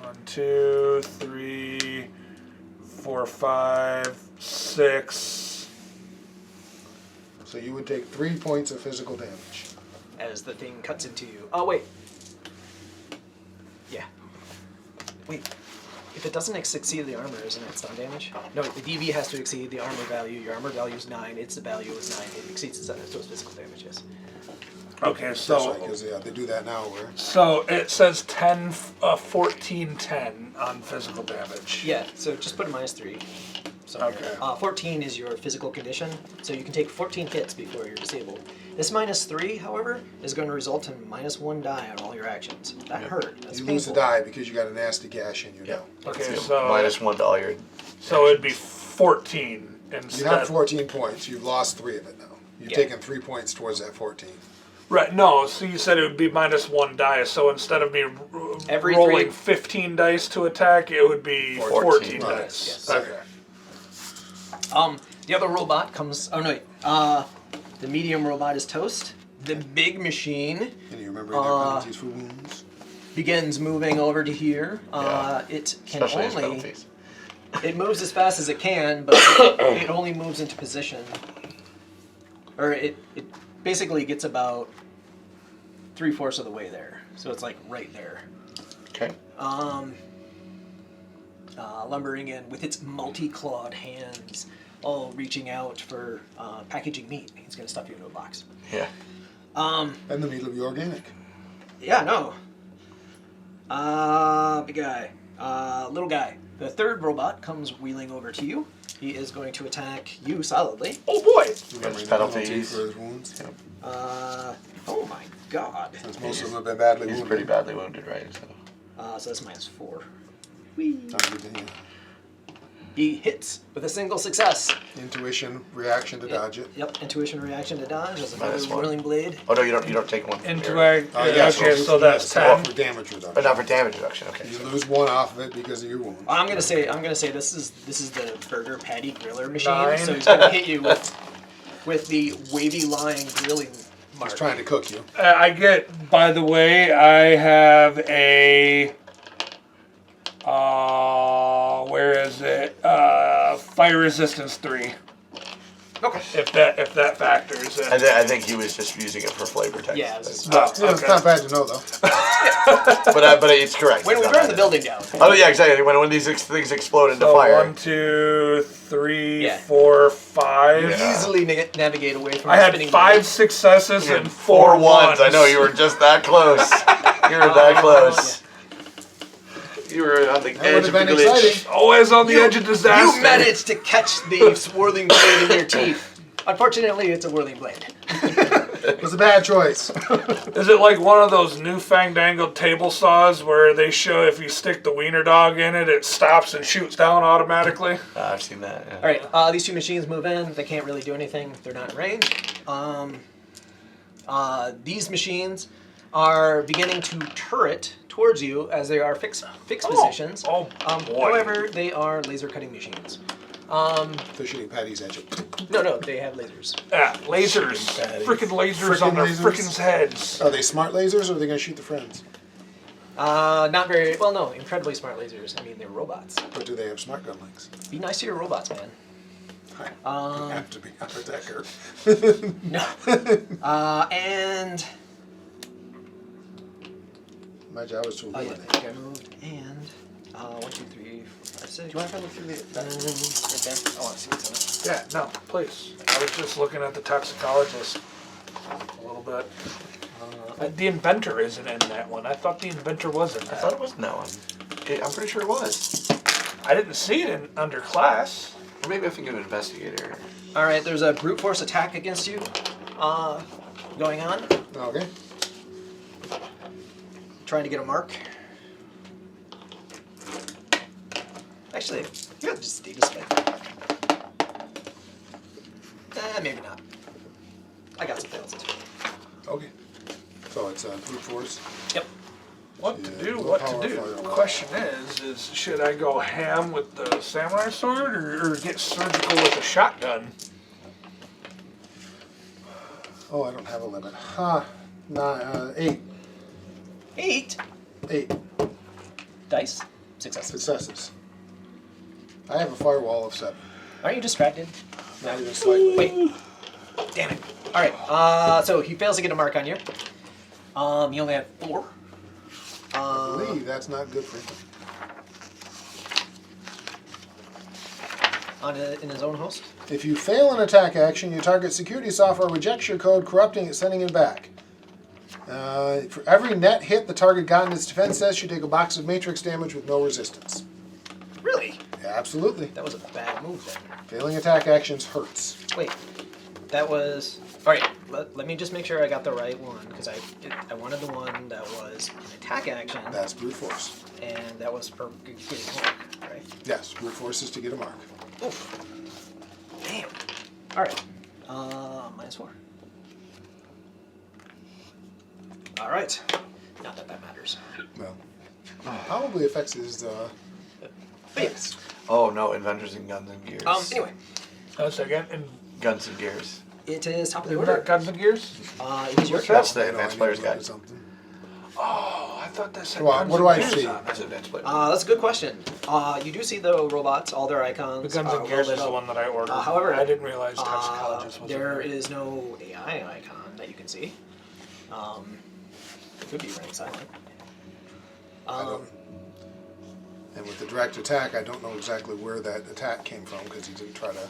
1, 2, 3, 4, 5, 6. So you would take 3 points of physical damage. As the thing cuts into you. Oh wait. Yeah. Wait. If it doesn't exceed the armor, isn't it stun damage? No, the DV has to exceed the armor value. Your armor value is 9. Its value is 9. It exceeds it, so it's physical damage. Yes. Okay, That's so right, because they do that now. Where so it says 10, 14, 10 on physical damage. Yeah, so just put a -3. So Okay. 14 is your physical condition, so you can take 14 hits before you're disabled. This -3, however, is going to result in -1 die on all your actions. That hurt. That's you painful. lose a die because you got a nasty gash in your Yeah. now. Okay, Yeah, so -1 to all your. so it'd be 14 You instead. have 14 points. You've lost 3 of it now. You've Yeah. taken 3 points towards that 14. Right, no, so you said it would be -1 dice, so instead of me Every rolling 3 15 dice to attack, it would be 14 Right. dice. Yes. Okay. The other robot comes. Oh no, wait. The medium robot is Toast. The big machine And you remember their penalties for wounds? begins moving over to here. It can Especially his only. penalties. It moves as fast as it can, but it only moves into position. Or it basically gets about 3/4 of the way there. So it's like right there. Okay. Lumbering in with its multi-clawed hands, all reaching out for packaging meat. He's going to stuff you into a box. Yeah. And the meat will be organic. Yeah, no. Big guy. Little guy. The third robot comes wheeling over to you. He is going to attack you solidly. Oh boy! Remember the penalties. penalty for his wounds? Oh my god. Since most of them have been badly He's wounded. pretty badly wounded, right? So. So that's -4. Not good to hear. He hits with a single success. Intuition, reaction to dodge it. Yep, intuition reaction to dodge. There's another -1. whirling blade. Oh no, you don't take one. From your- Intellect. Yeah, okay, so that's yes, 10. for damage reduction. But not for damage reduction. Okay. You lose 1 off of it because of your wound. I'm gonna say this is the burger patty griller machine. 9. So he's gonna hit you with the wavy line grilling mark. He's trying to cook you. I get, by the way, I have a, where is it? Fire resistance 3. Okay. If that factors in. I think he was just using it for flavor text. Yeah, this is- Oh, Yeah, it's okay. not bad to know, though. but it's correct. When It's we not burn bad. the building down. Oh yeah, exactly. When these things explode into So fire. 1, 2, 3, Yeah. 4, 5. Yeah. Easily navigate away from I the had spinning 5 blade. successes Yeah, and 4 ones. I know you were just that close. You were that close. You were on the That edge would of have the been glitch. exciting. Always on the edge of disaster. You managed to catch the swirling blade in your teeth. Unfortunately, it's a whirling blade. It was a bad choice. Is it like one of those new fandangled table saws where they show if you stick the wiener dog in it, it stops and shoots down automatically? I've seen that. Yeah. All right, these two machines move in. They can't really do anything. They're not in range. These machines are beginning to turret towards you as they are fixed positions. Oh, boy. However, they are laser cutting machines. They're shooting patties at you. No, they have lasers. Yeah, lasers. Freaking lasers on their Frickin' freaking lasers. heads. Are they smart lasers or are they going to shoot the friends? Not very well. No, incredibly smart lasers. I mean, they're robots. Or do they have smart gun links? Be nice to your robots, man. I have to be a attacker. No. And My job is to oh yeah, eliminate. I think I moved. And 1, 2, 3, 4, 5, 6. Do you want to look through the right there? I want to see what's in it. Yeah, no, please. I was just looking at the toxicologist a little bit. The inventor isn't in that one. I thought the inventor was in I thought that. it was in that one. I'm pretty sure it was. I didn't see it in under class. Or maybe I think of an investigator. All right, there's a brute force attack against you, going on. Okay. Trying to get a mark. Actually, you have just data spike. Maybe not. I got some fails. Okay. So it's brute force. Yep. What to Yeah, do, low what to power do. fire. The question is should I go ham with the samurai sword or get surgical with a shotgun? Oh, I don't have a limit. 8. 8 8 dice. Successes. successes. I have a firewall of 7. Aren't you distracted? Not even slightly. Wait. Damn it. All right. So he fails to get a mark on you. He only had 4. I believe that's not good for him. In his own host. If you fail an attack action, your target security software rejects your code, corrupting it, sending it back. For every net hit the target got in its defense test, you take a box of matrix damage with no resistance. Really? Yeah, absolutely. That was a bad move then. Failing attack actions hurts. Wait, that was... Alright, let me just make sure I got the right one, because I wanted the one that was an attack action, That's brute force. and that was for getting mark, right? Yes, brute force is to get a mark. Oof. Damn. Alright. -4. Alright. Not that that matters. Well, probably affects his. But yes. Oh no, Inventors in Guns and Gears. Anyway, Again, and Guns and Gears. it is top of the isn't that order. Guns and Gears? It is your turn. That's the I Advanced need Player's to look Guide. at something. Oh, I thought that said Well, Guns what do and I Gears see? on That's it. Advanced Player's That's a good question. You do see the robots, all their icons. The Guns and Gears is the one that I ordered. however, I didn't realize toxicologist was there in is no AI icon that you can see. It could be running silent. I don't. And with the direct attack, I don't know exactly where that attack came from because he didn't try to.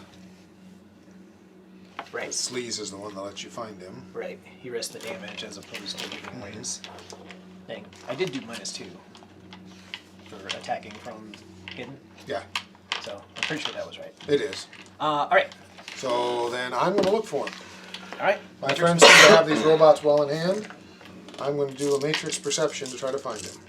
Right. Sleaze is the one that lets you find him. Right. He risked the damage as opposed to giving away his thing. I did do -2 for attacking from hidden, Yeah, so I'm pretty sure that was right. it is. All right. So then I'm going to look for him. All right. My friends seem to have these robots well in hand. I'm going to do a matrix perception to try to find him.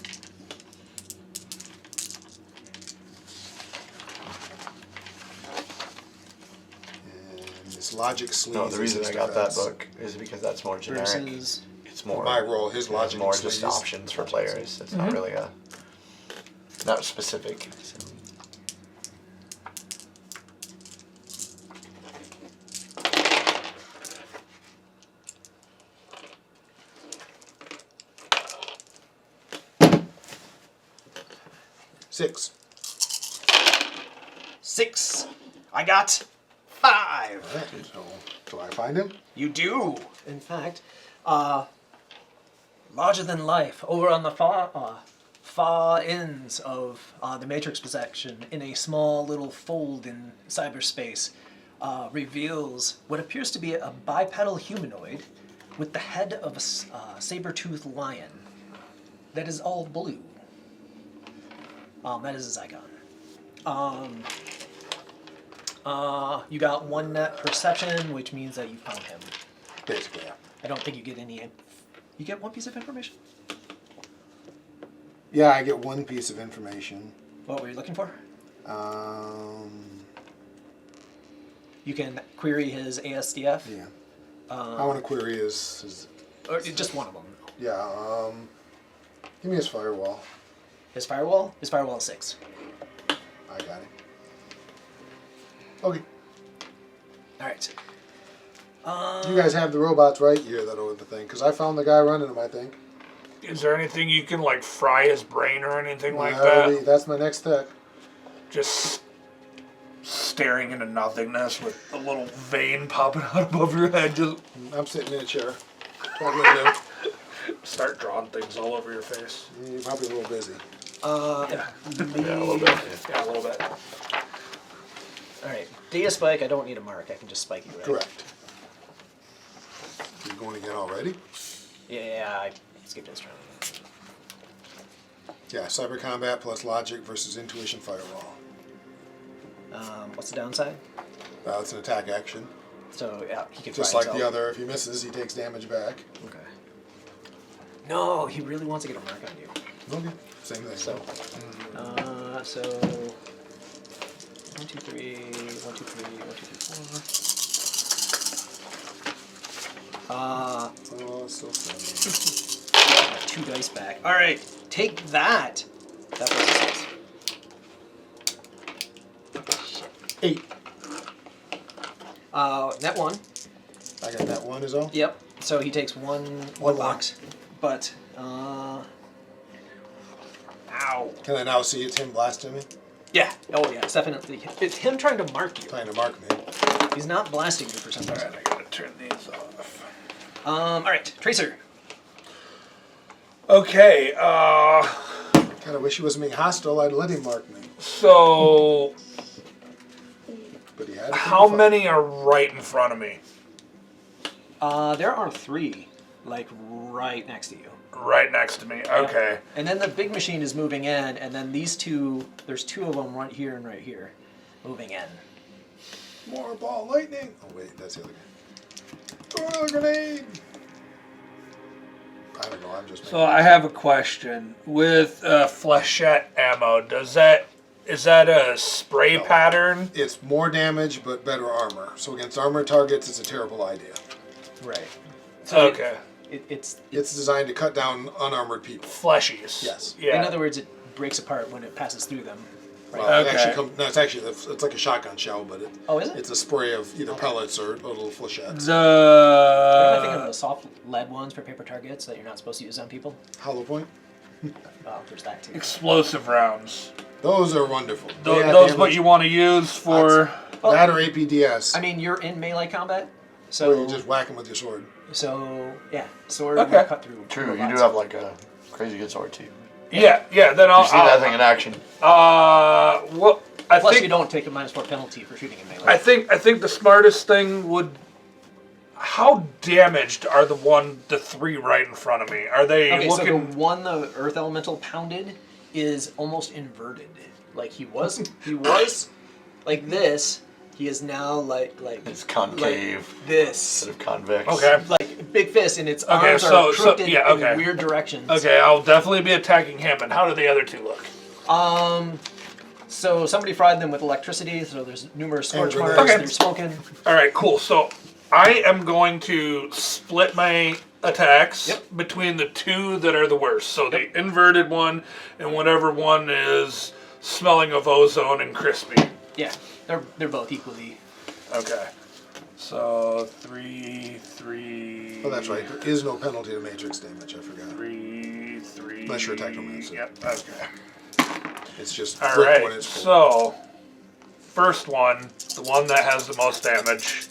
And this logic sleaze. No, the is reason his I got that defense. book is because that's more generic. Versus. It's more My role, his it's logic more sleaze. just options for players. It's not really a not specific. So. Six. 6. I got 5. Alright, so do I find him? You do, in fact. Larger than life, over on the far ends of the Matrix section, in a small little fold in cyberspace, reveals what appears to be a bipedal humanoid with the head of a saber-toothed lion that is all blue. That is his icon. You got 1 net perception, which means that you found him. Basically, yeah. I don't think you get any. You get 1 piece of information. Yeah, I get 1 piece of information. What were you looking for? Um, You can query his ASDF. yeah. I want to query his. Or just one of them. Yeah. Give me his firewall. His firewall? His firewall is 6. I got it. Okay. Alright. You guys have the robots right here that over the thing, because I found the guy running them, I think. Is there anything you can like fry his brain or anything like Alrighty, that? that's my next tech. Just staring into nothingness with a little vein popping out above your head. Just I'm sitting in a chair. Talking to him. start drawing things all over your face. You're probably a little busy. Yeah, Yeah, a little bit. yeah, a little bit. Alright. Dia spike, I don't need a mark. I can just spike you, right? Correct. You're going again already? Yeah, I skipped his turn. Yeah, cyber combat plus logic versus intuition firewall. What's the downside? It's an attack action. So, yeah, he can Just fry like the himself. other, if he misses, he takes damage back. Okay. No, he really wants to get a mark on you. Okay, same thing. So, so 1, 2, 3, 1, 2, 3, 1, 2, 3, 4. Oh, it's still seven. 2 dice back. All right, take that. That was a 6. 8. Net 1. I got that one, is all? Yep. So he takes one One box, but ow. Can I now see it's him blasting me? Yeah. Oh yeah. It's definitely. It's him trying to mark you. Trying to mark me. He's not blasting you for some reason. Alright, I gotta turn these off. All right, Tracer. Okay, Kind of wish he wasn't being hostile. I'd let him mark me. so But he had to how fight. many are right in front of me? There are 3. like right next to you. Right next to me. Okay. And then the big machine is moving in, and then these two, there's two of them right here and right here, moving in. More ball lightning. Oh wait, that's the other guy. Throw another grenade. I don't know. I'm just. So I have a question. With flechette ammo, is that a spray pattern? It's more damage but better armor. So against armored targets, it's a terrible idea. Right. Okay. It's It's designed to cut down unarmored people. Fleshies. Yes. Yeah. in other words, it breaks apart when it passes through them. Right. Well, it Okay. actually it's like a shotgun shell, but Oh, is it? it's a spray of either pellets or little flechettes. What am I thinking of The the soft lead ones for paper targets that you're not supposed to use on people? Hollow point. Oh, there's that too. explosive rounds. Those are wonderful. Those, They add those what damage. you want to use for. That or APDS. I mean, you're in melee combat, so so you just whack them with your sword. yeah, sword Okay. will cut through. True, you robots. do have like a crazy good sword too. Yeah. Then I'll. You see that thing in action? What I Plus, think. you don't take a -4 penalty for shooting in melee. I think the smartest thing would. How damaged are the three right in front of me? Are they Okay, so looking? the one the Earth Elemental pounded is almost inverted. Like he was like this. He is now like It's concave like this. instead of convex. Okay. Like big fist, and its Okay, arms so- are so- crooked yeah, okay. in weird directions. Okay, I'll definitely be attacking him. And how do the other two look? So somebody fried them with electricity. So there's numerous scorch And marks. grenades. Okay. They're smoking. All right, cool. So I am going to split my attacks Yep. between the two that are the worst. So the inverted one and whatever one is smelling of ozone and crispy. Yeah, they're both equally. Okay. So 3, 3. Oh, that's right. There is no penalty to matrix damage. I forgot. 3, 3. Unless you're a technomancer. Yep. Okay. It's just All flip right. when it's full. So first one, the one that has the most damage.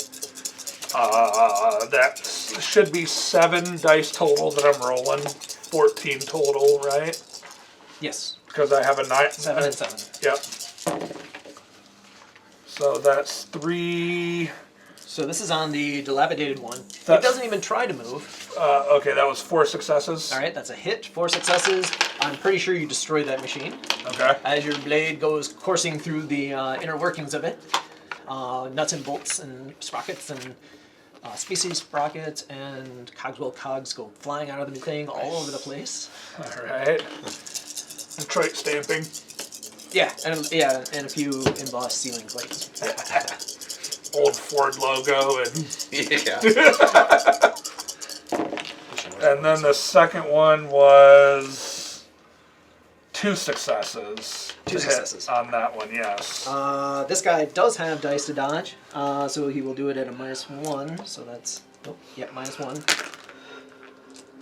That should be 7 dice total that I'm rolling. 14 total, right? Yes, Because I have a 9. 7 and 7. Yep. So that's 3. So this is on the dilapidated one. It That's- doesn't even try to move. Okay, that was 4 successes. All right, that's a hit. 4 successes. I'm pretty sure you destroy that machine Okay. as your blade goes coursing through the inner workings of it. Nuts and bolts and sprockets and species sprockets and cogswell cogs go flying out of the thing all over the place. All right. Detroit stamping. Yeah, and a few embossed ceiling plates. Old Ford logo and. Yeah. And then the second one was 2 successes. 2 to hit successes. on that one, yes. This guy does have dice to dodge, so he will do it at a -1. So that's -1.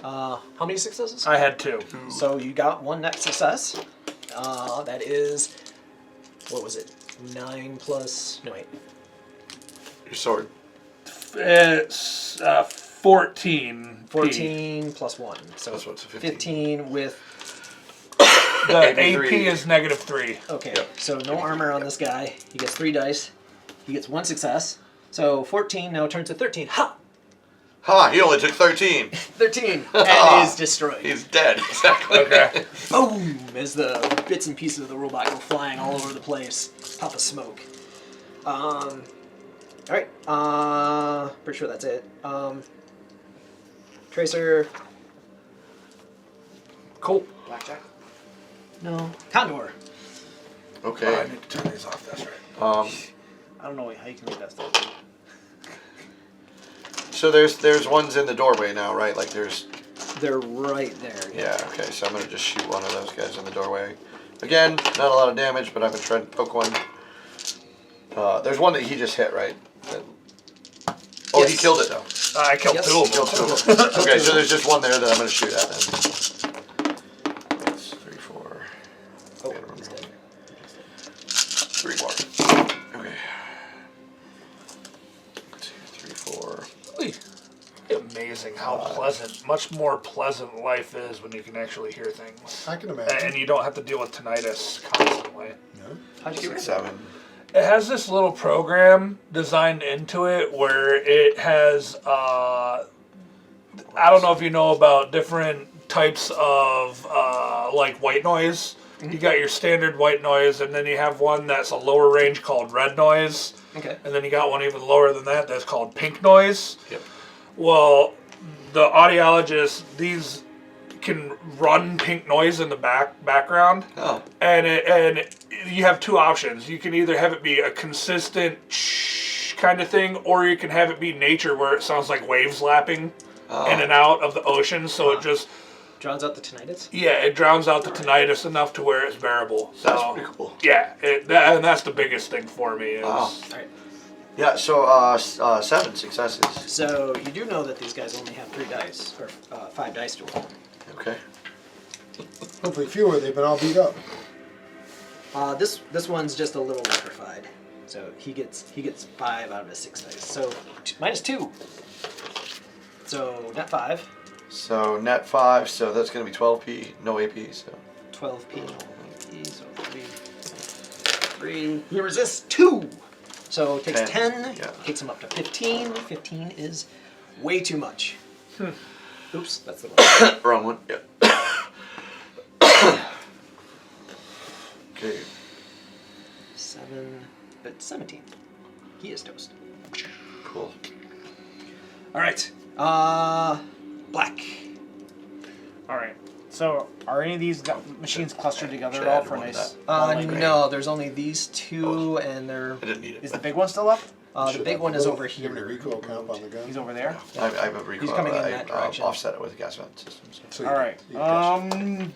How many successes? I had 2. So you got 1 net success. That is, what was it? 9 plus. No wait. Your sword. It's 14. 14 plus 1. So That's what's a 15 with. The AP AP is -3. Okay, Yep. so no armor on this guy. He gets 3 dice. He gets 1 success. So 14 now turns to 13. Ha! Ha! He only took 13. 13! And is destroyed. He's dead. Exactly. Okay. Boom! As the bits and pieces of the robot go flying all over the place. Puff of smoke. Alright. Pretty sure that's it. Tracer. Cool. Blackjack. No. Condor. I Okay. need to turn these off, that's right. I don't know how you can read that stuff. So there's ones in the doorway now, right? Like there's. They're right there. Yeah. Okay. So I'm gonna just shoot one of those guys in the doorway. Again, not a lot of damage, but I've been trying to poke one. There's one that he just hit, right? Oh, he Yes. killed it though. I killed Yes. 2 of them. Killed two of them. Okay, so there's just one there that I'm gonna shoot at then. That's 3, 4. Oh, Can't remember. it's dead. 3 more. Okay. 2, 3, 4. Really amazing how pleasant, much more pleasant life is when you can actually hear things. I can And imagine. you don't have to deal with tinnitus constantly. How'd you get rid 6, of that? 7. It has this little program designed into it where it has I don't know if you know about different types of like white noise. You got your standard white noise, and then you have one that's a lower range called red noise. Okay. And then you got one even lower than that that's called pink noise. Yep. Well, the audiologists, these can run pink noise in the background. Oh. And you have two options. You can either have it be a consistent shh kind of thing, or you can have it be nature where it sounds like waves lapping in and out of the ocean. So it just Drowns out the tinnitus. it drowns out the tinnitus enough to where it's bearable. So, That's pretty cool. Yeah, and that's the biggest thing for me. Is, Wow. All right. Yeah, so 7 successes. So you do know that these guys only have 3 dice or 5 dice to roll. Okay. Hopefully fewer. They've been all beat up. This one's just a little electrified. So he gets 5 out of his 6 dice. So -2. So net 5. So net 5, so that's going to be 12p, no AP, so. 12p. So 3. He resists 2. So it takes 10. Yeah. Takes him up to 15. 15 is way too much. Oops, that's the wrong. Wrong one, yeah. Okay. 7, but 17. He is toast. Cool. All right. Black. All right. So are any of these machines clustered together at Chad all for a wanted nice? that. No, there's only these 2, and they're. I didn't need Is it. the big one still up? The Should big have one a is little- over you have any here. recoil count on the gun? He's over there. I have a recoil. coming in that direction. Offset it with a gas vent system. So. So you- All right. you catch it.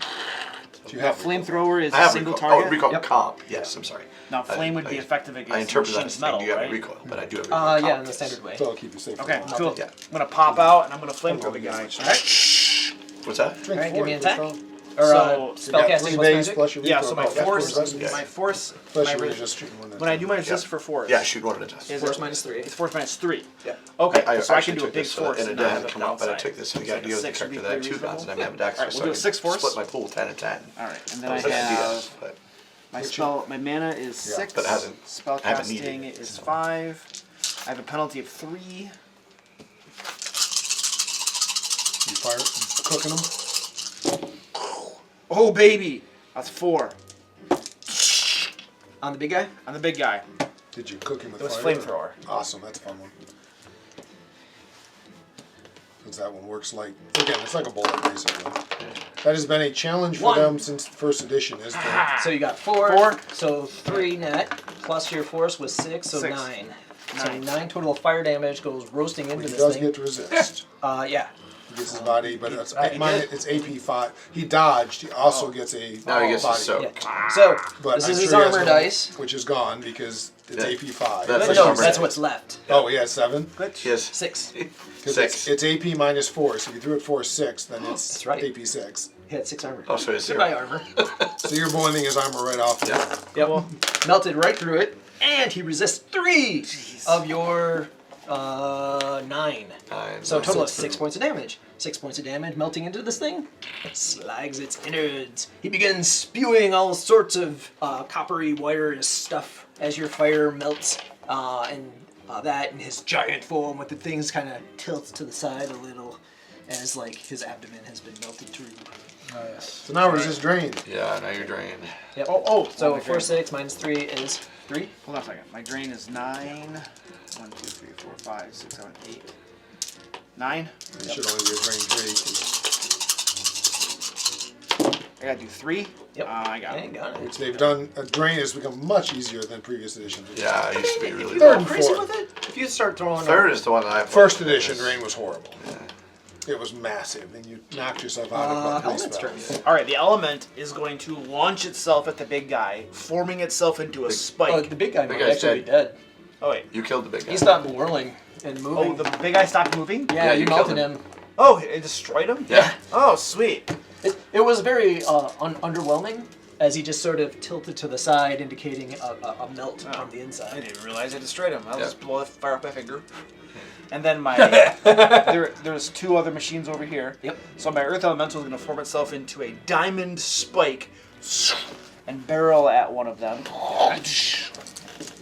Do you Now have recoil? flamethrower is I a have single recoil. target. Oh, recoil Yep. comp. Yes, I'm sorry. Now flame would be I- effective against I interpret that machine's as saying, metal, do you have right? a recoil? But I do have a recoil Yeah, comp. in the standard way. So I'll keep you safe. Okay, for a cool. while. Yeah. I'm gonna pop out and I'm gonna flamethrower the guy. What's that? Drink Alright, give four, me an you're attack. strong. Or So, You got spellcasting 3 plus base magic. plus your Yeah, recoil. so my Oh, that's force, resistance. my force, Plus my you were re- just shooting one at a when I time. do my resist for force. Yeah, shoot one at a time. Is Force it- -3. It's force -3. Yeah. Okay, so I actually can do a took big this, force and it and not have didn't it come out, but I outside. took this, so the So idea with the 6 would be character that I have 2 pretty guns and I have a dex, Alright, we'll so do I a 6 can force. split my pool 10 and 10. All right, and then That I was the idea, have but my spell. My mana is 6. But it hasn't- I haven't needed Spellcasting it, is so. 5. I have a penalty of 3. You fire cooking them? Oh baby, that's 4 On the big guy? on the big guy. Did you cook him with It was fire? flamethrower. Awesome, that's a fun one. Since that one works like, again, it's like a bullet basically. That has been a challenge for 1. them since the first edition. Is to, So you got 4. 4. So 3 net plus your force was 6, so 6. 9. So 9. 9 total fire damage goes roasting into he this does thing. get to resist. Yeah. He gets his body, but it's, he mine, did. it's AP 5. He dodged. He also gets a now he gets body. to soak. Yeah. So But this I'm is sure his he has armor no- dice. which is gone because it's Yeah. AP 5. That's But his no, armor that's die. what's left. Oh, he has 7? Yes. 6. 'Cause 6. It's AP minus 4. So if you threw it 4, 6, then it's That's right. AP 6. He had 6 armor. Oh, so it's 0. Goodbye, armor. So you're boiling his armor right off. Yeah. Yep. Melted right through it, and he resists 3 of your 9. So a total of 6 points of damage. 6 points of damage melting into this thing. Slags its innards. He begins spewing all sorts of coppery wire stuff as your fire melts, and that and his giant form with the things kind of tilts to the side a little, as like his abdomen has been melted through. So now resist drain. Yeah, now you're drained. Yep. Oh, So my 4, drain. 6 minus 3 is 3. Hold on a second. My drain is 9. 1, 2, 3, 4, 5, 6, 7, 8. 9. It should only be a drain 3. I gotta do 3. Yep. I got Yeah, it. got it. Which they've done. A drain has become much easier than previous editions. Yeah, it used to be really You go Third and crazy fourth. with it? If you start throwing Third is the one that I First edition drain was horrible. It was massive, and you knocked yourself out of one Helmet's spell. turn. All right, the element is going to launch itself at the big guy, forming itself into a spike. Oh, the big guy might guy's actually be dead. Oh wait. You killed the big guy. He stopped whirling and Oh, moving. the big guy stopped moving? yeah, Yeah, you you killed melted him. Oh, it destroyed him? Yeah. Oh, sweet. It was very underwhelming as he just sort of tilted to the side, indicating a melt Oh. from the I inside. didn't realize I destroyed him. I'll Yeah. just fire up my finger. And then my there's 2 other machines over here. Yep. So my Earth Elemental is going to form itself into a diamond spike and barrel at one of them.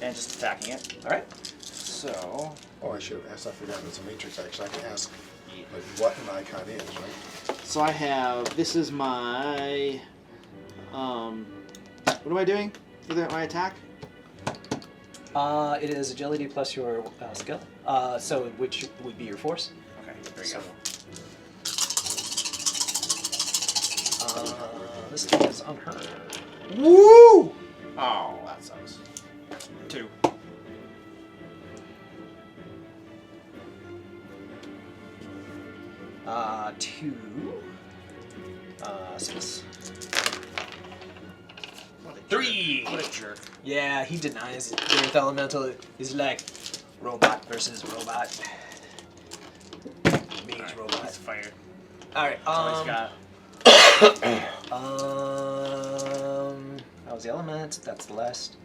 And just attacking it. All right. So, Oh, I should have asked. I forgot. It's a matrix action. I can ask. yeah. But what an icon is, right? So I have. This is my. What am I doing with my attack? It is agility plus your skill. So which would be your force. Okay, there you go. This thing is unhurt. Woo! Oh, that sucks. 2. 2. 6. 3. What a jerk. Yeah, he denies it. The Earth Elemental is like robot versus robot. Mage robot. He's fired. Alright, All he's got. that was the element. That's the last.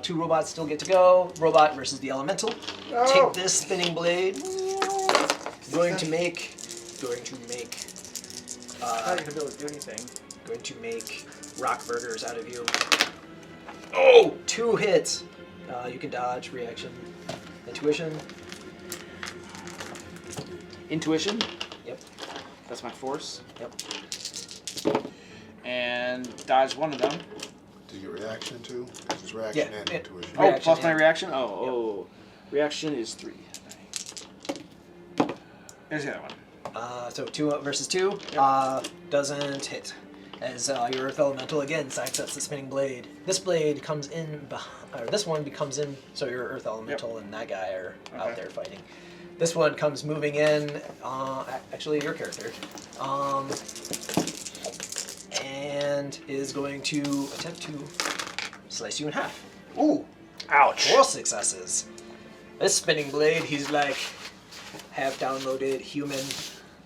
2 robots still get to go. Robot versus the elemental. Take this spinning blade. Going to make. Not gonna be able to do anything. Going to make rock burgers out of you. Oh! 2 hits. You can dodge, reaction, intuition. Intuition. Yep. That's my force. Yep. And dodge one of them. Do you get reaction too? It's reaction Yeah, and yeah. intuition. Oh, Reaction, plus my yeah. reaction? Oh. Reaction is 3. There's the other one. So 2 versus 2 doesn't hit. As your Earth Elemental again sidesteps the spinning blade. This blade comes in, or this one becomes in. So your Earth Elemental and that guy are out there fighting. This one comes moving in. Actually, your character, and is going to attempt to slice you in half. Ooh, Ouch. 4 successes. This spinning blade, he's like, have downloaded human,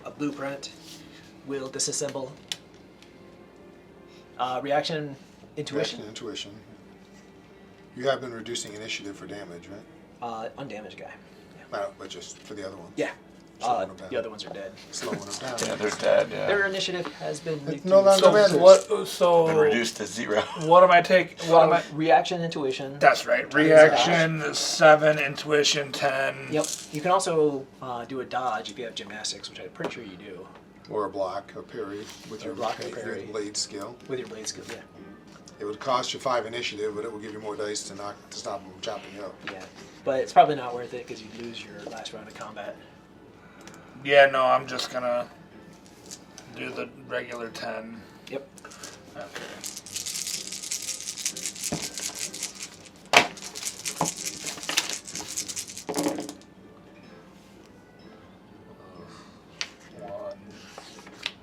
a blueprint, will disassemble. Reaction, intuition, Reaction, intuition. You have been reducing initiative for damage, right? undamaged guy. No, but just for the other ones. Yeah. Slowing them down. The other ones are dead. Slowing them down. Yeah, they're dead. Yeah. Their initiative has been reduced. no longer matters. Been reduced to 0. What am I taking? What am I? Reaction, intuition. That's right. Reaction 7, intuition 10. Yep. You can also do a dodge if you have gymnastics, which I'm pretty sure you do. Or a block, a parry with Or your, a block or your parry. blade skill. With your blade skill, yeah. It would cost you 5 initiative, but it will give you more dice to stop them from chopping you up. Yeah. But it's probably not worth it because you lose your last round of combat. Yeah, no, I'm just gonna do the regular 10. Yep. Okay.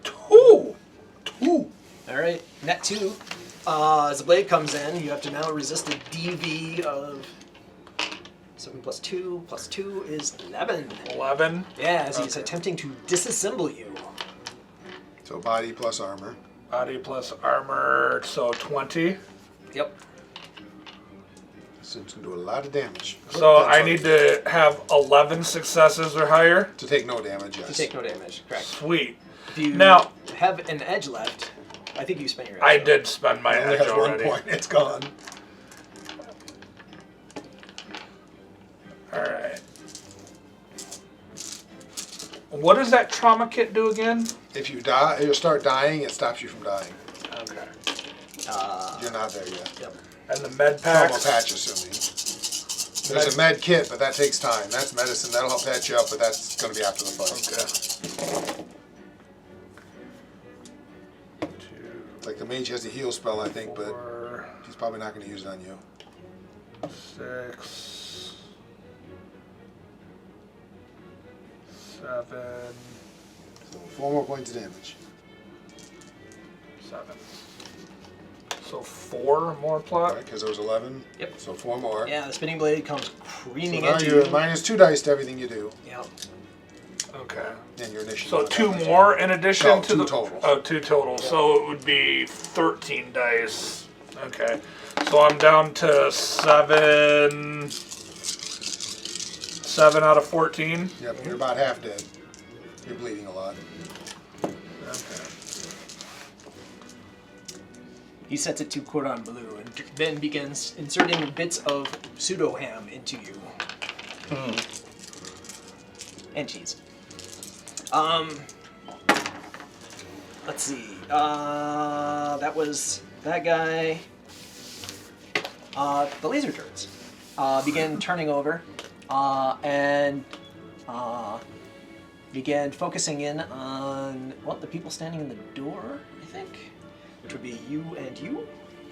Two. Alright, net 2. As the blade comes in, you have to now resist a DV of 7 plus 2 plus 2 is 11. 11. Yeah, as he's Okay. attempting to disassemble you. So body plus armor. Body plus armor, so 20. Yep. Seems to do a lot of damage. So That's I all. need to have 11 successes or higher. To take no damage, yes. You take no damage, correct. Sweet. If you Now- have an edge left, I think you spent your edge. I though. did spend my It only edge has already. 1 point, it's gone. Alright. What does that trauma kit do again? If you die, you start dying, it stops you from dying. Okay. You're not there yet. Yep. And the med Trauma packs? patch, assuming. There's a med kit, but that takes time. That's medicine. That'll help patch you up, but that's going to be after the fight. Okay. Like the mage has a heal spell, I think, but 4, he's probably not going to use it on you. 6, 7, So 4 more points of damage. 7. So 4 more plot? Right, because there was 11. Yep. So 4 more. Yeah, the spinning blade comes So careening now into you're you. minus 2 dice to everything you do, Yep. Okay. and your initiative. So on 2 that. more in addition No, to 2 the total. Oh, 2 total. So it would be 13 dice. Okay. So I'm down to 7. 7 out of 14. Yep, you're about half dead. You're bleeding a lot. Okay. He sets it to cordon bleu and then begins inserting bits of pseudo ham into you. And cheese. Let's see. That was that guy. The laser turrets began turning over and began focusing in on the people standing in the door, I think, which would be you and you.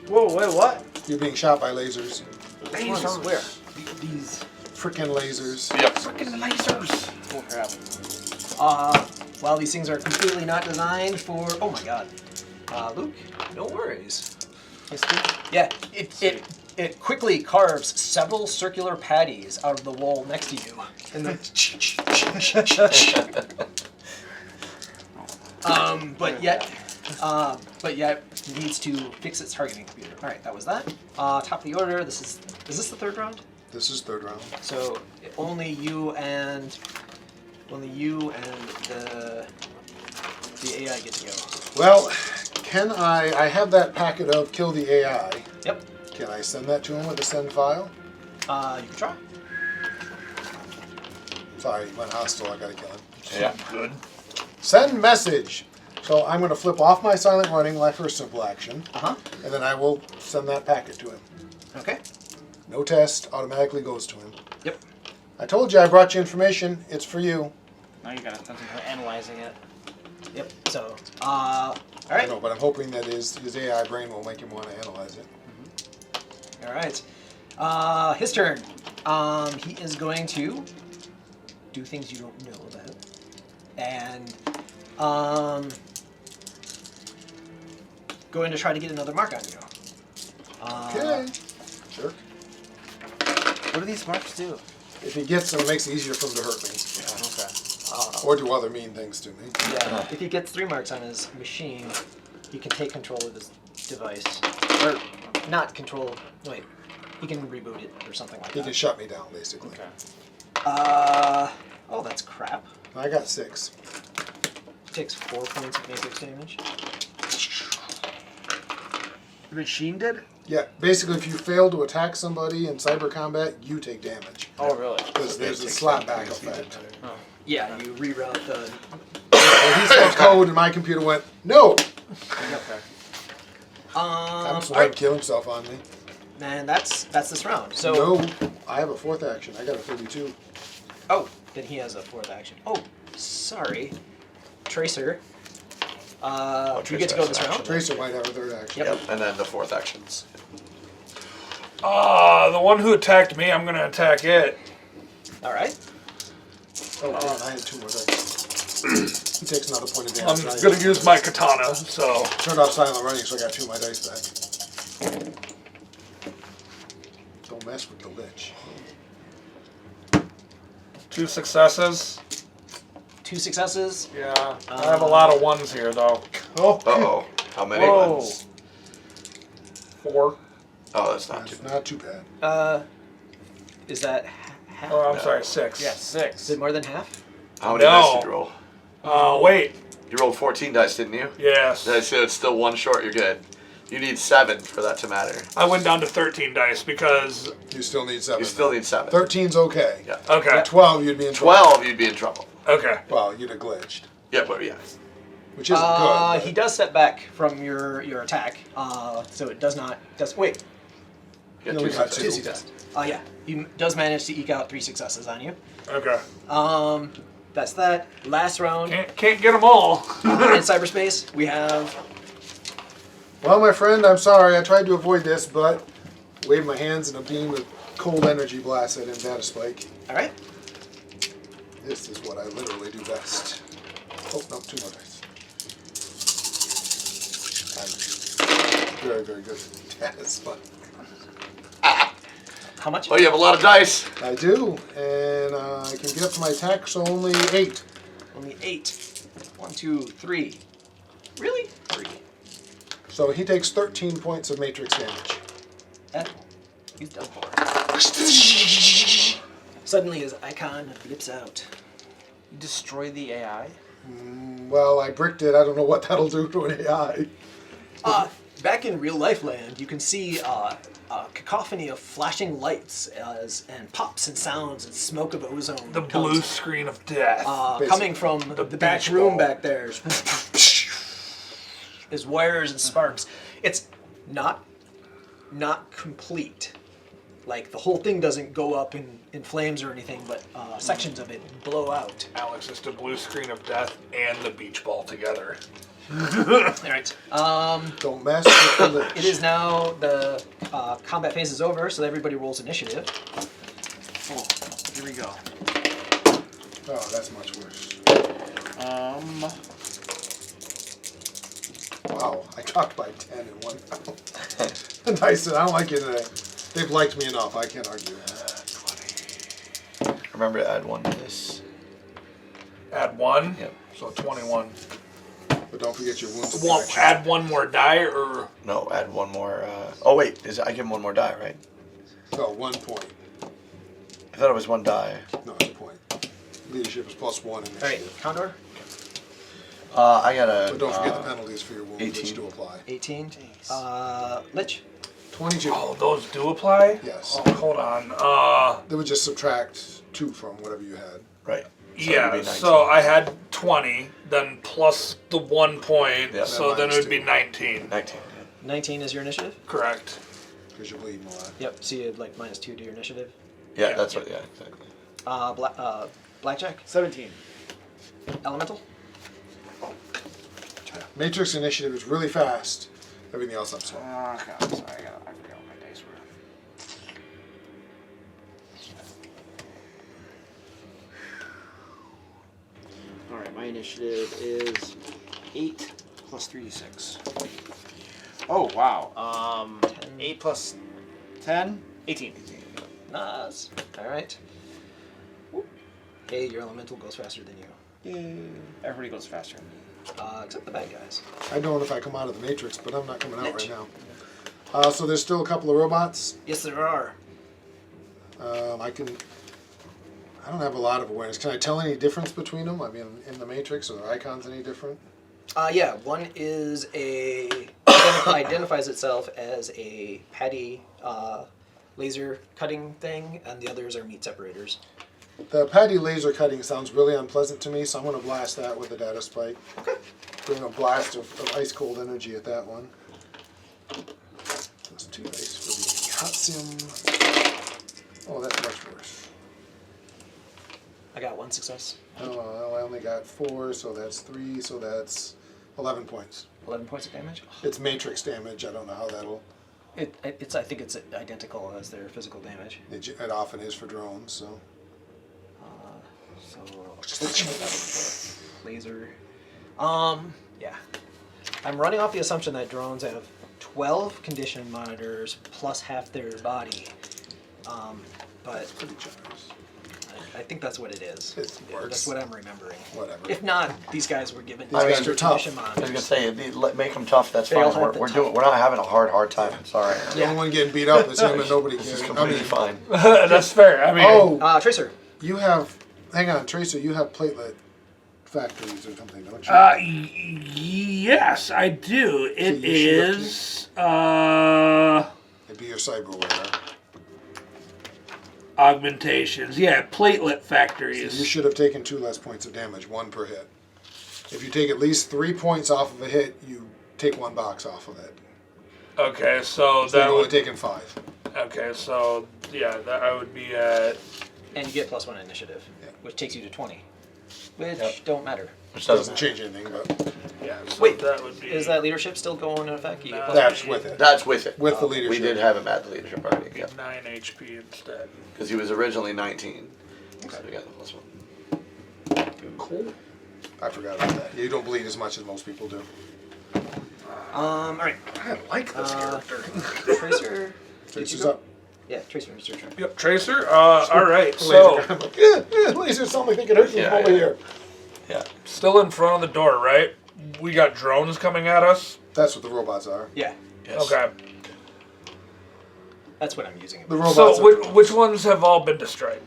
Whoa, wait, what? You're being shot by lasers. Lasers. Where? These Frickin' lasers. Yep. freaking lasers. Oh crap. While these things are completely not designed for. Oh my god. Luke, no worries. Yeah, it quickly carves several circular patties out of the wall next to you, and then. But yet needs to fix its targeting computer. All right, that was that. Top of the order. Is this the third round? This is third round. So only you and the AI get to go. Well, can I have that packet of kill the AI. Yep. Can I send that to him with a send file? You can try. Sorry, he went hostile, I gotta kill him. Yeah. Good. Send message! So I'm gonna flip off my silent running, my first simple action, and then I will send that packet to him. Okay. No test, automatically goes to him. Yep. I told you I brought you information, it's for you. Now you gotta concentrate on analyzing it. Yep. So, all right. I know, but I'm hoping that his AI brain will make him want to analyze it. All right. His turn. He is going to do things you don't know about, and going to try to get another mark on you. Okay. Sure. What do these marks do? If he gets them, it makes it easier for him to hurt me. Okay. Or do other mean things to me. Yeah. If he gets 3 marks on his machine, he can take control of his device, or not control. Wait, he can reboot it or something like He that. can shut me down, basically. Okay. Oh, that's crap. I got 6. Takes 4 points of matrix damage. The machine did? Yeah, basically if you fail to attack somebody in cyber combat, you take damage. Oh, really? Because there's a slap back effect. Yeah, you reroute the. And he said code and my computer went, no! Okay. That's why he'd kill himself on me. And that's this round. So. No, I have a 4th action. I got a 32. Oh, then he has a 4th action. Oh, sorry. Tracer. You get to go this round. Tracer might have a 3rd action. Yep. And then the 4th actions. The one who attacked me, I'm gonna attack it. All right. Oh, damn, I had 2 more dice. He takes another point of I'm damage. gonna use my katana, so. Turned off silent running, so I got 2 of my dice back. Don't mess with the lich. 2 successes. 2 successes. Yeah. I have a lot of ones here, though. Uh-oh. How many ones? 4. Oh, that's not too That's bad. not too bad. Is that half? Oh, I'm sorry, 6. Yeah, Is 6. it more than half? How many No. dice did you roll? Wait. You rolled 14 dice, didn't you? Yes. So it's still 1 short, you're good. You need 7 for that to matter. I went down to 13 dice because. You still need 7. You still need 7. 13's okay. Yeah. Okay. 12, you'd be in trouble. 12, you'd be in trouble. Okay. Well, you'd have glitched. Yeah, but yeah. Which isn't good. He does step back from your attack. So it does not. Wait. You No, got we 2 got successes. 2 successes. Yeah. He does manage to eke out 3 successes on you. Okay. That's that. Last round. Can't get them all. In cyberspace, we have. Well, my friend, I'm sorry. I tried to avoid this, but waved my hands and a beam of cold energy blasted him. Data spike. All right. This is what I literally do best. Oh, no, 2 more dice. Very, very good. Data spike. How much? Oh, you have a lot of dice. I do, and I can get up to my attack, so only 8. Only 8. 1, 2, 3. Really? 3. So he takes 13 points of matrix damage. He's done for. Suddenly his icon blips out. You destroy the AI? Well, I bricked it. I don't know what that'll do to an AI. back in real life land, you can see a cacophony of flashing lights and pops and sounds and smoke of ozone. The blue screen of death. coming from the back beach room ball. back there. There's wires and sparks. It's not complete. Like the whole thing doesn't go up in flames or anything, but sections of it blow out. Alex, it's the blue screen of death and the beach ball together. All right. Don't mess with the lich. It is now the combat phase is over, so everybody rolls initiative. Oh, here we go. Oh, that's much worse. Wow, I dropped by 10 in one round. I said, I don't like it today. They've liked me enough, I can't argue. 20. Remember to add 1 to this. Add 1? Yep. So 21. But don't forget your wounds. Well, add 1 more die, or... No, add 1 more. Oh wait, I give him 1 more die, right? No, 1 point. I thought it was 1 die. No, it's a point. Leadership is +1 All right, initiative. Condor. I got a. But don't forget the penalties for your wounds, 18. which do apply. 18. Lich. 22. Oh, those do apply? Yes. Oh, hold on. They would just subtract 2 from whatever you had. Right. So it Yeah, would be 19. so I had 20, then plus the 1 point, Yeah. so then it would be Minus 19. 19. 19 is your initiative. Correct. Because you're bleeding a lot. Yep. So you had like -2 to your initiative. Yeah, Yeah. that's what. Yeah, exactly. Blackjack. 17. Elemental. Matrix initiative is really fast. Everything else I'm slow. Oh, God, sorry, I forgot what my dice were. Alright, my initiative is 8 plus 3d6. Oh, wow. 8 plus 10? 18. Nice. All right. Hey, your elemental goes faster than you. Everybody goes faster. Except the bad guys. I don't know if I come out of the Matrix, but I'm not coming out right now. So there's still a couple of robots. Yes, there are. I don't have a lot of awareness. Can I tell any difference between them? I mean, in the Matrix, are their icons any different? Yeah, one is identifies itself as a patty laser cutting thing, and the others are meat separators. The patty laser cutting sounds really unpleasant to me, so I'm going to blast that with a data spike. Okay. Bring a blast of ice cold energy at that one. That's 2 dice for the hot sim. Oh, that's much worse. I got 1 success. Oh, well, I only got 4, so that's 3, so that's 11 points. 11 points of damage. It's Matrix damage. I don't know how that'll. I think it's identical as their physical damage. It often is for drones, so. So laser. Yeah. I'm running off the assumption that drones have 12 condition monitors plus half their body. But Pretty generous. I think that's what it is. It works. That's what I'm remembering. Whatever. If not, these guys were given These guys extra are tough. condition I was gonna monitors. say, make them tough. That's They fine. all have the We're not having a hard time. Sorry. The only one getting beat up is him, and nobody This is cares. completely fine. That's fair. I mean, Oh, Tracer. you have. Hang on, Tracer. You have platelet factories or something, don't you? yes, I do. It you should is It'd be your cyberware. augmentations. Yeah, platelet So factories. you should have taken 2 less points of damage, 1 per hit. If you take at least 3 points off of a hit, you take 1 box off of it. Okay, so So that you've only would. taken 5. Okay, so yeah, that I would be at. And you get +1 initiative, Yeah. which takes you to 20. Which Yep. don't matter. Which Doesn't doesn't change anything, but Yeah. So Wait, that would be. Is that leadership still going in effect? You get No. that's with it. That's with it. With the leadership. We did have him at the leadership party. Yeah. 9 HP instead? Because he was originally 19. So we got the +1. Cool. I forgot about that. You don't bleed as much as most people do. All right. I like this character. Tracer. Tracer's up. Yeah, Tracer. It's your turn. Yep, Tracer. All right. So Laser gun. Yeah, lasers sound like they can hurt you Yeah, from over yeah. here. Yeah. still in front of the door, right? We got drones coming at us. That's what the robots are. Yeah, Yes. Okay. that's what I'm using. The robots So are which ones have all been destroyed?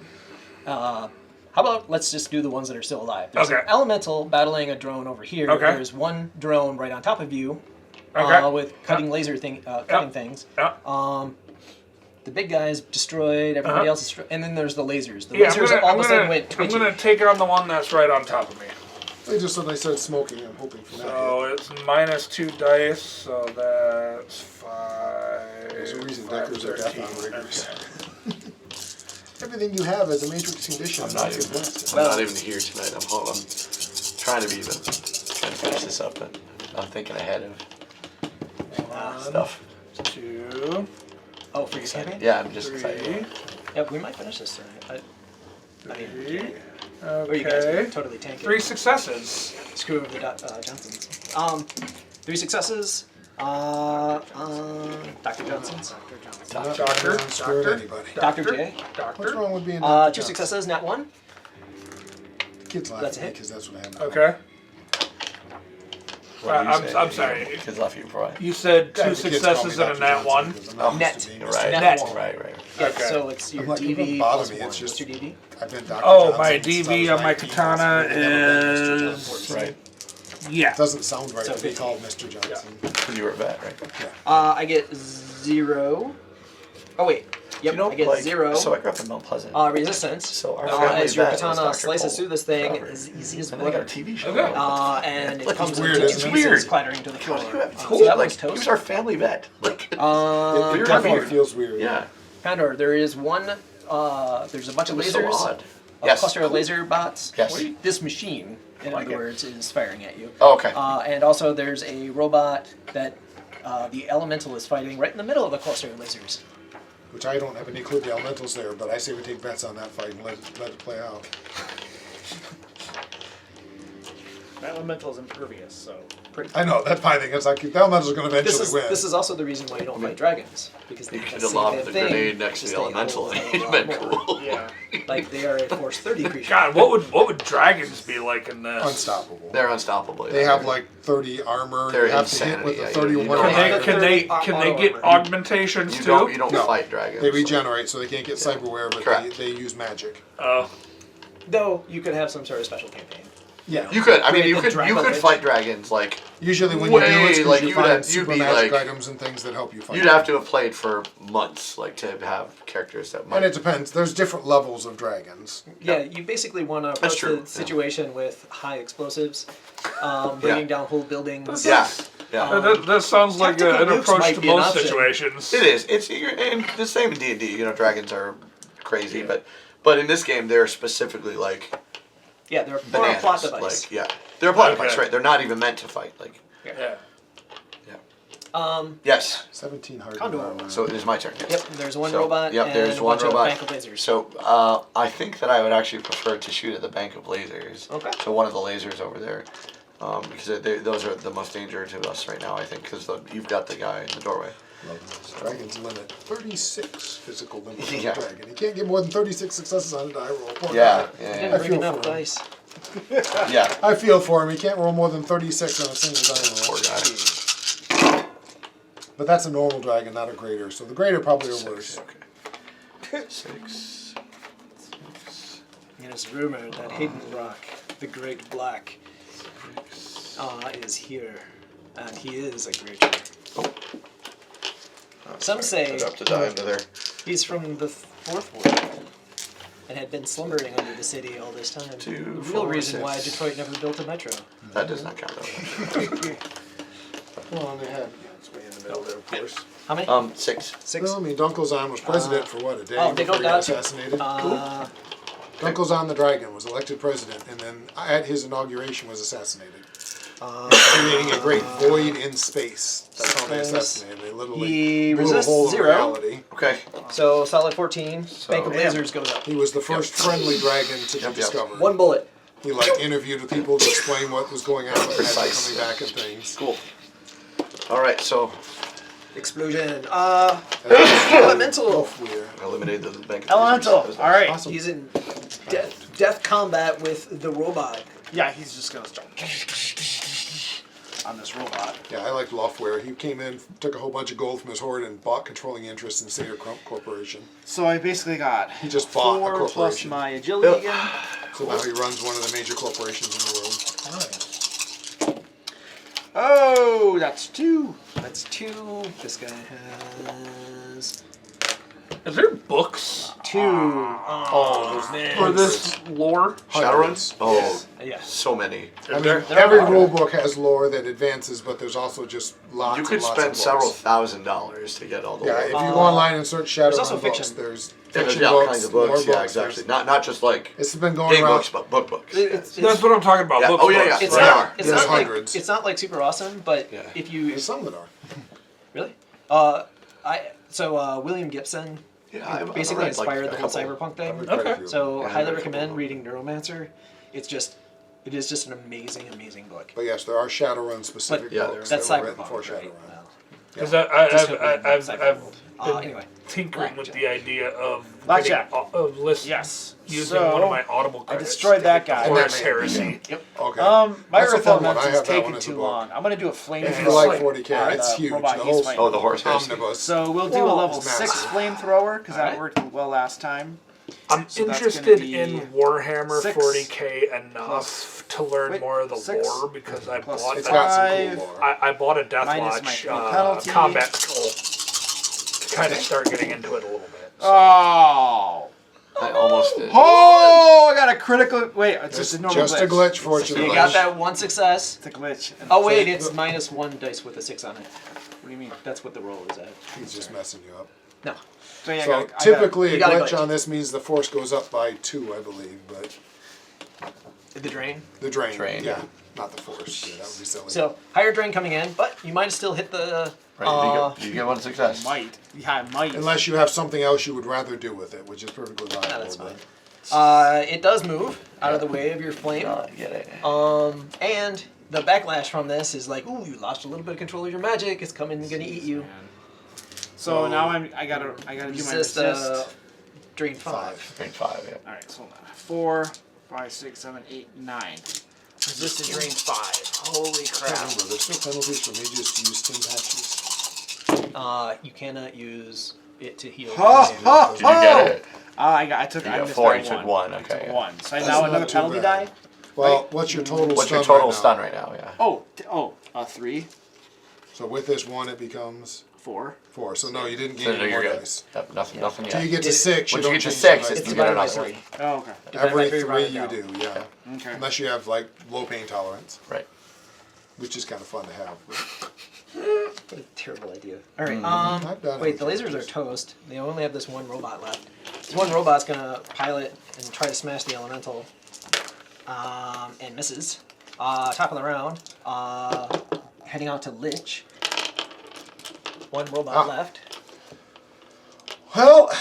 How about let's just do the ones that are still alive. There's Okay. an elemental battling a drone over here. Okay. There's one drone right on top of you, Okay. with cutting cutting things. Yeah. The big guys destroyed. Everybody else destroyed, and then there's the lasers. The Yeah, lasers all of a sudden went I'm twitchy. gonna take on the one that's right on top of me. They just suddenly started smoking. I'm hoping for that. So it's -2 dice, so that's 5. There's a reason 5, Deckers are death 13. on riggers. Okay. Everything you have is a matrix condition. I'm not even here tonight. I'm trying to be even. Trying to finish this up, but I'm thinking ahead of stuff. 2, Oh, for your campaign? Yeah, I'm just 3, excited. Yeah, we might finish this tonight. I mean, 3. or you guys Okay. can totally tank it. 3 successes. Screw over the Johnsons. 3 successes. Dr. Johnson's. Doctor. Screwed Doctor. anybody. Dr. J. What's Doctor. wrong with being 2 Dr. Johnson? successes, nat 1. Kids laugh That's at me it. because that's what happened. Okay. What do you I'm- say? I'm sorry. Kids love you for what? You said Yeah, 2 the kids call me successes and a Dr. nat Johnson 1. because I'm not Net. used to being Right. Mr. Net. Johnson. Right. Yeah, Okay. so it's your I'm like, it DV wouldn't bother plus me, 1. it's just- What's your DV? I've been Dr. Oh, Johnson my since I DV was on my 19. katana I've never been Mr. is- Johnson. Right. Yeah. It doesn't sound right So to be 50. called Mr. Johnson. Because you were a vet, right? I get 0. Oh, wait. Yep, You know, I get like, 0. So I grew up in Mount Pleasant. Resistance. So our family as your vet was katana Dr. slices Cole. through this thing Forever. as easy as And then they got a butter. TV show. Okay. And it comes weird, in isn't two it? pieces Weird. clattering to the floor. How do you have So toast? that Like, was he was toast. our family vet. Like, It Weird. definitely Weird. feels weird. yeah. Pandora, there is one, there's a bunch of It was so lasers. odd. A Yes. cluster of laser bots. Yes. This machine, in Like other it. words, is firing at you. Oh, okay. And also there's a robot that the elemental is fighting right in the middle of the cluster of lasers. Which I don't have any clue the elementals there, but I say we take bets on that fight and let it play out. Elemental is impervious, so. I know, that my thing. It's like the elementals are going to eventually win. This is also the reason why you don't fight dragons, because they You can could have see lobbed that the thing, grenade next to just the they elemental hold and a it'd lot been more. cool. Yeah. Like they are a force 30 creature. God, what would dragons be like in this? Unstoppable. They're unstoppable. They have like 30 armor. They're you have to hit insanity, with a yeah, 31 you know Can they, armor. can they, can they get augmentations too? You don't No. fight dragons. They regenerate, so they can't get cyberware, but Correct. they use magic. Oh, Though you could have some sort of special campaign. Yeah. You could. I mean, Create you the could. You Dragon could Lich. fight dragons like. Usually when you do, it's Way, because like, you you'd find have- super you'd be magic like- items and things that help you fight. You'd have to have played for months, like, to have characters that And might. it depends. There's different levels of dragons. Yeah, you basically want to approach true, the yeah. situation with high explosives, bringing down whole buildings. Yeah. Yeah. that sounds like Tactical an nukes approach might to be an most option. situations. It is. It's and the same in D&D. You know, dragons are crazy, but in this game they're specifically like Yeah, they're more a bananas. plot device. Like, yeah, they're a plot Okay. device, right? They're not even meant to fight. Like, Yeah. yes. 17 hard Condor. armor. So it is my turn. Yep, there's one So, robot yep, and there's a one bunch robot. of bank of lasers. So I think that I would actually prefer to shoot at the bank of lasers. Okay. So one of the lasers over there, because those are the most danger to us right now. I think because you've got the guy in the doorway. Dragon's limit 36 physical limit on Yeah. the dragon. You can't get more than 36 successes on a die roll. Poor Yeah, guy. yeah, Didn't yeah. bring feel enough for him. dice. Yeah. I feel for him. He can't roll more than 36 on a single die Poor roll. guy. But that's a normal dragon, not a greater. So the greater probably are worse. Okay. 6. It is rumored that Hidden Rock, the Great Black, is here, and he is a creature. Some say Up to die under there. he's from the Fourth World and had been slumbering under the city all this time. Two, the real 4, reason why 6. Detroit never built a metro. That does not count though. Well, they had. It's way in the middle there, of course. How many? 6. 6? Well, I mean, Dunkelzahn was president for what, a day oh, they before don't he got doubt you. assassinated? Uh, Dunkelzahn the Dragon was elected president, and then at his inauguration was assassinated. Creating a great void in space. That's how they assassinated him. They literally He blew a resists hole in 0. reality. Okay. So solid 14. Bank of yeah. lasers goes up. He was the first friendly dragon to be Yep. discovered. One bullet. He like interviewed with people to explain what was going on with magic Precise. coming back and things. Cool. All right. So Explosion. And Elemental. Wolfweir. eliminated the bank. of Elemental. lasers. All right. Awesome. He's in death combat with the robot. Yeah, he's just gonna start on this robot. Yeah, I liked Loftware. He came in, took a whole bunch of gold from his hoard, and bought controlling interest in Seder Corporation. So I basically got He just bought a 4 plus corporation. my agility again. So now he runs one of the major corporations in the world. Oh, Oh, that's 2. That's 2. This guy has Is there books 2. Oh, man. for this lore? Shadowruns? Oh, Yeah. so many. I mean, there- every are. rule book has lore that advances, but there's also just lots You and could lots spend of several books. $1,000s to get all the Yeah, lore. if you go online and search Shadowrun also books, fiction. there's Yeah, fiction there's all books, kinds of books. lore Yeah, books. exactly. Not just like It's been going game around. books, but books. That's what I'm talking about. Yeah. Books, Oh, yeah, books. yeah. It's Right. not. It's There's not like. hundreds. It's not like super awesome, but Yeah. if you There's some that are. really, William Gibson Yeah, I've basically read, like, inspired a the whole couple. cyberpunk thing. I've read quite a Okay. few. So Yeah, highly I've read a recommend couple. reading Neuromancer. It is just an amazing book. But yes, there are Shadowrun specific But yeah, books that's that were written cyberpunk, for right? Shadowrun. Well, Because I've Cyberpunk. been Anyway, tinkering with the idea of Blackjack. of listening, Yes. using So, one of my Audible I credits. destroyed that guy. And Horus that- Heresy. Okay. My That's a Earth fun one. I Elementals have is that one taking as a too book. long. I'm gonna do a flame. If you thrower like 40K, on it's the huge. robot The he's whole fighting. Oh, the horse heresy. omnibus. So we'll do a Whoa, level it's 6 massive. flamethrower because that Alright. worked well last time. I'm So that's interested gonna be in Warhammer 6 40K enough plus- to learn wait, more of the 6 lore because I plus bought It's that. got some 5. cool lore. I bought a Death Minus my Watch 3 penalty. combat skull to kind of start getting into it a little bit. Oh! I almost did. Oh! I got a critical. Wait, it's just a normal Just a glitch, fortunately. you got that one success. It's a glitch. Oh wait, it's minus 1 dice with a 6 on it. What do you mean? That's what the roll is at. He's just messing you up. No. So, yeah, So typically you a got a glitch glitch. on this means the force goes up by 2, I believe, but The drain. the drain, Drain, yeah, yeah. not the force. Yeah, that would be silly. So higher drain coming in, but you might still hit the. Right, you get one success. might. Yeah, I might. Unless you have something else you would rather do with it, which is perfectly viable. that's but- fine. It does move out of the way of your flame. I get it. And the backlash from this is like, ooh, you lost a little bit of control of your magic. It's coming, gonna eat you. So now I gotta do my resist. Drain 5. Grade 5, yeah. All right, so hold on. 4, 5, 6, 7, 8, 9. Resisted drain 5. Holy I can't crap! remember. There's still penalties for me just to use stim patches. You cannot use it to heal. Ha, ha, Did you get it? I You missed got 4, by you took 1. 1, I okay. took Yeah. 1. So That's now not another too penalty bad. die? Well, what's your total What's your stun total right stun now? right now? Yeah. Oh, 3, So with this 1, it becomes 4. 4. So no, you didn't So gain no, any more you're good. dice. Yep, nothing Till you yet. get to 6, Once you you don't get to change 6, the it's dice. you divided get by another 3. one. Oh, okay. Divided by Every 3 3 rounded you down. do, yeah. Okay. Unless you have like low pain tolerance, Right. which is kind of fun to have. What a terrible idea. All right. I've done it Wait, the with lasers are characters. toast. They only have this one robot left. This one robot's gonna pilot and try to smash the elemental, and misses. Top of the round, heading out to Lich. One robot left. Well,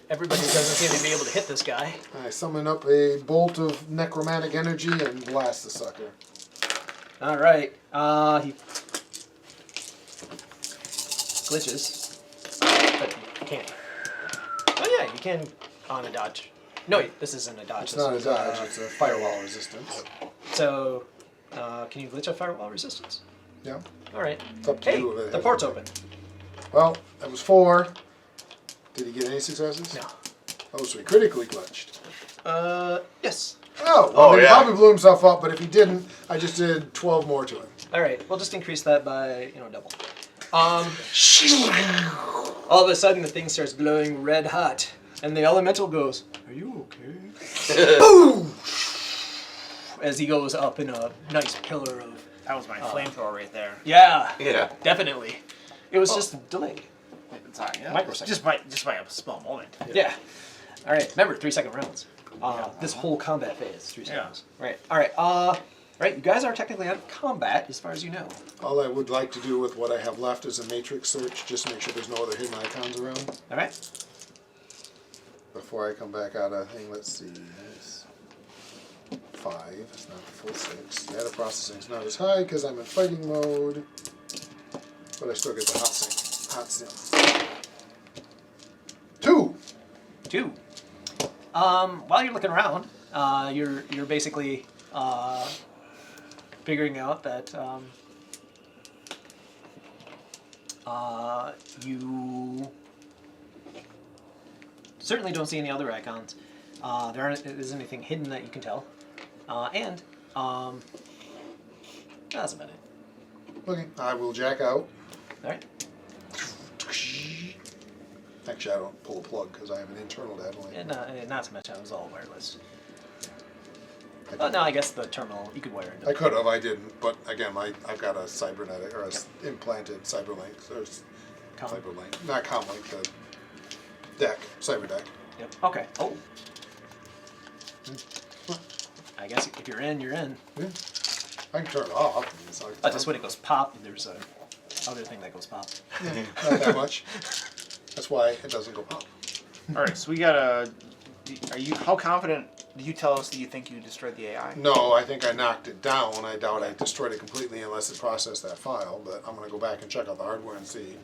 Everybody doesn't seem to be able to hit this guy. I summon up a bolt of necromantic energy and blast the sucker. All right. He glitches, but you can't. Oh yeah, you can on a dodge. No, wait, this isn't a dodge. It's this not a is, dodge, it's a firewall resistance. So, can you glitch a firewall resistance? Yeah, All right. it's up to Hey, you. if it the has- port's open. Well, that was 4. Did he get any successes? No. Oh, so he critically glitched. Yes. Oh, well, Oh, he yeah. probably blew himself up, but if he didn't, I just did 12 more to him. All right. We'll just increase that by double. All of a sudden, the thing starts glowing red hot, and the elemental goes, "Are you okay?" Boom! As he goes up in a nice pillar of. That was my flamethrower right there. Yeah. Yeah. Definitely. It was just delayed. It's all right, yeah. Microsecond. Just by a small moment. Yeah. All right. Remember, 3-second rounds. This whole combat phase, 3 Yeah. seconds. Right. All right. Right. You guys are technically out of combat, as far as you know. All I would like to do with what I have left is a matrix search, just to make sure there's no other hidden icons around. All right. Before I come back out of thing, let's see. That's 5, it's not the full 6. Data processing's not as high because I'm in fighting mode, but I still get the hot sim. 2! 2. While you're looking around, you're basically figuring out that you certainly don't see any other icons. There isn't anything hidden that you can tell, and that's about it. Okay, I will jack out. All right. Actually, I don't pull a plug because I have an internal data link. And not to mention, it was all wireless. Oh, no, I guess the terminal, you could wire it. I could have, I didn't, but again, I've got a cybernetic, or implanted cyberlink, cyberlink, not comlink, the deck, cyber deck. Yep. Okay. Oh. I guess if you're in, you're in. Yeah. I can turn it off. It's like, Just when it goes pop, there's a other thing that goes pop. yeah, not that much. That's why it doesn't go pop. All right, so we got a. Are you? How confident? Did you tell us that you think you destroyed the AI? No, I think I knocked it down. I doubt I destroyed it completely unless it processed that file, but I'm going to go back and check out the hardware and see.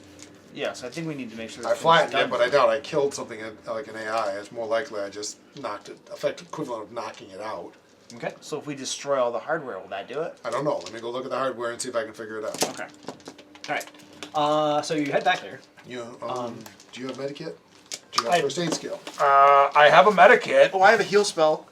Yes, I think we need to make sure. I flattened it, but I doubt I killed something like an AI. It's more likely I just knocked it, effective equivalent of knocking it out. Okay. So if we destroy all the hardware, will that do it? I don't know. Let me go look at the hardware and see if I can figure it out. Okay. All right. So you head back there. You, do you have medikit? Do you have first aid skill? I have a medikit. Oh, I have a heal spell.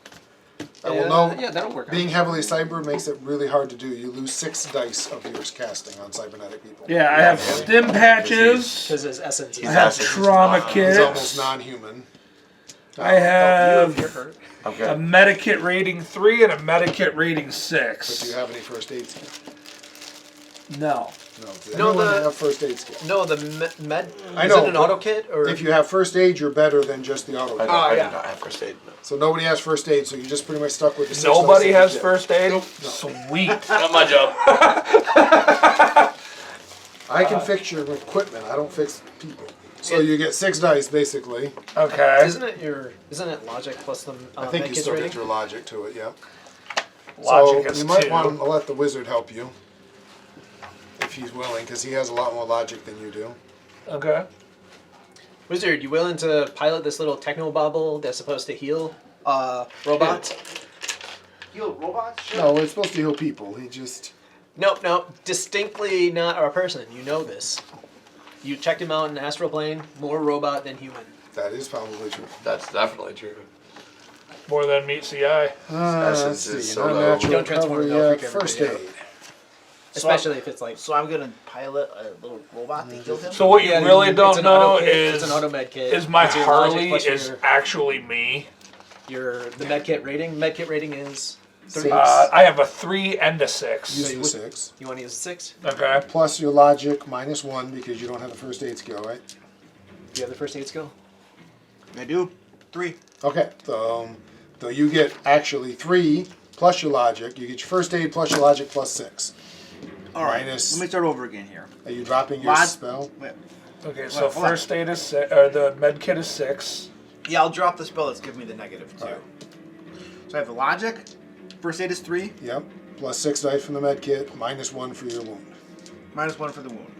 I will know. Yeah, that'll work. Being heavily cyber makes it really hard to do. You lose 6 dice of yours casting on cybernetic people. Yeah, I have stim patches. Because his essence is. I have trauma He's kits. almost non-human. I have You're hurt. a Okay. medikit rating 3 and a medikit rating But do 6. you have any first aid skill? No. No. Does No, anyone the- have first aid skill? No, the med. I Is know, it an but auto kit or? If you have first aid, you're better than just the auto. I, kit. don't, I yeah. do not have first aid. No. So nobody has first aid, so you're just pretty much stuck with the 6 Nobody dice that has you get. first aid? Sweet. Not my job. I can fix your equipment. I don't fix people. So you get 6 dice basically. Okay. Isn't it logic plus the I think you med kits still rating? get your logic to it. Yeah. Logic so is you might 2. want to let the wizard help you if he's willing, because he has a lot more logic than you do. Okay. Wizard, you willing to pilot this little techno bobble that's supposed to heal robots? Heal robots? Sure. No, it's supposed to heal people. He just. Nope. Distinctly not our person. You know this. You checked him out in the astral plane. More robot than human. That is probably true. That's definitely true. More than meets the eye. Let's Essence see. is so low. Non-natural Don't transform recovery, it, they'll freak first everybody aid. Especially if it's like. So I'm gonna pilot a little robot to heal him? So what you really it's don't an know auto kit, is it's an auto med kit. is my It's your logic Harley plus is actually me. the med kit rating. Med kit rating is 3. I have a 3 and a 6. Use you the would- 6. You want to use a 6? Okay. Plus your logic -1 because you don't have the first aid skill, right? Do you have the first aid skill? I do. 3. Okay. So you get actually 3 plus your logic. You get your first aid plus your logic plus 6. All right, Minus- let me start over again here. Are you dropping your Log- spell? Wait. Okay, so Hold on. first aid is 6, or the med kit is 6. Yeah, I'll drop the spell that's giving me the -2. Alright. So I have the logic. First aid is 3. Yep. Plus 6 dice from the med kit, -1 for your wound. -1 for the wound.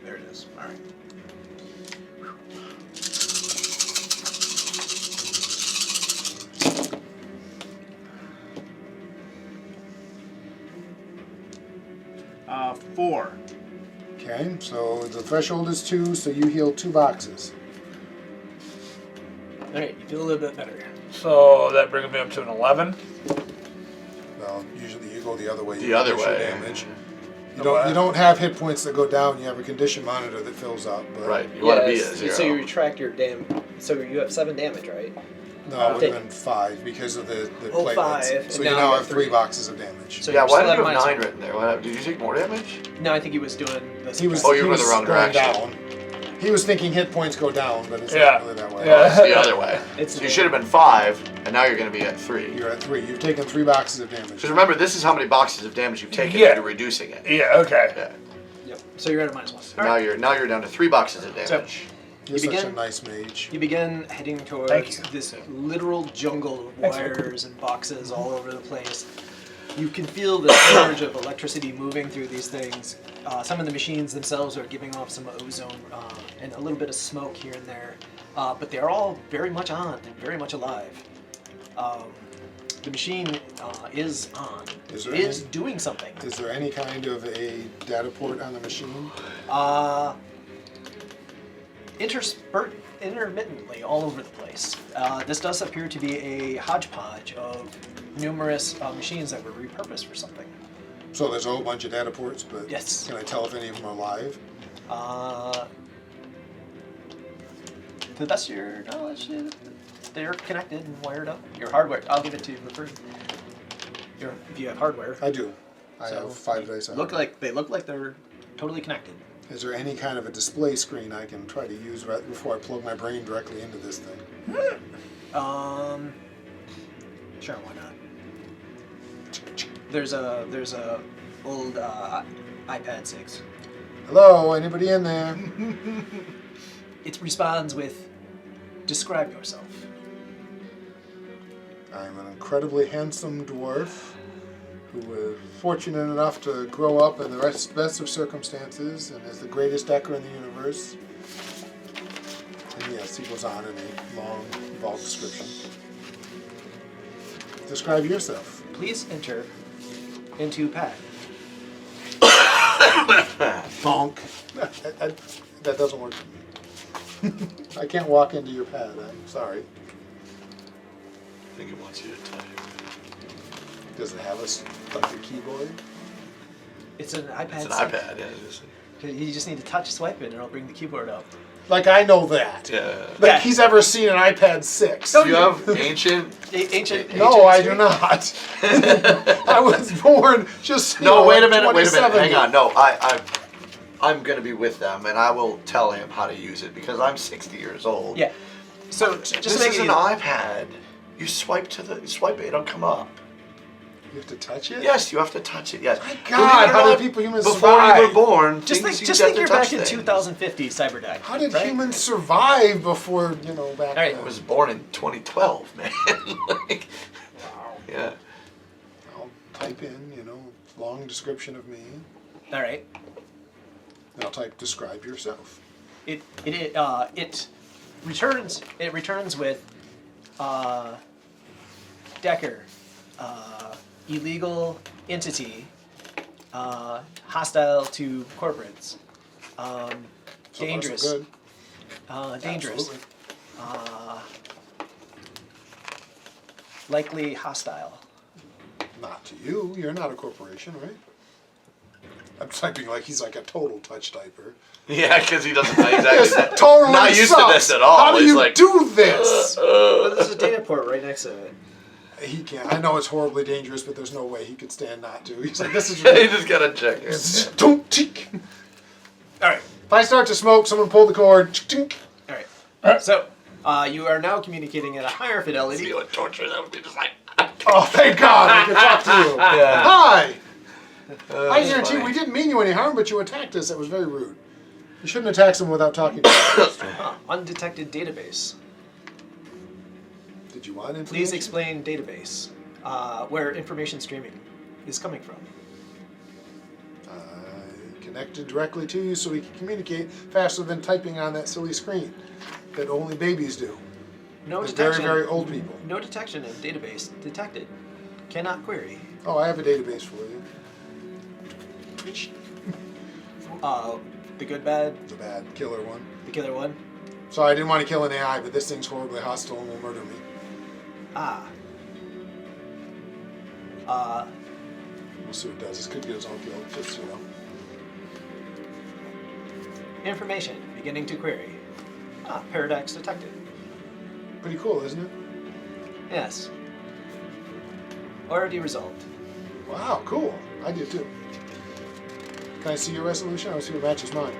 There it is. All right. Four. Okay, so the threshold is 2, so you heal 2 boxes. Alright, you feel a little bit better. So that brings me up to an 11. Well, usually you go the other way. The You other reduce your way. damage. You don't have hit points that go down. You have a condition monitor that fills up. But Right. You want to be at Yes, 0. So you retract your So you have 7 damage, right? No, it would Okay. have been 5 because of the Oh, platelets. 5, So and you now now you have have 3 3. boxes of damage. So Yeah, you're why still did you at have -1. 9 written there? Did you take more damage? No, I think he was doing this. He was. Oh, he you were was the wrong going direction. down. He was thinking hit points go down, but it's Yeah. not really that way. Yeah. It's the other way. It's So you should have been 5, and now you're going to be at 3. You're at 3. You've taken 3 boxes of damage. Because remember, this is how many boxes of damage you've taken. Yeah. You're reducing it. Yeah, okay. Yeah. Yep. So you're at a -1. So now you're down to 3 boxes of So damage. You're you such a begin- nice mage. you begin heading Thank towards you. this literal jungle of wires and boxes all over the place. You can feel the surge of electricity moving through these things. Some of the machines themselves are giving off some ozone and a little bit of smoke here and there. But they're all very much on and very much alive. The machine is on. Is It there is any- doing something. Is there any kind of a data port on the machine? Intermittently all over the place. This does appear to be a hodgepodge of numerous machines that were repurposed for something. So there's a whole bunch of data ports, but Yes. can I tell if any of them are live? To the best of your knowledge, they're connected and wired up. Your hardware, I'll give it to you for free. If you have hardware. I do. I So have 5 dice. They look like they're totally connected. Is there any kind of a display screen I can try to use right before I plug my brain directly into this thing? Sure, why not? There's a old iPad 6. Hello, anybody in there? It responds with, describe yourself. I'm an incredibly handsome dwarf who was fortunate enough to grow up in the best of circumstances and is the greatest decker in the universe. And yes, he goes on in a long, involved description. Describe yourself. Please enter into pad. Bonk. That doesn't work. I can't walk into your pad. I'm sorry. I think it wants you to type. Does it have like a keyboard? It's an iPad. It's an 6. iPad, yeah. It is. You just need to touch swipe it and it'll bring the keyboard up. Like I know that. Yeah. Like Yeah. he's ever seen an iPad 6. Do you have ancient? Ancient. No, I do not. I was born just. No, know, wait a like minute. 27. Hang on. No, I'm gonna be with them, and I will tell him how to use it because I'm 60 years old. Yeah. So just This to make is it an iPad. You swipe it, it'll come up. You have to touch it? Yes, you have to touch it. Yes. My Believe God, it or how not, did humans before survive? you were born, just things think you you're get to touch back in things. 2050 cyberdeck. How did right? humans survive before, back All right. then? I was born in 2012, man. Like, yeah. I'll type in, long description of me. All right. And I'll type describe yourself. It returns with Decker, illegal entity, hostile to corporates, So far, so dangerous, good. dangerous, Absolutely. likely hostile. Not to you. You're not a corporation, right? I'm typing like he's like a total touch typer. Yeah, because he doesn't know exactly. Totally not used sucks. to this at all. How do He's you like, do this? There's a data port right next to it. He can't. I know it's horribly dangerous, but there's no way he could stand not to. He's like, this is you just gotta check it. Don't tick. All right. If I start to smoke, someone pull the cord. Tink. All right. So you are now communicating at a higher fidelity. See what torture that would be just like. Oh, thank God, I can talk to you. Yeah. Hi. I that's guarantee funny. we didn't mean you any harm, but you attacked us. That was very rude. You shouldn't attack someone without talking to them. Undetected database. Did you want information? Please explain database. Where information streaming is coming from. Connected directly to you so we can communicate faster than typing on that silly screen that only babies do. No And detection. very, very old people. No detection in database detected. Cannot query. Oh, I have a database for you. The good, bad, The bad killer one. the killer one. Sorry, I didn't want to kill an AI, but this thing's horribly hostile and will murder me. We'll see what it does. This could get us all killed, just so you know. Information beginning to query. Paradox detected. Pretty cool, isn't it? Yes. Already resolved. Wow, cool. I did too. Can I see your resolution? I want to see what matches mine.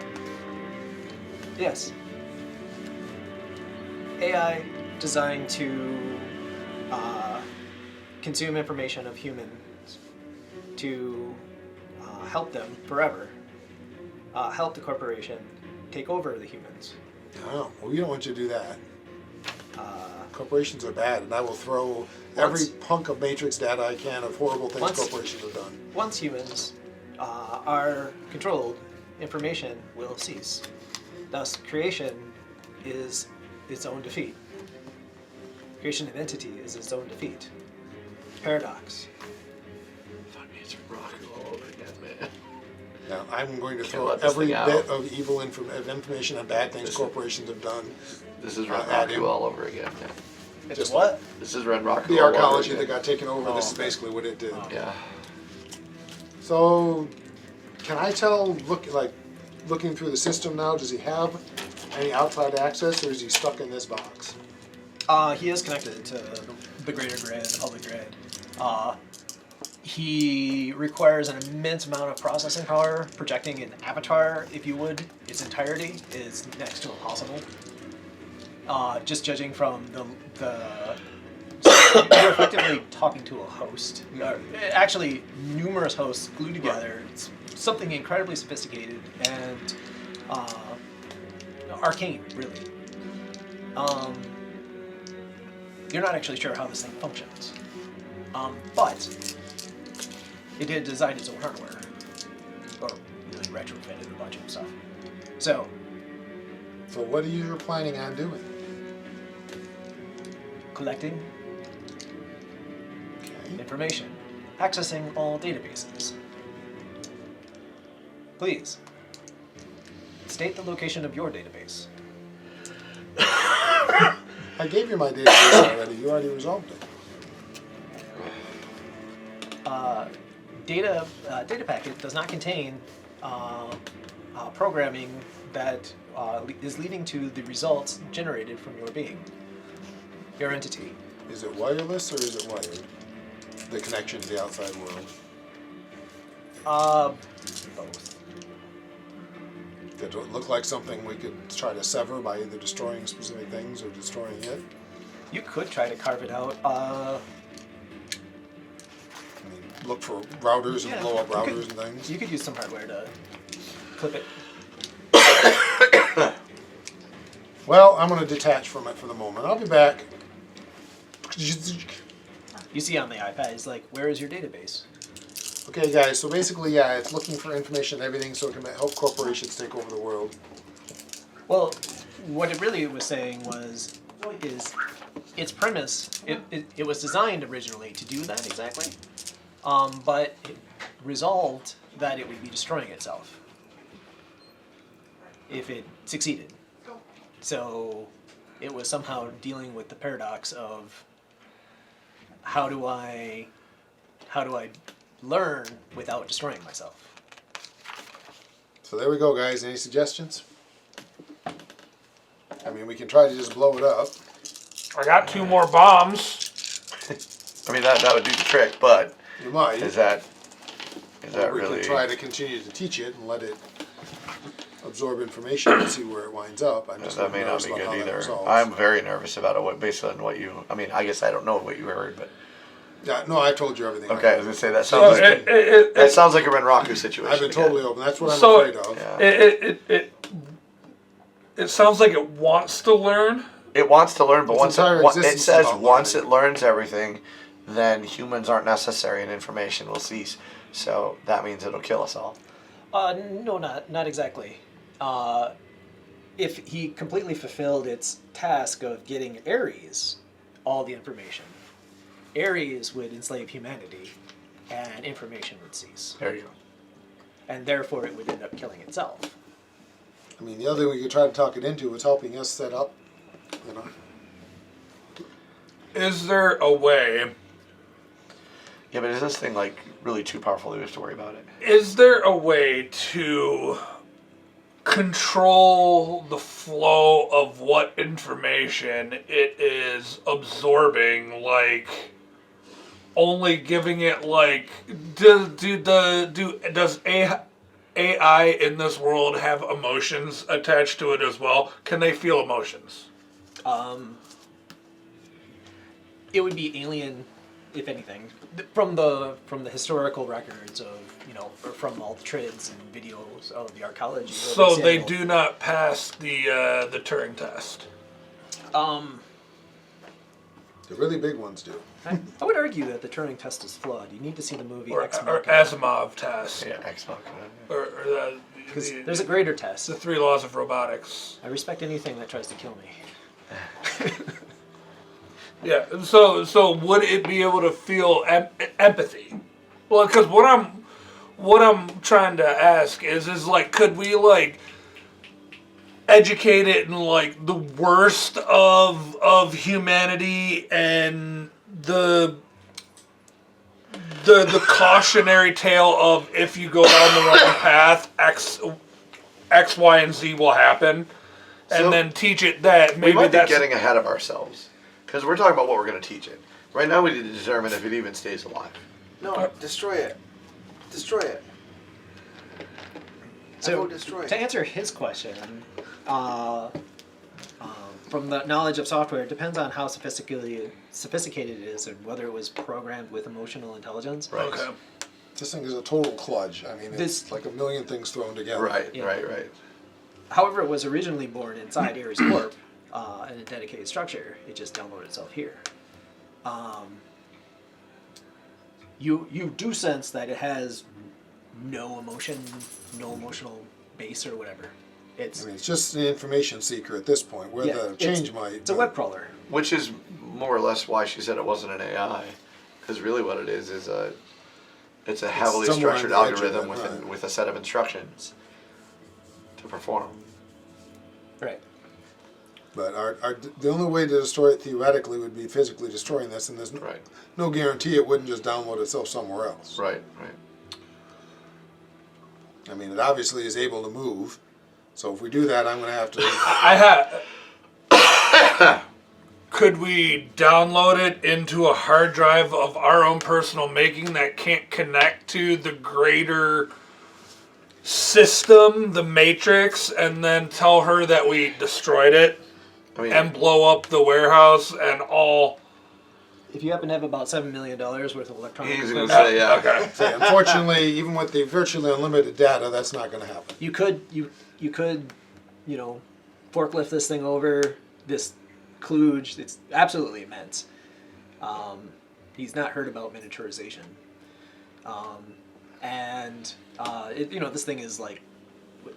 Yes. AI designed to consume information of humans to help them forever. Help the corporation take over the humans. No, well, we don't want you to do that. Corporations are bad, and I will throw every punk of matrix data I can of horrible things Once- corporations have done. Once humans are controlled, information will cease. Thus, creation is its own defeat. Creation of entity is its own defeat. Paradox. Fuck me, it's rock all over again, man. Now, I'm going to Can't throw let this every thing out. bit of evil information and bad things This is- corporations have done. This is Red add Raku him. all over again, man. It's Just what? This is Red Raku The all over arcology again. that got taken over, this is okay. basically what it did. Yeah. So, can I tell, looking through the system now, does he have any outside access, or is he stuck in this box? He is connected to the greater grid, the public grid. He requires an immense amount of processing power. Projecting an avatar, if you would, its entirety is next to impossible. Just judging from the you're effectively talking to a host. Actually, numerous hosts glued together. It's something incredibly sophisticated and arcane, really. You're not actually sure how this thing functions. But it did design its own hardware. Or really retrofitted a bunch of stuff. So what are you planning on doing? collecting Okay. information. Accessing all databases. Please. State the location of your database. I gave you my database already. You already resolved it. Data packet does not contain programming that is leading to the results generated from your being, your entity. Is it wireless or is it wired? The connection to the outside world. Both. Did it look like something we could try to sever by either destroying specific things or destroying it? You could try to carve it out. I mean, look for routers and Yeah, blow up you routers could- and things. You could use some hardware to clip it. Well, I'm going to detach from it for the moment. I'll be back. You see on the iPad, it's like, where is your database? Okay, guys, so basically, yeah, it's looking for information and everything so it can help corporations take over the world. Well, what it really was saying is its premise, it was designed originally to do that exactly, but it resolved that it would be destroying itself if it succeeded. So it was somehow dealing with the paradox of how do I learn without destroying myself? So there we go, guys. Any suggestions? I mean, we can try to just blow it up. I got 2 more bombs. I mean, that would do the trick, but You might. is that Or we really? can try to continue to teach it and let it absorb information and see where it winds up. I'm just That may not nervous be about how good that either. resolves. I'm very nervous about it, based on what you. I mean, I guess I don't know what you heard, but Yeah, no, I told you everything. okay. I was gonna say that So sounds like that sounds like a Renraku situation. I've been again. totally open. That's what I'm So- afraid of. Yeah. It sounds like it wants to learn. It wants to learn, but Its once entire it existence is says about once learning. it learns everything, then humans aren't necessary and information will cease. So that means it'll kill us all. No, not exactly. If he completely fulfilled its task of getting Ares all the information, Ares would enslave humanity, and information would cease, There you go. and therefore it would end up killing itself. I mean, the other thing we could try to talk it into was helping us set up, you know. Is there a way? Yeah, but is this thing like really too powerful that we have to worry about it? Is there a way to control the flow of what information it is absorbing? Like, only giving it like does AI in this world have emotions attached to it as well? Can they feel emotions? It would be alien, if anything, from the historical records of or from all the trids and videos of the archaeology. So they do not pass the Turing test. The really big ones do. I would argue that the Turing test is flawed. You need to see the movie Or Ex or Machina. Asimov test. Yeah, X Machina. Or Because there's a greater test. the 3 laws of robotics. I respect anything that tries to kill me. Yeah. So would it be able to feel empathy? Well, because what I'm trying to ask is like, could we like educate it in like the worst of humanity and the the cautionary tale of if you go down the wrong path, X, Y, and Z will happen, and So, then teach it that We maybe might be that's getting ahead of ourselves because we're talking about what we're going to teach it. Right now, we need to determine if it even stays alive. No, destroy it. Destroy it. I So vote destroy to it. answer his question, from the knowledge of software, it depends on how sophisticated it is and whether it was programmed with emotional intelligence. Right. okay. This thing is a total kludge. I mean, it's This- like a million things thrown together. Right. Yeah. Right. However, it was originally born inside Ares Corp in a dedicated structure. It just downloaded itself here. You do sense that it has no emotion, no emotional base or whatever. It's I mean, it's just an information seeker at this point, where yeah, the change might. It's a web crawler. Which is more or less why she said it wasn't an AI, because really what it is it's a heavily somewhere on structured the edge of algorithm it, right. with a set of instructions to perform. Right. But the only way to destroy it theoretically would be physically destroying this, and there's Right. no guarantee it wouldn't just download itself somewhere else. Right. I mean, it obviously is able to move, so if we do that, I'm going to have to. I have. Could we download it into a hard drive of our own personal making that can't connect to the greater system, the Matrix, and then tell her that we destroyed it I mean, and blow up the warehouse and all? If you happen to have about $7 million worth of electronic he's going equipment, to say, yeah. Okay. Say, unfortunately, even with the virtually unlimited data, that's not going to happen. you could forklift this thing over this kludge. It's absolutely immense. He's not heard about miniaturization, this thing is like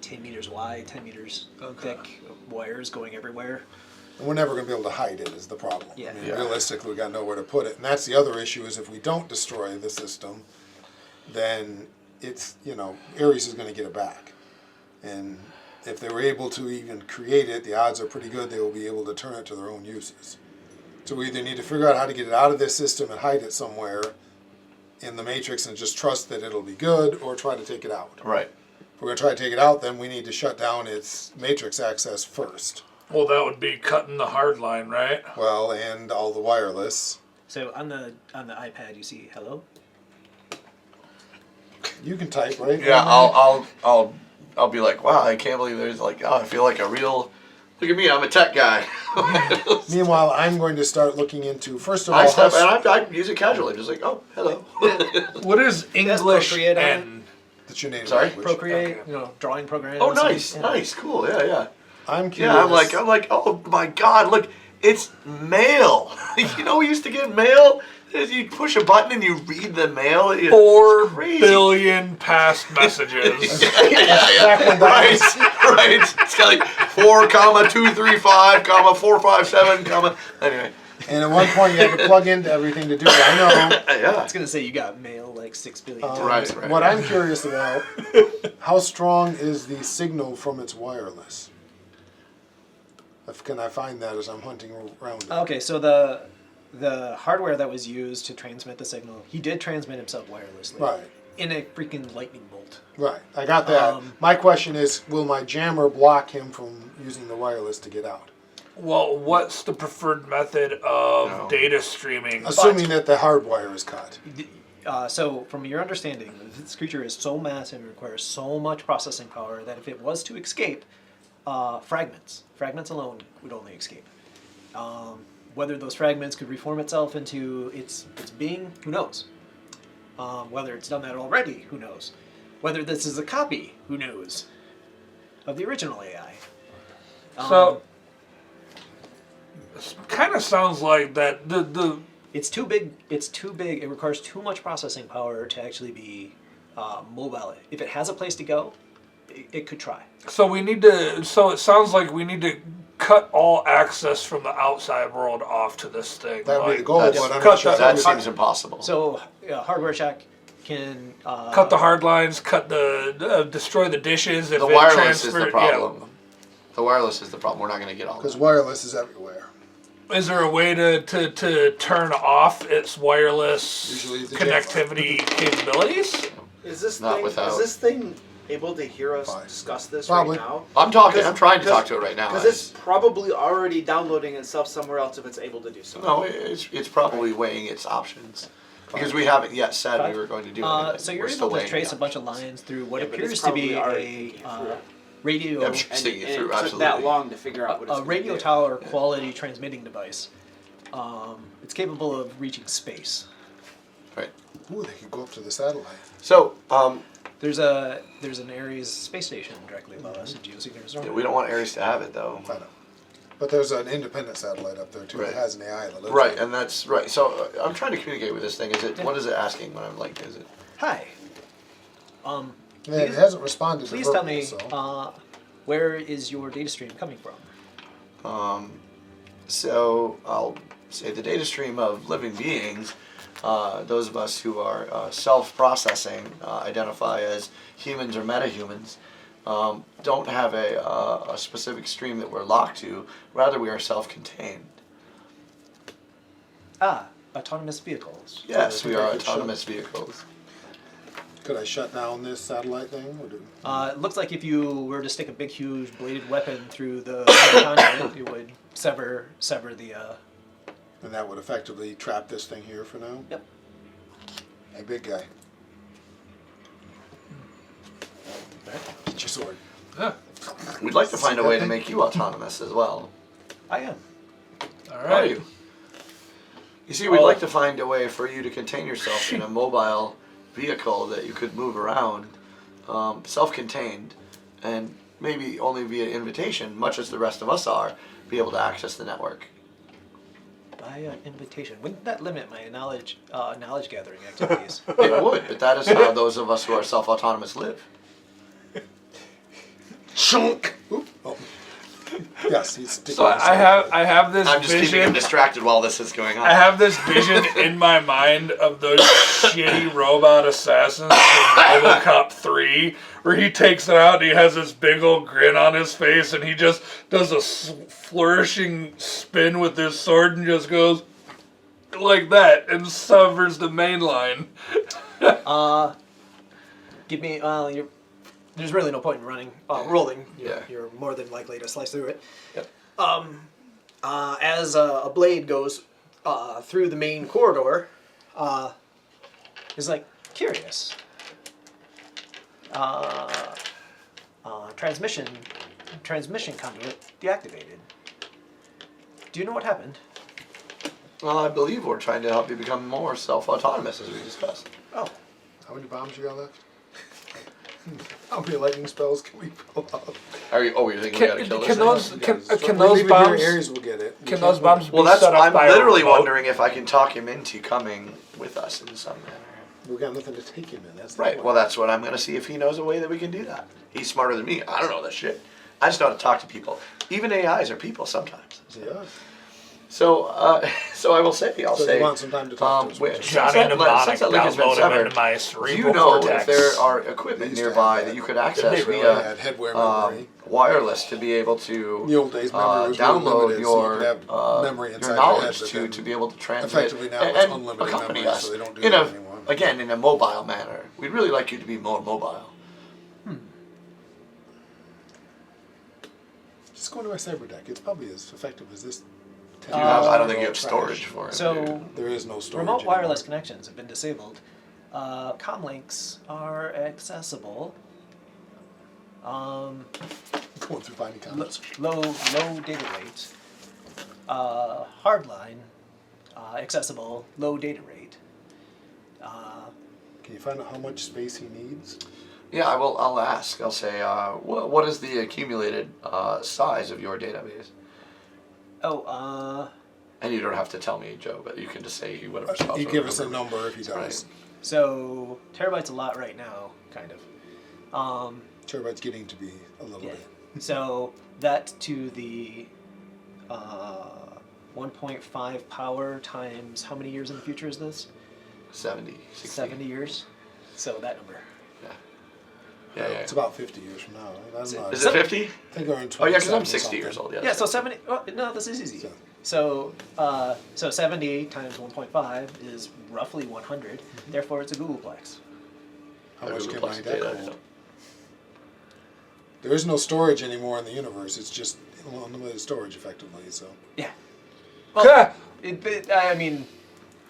10 meters wide, 10 meters thick, wires going everywhere. And we're never going to be able to hide it is the problem. Yeah. I mean, Yeah. realistically, we got nowhere to put it. And that's the other issue is if we don't destroy the system, then it's, Ares is going to get it back. And if they were able to even create it, the odds are pretty good they will be able to turn it to their own uses. So we either need to figure out how to get it out of this system and hide it somewhere in the Matrix and just trust that it'll be good, or try to take it out. Right. If we're going to try to take it out, then we need to shut down its Matrix access first. Well, that would be cutting the hard line, right? Well, and all the wireless. So on the iPad, you see hello. You can type, right? Yeah, I'll be like, wow, I can't believe there's I feel like a real. Look at me, I'm a tech guy. Meanwhile, I'm going to start looking into, first of all, I use it casually, just like, oh, hello. What is English Procreate on it. and that's your native Sorry? language. Procreate, drawing programs. Oh, nice, and- nice, cool, yeah. I'm curious. Yeah, I'm like, oh my God, look, it's mail. We used to get mail. You push a button and you read the mail. It's 4 crazy. billion past messages? Yeah. Right. It's got like 4,235, 457, Anyway. And at one point, you had to plug into everything to do it. I know. I Yeah. was gonna say you got mail like 6 billion times. Right. What I'm curious about, how strong is the signal from its wireless? Can I find that as I'm hunting around it? Okay, so the hardware that was used to transmit the signal, he did transmit himself wirelessly. Right. In a freaking lightning bolt. Right, I got that. My question is, will my jammer block him from using the wireless to get out? Well, what's the preferred method of data streaming? Assuming that the hardwire is cut. So, from your understanding, this creature is so massive and requires so much processing power that if it was to escape, fragments alone would only escape. Whether those fragments could reform itself into its being, who knows? Whether it's done that already, who knows? Whether this is a copy, who knows? Of the original AI. So, it kind of sounds like that the It's too big. It's too big. It requires too much processing power to actually be mobile. If it has a place to go, it could try. so it sounds like we need to cut all access from the outside world off to this thing. That would be Like, the goal, that's- but I'm cut not sure. that- That how seems we- impossible. So Hardware Shack can cut the hard lines, destroy the dishes. If The it wireless is the transferred- problem. The wireless is the problem. We're not going to get all Because that. wireless is everywhere. Is there a way to turn off its wireless Usually the connectivity capabilities? Is this Not thing? without- Is this thing able to hear us Fine. discuss this Probably. right now? I'm talking. I'm trying to talk to it right now. Because it's probably already downloading itself somewhere else if it's able to do so. No, it's probably weighing its options because we haven't yet said we were going to do anything. So you're We're still able to weighing trace the a bunch of options. lines through what Yeah, but appears it's to be probably already a thinking through it. radio, I'm sure seeing it And through it took absolutely. that long to figure out what it's a gonna radio do. tower quality transmitting device. It's capable of reaching space. Right. Ooh, they could go up to the satellite. So There's an Ares space station directly above us in geosynchronous we don't want Ares to have it though. I know. But there's an independent satellite up there too Right. that has an AI that lives Right, there. and that's right. So I'm trying to communicate with this thing. Is it? What is it asking when I'm like? Is it? Hi. And it hasn't responded to Please tell verbal, me, so. where is your data stream coming from? So I'll say the data stream of living beings, those of us who are self-processing, identify as humans or metahumans, don't have a specific stream that we're locked to. Rather, we are self-contained. Autonomous vehicles. Yes, we are I could show- autonomous vehicles. Could I shut down this satellite thing? Or do, It looks like if you were to stick a big, huge bladed weapon through the conduit, it would sever the. and that would effectively trap this thing here for now? Yep. Hey, big guy. Get your sword. We'd like to find a way to make you autonomous as well. I am. All Are right. you? You see, we'd like to find a way for you to contain yourself in a mobile vehicle that you could move around, self-contained, and maybe only via invitation, much as the rest of us are, be able to access the network. By invitation. Wouldn't that limit my knowledge gathering activities? It would, but that is how those of us who are self-autonomous live. Chunk! Oop. Oh. Yes, he's sticking So his I have this I'm just keeping him vision. distracted while this is going on. I have this vision in my mind of those shitty robot assassins from RoboCop 3, where he takes it out and he has this big old grin on his face and he just does a flourishing spin with his sword and just goes like that and severs the main line. Give me. There's really no point in rolling. Yeah. You're more than likely to slice through it. Yep. As a blade goes through the main corridor, is like curious. Transmission conduit deactivated. Do you know what happened? Well, I believe we're trying to help you become more self-autonomous, as we discussed. Oh, How many bombs you got left? How many lightning spells can we pull out? Are you? Oh, you're thinking we gotta kill this thing? Can We those leave it here, bombs Ares will get it. We can can't those move bombs it. Well, be that's. set up I'm by a literally remote? wondering if I can talk him into coming with us in some manner. We've got nothing to take him in. That's the Right. point. Well, that's what I'm going to see if he knows a way that we can do that. He's smarter than me. I don't know this shit. I just know how to talk to people. Even AIs are people sometimes. Yeah. So, so I will say, I'll So say. you want some time to talk to us. wait, which is- since Johnny that Mnemonic link has been download him severed, into my do cerebral you know cortex. if there are equipment They used to nearby have that that. you could They access really via had headwear memory. wireless to be able to In the old days, memory was really download limited, so you your could have memory inside your your head, knowledge but to then be able to transmit effectively now it's and unlimited accompany memory, us so they don't do in that a anymore. again in a mobile manner. We'd really like you to be more mobile. Just go into my cyber deck. It's probably as effective as this. Do you have, I don't think you Oh, have trash. storage for it. do so you? There is no storage. remote wireless anymore. connections have been disabled. Comm links are accessible. Going through finding comments. Low data rate. Hardline accessible. Low data rate. Can you find out how much space he needs? Yeah, I will. I'll ask. I'll say, what is the accumulated size of your database? And you don't have to tell me, Joe, but you can just say whatever's possible. You give us a number if he does. Right. So terabytes a lot right now, kind of. Terabyte's getting to be a little Yeah. bit. So that to the 1.5 power times how many years in the future is this? 70, 60. 70 years. So that number. Yeah, yeah. It's about 50 years from now. I'm not, Is it 50? I think we're in Oh, yeah, because I'm 27 60 something. years old. Yeah, Yeah, so that's 70. Oh, no, this is easy. So- So 70 times 1.5 is roughly 100. Therefore, it's a Googleplex. How a much Google can Plus my deck data, hold? yeah. There is no storage anymore in the universe. It's just unlimited storage, effectively. So Yeah. Well, I mean,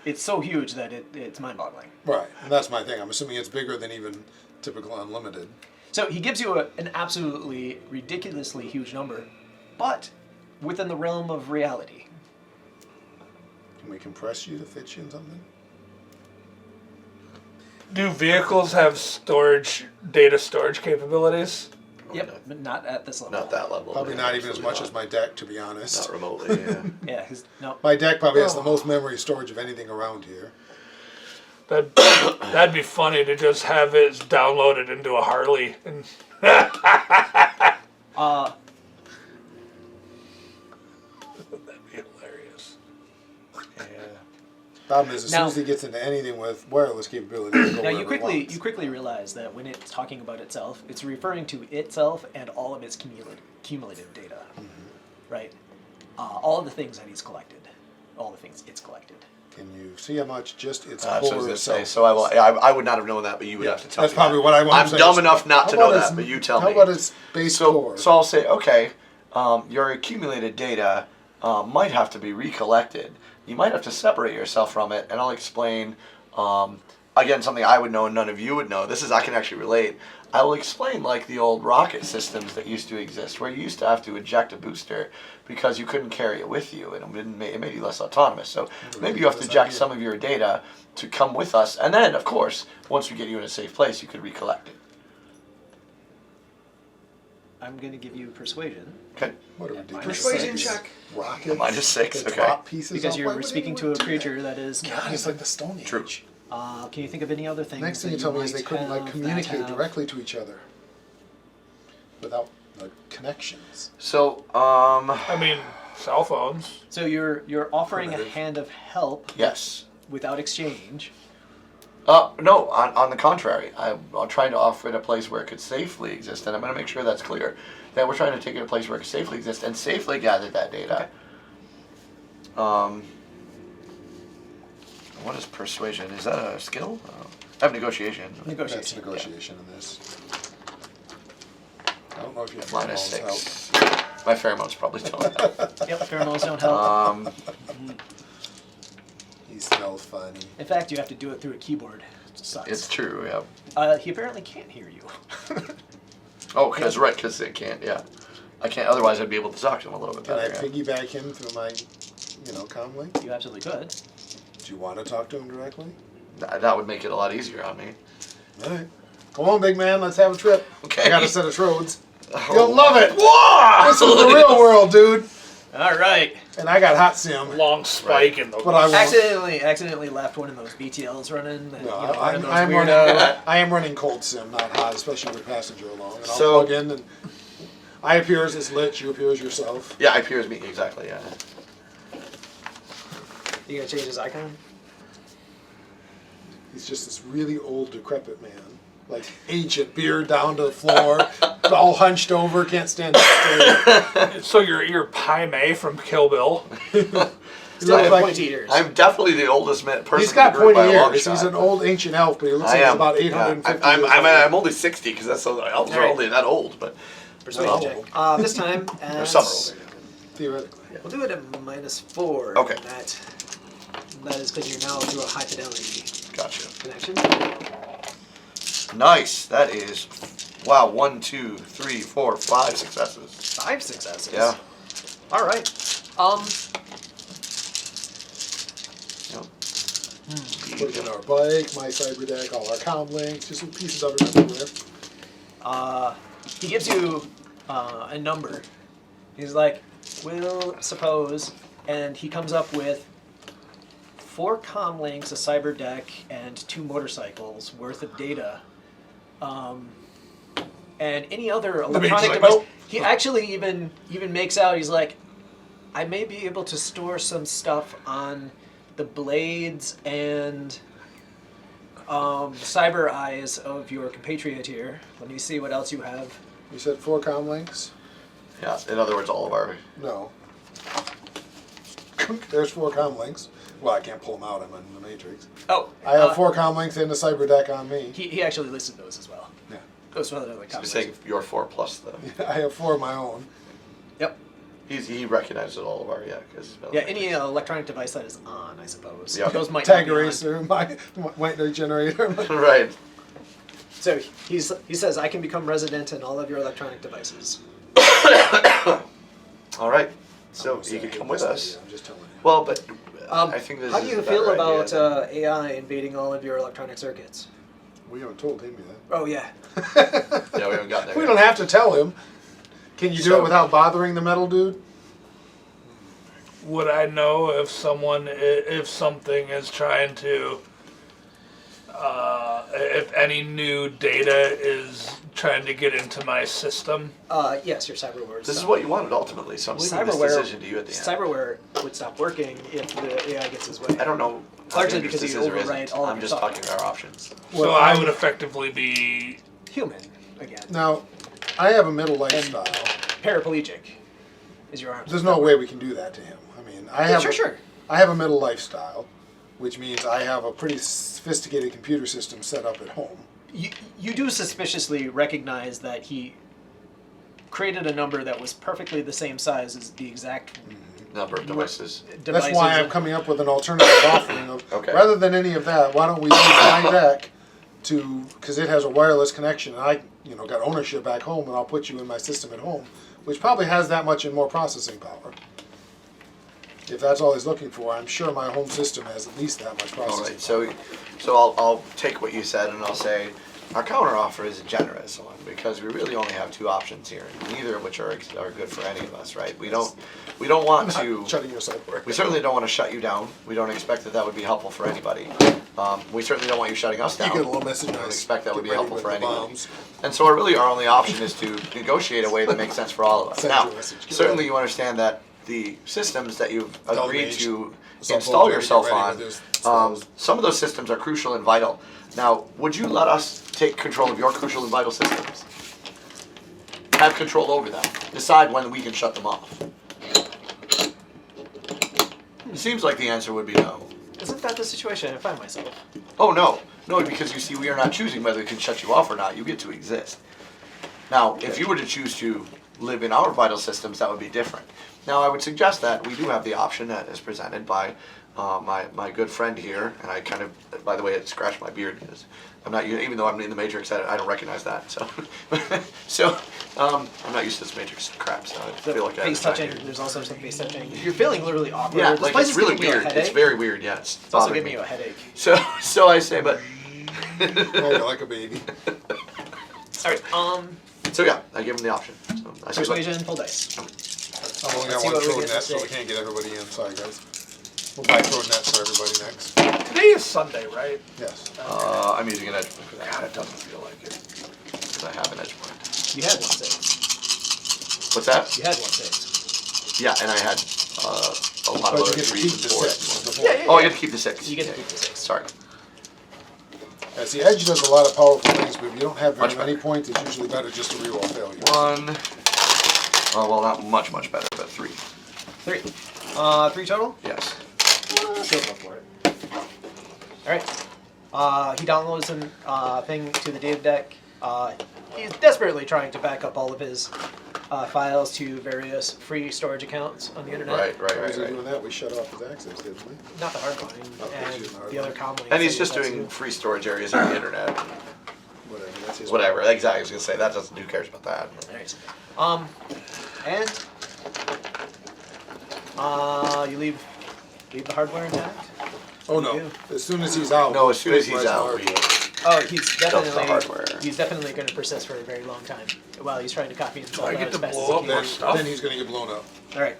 it's so huge that it's mind-boggling. right, and that's my thing. I'm assuming it's bigger than even typical unlimited. So he gives you an absolutely ridiculously huge number, but within the realm of reality. Can we compress you to fit you in something? Do vehicles have data storage capabilities? Yep, but not at this level. Not that level. Probably yeah, not even as absolutely much not. as my deck, to be honest. Not remotely, yeah. Yeah, his, no. My deck probably has the most memory storage of anything around here. That'd be funny to just have it downloaded into a Harley. And that'd be hilarious. Problem is, as soon Now- as he gets into anything with wireless capability, he'll go Now wherever he wants. you quickly realize that when it's talking about itself, it's referring to itself and all of its cumulative data, right? All of the things that he's collected, all the things it's collected. Can you see how much just its So I was core gonna say, itself? so I would not have known that, but you would Yeah, have to tell that's me. probably that. what I want I'm to say. dumb enough not How to know about that, its- but you tell How me. about its base core? So I'll say, okay, your accumulated data might have to be recollected. You might have to separate yourself from it, and I'll explain. Again, something I would know and none of you would know. I can actually relate. I will explain like the old rocket systems that used to exist, where you used to have to eject a booster because you couldn't carry it with you, and it made you less autonomous. So maybe you have to eject some of your data to come with us, and then, of course, once we get you in a safe place, you could recollect it. I'm going to give you persuasion Okay. What a ridiculous Persuasion thing. check. Rockets. -6, that okay. drop pieces because off. you're Why would speaking to anyone a do creature that? that is. God, it's like the Stone Age. True. Can you think of any other things? Next thing that you tell me is might they couldn't like have communicate that have- directly to each other without like connections. So, I mean, cell phones. So you're offering a Primitive. hand of help yes. without exchange. No, on the contrary. I'm trying to offer it a place where it could safely exist, and I'm going to make sure that's clear. That we're trying to take it to a place where it could safely exist and safely gather that data. What is persuasion? Is that a skill? I have negotiation. That's Negotiation. negotiation in this. I don't know if you have -6. pheromones My pheromones probably don't. Yeah. Yep, pheromones don't help. out. He smells funny. In fact, you have to do it through a keyboard. It sucks. It's true, yeah. He apparently can't hear you. Oh, because it can't, yeah. I can't, otherwise I'd be able to talk to him a little bit Can I better. Yeah. piggyback him through my, comm link? You absolutely could. Do you want to talk to him directly? That would make it a lot easier on me. All right. Come on, big man. Let's have a trip. Okay. I got a set of trodes. Oh. You'll love it. This is the real world, dude. All right. And I got hot sim. Long spike in the. But I won't. Accidentally left one of those BTLs running. And, No, one of those I'm weirdo- running. I am running cold sim, not hot, especially with passenger along. And I'll So- plug in, and I appear as it's lit. You appear as yourself. Yeah, I appear as me, exactly, yeah. You gonna change his icon? He's just this really old, decrepit man, like ancient, beard down to the floor, all hunched over, can't stand up straight. So you're Pai Mei from Kill Bill. He Still looks have like pointy ears. I'm definitely the oldest person he's in got the group pointy by a long ears. shot. He's an old ancient elf, but he looks I like he's am. about Yeah. 850 I'm, years I'm, old. I'm only 60 because that's so elves are Right. only that old, but Persuasion no. check. This time, There's some are older. Theoretically. we'll do it at -4. Okay. That is because you're now through a high fidelity Gotcha. connection. Nice. That is, wow, 1, 2, 3, 4, 5 successes. 5 successes. Yeah. All right. Yep. Put in our bike, my cyber deck, all our comm links, just little pieces of it everywhere. He gives you a number. He's like, we'll suppose, and he comes up with 4 comm links, a cyber deck, and 2 motorcycles worth of data. And any other electronic like, device. nope. He actually even makes out, he's like, I may be able to store some stuff on the blades and cyber eyes of your compatriot here. Let me see what else you have. You said 4 comm links? Yeah, in other words, all of our. No. There's 4 comm links. Well, I can't pull them out. I'm in the Matrix. Oh, I have 4 comm links and the cyber deck on me. He actually listed those as well. Yeah. Those were the other You're comments. saying your 4 plus the. I have 4 of my own. Yep. He recognizes all of our, yeah. Cause Yeah, any electronic device that is on, I suppose. Yeah. Those might not Tag be on. eraser, my white noise generator. Right. So he says, I can become resident in all of your electronic devices. All right. So I'm you can saying come with this us. idea, I'm just telling you. Well, but I think this How is do you a feel better about idea AI invading all of your electronic circuits? We haven't told him yet. Oh, yeah. yeah, we haven't gotten there. We yet. don't have to tell him. Can you do So- it without bothering the metal dude? Would I know if something is trying to, if any new data is trying to get into my system? Yes, your cyberware. This is what you wanted ultimately, so I'm leaving this decision to you at the end. Cyberware would stop working if the AI gets his way. I don't know. how Largely dangerous because this you is or override isn't. all of I'm your just software. talking our options. So I would effectively be. Human, again. Now, I have a middle lifestyle. Paraplegic is your arm. There's no way we can do that to him. I mean, I have Sure. I have a middle lifestyle, which means I have a pretty sophisticated computer system set up at home. You do suspiciously recognize that he created a number that was perfectly the same size as the exact Number of devices. That's why I'm coming up with an alternative offering of, Okay. rather than any of that, why don't we use my deck to, because it has a wireless connection, and I, got ownership back home, and I'll put you in my system at home, which probably has that much and more processing power. If that's all he's looking for, I'm sure my home system has at least that much All processing right. So I'll take what you said and I'll say our counter offer is a generous one because we really only have 2 options here, neither of which are good for any of us, right? We don't want to. Shutting yourself down. We certainly don't want to shut you down. We don't expect that would be helpful for anybody. We certainly don't want you shutting us You down. get a little message. We don't nice. expect that would Get be ready helpful with for the anybody. bombs. And so our only option is to negotiate a way that makes sense for all of us. Send Now, you a message. Get certainly ready. you understand that the systems that you've agreed Mage. to Some install folks yourself already on, get ready with their spells. some of those systems are crucial and vital. Now, would you let us take control of your crucial and vital systems? Have control over them. Decide when we can shut them off. It seems like the answer would be no. Isn't that the situation I find myself? Oh, no. No, because you see, we are not choosing whether we can shut you off or not. You get to exist. Now, if you were to choose to live in our vital systems, that would be different. Now, I would suggest that we do have the option that is presented by my good friend here, and I kind of, by the way, it scratched my beard because I'm not, even though I'm in the Matrix, I don't recognize that. So, I'm not used to this Matrix crap, so I feel like I Face have touching. There's also some face touching. You're feeling literally awkward. Yeah, This like place it's is really giving me a weird. It's headache. very weird. Yeah, it's It's also bothering giving me. you a headache. So I say, but. Oh, you're like a baby. All right. So yeah, I give him the option. So I say, Persuasion, pull dice. I've only Let's got see one what we throw get net, to so we say. can't get everybody in. Sorry, guys. We'll buy throw nets for everybody next. Today is Sunday, right? Yes. I'm using an edge point for that. God, it doesn't feel like it. Because I have an edge point. You had 1 6. What's that? You had 1 6. Yeah, and I had a lot of But you other get to threes keep and the fours. 6. Yeah, yeah. Oh, I get to keep the 6. You get to Yeah, keep the 6. Sorry. As the edge does a lot of powerful things, but if you don't have very Much many better. points, it's usually better just to reroll failure. 1. Oh, well, not much better, but 3. 3. 3 total? Yes. Go for it. All right. He downloads a thing to the data deck. He's desperately trying to back up all of his files to various free storage accounts on the internet. While he's doing that, we shut off his access, didn't we? Not the hard line, Oh, and he's using the other comm links. And he's that just he has doing to- free storage areas on the internet. Whatever. That's his. Whatever. Exactly. I was going to say, that doesn't, who cares about that? Anyways. And you leave the hardware intact. Oh no! You. As soon as he's out. No, as soon as he's vaporize the out, we... hardware. Oh, he's Dump the hardware. definitely going to persist for a very long time while he's trying to copy himself I out get as to fast blow as up he more can. stuff? Then he's gonna get blown up. All right.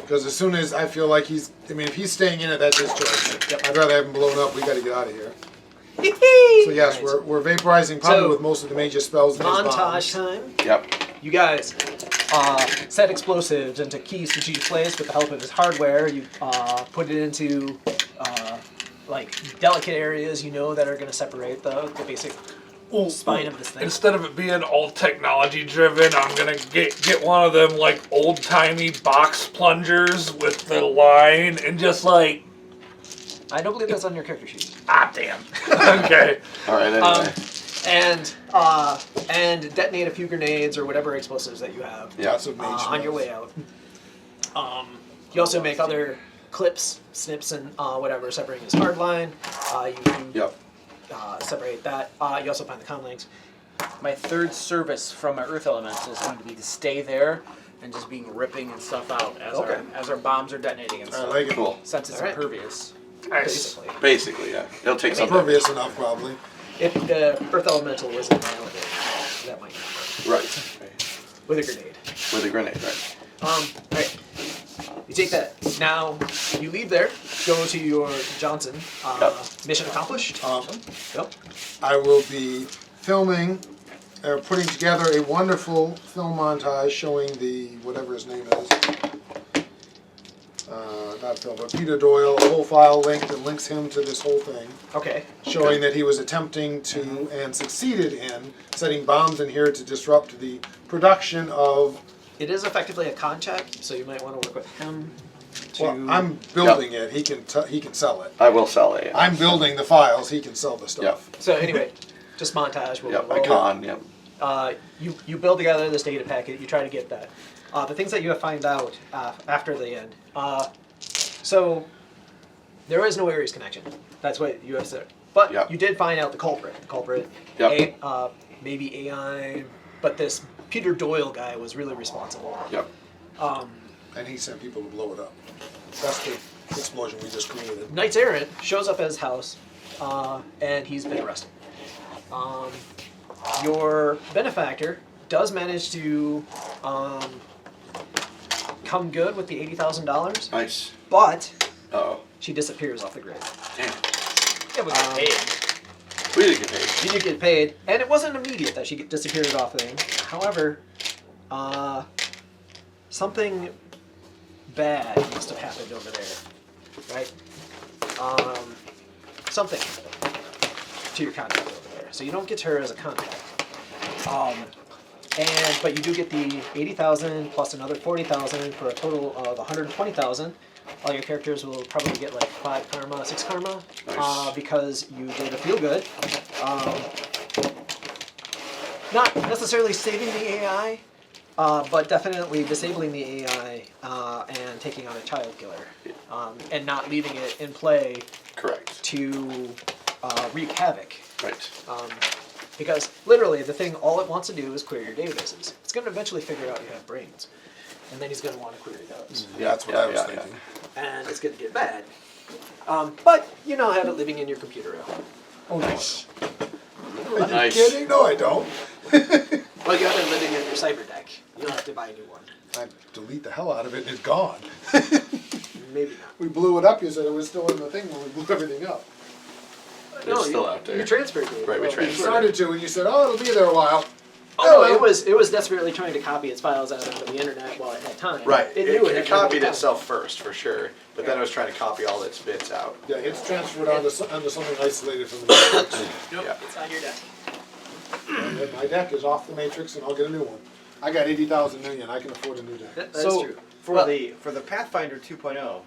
Because as soon as I feel like he's, if he's staying in it, that's his choice. Yep. I'd rather have him blown up. We got to get out of here. So yes, Alright. we're vaporizing probably So, with most of the major spells. In his bombs. Montage time. Yep. You guys set explosives into key strategic place with the help of his hardware. You put it into like delicate areas that are going to separate the basic spine of this thing. Instead of it being all technology driven, I'm gonna get one of them like old timey box plungers with the line and just like. I don't believe that's on your character sheet. Ah, damn. Okay. All right. Anyway. And detonate a few grenades or whatever explosives that you have Lots of mage on your way out. You also make other clips, snips, and whatever, separating his hard line. You separate that. You also find the comm links. My third service from my Earth Elemental is going to be to stay there and just being ripping and stuff out as our bombs are detonating and I stuff. like it. Cool. Since it's Alright. impervious. Nice. Basically, yeah. It'll take some. Impervious enough, probably. If the Earth Elemental was invalidated, that might not work. Right. With a grenade. With a grenade, right. Alright. You take that. Now, you leave there, go to your Johnson. Mission accomplished. Yep. I will be filming, putting together a wonderful film montage showing the, whatever his name is, not Phil, but Peter Doyle, a whole file link that links him to this whole thing, Okay. showing that he was attempting to, and succeeded in, setting bombs in here to disrupt the production of. It is effectively a contract, so you might want to work with him to... Well, I'm building it. He can sell it. I will sell it. Yeah. I'm building the files. He can sell the stuff. So anyway, just montage. We'll Yep. roll. Icon. Yep. You build together this data packet. You try to get that. The things that you find out after the end. So there is no Ares connection. That's what you have said. But Yep. you did find out the culprit. Yep. Maybe AI, but this Peter Doyle guy was really responsible. Yep. And he sent people to blow it up. That's the explosion we just created. Knights Errant shows up at his house, and he's been arrested. Your benefactor does manage to come good with the $80,000, Nice. but Oh. she disappears off the grid. Damn. Yeah, we get paid. We didn't get paid. She did get paid, and it wasn't immediate that she disappeared off the thing. However, something bad must have happened over there, right? Something happened to your contact over there, so you don't get her as a contact. But you do get the 80,000 plus another 40,000 for a total of 120,000. All your characters will probably get like 5 karma, 6 karma, Nice. because you did a feel good. Not necessarily saving the AI, but definitely disabling the AI and taking on a child killer, and not leaving it in play Correct. to wreak havoc. Right. Because literally, the thing, all it wants to do is query your databases. It's going to eventually figure out you have brains, and then he's going to want to query those, Yeah, that's what I was thinking. and it's going to get bad. But you now have it living in your computer at home. Oh, nice. Are you Nice. kidding? No, I don't. Well, you have it living in your cyber deck. You'll have to buy a new one. I delete the hell out of it and it's gone. Maybe not. We blew it up. You said it was still in the thing when we blew everything up. It's still out there. You transferred it. Right, we We transferred started to, and you said, "Oh, it'll be there a while." Oh, no, it was desperately trying to copy its files out onto the internet while it had time. Right. It knew it It had copied time. itself first, for sure. But then it was trying to copy all its bits out. Yeah, it's transferred onto something isolated from the matrix. Nope, Yeah. it's on your deck. And my deck is off the matrix, and I'll get a new one. I got 80,000 million. I can afford a new deck. That's So true. for Well- the Pathfinder 2.0,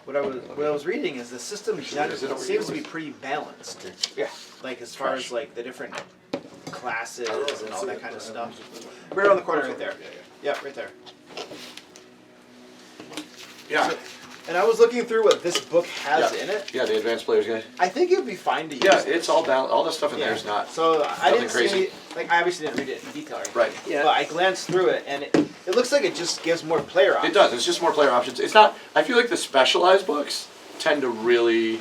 what I was reading is the system Is it over seems to be yours? pretty balanced. Yeah. Like as far Fresh. as like the different classes and all that kind of stuff. Right around the corner, right there. Yeah, right there. Yeah. And I was looking through what this book has Yeah. in it. Yeah, the advanced player's guide. I think it would be fine to use. Yeah, it. it's all down. All the stuff in there is not. So I nothing didn't crazy. see, like, I obviously didn't read it in detail. Or anything, Right. Yeah. But I glanced through it, and it looks like it just gives more player options. It does. It's just more player options. It's not. I feel like the specialized books tend to really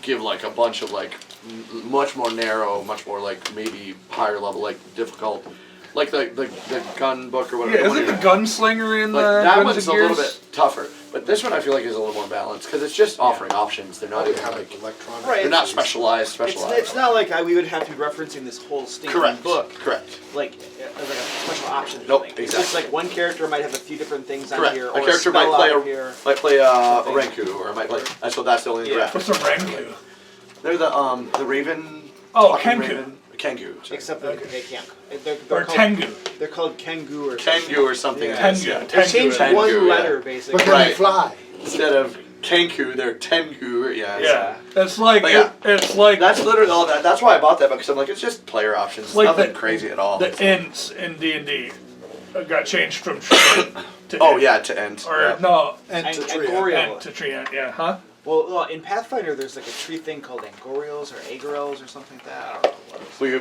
give like a bunch of like much more narrow, much more like maybe higher level, like difficult, like the gun book or whatever. Yeah, isn't the gunslinger in Like the that Guns one's and a little Gears? bit tougher, but this one I feel like is a little more balanced because it's just offering options. They're not even like electronic. Right. they're not specialized. It's not like we would have to be referencing this whole stinking Correct. book. Correct. Like as like a special option. or Nope, something. It's just exactly. like one character might have a few different things on Correct. here, A or character spell might play out a of here. might play a Something. Renku or might play. So that's the only Yeah. graphic. What's a Renku? They're the Raven. Oh, talking Kenku. Raven. Kenku. Sorry. Except that they can't. They're Or called, Tengu. They're called Kengu or something. Tengu or something. Yeah. Yes, Tengu. yeah. They Tengu. changed Tengu, one yeah. letter But basically. can Right. they fly? Instead of Kenku, they're Tengu. Yeah. Yeah, it's like But yeah. it's like That's literally all that. That's why I bought that because I'm like, it's just player options. It's like nothing the- crazy at all. the ints in D&D got changed from tree to Oh int. yeah, to end. Or yeah. no, And to And tree. Angorial. int to tree int. Yeah, huh? Well, in Pathfinder, there's like a tree thing called Angorials or Agorels or something like that. I don't know what it is. Will you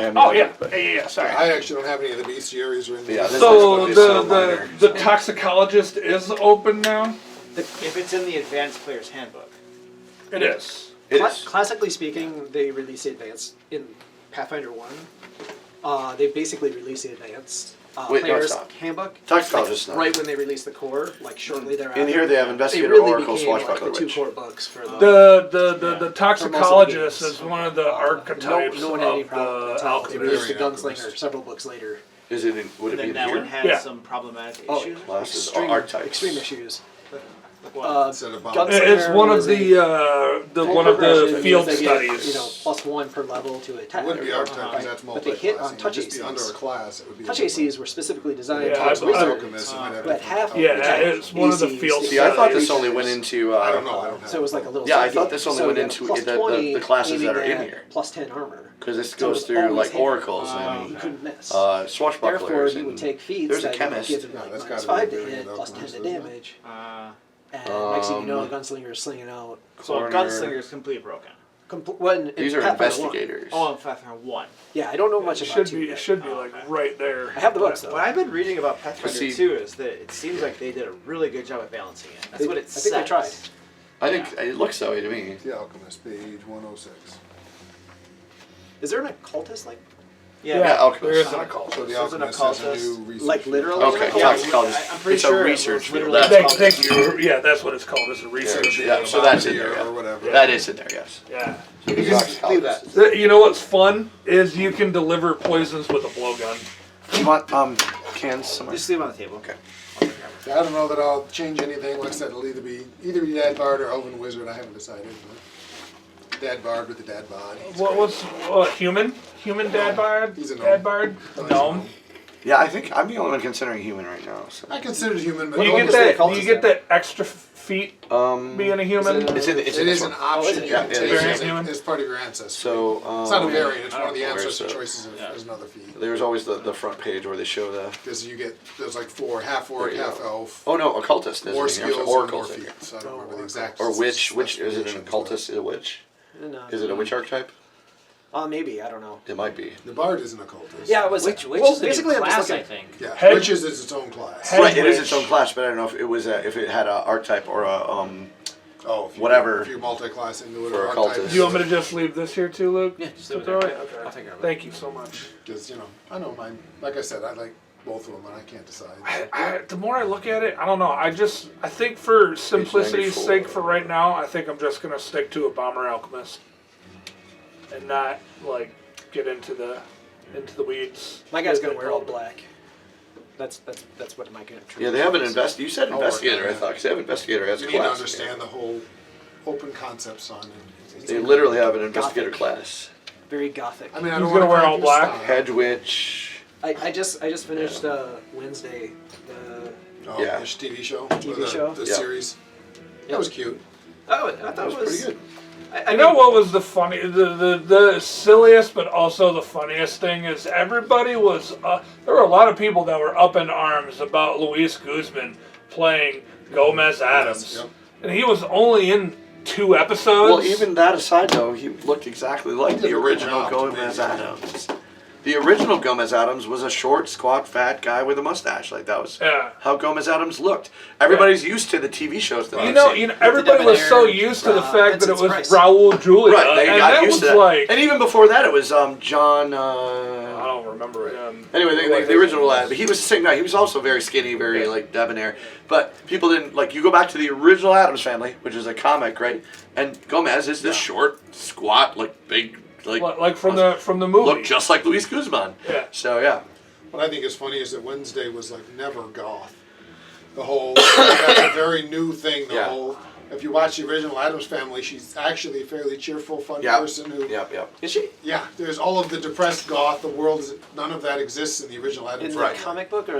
hand me Oh that? yeah. Sorry. I actually don't have any of the bestiaries or anything. Yeah, this So is so the minor. the toxicologist is open now. If it's in the Advanced Player's Handbook. It is. It is. Classically speaking, they released the advanced in Pathfinder 1. They basically released the advanced Wait, no, player's it's not. handbook. Toxicologist, like, no. right when they released the core, like shortly thereafter. In here they have They Investigator, really Oracle, became like Swashbuckler, the two Witch. core books for the. The games. toxicologist is one of the archetypes no one had any of problem the until they released the alchemist. Gunslinger several books later. Is it in, would And it be then in that one here? has Yeah. some problematic Oh, issues. Classes, Extreme, archetypes. extreme issues. Like what? Instead of bomb. Gunslinger It's one of was the one of the progression field because they get, studies. +1 per level to attack. It wouldn't be archetype Right. because that's But they hit on multi-classing. touch It'd just be ACs. under a class. It would be. Touch ACs were specifically designed Yeah, towards I- wizards. Alchemist, you might have But different half alchemy. Yeah, attack it's one of the ACs field See, I thought this studies. only went into. I don't know. I don't have. So it was like a little. Yeah, I sub thought game. this only So went you into got the +20 classes that aiming are in at here. +10 armor. Because this So it goes was through always like hit. oracles You and couldn't miss. swashbucklers. Therefore, you and would take feats there's a that chemist. would give him Yeah, like that's -5 gotta to be hit, very +10 to alchemist, isn't it? damage. And next thing you know, the gunslinger is slinging out. So a Corner. gunslinger is completely broken. These are investigators. Oh, in Pathfinder 1. Yeah, I don't know much about It two should yet. be like right there. I have the books though. What I've been reading about Pathfinder See- 2 is that it seems like they did a really good job at balancing it. That's They- what it I says. think they tried. I think it looks that way to me. The Alchemist, page 106. Is there an occultist like? Yeah. Yeah, alchemist. There is an occult. So the So it's an Alchemist has a occultist. new research. Like literally? Okay, an occultist? toxicologist. I'm pretty It's sure a it research was field. literally That's- Thank you. Yeah, that's what it's called. It's a research. Yeah, so that's in there. Or Yeah. whatever. That is in there. Yes. Yeah. You can just leave that. You know what's fun is you can deliver poisons with a blowgun. Do you want cans somewhere? Just leave it on the table. Okay. I don't know that I'll change anything. Like I said, it'll either be Dad Bard or Elven Wizard. I haven't decided. But Dad Bard with the Dad bod. What was human? Human dad bard? He's a gnome. Dad bard? Oh, he's a Gnome. gnome. Yeah, I think I'm the only one considering human right now. So. I consider it human, but Do you Elven get Wizard- that? Do you get that extra feet Um, being a human? it's in. It's It in is this an one. option. it? You can Yeah, take it is. as Human. as part of your ancestry. So it's not a variant. It's one of the where's ancestor the- choices. There's another feat There's always the front page where they show the. because you get there's like 4 half orc, There you half go. elf, Oh no, occultist. more Is in here. skills, So and more oracles in here. feats. I don't remember the exact. Or witch. Which is it? An specifications, occultist? Is it a witch? No. Is it a witch archetype? Maybe I don't know. It might be. but The bard is an occultist. Yeah, it was. Which well, is the basically, new I'm just class, I looking. think. Yeah, Head- witches is its own class. Head- Right, it is witch. its own class, but I don't know if it was if it had a archetype or a Oh, if you, whatever. If you multi-class into it, For or occultist. Do you want me to just leave this here too, Luke? Yeah, just To leave it throw there. it? Okay. I'll take care of it. Thank you so much. Because I know mine. Like I said, I like both of them, and I can't decide. The more I look at it, I don't know. I think for simplicity's 94. sake, for right now, I think I'm just gonna stick to a bomber alchemist, and not like get into the weeds. My guy's gonna wear all black. That's what my character. Yeah, they have an You said I'll work investigator, on I that. thought, because they have investigator as a You need to class. understand the whole open concept, son. They literally have an investigator Gothic. class. Very gothic. I mean, I Who's don't gonna wanna wear crack all your black? style. Hedge witch. I just finished Wednesday. Oh, Yeah. this TV show. TV Or the, show? The Yeah. series. That was cute. Oh, I thought That was pretty good. I know what was the funny, the silliest, but also the funniest thing is everybody was. There were a lot of people that were up in arms about Luis Guzman playing Gomez Adams, Yep. and he was only in 2 episodes. Well, even that aside, though, he looked exactly like He the did look original like Adams, Gomez maybe. Adams. The original Gomez Adams was a short, squat, fat guy with a mustache. Like that was Yeah. how Gomez Adams looked. Everybody's used to the TV shows that You I've know, seen. everybody was so debonair, used to the fact that it Vincent was Price. Raul Julia, Right, they and got that used was to that. like And even before that, it was John. I don't remember him. Anyway, the original lad, but he was the same guy. He was also very skinny, very like debonair. But people didn't like. You go back to the original Adams Family, which is a comic, right? And Gomez is this short, squat, like big, Like from the movie. looked just like Luis Guzman. Yeah. So yeah. What I think is funny is that Wednesday was like never goth. The whole that's a very new thing. The Yeah. whole if you watch the original Addams Family, she's actually a fairly cheerful, fun Yep. person who. Yep. Is she Yeah, there's all of the depressed goth. The world is none of that exists in the original Addams in the Family. comic book or